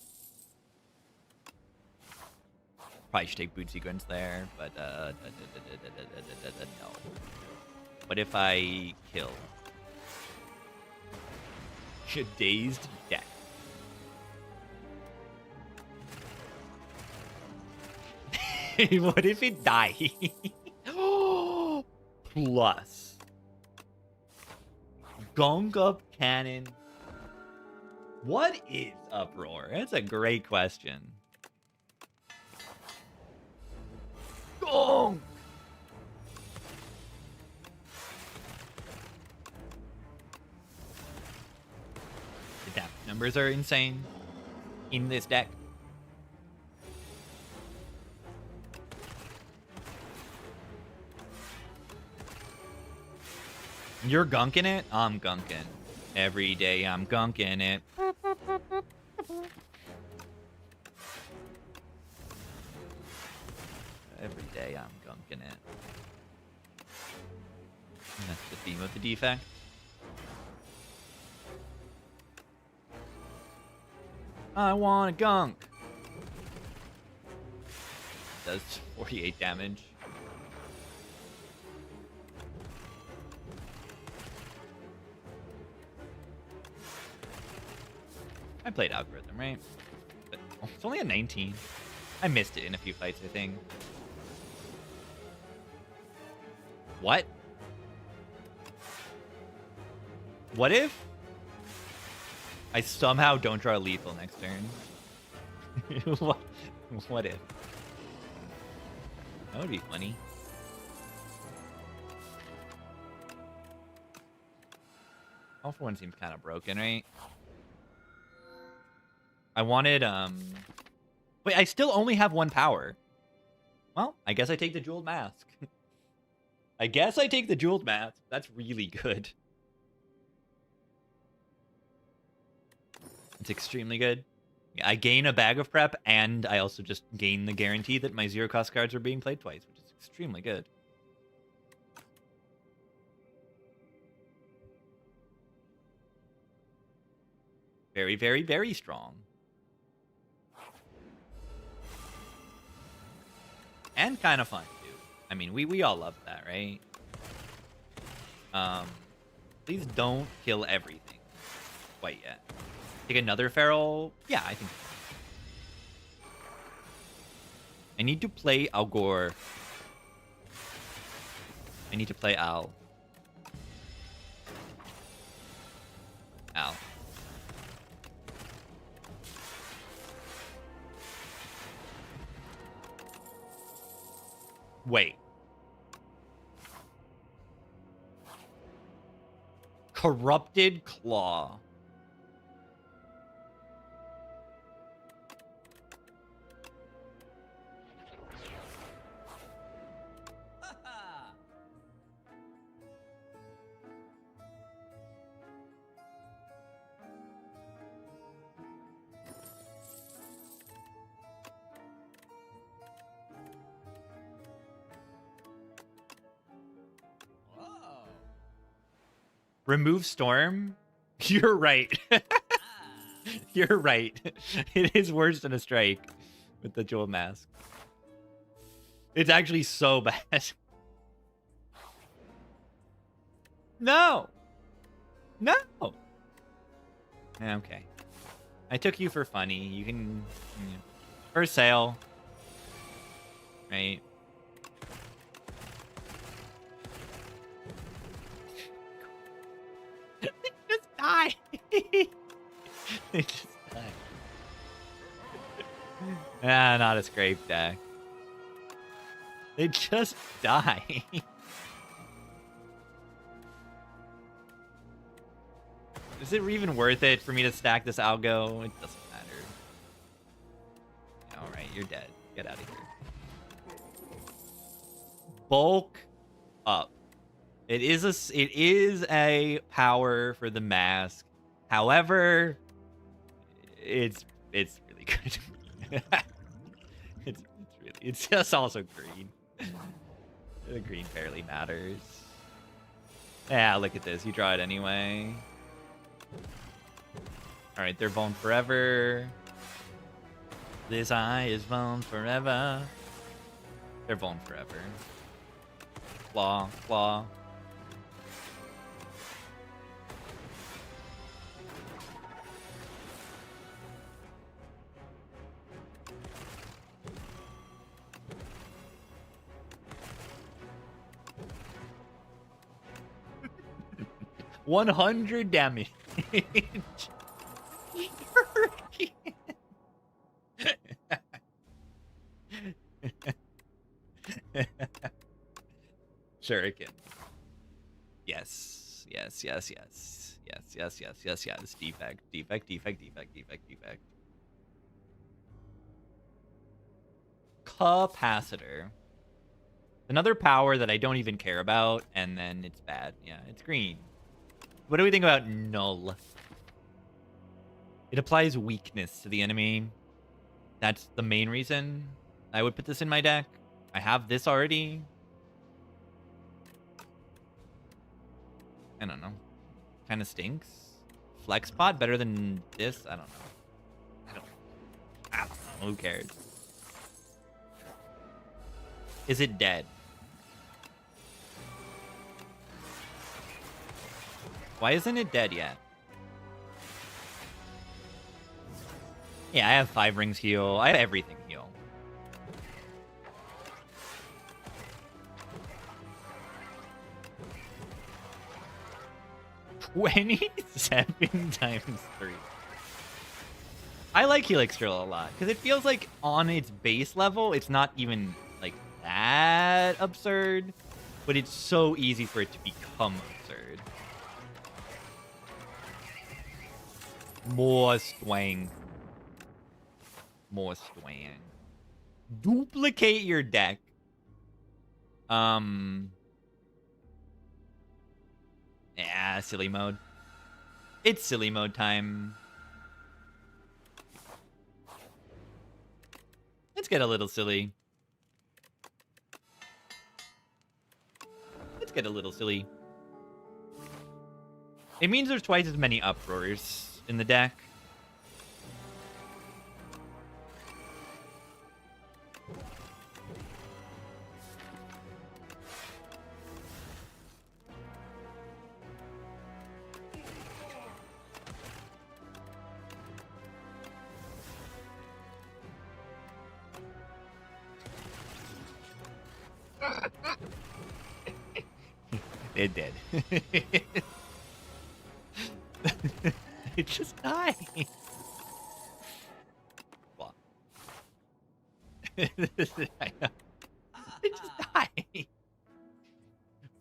Speaker 1: Probably should take boot sequence there, but no. What if I kill? Dazed death. What if it dies? Plus. Gunk up cannon. What is Uproar? That's a great question. Gong! numbers are insane in this deck. You're gunking it? I'm gunking. Every day I'm gunking it. Every day I'm gunking it. And that's the theme of the defect. I want a gunk. Does 48 damage. I played Algorithm, right? But it's only a 19. I missed it in a few fights, I think. What? What if I somehow don't draw lethal next turn? What if? That would be funny. All for one seems kind of broken, right? I wanted, wait, I still only have 1 power. Well, I guess I take the Jeweled Mask. I guess I take the Jeweled Mask. That's really good. It's extremely good. I gain a bag of prep, and I also just gain the guarantee that my 0-cost cards are being played twice, which is extremely good. Very, very, very strong. And kind of fun, too. I mean, we all love that, right? Please don't kill everything quite yet. Take another feral? Yeah, I think so. I need to play Algor. I need to play Al. Al. Wait. Corrupted Claw. Remove Storm? You're right. You're right. It is worse than a strike with the Jeweled Mask. It's actually so bad. No. No. Okay. I took you for funny. You can... For sale. Right. They just die. They just die. Ah, not a scrape deck. They just die. Is it even worth it for me to stack this algo? It doesn't matter. Alright, you're dead. Get out of here. Bulk up. It is a power for the mask. However, it's really good. it's just also green. The green barely matters. Yeah, look at this. You draw it anyway. Alright, they're vuln forever. This eye is vuln forever. They're vuln forever. Claw, claw. $100 damage. Shuriken. Yes. Yes, yes, yes. Yes. Defect. Capacitor. Another power that I don't even care about, and then it's bad. Yeah, it's green. What do we think about null? It applies weakness to the enemy. That's the main reason I would put this in my deck. I have this already. I don't know. Kind of stinks. Flex pot better than this? I don't know. I don't know. Who cares? Is it dead? Why isn't it dead yet? Yeah, I have 5 rings heal. I have everything heal. $27 times 3. I like Helix Drill a lot because it feels like on its base level, it's not even like that absurd, but it's so easy for it to become absurd. More swang. Duplicate your deck. Yeah, silly mode. It's silly mode time. Let's get a little silly. It means there's twice as many uproars in the deck. It did. It just died. Well. It just died.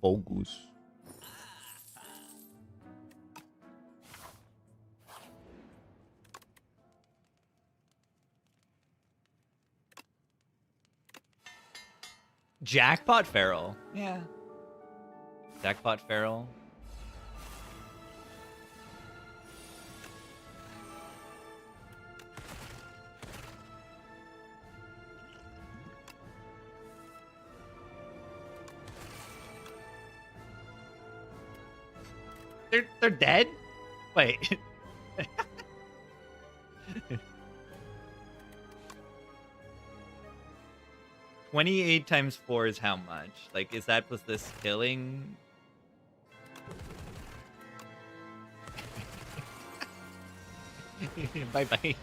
Speaker 1: Focus. Jackpot Feral. Yeah. Jackpot Feral. They're dead? Wait. 28 times 4 is how much? Like, is that plus this killing? Bye-bye.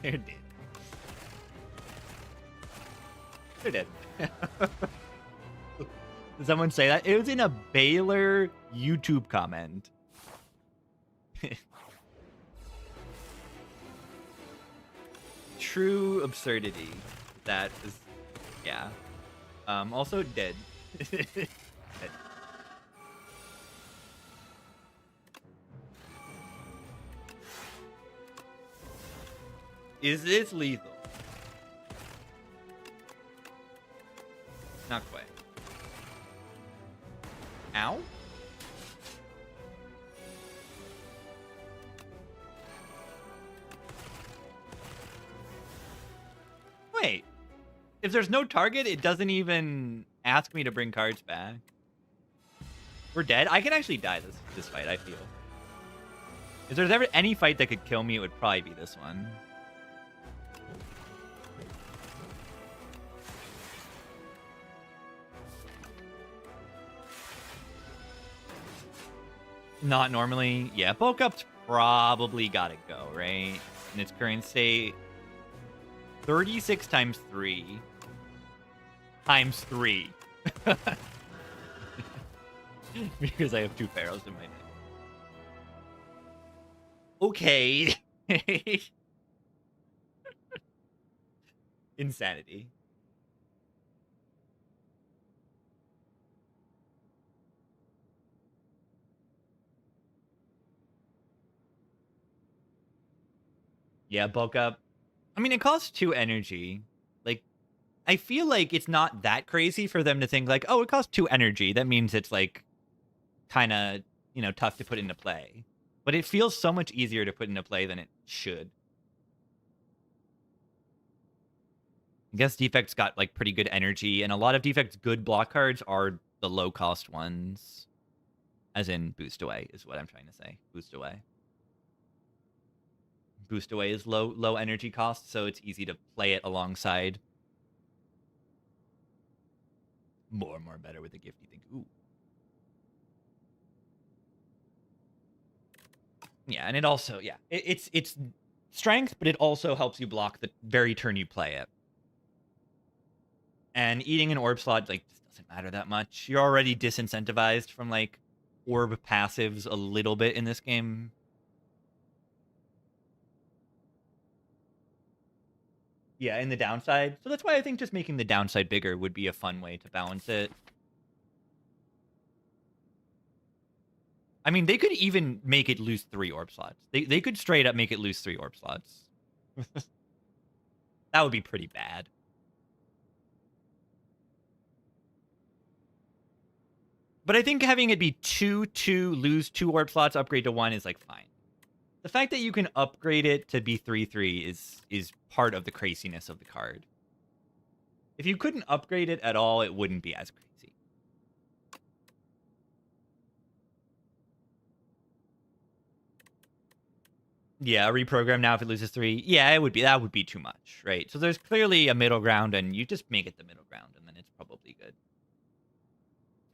Speaker 1: They're dead. They're dead. Did someone say that? It was in a Baylor YouTube comment. True absurdity. That is, yeah. Also dead. Dead. Is this lethal? Not quite. Ow? Wait. If there's no target, it doesn't even ask me to bring cards back. We're dead? I can actually die this fight, I feel. If there's ever any fight that could kill me, it would probably be this one. Not normally. Yeah, bulk up's probably gotta go, right? In its current state. 36 times 3. Times 3. because I have 2 pharaohs in my deck. Okay. Insanity. Yeah, bulk up. I mean, it costs 2 energy. Like, I feel like it's not that crazy for them to think like, oh, it costs 2 energy. That means it's like kind of, tough to put into play. But it feels so much easier to put into play than it should. I guess Defect's got like pretty good energy, and a lot of Defect's good block cards are the low cost ones. As in Boost Away is what I'm trying to say. Boost Away. Boost Away is low energy cost, so it's easy to play it alongside. More better with the Gifty thing. Ooh. Yeah, and it also, it's strength, but it also helps you block the very turn you play it. And eating an orb slot, like, doesn't matter that much. You're already disincentivized from, like, orb passives a little bit in this game. Yeah, in the downside. So that's why I think just making the downside bigger would be a fun way to balance it. I mean, they could even make it lose 3 orb slots. They could straight up make it lose 3 orb slots. That would be pretty bad. But I think having it be 2/2, lose 2 orb slots, upgrade to 1 is like fine. The fact that you can upgrade it to be 3/3 is part of the craziness of the card. If you couldn't upgrade it at all, it wouldn't be as crazy. Yeah, reprogram now if it loses 3. Yeah, that would be too much, right? So there's clearly a middle ground, and you just make it the middle ground, and then it's probably good.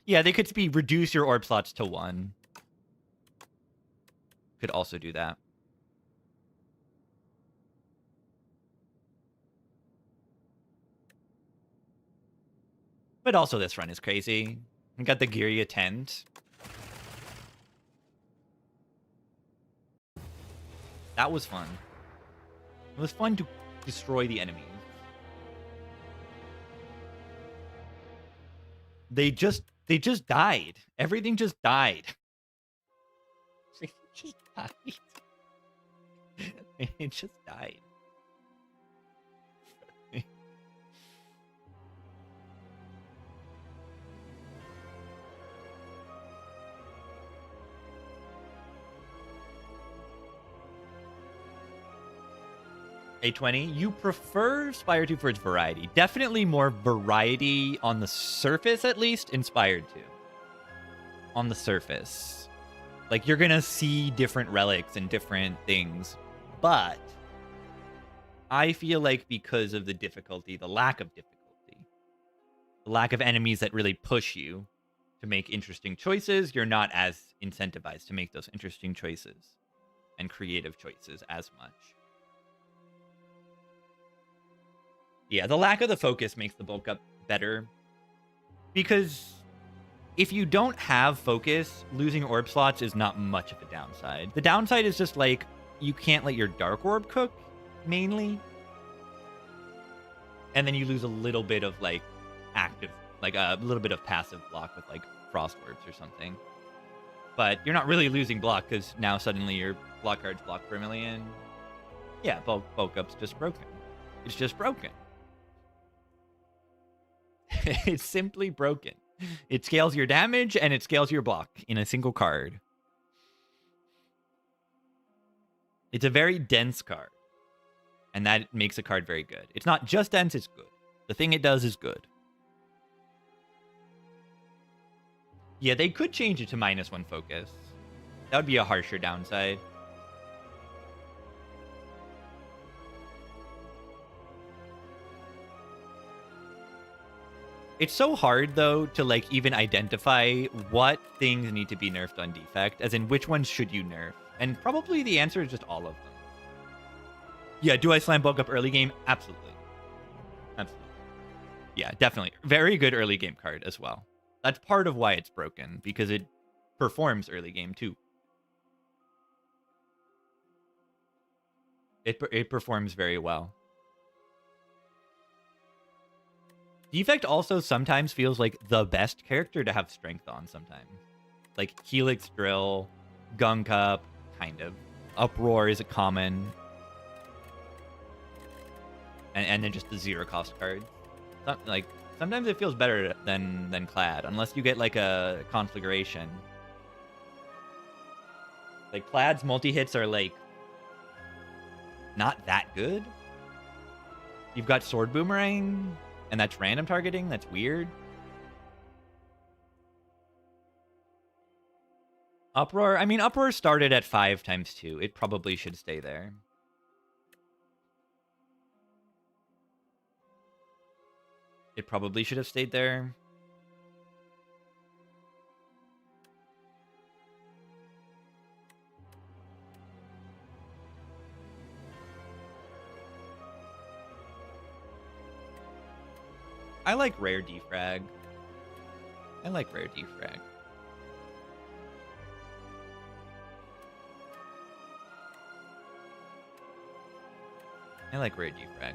Speaker 1: Yeah, they could be reduce your orb slots to 1. Could also do that. But also this run is crazy. We got the Giria tent. That was fun. It was fun to destroy the enemies. They just died. Everything just died. It just died. It just died. A20, you prefer Spire 2 for its variety. Definitely more variety on the surface, at least, Inspired 2. On the surface. Like, you're gonna see different relics and different things. But I feel like because of the difficulty, the lack of difficulty, the lack of enemies that really push you to make interesting choices, you're not as incentivized to make those interesting choices and creative choices as much. Yeah, the lack of the focus makes the bulk up better. Because if you don't have focus, losing orb slots is not much of a downside. The downside is just like, you can't let your dark orb cook, mainly. And then you lose a little bit of like active, like a little bit of passive block with like frost orbs or something. But you're not really losing block because now suddenly your block cards block for 1,000,000. Yeah, bulk up's just broken. It's just broken. It's simply broken. It scales your damage and it scales your block in a single card. It's a very dense card. And that makes a card very good. It's not just dense, it's good. The thing it does is good. Yeah, they could change it to -1 focus. That would be a harsher downside. It's so hard, though, to, like, even identify what things need to be nerfed on Defect, as in which ones should you nerf. And probably the answer is just all of them. Yeah, do I slam bulk up early game? Absolutely. Absolutely. Yeah, definitely. Very good early game card as well. That's part of why it's broken, because it performs early game too. It performs very well. Defect also sometimes feels like the best character to have strength on sometimes. Like Helix Drill, Gunk Up, kind of. Uproar is a common. And then just the zero cost cards. Like, sometimes it feels better than Clad, unless you get like a conflagration. Like Clad's multi-hits are like not that good. You've got Sword Boomerang, and that's random targeting. That's weird. Uproar. I mean, Uproar started at 5x2. It probably should stay there. It probably should have stayed there. I like rare defrag. I like rare defrag. I like rare defrag.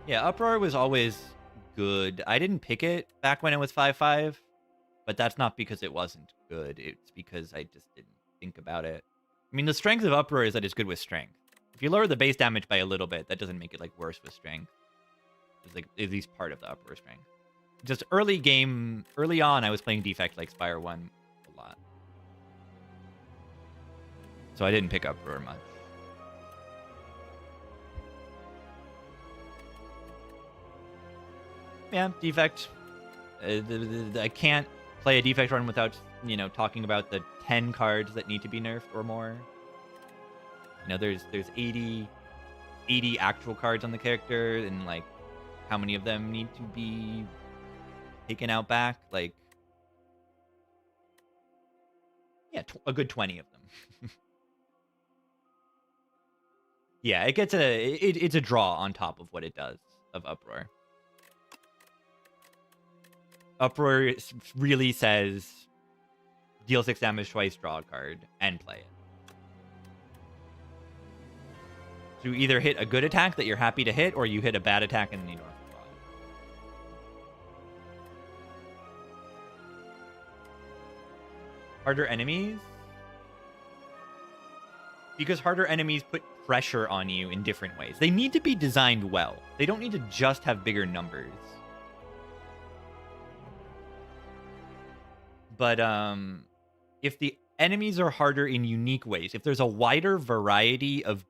Speaker 1: Yeah, Uproar was always good. I didn't pick it back when it was 5-5, but that's not because it wasn't good. It's because I just didn't think about it. I mean, the strength of Uproar is that it's good with strength. If you lower the base damage by a little bit, that doesn't make it like worse with strength. It's like at least part of the Uproar strength. Just early on, I was playing Defect like Spire 1 a lot. So I didn't pick Uproar much. Yeah, Defect. I can't play a Defect run without, talking about the 10 cards that need to be nerfed or more. There's 80 actual cards on the character, and like how many of them need to be taken out back? Like, yeah, a good 20 of them. Yeah, it gets it's a draw on top of what it does of Uproar. Uproar really says deal 6 damage twice, draw a card, and play it. So you either hit a good attack that you're happy to hit, or you hit a bad attack and then you don't have to draw it. Harder enemies? Because harder enemies put pressure on you in different ways. They need to be designed well. They don't need to just have bigger numbers. But if the enemies are harder in unique ways, if there's a wider variety of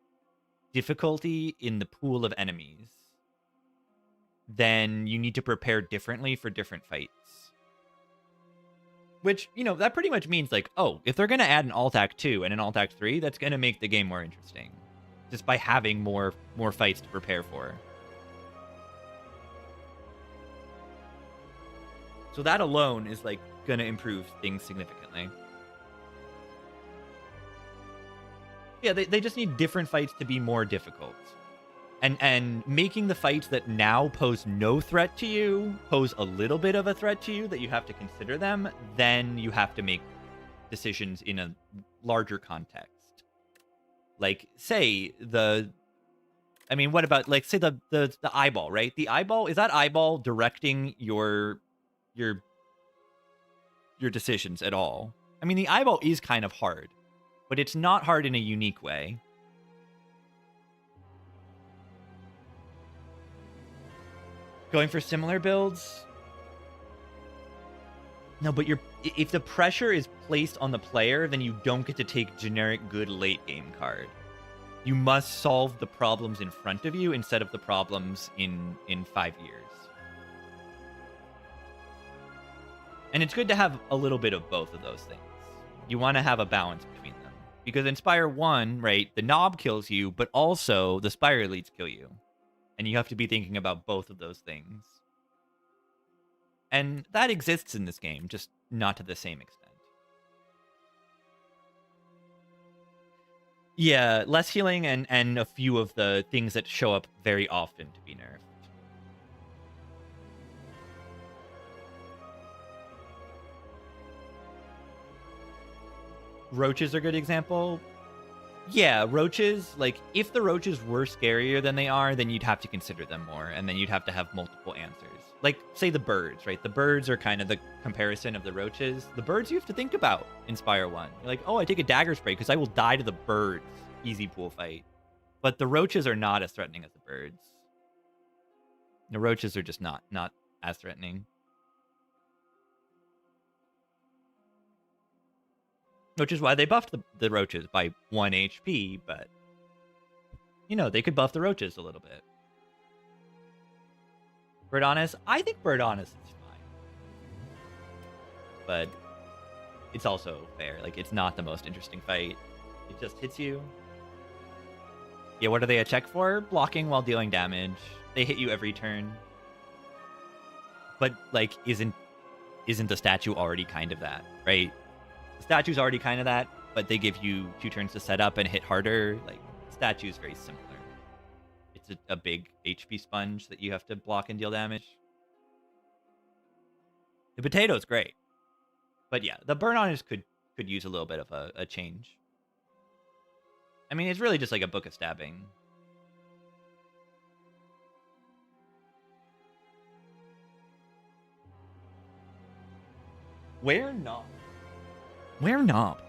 Speaker 1: difficulty in the pool of enemies, then you need to prepare differently for different fights. Which, that pretty much means like, oh, if they're going to add an Alt-Act 2 and an Alt-Act 3, that's going to make the game more interesting. Just by having more fights to prepare for. So that alone is like going to improve things significantly. Yeah, they just need different fights to be more difficult. And making the fights that now pose no threat to you pose a little bit of a threat to you, that you have to consider them, then you have to make decisions in a larger context. Like, say, what about, like, say the eyeball, right? The eyeball, is that eyeball directing your decisions at all? I mean, the eyeball is kind of hard, but it's not hard in a unique way. Going for similar builds? No, but if the pressure is placed on the player, then you don't get to take generic good late game card. You must solve the problems in front of you instead of the problems in 5 years. And it's good to have a little bit of both of those things. You want to have a balance between them. Because in Spire 1, right, the knob kills you, but also the Spire elites kill you. And you have to be thinking about both of those things. And that exists in this game, just not to the same extent. Yeah, less healing and a few of the things that show up very often to be nerfed. Roaches are a good example. Yeah, roaches, like, if the roaches were scarier than they are, then you'd have to consider them more, and then you'd have to have multiple answers. Like, say the birds, right? The birds are kind of the comparison of the roaches. The birds you have to think about in Spire 1. You're like, oh, I take a dagger spray because I will die to the birds. Easy pool fight. But the roaches are not as threatening as the birds. The roaches are just not as threatening. Which is why they buffed the roaches by 1 HP, but, you know, they could buff the roaches a little bit. Bird Honest? I think Bird Honest is fine. But it's also fair. Like, it's not the most interesting fight. It just hits you. Yeah, what are they a check for? Blocking while dealing damage. They hit you every turn. But, like, isn't the statue already kind of that, right? The statue's already kind of that, but they give you 2 turns to set up and hit harder. Like, statue's very similar. It's a big HP sponge that you have to block and deal damage. The potato's great. But yeah, the Burn Honest could use a little bit of a change. I mean, it's really just like a Book of Stabbing. Where not? Where not?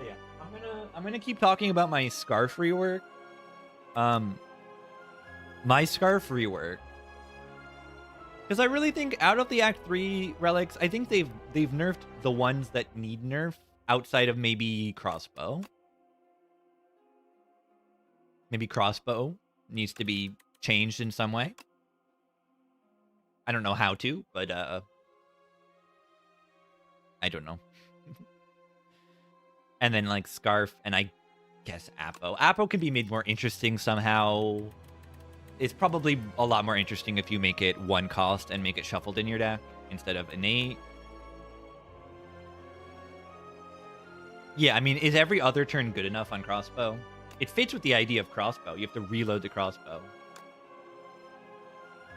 Speaker 1: Yeah, I'm gonna keep talking about my scarf rework. My scarf rework, because I really think out of the Act 3 relics, I think they've nerfed the ones that need nerf outside of maybe crossbow. Maybe crossbow needs to be changed in some way. I don't know how to, but I don't know. And then like scarf, and I guess Apo. Apo can be made more interesting somehow. It's probably a lot more interesting if you make it 1 cost and make it shuffled in your deck instead of innate. Yeah, I mean, is every other turn good enough on crossbow? It fits with the idea of crossbow. You have to reload the crossbow.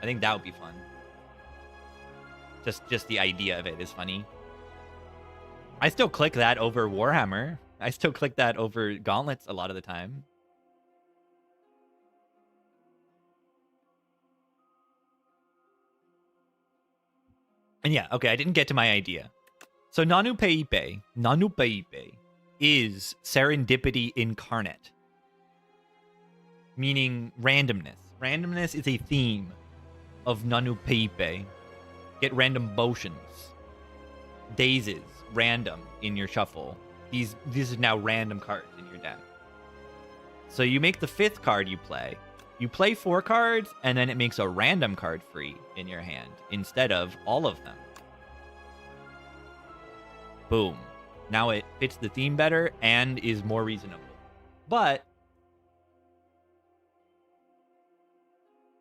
Speaker 1: I think that would be fun. Just the idea of it is funny. I still click that over Warhammer. I still click that over Gauntlets a lot of the time. And yeah, okay, I didn't get to my idea. So Nanu Peipe is serendipity incarnate. Meaning randomness. Randomness is a theme of Nanu Peipe. Get random potions. Dazes, random in your shuffle. These are now random cards in your deck. So you make the 5th card you play. You play 4 cards, and then it makes a random card free in your hand instead of all of them. Boom. Now it fits the theme better and is more reasonable. But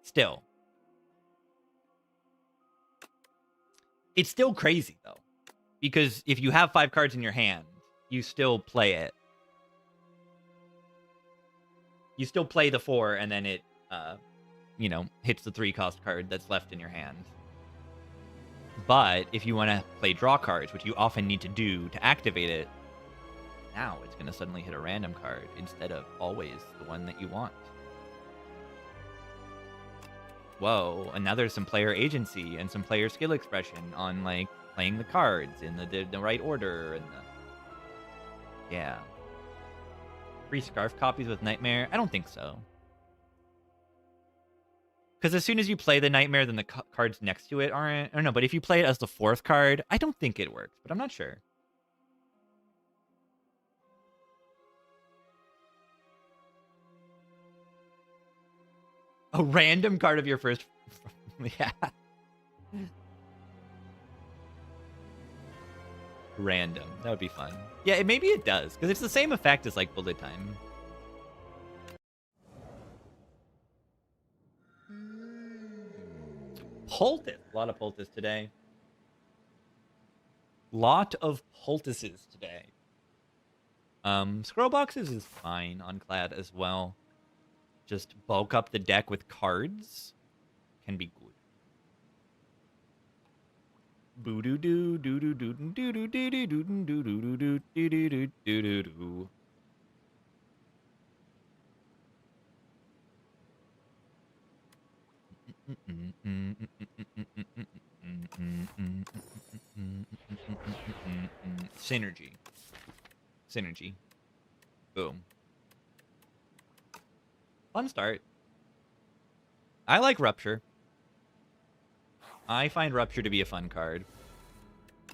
Speaker 1: still, it's still crazy, though. Because if you have 5 cards in your hand, you still play it. You still play the 4, and then it, you know, hits the 3-cost card that's left in your hand. But if you want to play draw cards, which you often need to do to activate it, now it's going to suddenly hit a random card instead of always the one that you want. Whoa, and now there's some player agency and some player skill expression on, like, playing the cards in the right order and the... Yeah. Free scarf copies with Nightmare? I don't think so. Because as soon as you play the Nightmare, then the cards next to it aren't... I don't know, but if you play it as the 4th card, I don't think it works, but I'm not sure. A random card of your first... Yeah. Random. That would be fun. Yeah, maybe it does, because it's the same effect as, like, Bullet Time. Poultice. A lot of poultice today. Lot of poultices today. Scroll boxes is fine on Clad as well. Just bulk up the deck with cards. can be good. Boo doo doo doo doo doo doo doo doo doo doo doo doo doo doo doo doo doo doo. Synergy. Synergy. Boom. Fun start. I like Rupture. I find Rupture to be a fun card.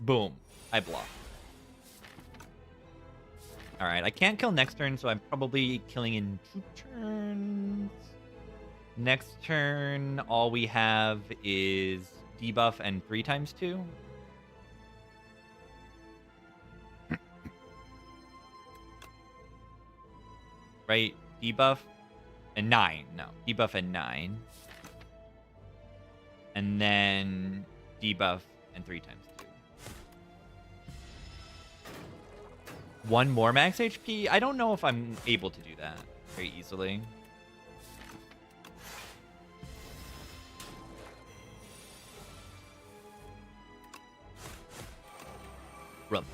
Speaker 1: Boom. I block. Alright, I can't kill next turn, so I'm probably killing in 2 turns. Next turn, all we have is debuff and 3x2. Right? Debuff and 9. No, debuff and 9. And then debuff and 3x2. 1 more max HP? I don't know if I'm able to do that very easily. Rub.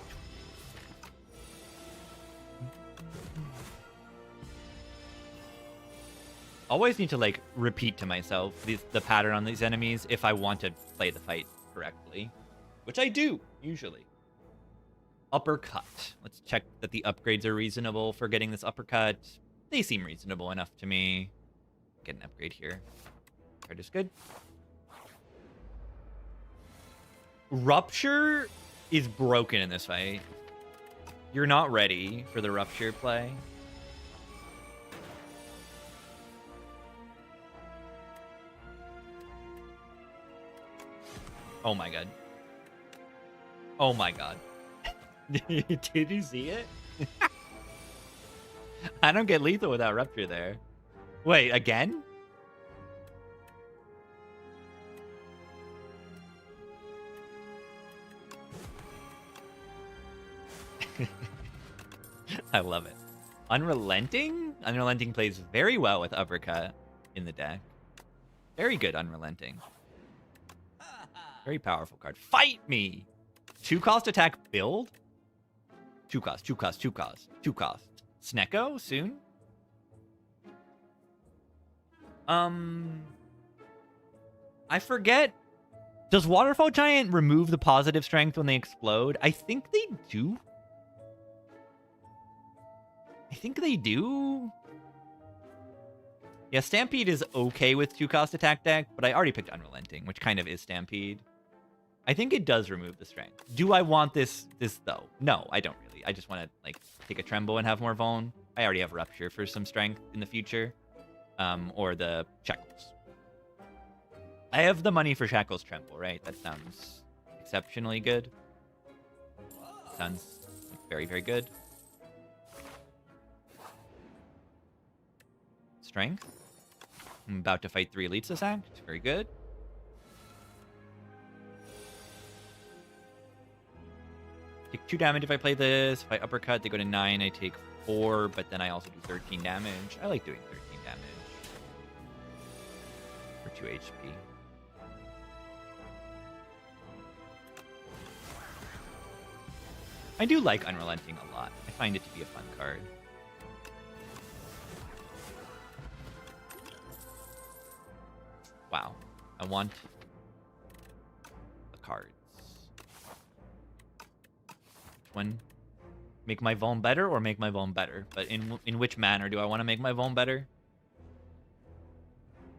Speaker 1: Always need to, like, repeat to myself the pattern on these enemies if I want to play the fight correctly. Which I do, usually. Uppercut. Let's check that the upgrades are reasonable for getting this uppercut. They seem reasonable enough to me. Get an upgrade here. Card is good. Rupture is broken in this fight. You're not ready for the Rupture play. Oh my god. Oh my god. Did you see it? I don't get lethal without Rupture there. Wait, again? I love it. Unrelenting? Unrelenting plays very well with Uppercut in the deck. Very good Unrelenting. Very powerful card. Fight me! 2-cost attack build? 2 cost, 2 cost, 2 cost, 2 cost. Snecko soon? I forget. Does Waterfall Giant remove the positive strength when they explode? I think they do. I think they do. Yeah, Stampede is okay with 2-cost attack deck, but I already picked Unrelenting, which kind of is Stampede. I think it does remove the strength. Do I want this though? No, I don't really. I just want to, like, take a Tremble and have more Vuln. I already have Rupture for some strength in the future. Or the Shackles. I have the money for Shackles Tremble, right? That sounds exceptionally good. Sounds very, very good. Strength. I'm about to fight 3 elites this act. Very good. Take 2 damage if I play this. If I uppercut, they go to 9. I take 4, but then I also do 13 damage. I like doing 13 damage. For 2 HP. I do like Unrelenting a lot. I find it to be a fun card. Wow. I want the cards. Which one? Make my Vuln better or make my Vuln better? But in which manner do I want to make my Vuln better?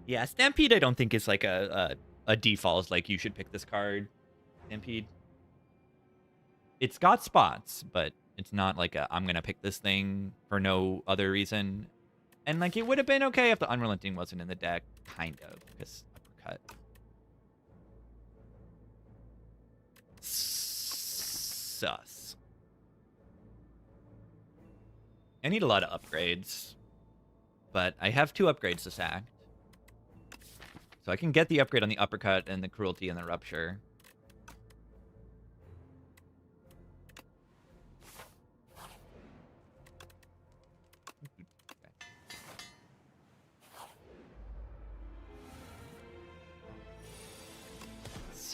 Speaker 1: Yeah, Stampede I don't think is like a default, like you should pick this card. Stampede. It's got spots, but it's not like a I'm going to pick this thing for no other reason. And, like, it would have been okay if the Unrelenting wasn't in the deck, kind of, because uppercut. Sus. I need a lot of upgrades, but I have 2 upgrades to sack. So I can get the upgrade on the uppercut and the cruelty and the rupture.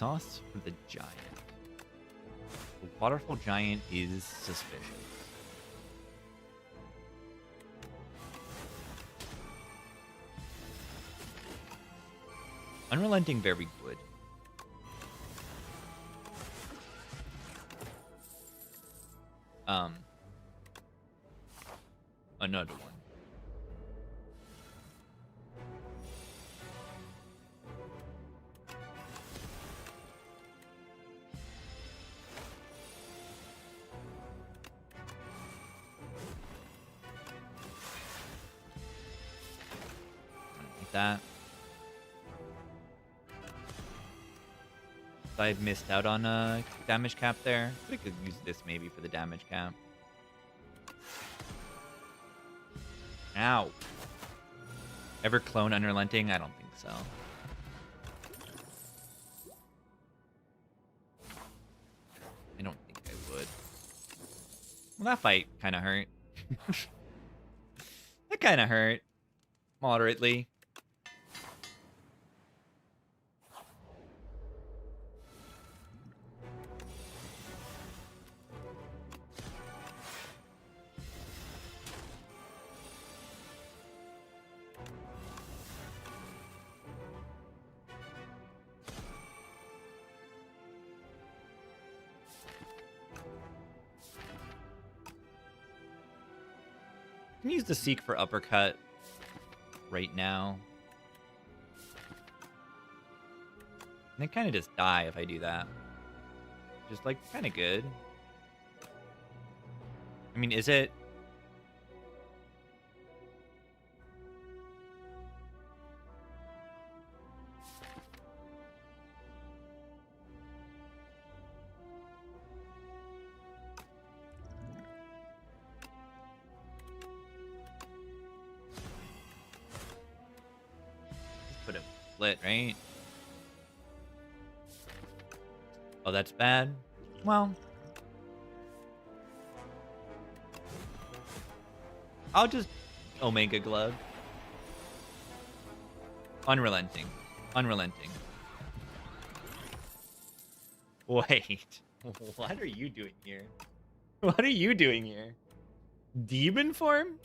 Speaker 1: sauce for the giant. The waterfall giant is suspicious. Unrelenting, very good. Another one. Like that. I've missed out on a damage cap there. I could use this maybe for the damage cap. Ow. Ever clone Unrelenting? I don't think so. I don't think I would. Well, that fight kind of hurt. That kind of hurt. Moderately. I can use the Seek for uppercut right now. And I kind of just die if I do that. Just like kind of good. I mean, is it? Put it split, right? Oh, that's bad. Well, I'll just Omega Glove. Unrelenting. Unrelenting. Wait. What are you doing here? What are you doing here? Demon form?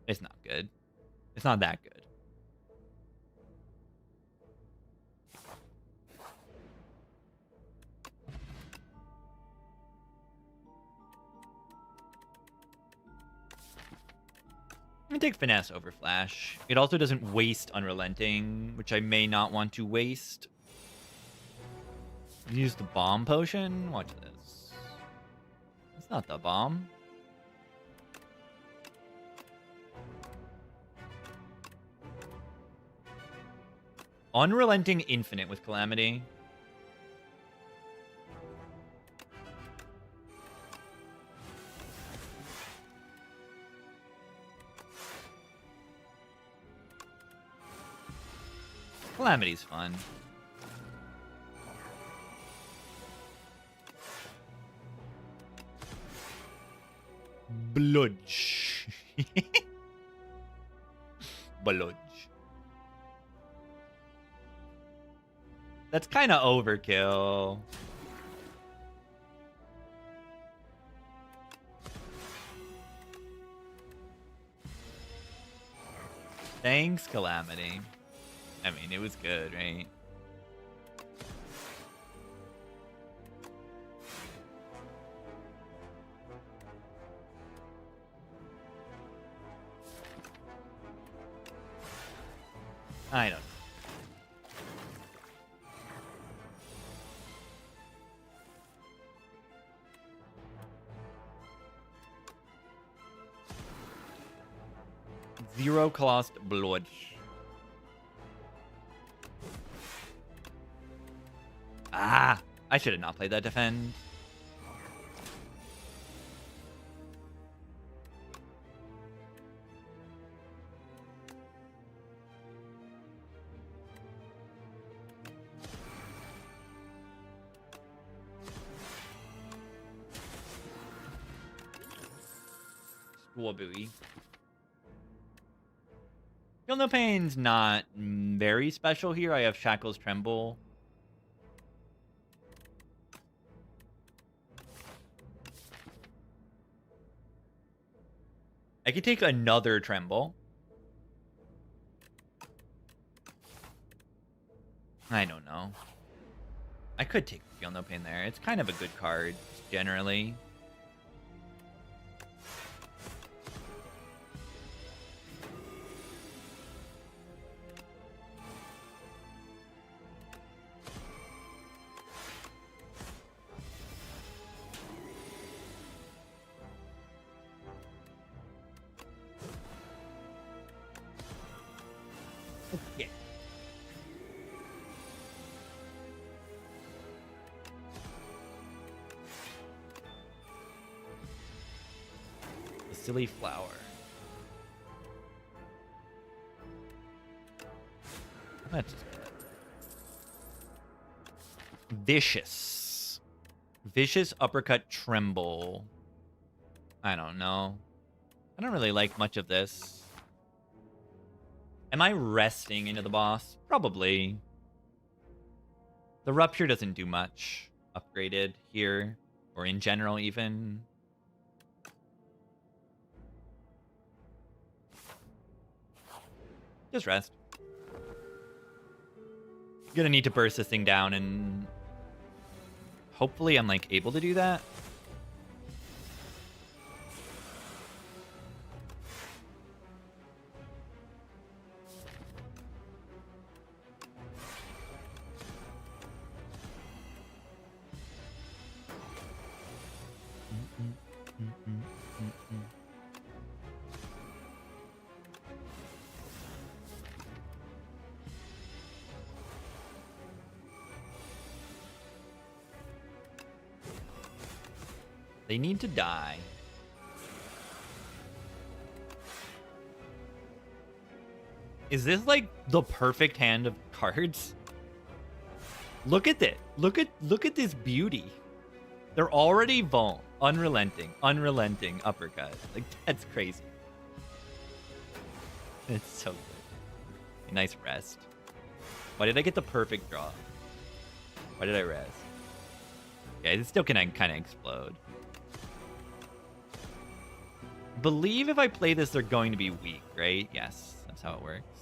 Speaker 1: It's not good. It's not that good. I'm gonna take Finesse over Flash. It also doesn't waste Unrelenting, which I may not want to waste. Use the Bomb Potion? Watch this. It's not the bomb. Unrelenting Infinite with Calamity. Calamity's fun. Bludge. Bludge. That's kind of overkill. Thanks, Calamity. I mean, it was good, right? I don't know. Zero cost blood. Ah, I should have not played that defend. School buoy. Feel No Pain's not very special here. I have Shackles Tremble. I could take another Tremble. I don't know. I could take Feel No Pain there. It's kind of a good card, generally. Okay. The Silly Flower. That's Vicious. Vicious Uppercut Tremble. I don't know. I don't really like much of this. Am I resting into the boss? Probably. The Rupture doesn't do much upgraded here, or in general even. Just rest. Gonna need to burst this thing down, and hopefully I'm like able to do that. They need to die. Is this like the perfect hand of cards? Look at it. Look at this beauty. They're already vuln. Unrelenting uppercut. Like, that's crazy. It's so good. Nice rest. Why did I get the perfect draw? Why did I rest? Yeah, it still can kind of explode. Believe if I play this, they're going to be weak, right? Yes, that's how it works.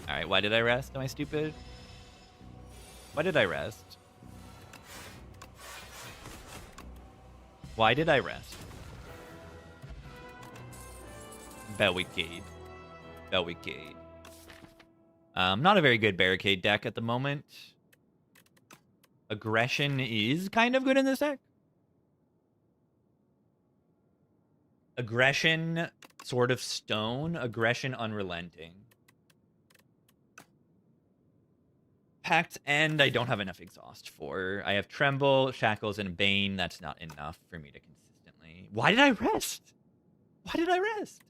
Speaker 1: All right, why did I rest? Am I stupid? Why did I rest? Why did I rest? Barricade. Not a very good barricade deck at the moment. Aggression is kind of good in this deck. Aggression, Sword of Stone. Aggression, Unrelenting. Pact End, I don't have enough exhaust for. I have Tremble, Shackles, and Bane. That's not enough for me to consistently. Why did I rest? Why did I rest?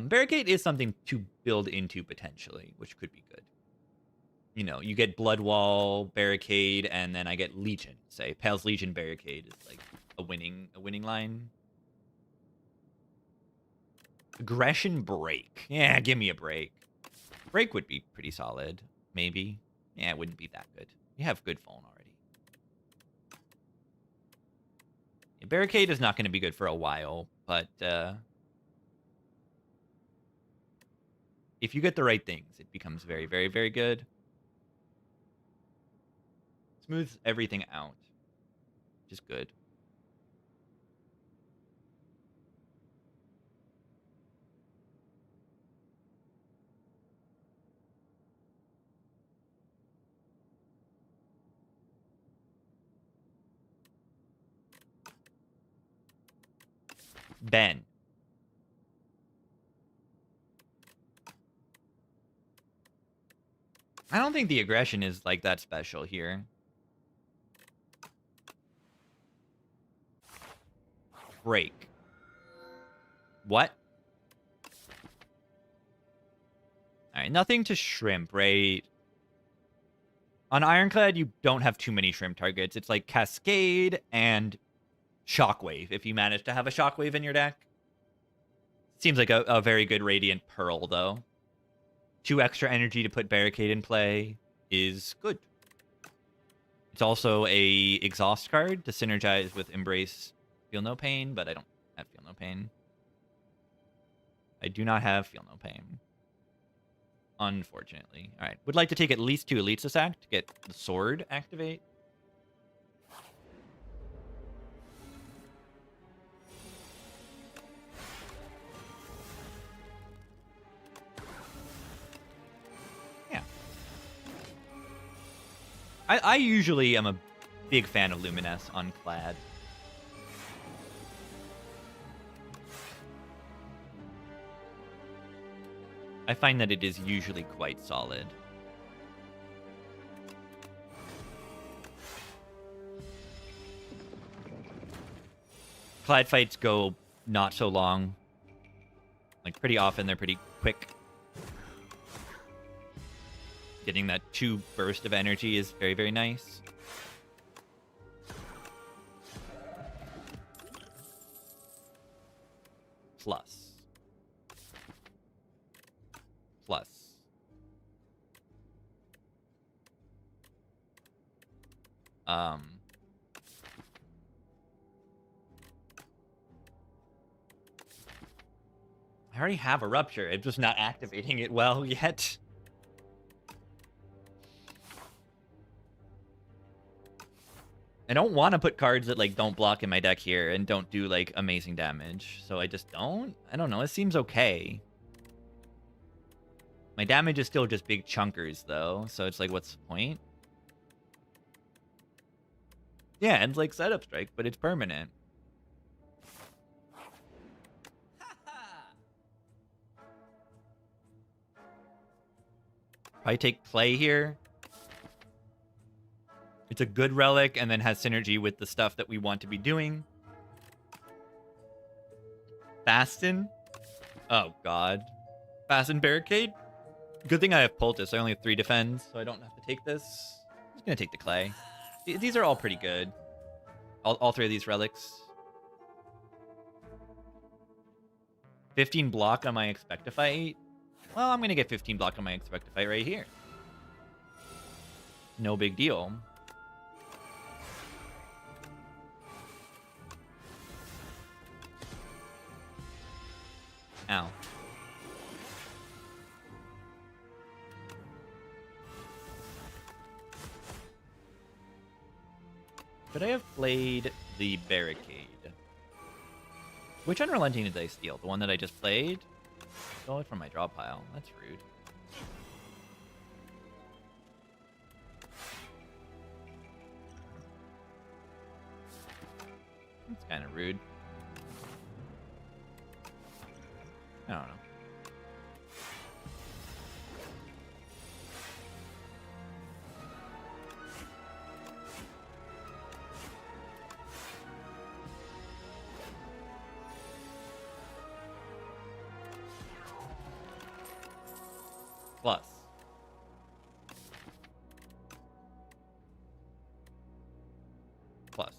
Speaker 1: Barricade is something to build into potentially, which could be good. You know, you get Blood Wall, Barricade, and then I get Legion. Say, Pale's Legion Barricade is like a winning line. Aggression Break. Yeah, give me a break. Break would be pretty solid. Maybe. Yeah, it wouldn't be that good. You have good phone already. Yeah, Barricade is not going to be good for a while, but if you get the right things, it becomes very, very, very good. Smooths everything out. Just good. Ben. I don't think the aggression is like that special here. Break. What? Alright, nothing to shrimp, right? On Ironclad, you don't have too many shrimp targets. It's like Cascade and Shockwave, if you manage to have a Shockwave in your deck. Seems like a very good Radiant Pearl, though. 2 extra energy to put Barricade in play is good. It's also a exhaust card to synergize with Embrace Feel No Pain, but I don't have Feel No Pain. I do not have Feel No Pain. Unfortunately. Alright. Would like to take at least 2 elites this act to get the sword activate. Yeah. I usually am a big fan of Luminous on Clad. I find that it is usually quite solid. Clad fights go not so long. Like, pretty often they're pretty quick. Getting that 2 burst of energy is very, very nice. Plus. I already have a Rupture. I'm just not activating it well yet. I don't want to put cards that, like, don't block in my deck here and don't do, like, amazing damage. So I just don't. I don't know. It seems okay. My damage is still just big chunkers, though. So it's like, what's the point? Yeah, it's like Setup Strike, but it's permanent. Probably take Play here. It's a good relic and then has synergy with the stuff that we want to be doing. Fasten? Oh, God. Fasten Barricade? Good thing I have Poultice. I only have 3 defense, so I don't have to take this. I'm just going to take the Clay. These are all pretty good. All 3 of these relics. 15 block on my Expectify. Well, I'm going to get 15 block on my Expectify right here. No big deal. Ow. Could I have played the Barricade? Which Unrelenting did I steal? The one that I just played? Stole it from my draw pile. That's rude. That's kind of rude. I don't know. Plus. Plus.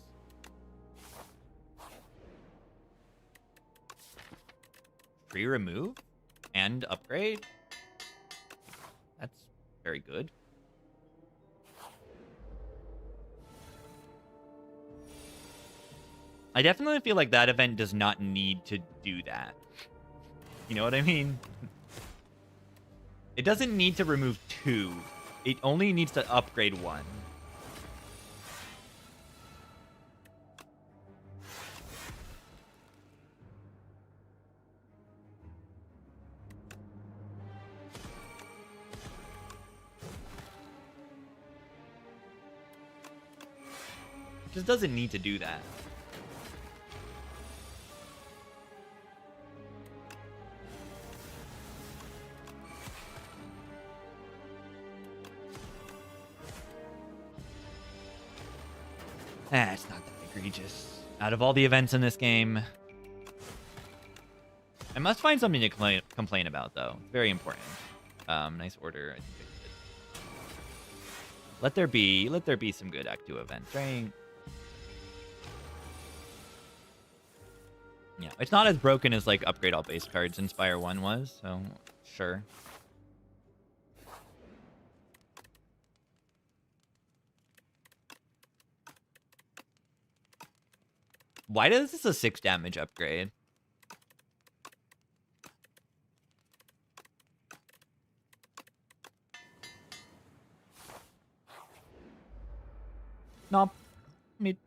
Speaker 1: Free remove and upgrade. That's very good. I definitely feel like that event does not need to do that. You know what I mean? It doesn't need to remove 2. It only needs to upgrade 1. It just doesn't need to do that. It's not that egregious. Out of all the events in this game, I must find something to complain about, though. Very important. Nice order. I think I did. Let there be some good Act 2 events, right? Yeah, it's not as broken as like upgrade all base cards Inspire 1 was, so sure. Why does this a 6 damage upgrade? Nope. Me.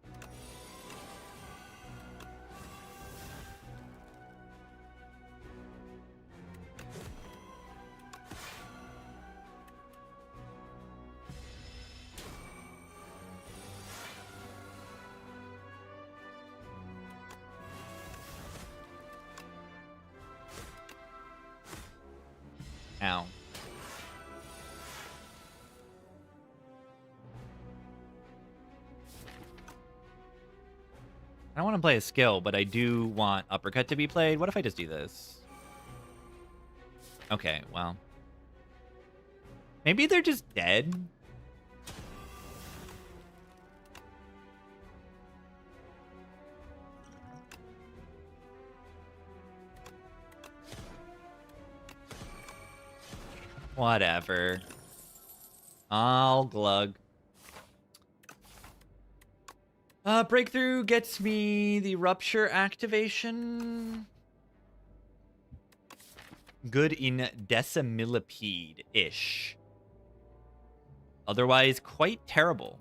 Speaker 1: Ow. I don't want to play a skill, but I do want uppercut to be played. What if I just do this? Okay, well. Maybe they're just dead? Whatever. I'll glug. Breakthrough gets me the Rupture activation. Good in Decimillipede-ish. Otherwise, quite terrible.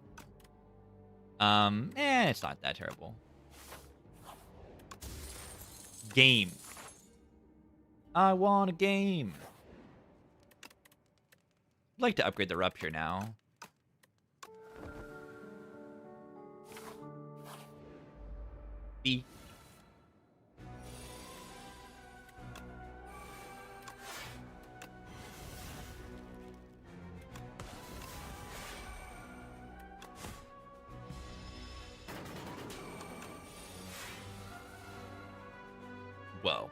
Speaker 1: It's not that terrible. Game. I want a game. I'd like to upgrade the Rupture now. B. Whoa.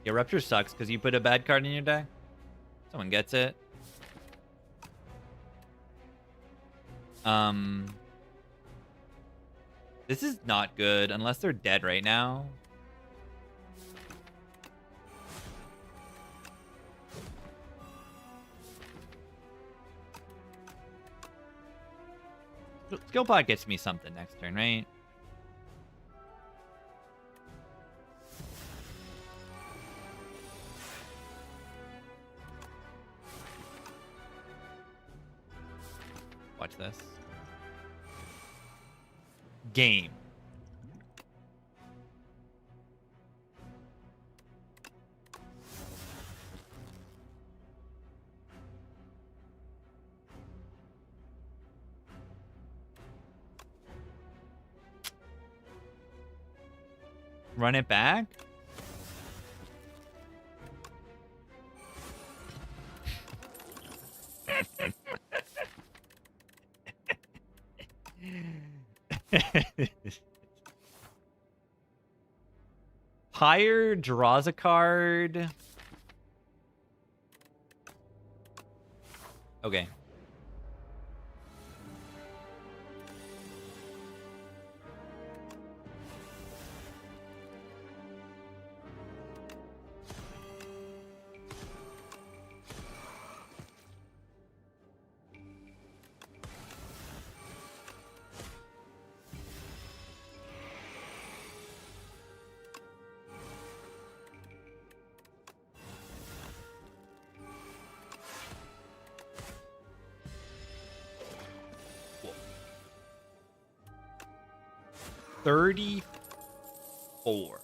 Speaker 1: Yeah, Rupture sucks because you put a bad card in your deck. Someone gets it. This is not good unless they're dead right now. Skill pot gets me something next turn, right? Watch this. Game. Run it back? Pyre draws a card. Okay. Cool. 34.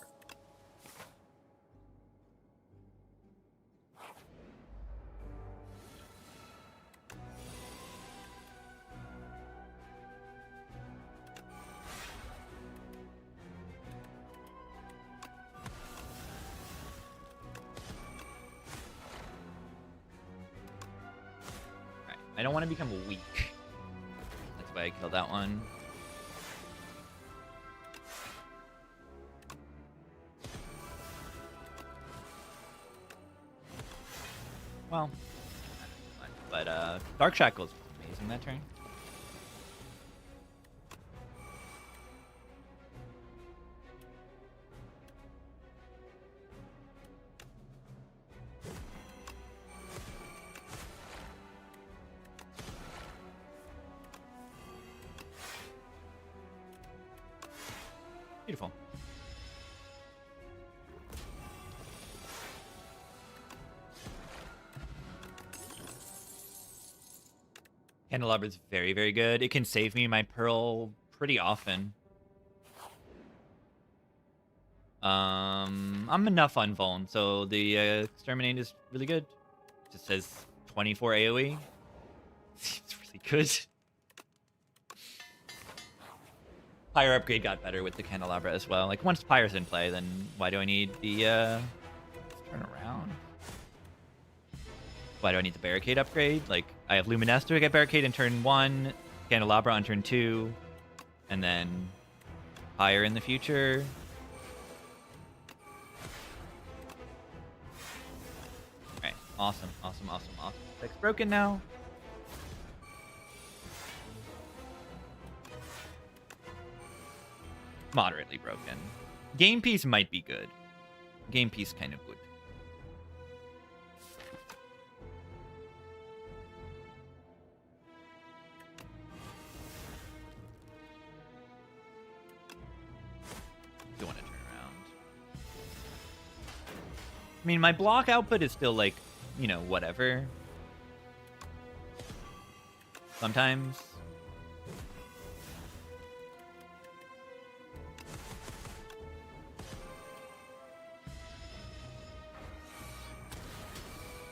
Speaker 1: I don't want to become weak. That's why I killed that one. Well, not too much, but Dark Shackle's amazing that turn. Beautiful. Candelabra is very, very good. It can save me my pearl pretty often. I'm enough on Vuln, so the Exterminate is really good. It just says 24 AoE. It's really good. Pyre upgrade got better with the Candelabra as well. Like, once Pyre's in play, then why do I need the, turn around? Why do I need the Barricade upgrade? Like, I have Luminesce to get Barricade in turn 1, Candelabra on turn 2, and then Pyre in the future. Alright, awesome, awesome, awesome, awesome. Deck's broken now. Moderately broken. Game piece might be good. Game piece kind of good. Don't want to turn around. I mean, my block output is still like, you know, whatever. Sometimes.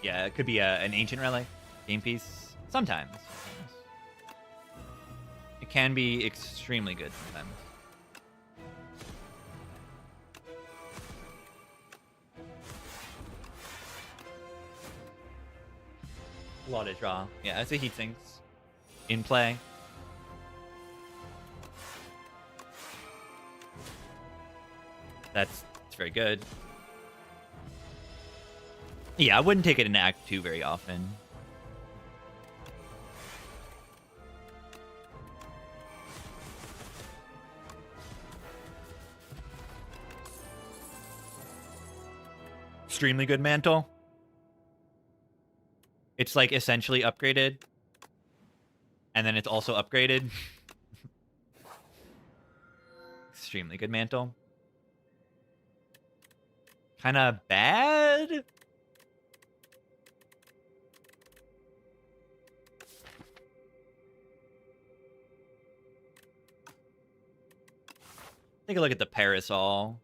Speaker 1: Yeah, it could be an ancient relic, game piece. Sometimes. It can be extremely good sometimes. A lot of draw. Yeah, it's a heat sinks in play. It's very good. Yeah, I wouldn't take it in Act 2 very often. Extremely good mantle. It's like essentially upgraded. And then it's also upgraded. Extremely good mantle. Kind of bad. Take a look at the Parasol.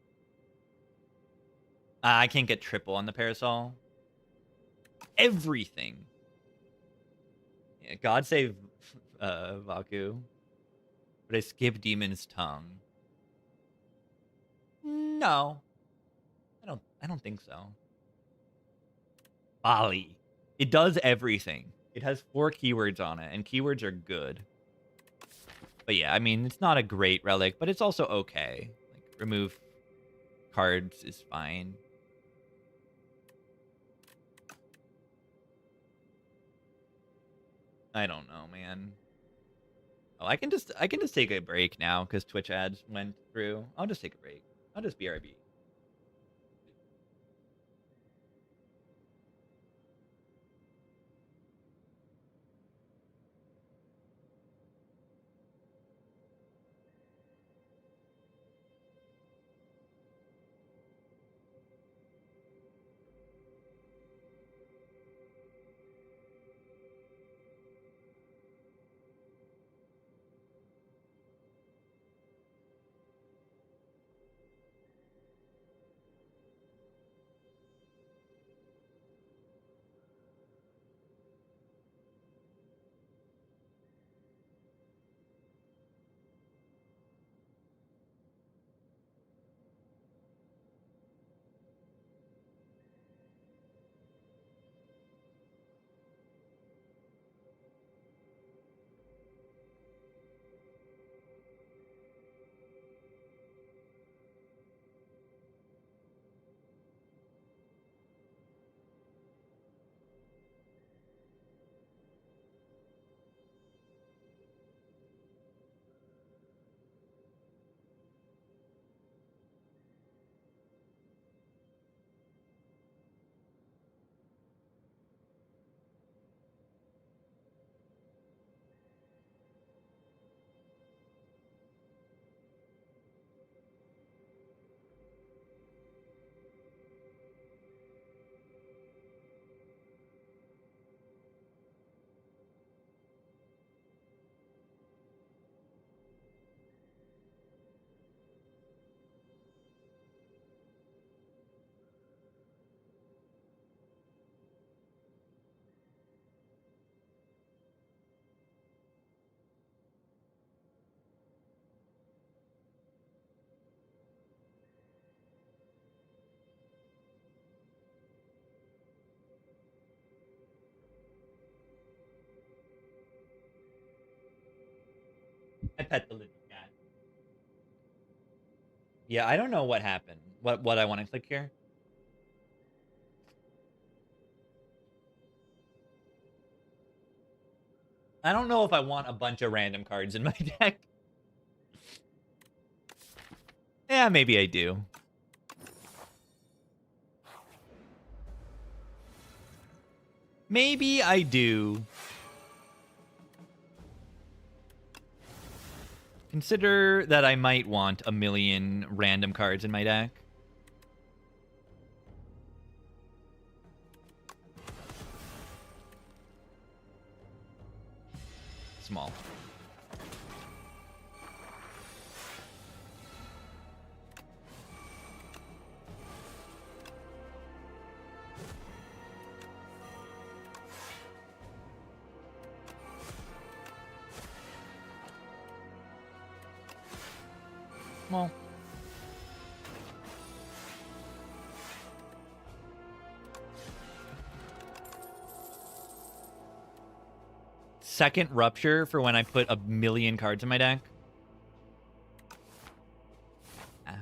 Speaker 1: I can't get triple on the Parasol. Everything. Yeah, God save Vaku. But I skip Demon's Tongue. No. I don't think so. Bali. It does everything. It has 4 keywords on it, and keywords are good. But yeah, I mean, it's not a great relic, but it's also okay. Like, remove cards is fine. I don't know, man. Oh, I can just take a break now because Twitch ads went through. I'll just take a break. I'll just BRB. I pet the little cat. Yeah, I don't know what happened. What I want to click here? I don't know if I want a bunch of random cards in my deck. Yeah, maybe I do. Maybe I do. Consider that I might want a million random cards in my deck. Small. Well. Second Rupture for when I put a million cards in my deck. Ah.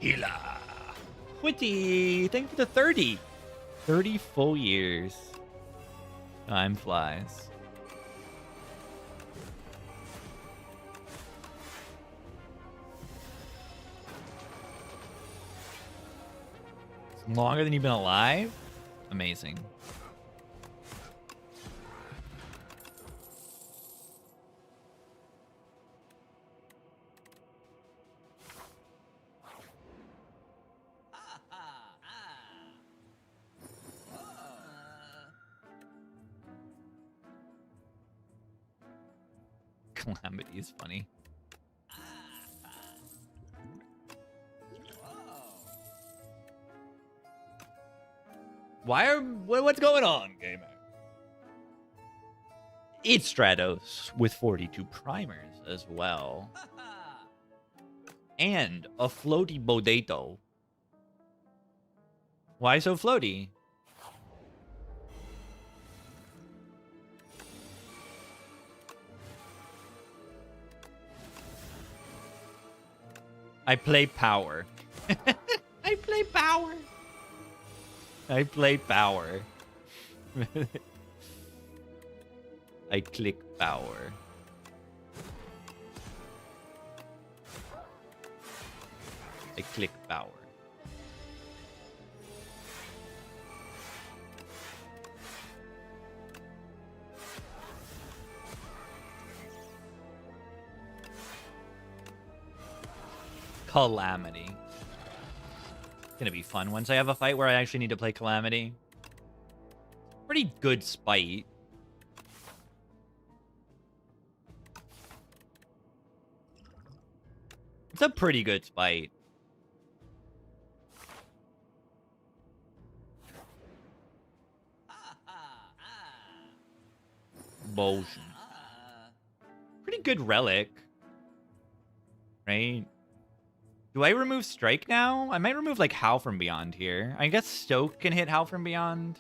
Speaker 1: Hila. Witty, thank you for the 30. 30 full years. Time flies. It's longer than you've been alive? Amazing. Calamity is funny. What's going on, gamer? It's Stratos with 42 primers as well. And a floaty Bodato. Why so floaty? I play power. I play power. I play power. I click power. I click power. Calamity. It's gonna be fun once I have a fight where I actually need to play Calamity. Pretty good spite. It's a pretty good spite. Motion. Pretty good relic. Right? Do I remove Strike now? I might remove, like, Howl from Beyond here. I guess Stoke can hit Howl from Beyond.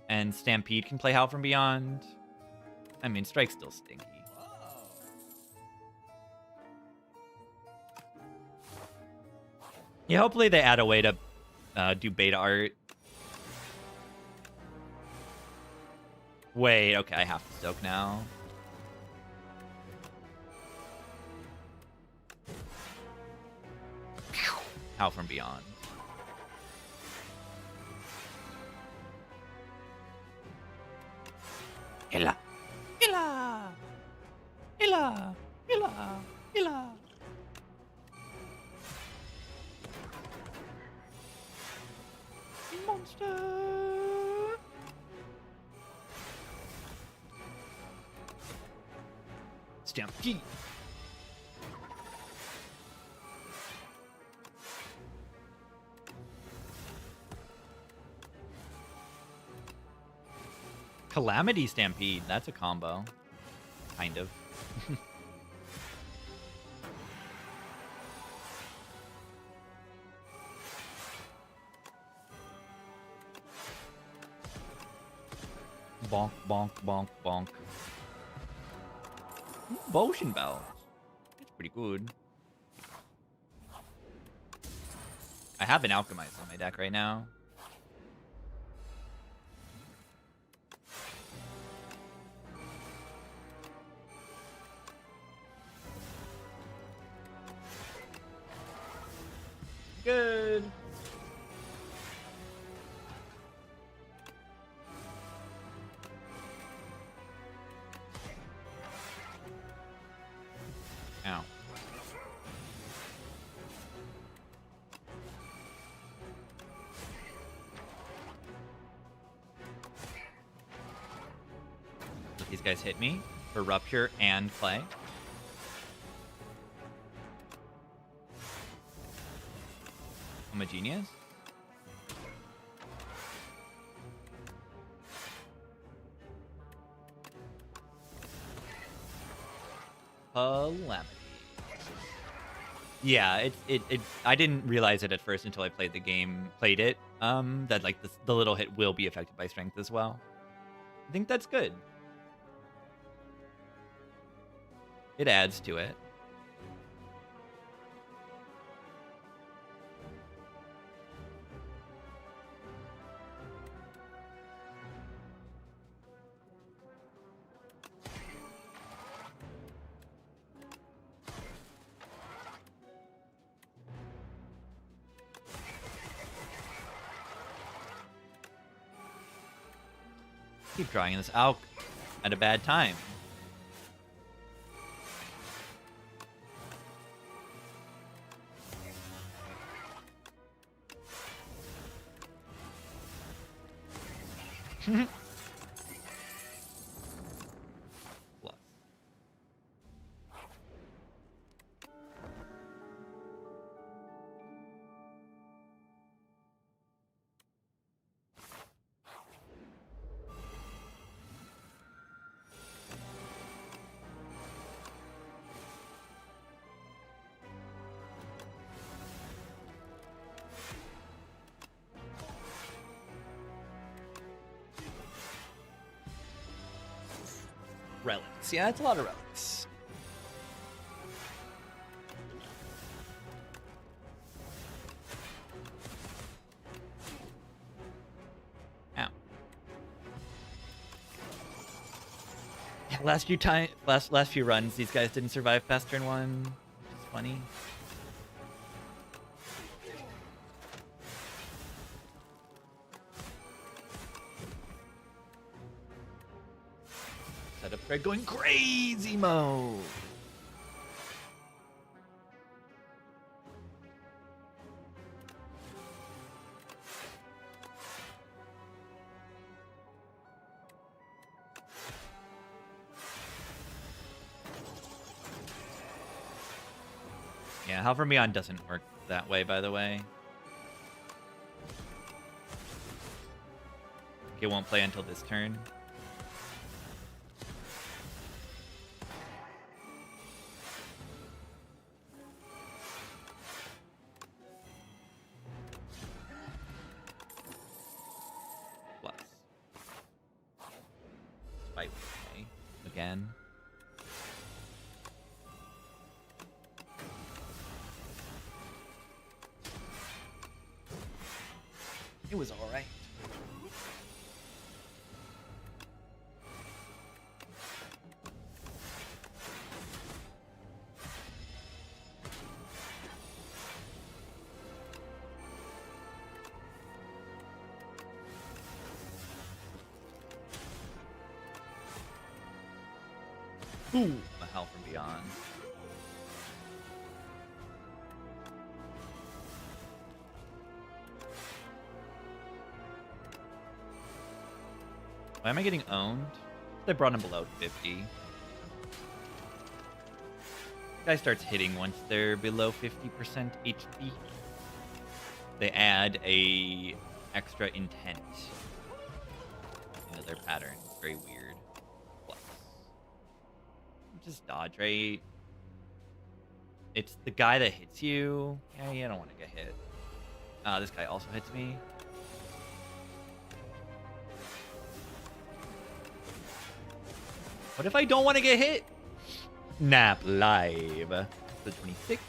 Speaker 1: And Stampede can play Howl from Beyond. I mean, Strike's still stinky. Yeah, hopefully they add a way to do beta art. Wait, okay, I have to Stoke now. Howl from Beyond. Illa. Illa. Illa. Illa. Illa. Monster. Stampede. Calamity Stampede. That's a combo. Kind of. Bonk, bonk, bonk, bonk. Potion belt. It's pretty good. I have an alchemist on my deck right now. Good. Ow. These guys hit me for Rupture and Play. I'm a genius. Calamity. Yeah, I didn't realize it at first until I played it. That like the little hit will be affected by strength as well. I think that's good. It adds to it. Keep drawing this out at a bad time. Plus. Relics. Yeah, it's a lot of relics. Ow. Yeah, last few runs, these guys didn't survive past turn 1. Which is funny. They're going crazy mode. Yeah, Hover Me On doesn't work that way, by the way. It won't play until this turn. Again. It was all right. Ooh, a Hell from Beyond. Why am I getting owned? They brought him below 50. Guy starts hitting once they're below 50% HP. They add a extra intent into their pattern. It's very weird. Just dodge, right? It's the guy that hits you. Yeah, you don't want to get hit. This guy also hits me. What if I don't want to get hit? Nap live. The 26.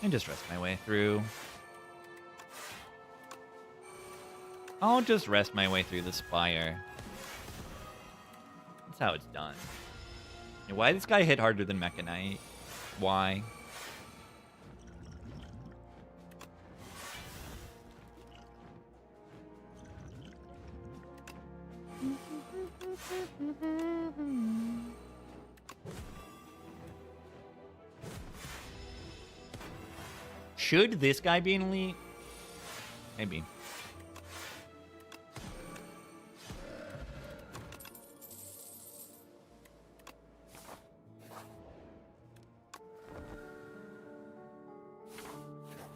Speaker 1: And just rest my way through. I'll just rest my way through the spire. That's how it's done. Why does this guy hit harder than Mechanite? Why? Should this guy be an elite? Maybe.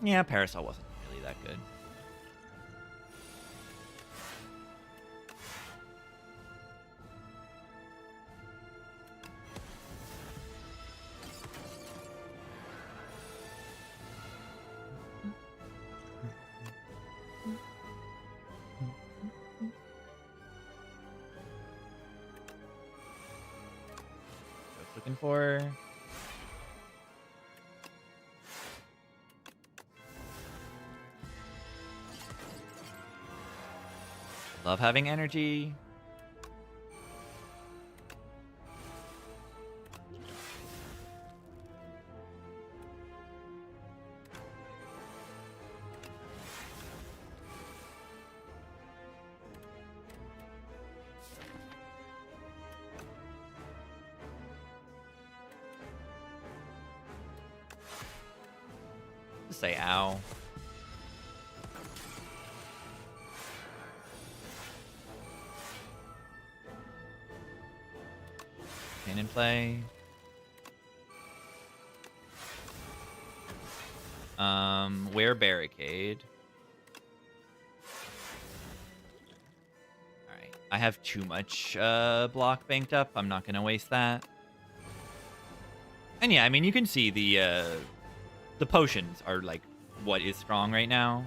Speaker 1: Yeah, Parasol wasn't really that good. Looking for... Love having energy. Just say ow. In play. Wear barricade. Alright. I have too much block banked up. I'm not gonna waste that. And yeah, I mean you can see the potions are like what is strong right now.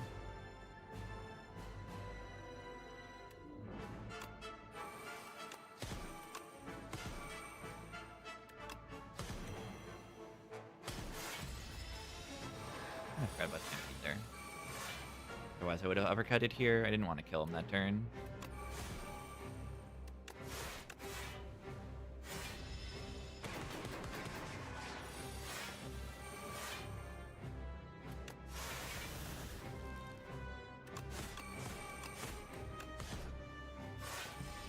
Speaker 1: Otherwise, I would have uppercutted here. I didn't want to kill him that turn.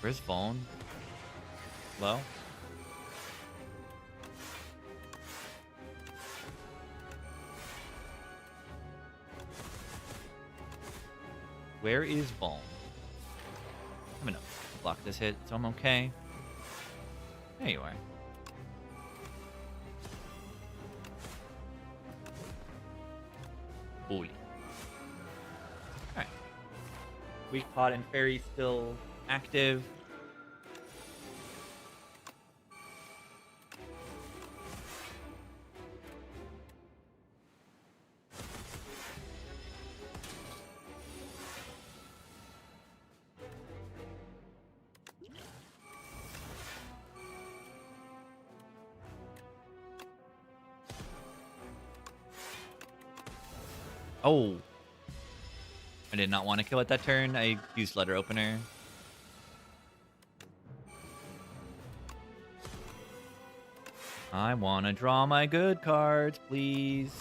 Speaker 1: Where's Vaughn? Low? Where is Vaughn? I'm gonna block this hit, so I'm okay. There you are. Bully. Alright. Weak Pot and Fairy still active. Oh. I did not want to kill it that turn. I used Letter Opener. I want to draw my good cards, please.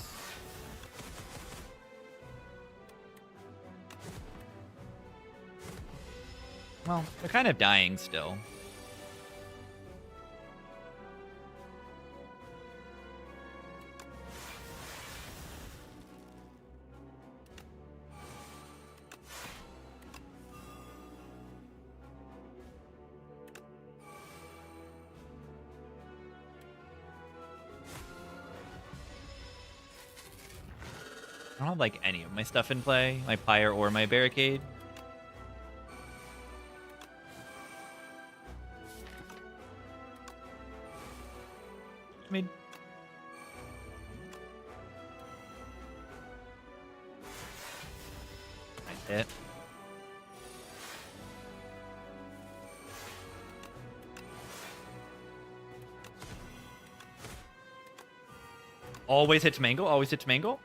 Speaker 1: Well, they're kind of dying still. I don't have like any of my stuff in play, my Pyre or my Barricade. made. Nice hit. Always hits mango. Always hits mango.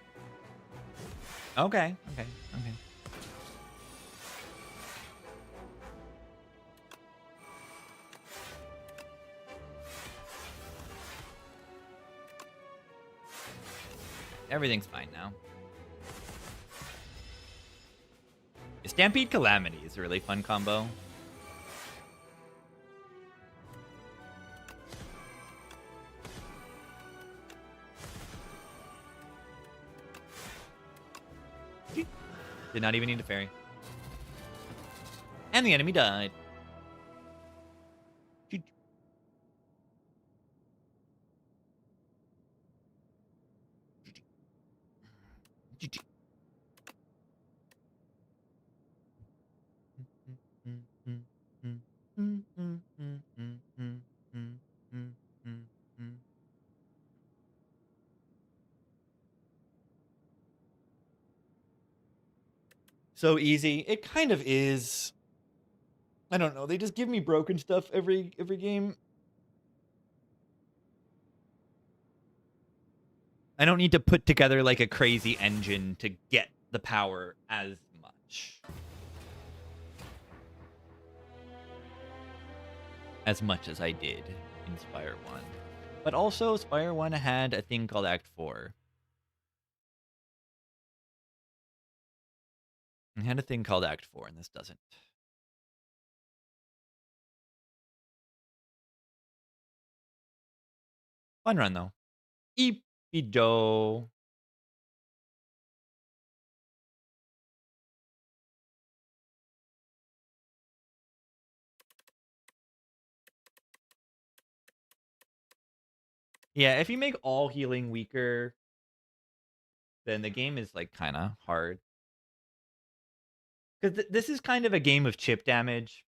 Speaker 1: Okay. Okay. Okay. Everything's fine now. Stampede Calamity is a really fun combo. Did not even need a fairy. And the enemy died. So easy. It kind of is. I don't know. They just give me broken stuff every game. I don't need to put together like a crazy engine to get the power as much. As much as I did in Spire 1. But also, Spire 1 had a thing called Act 4. It had a thing called Act 4, and this doesn't. Fun run, though. Eepido. Yeah, if you make all healing weaker, then the game is like kind of hard. Because this is kind of a game of chip damage.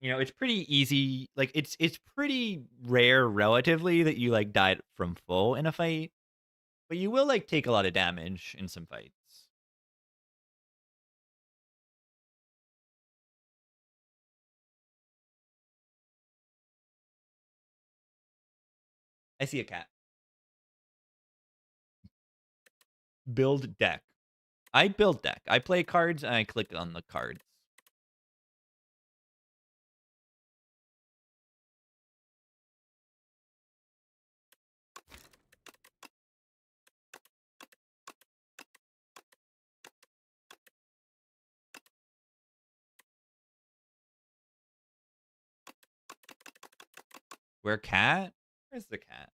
Speaker 1: You know, it's pretty easy. Like it's pretty rare relatively that you like die from full in a fight, but you will like take a lot of damage in some fights. I see a cat. Build deck. I build deck. I play cards and I click on the cards. Where cat? Where's the cat?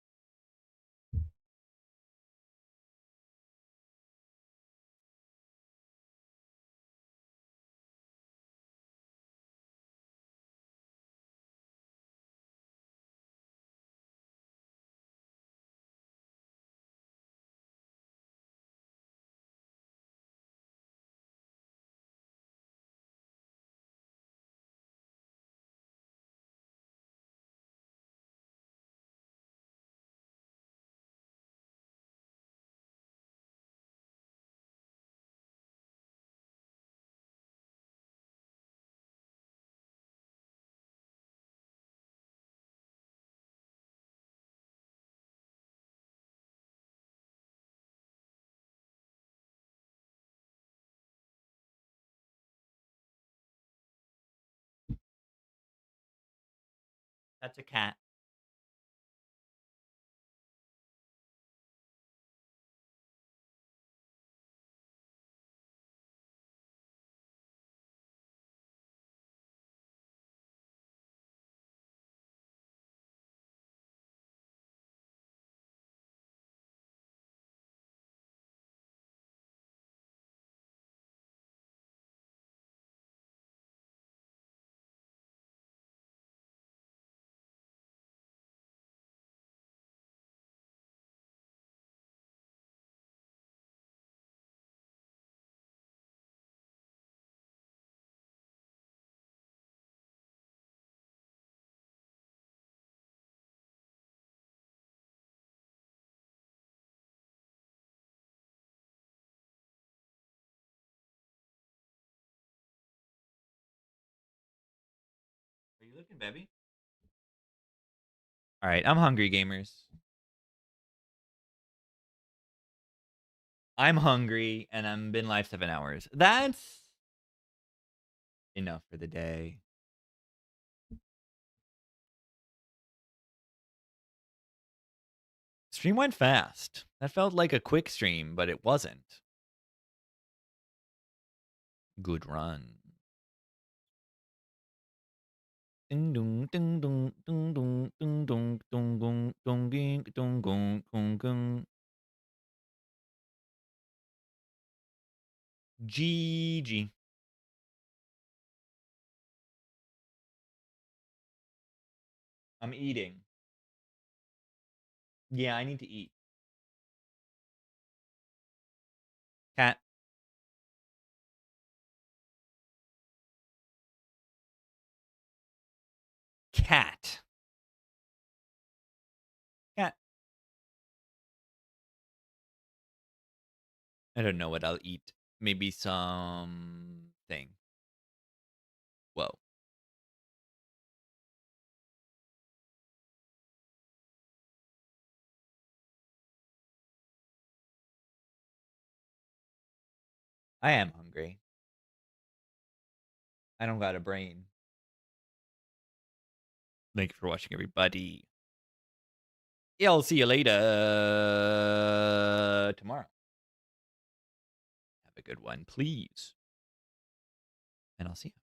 Speaker 1: That's a cat. looking, baby? All right, I'm hungry, gamers. I'm hungry, and I'm been live 7 hours. That's enough for the day. Stream went fast. That felt like a quick stream, but it wasn't. Good run. Ding dong ding dong ding dong ding dong dong dong dong ding dong dong dong dong. GG. I'm eating. Yeah, I need to eat. Cat. Cat. Cat. I don't know what I'll eat. Maybe something. Whoa. I am hungry. I don't got a brain. Thank you for watching, everybody. Yeah, I'll see you later tomorrow. Have a good one, please. And I'll see you.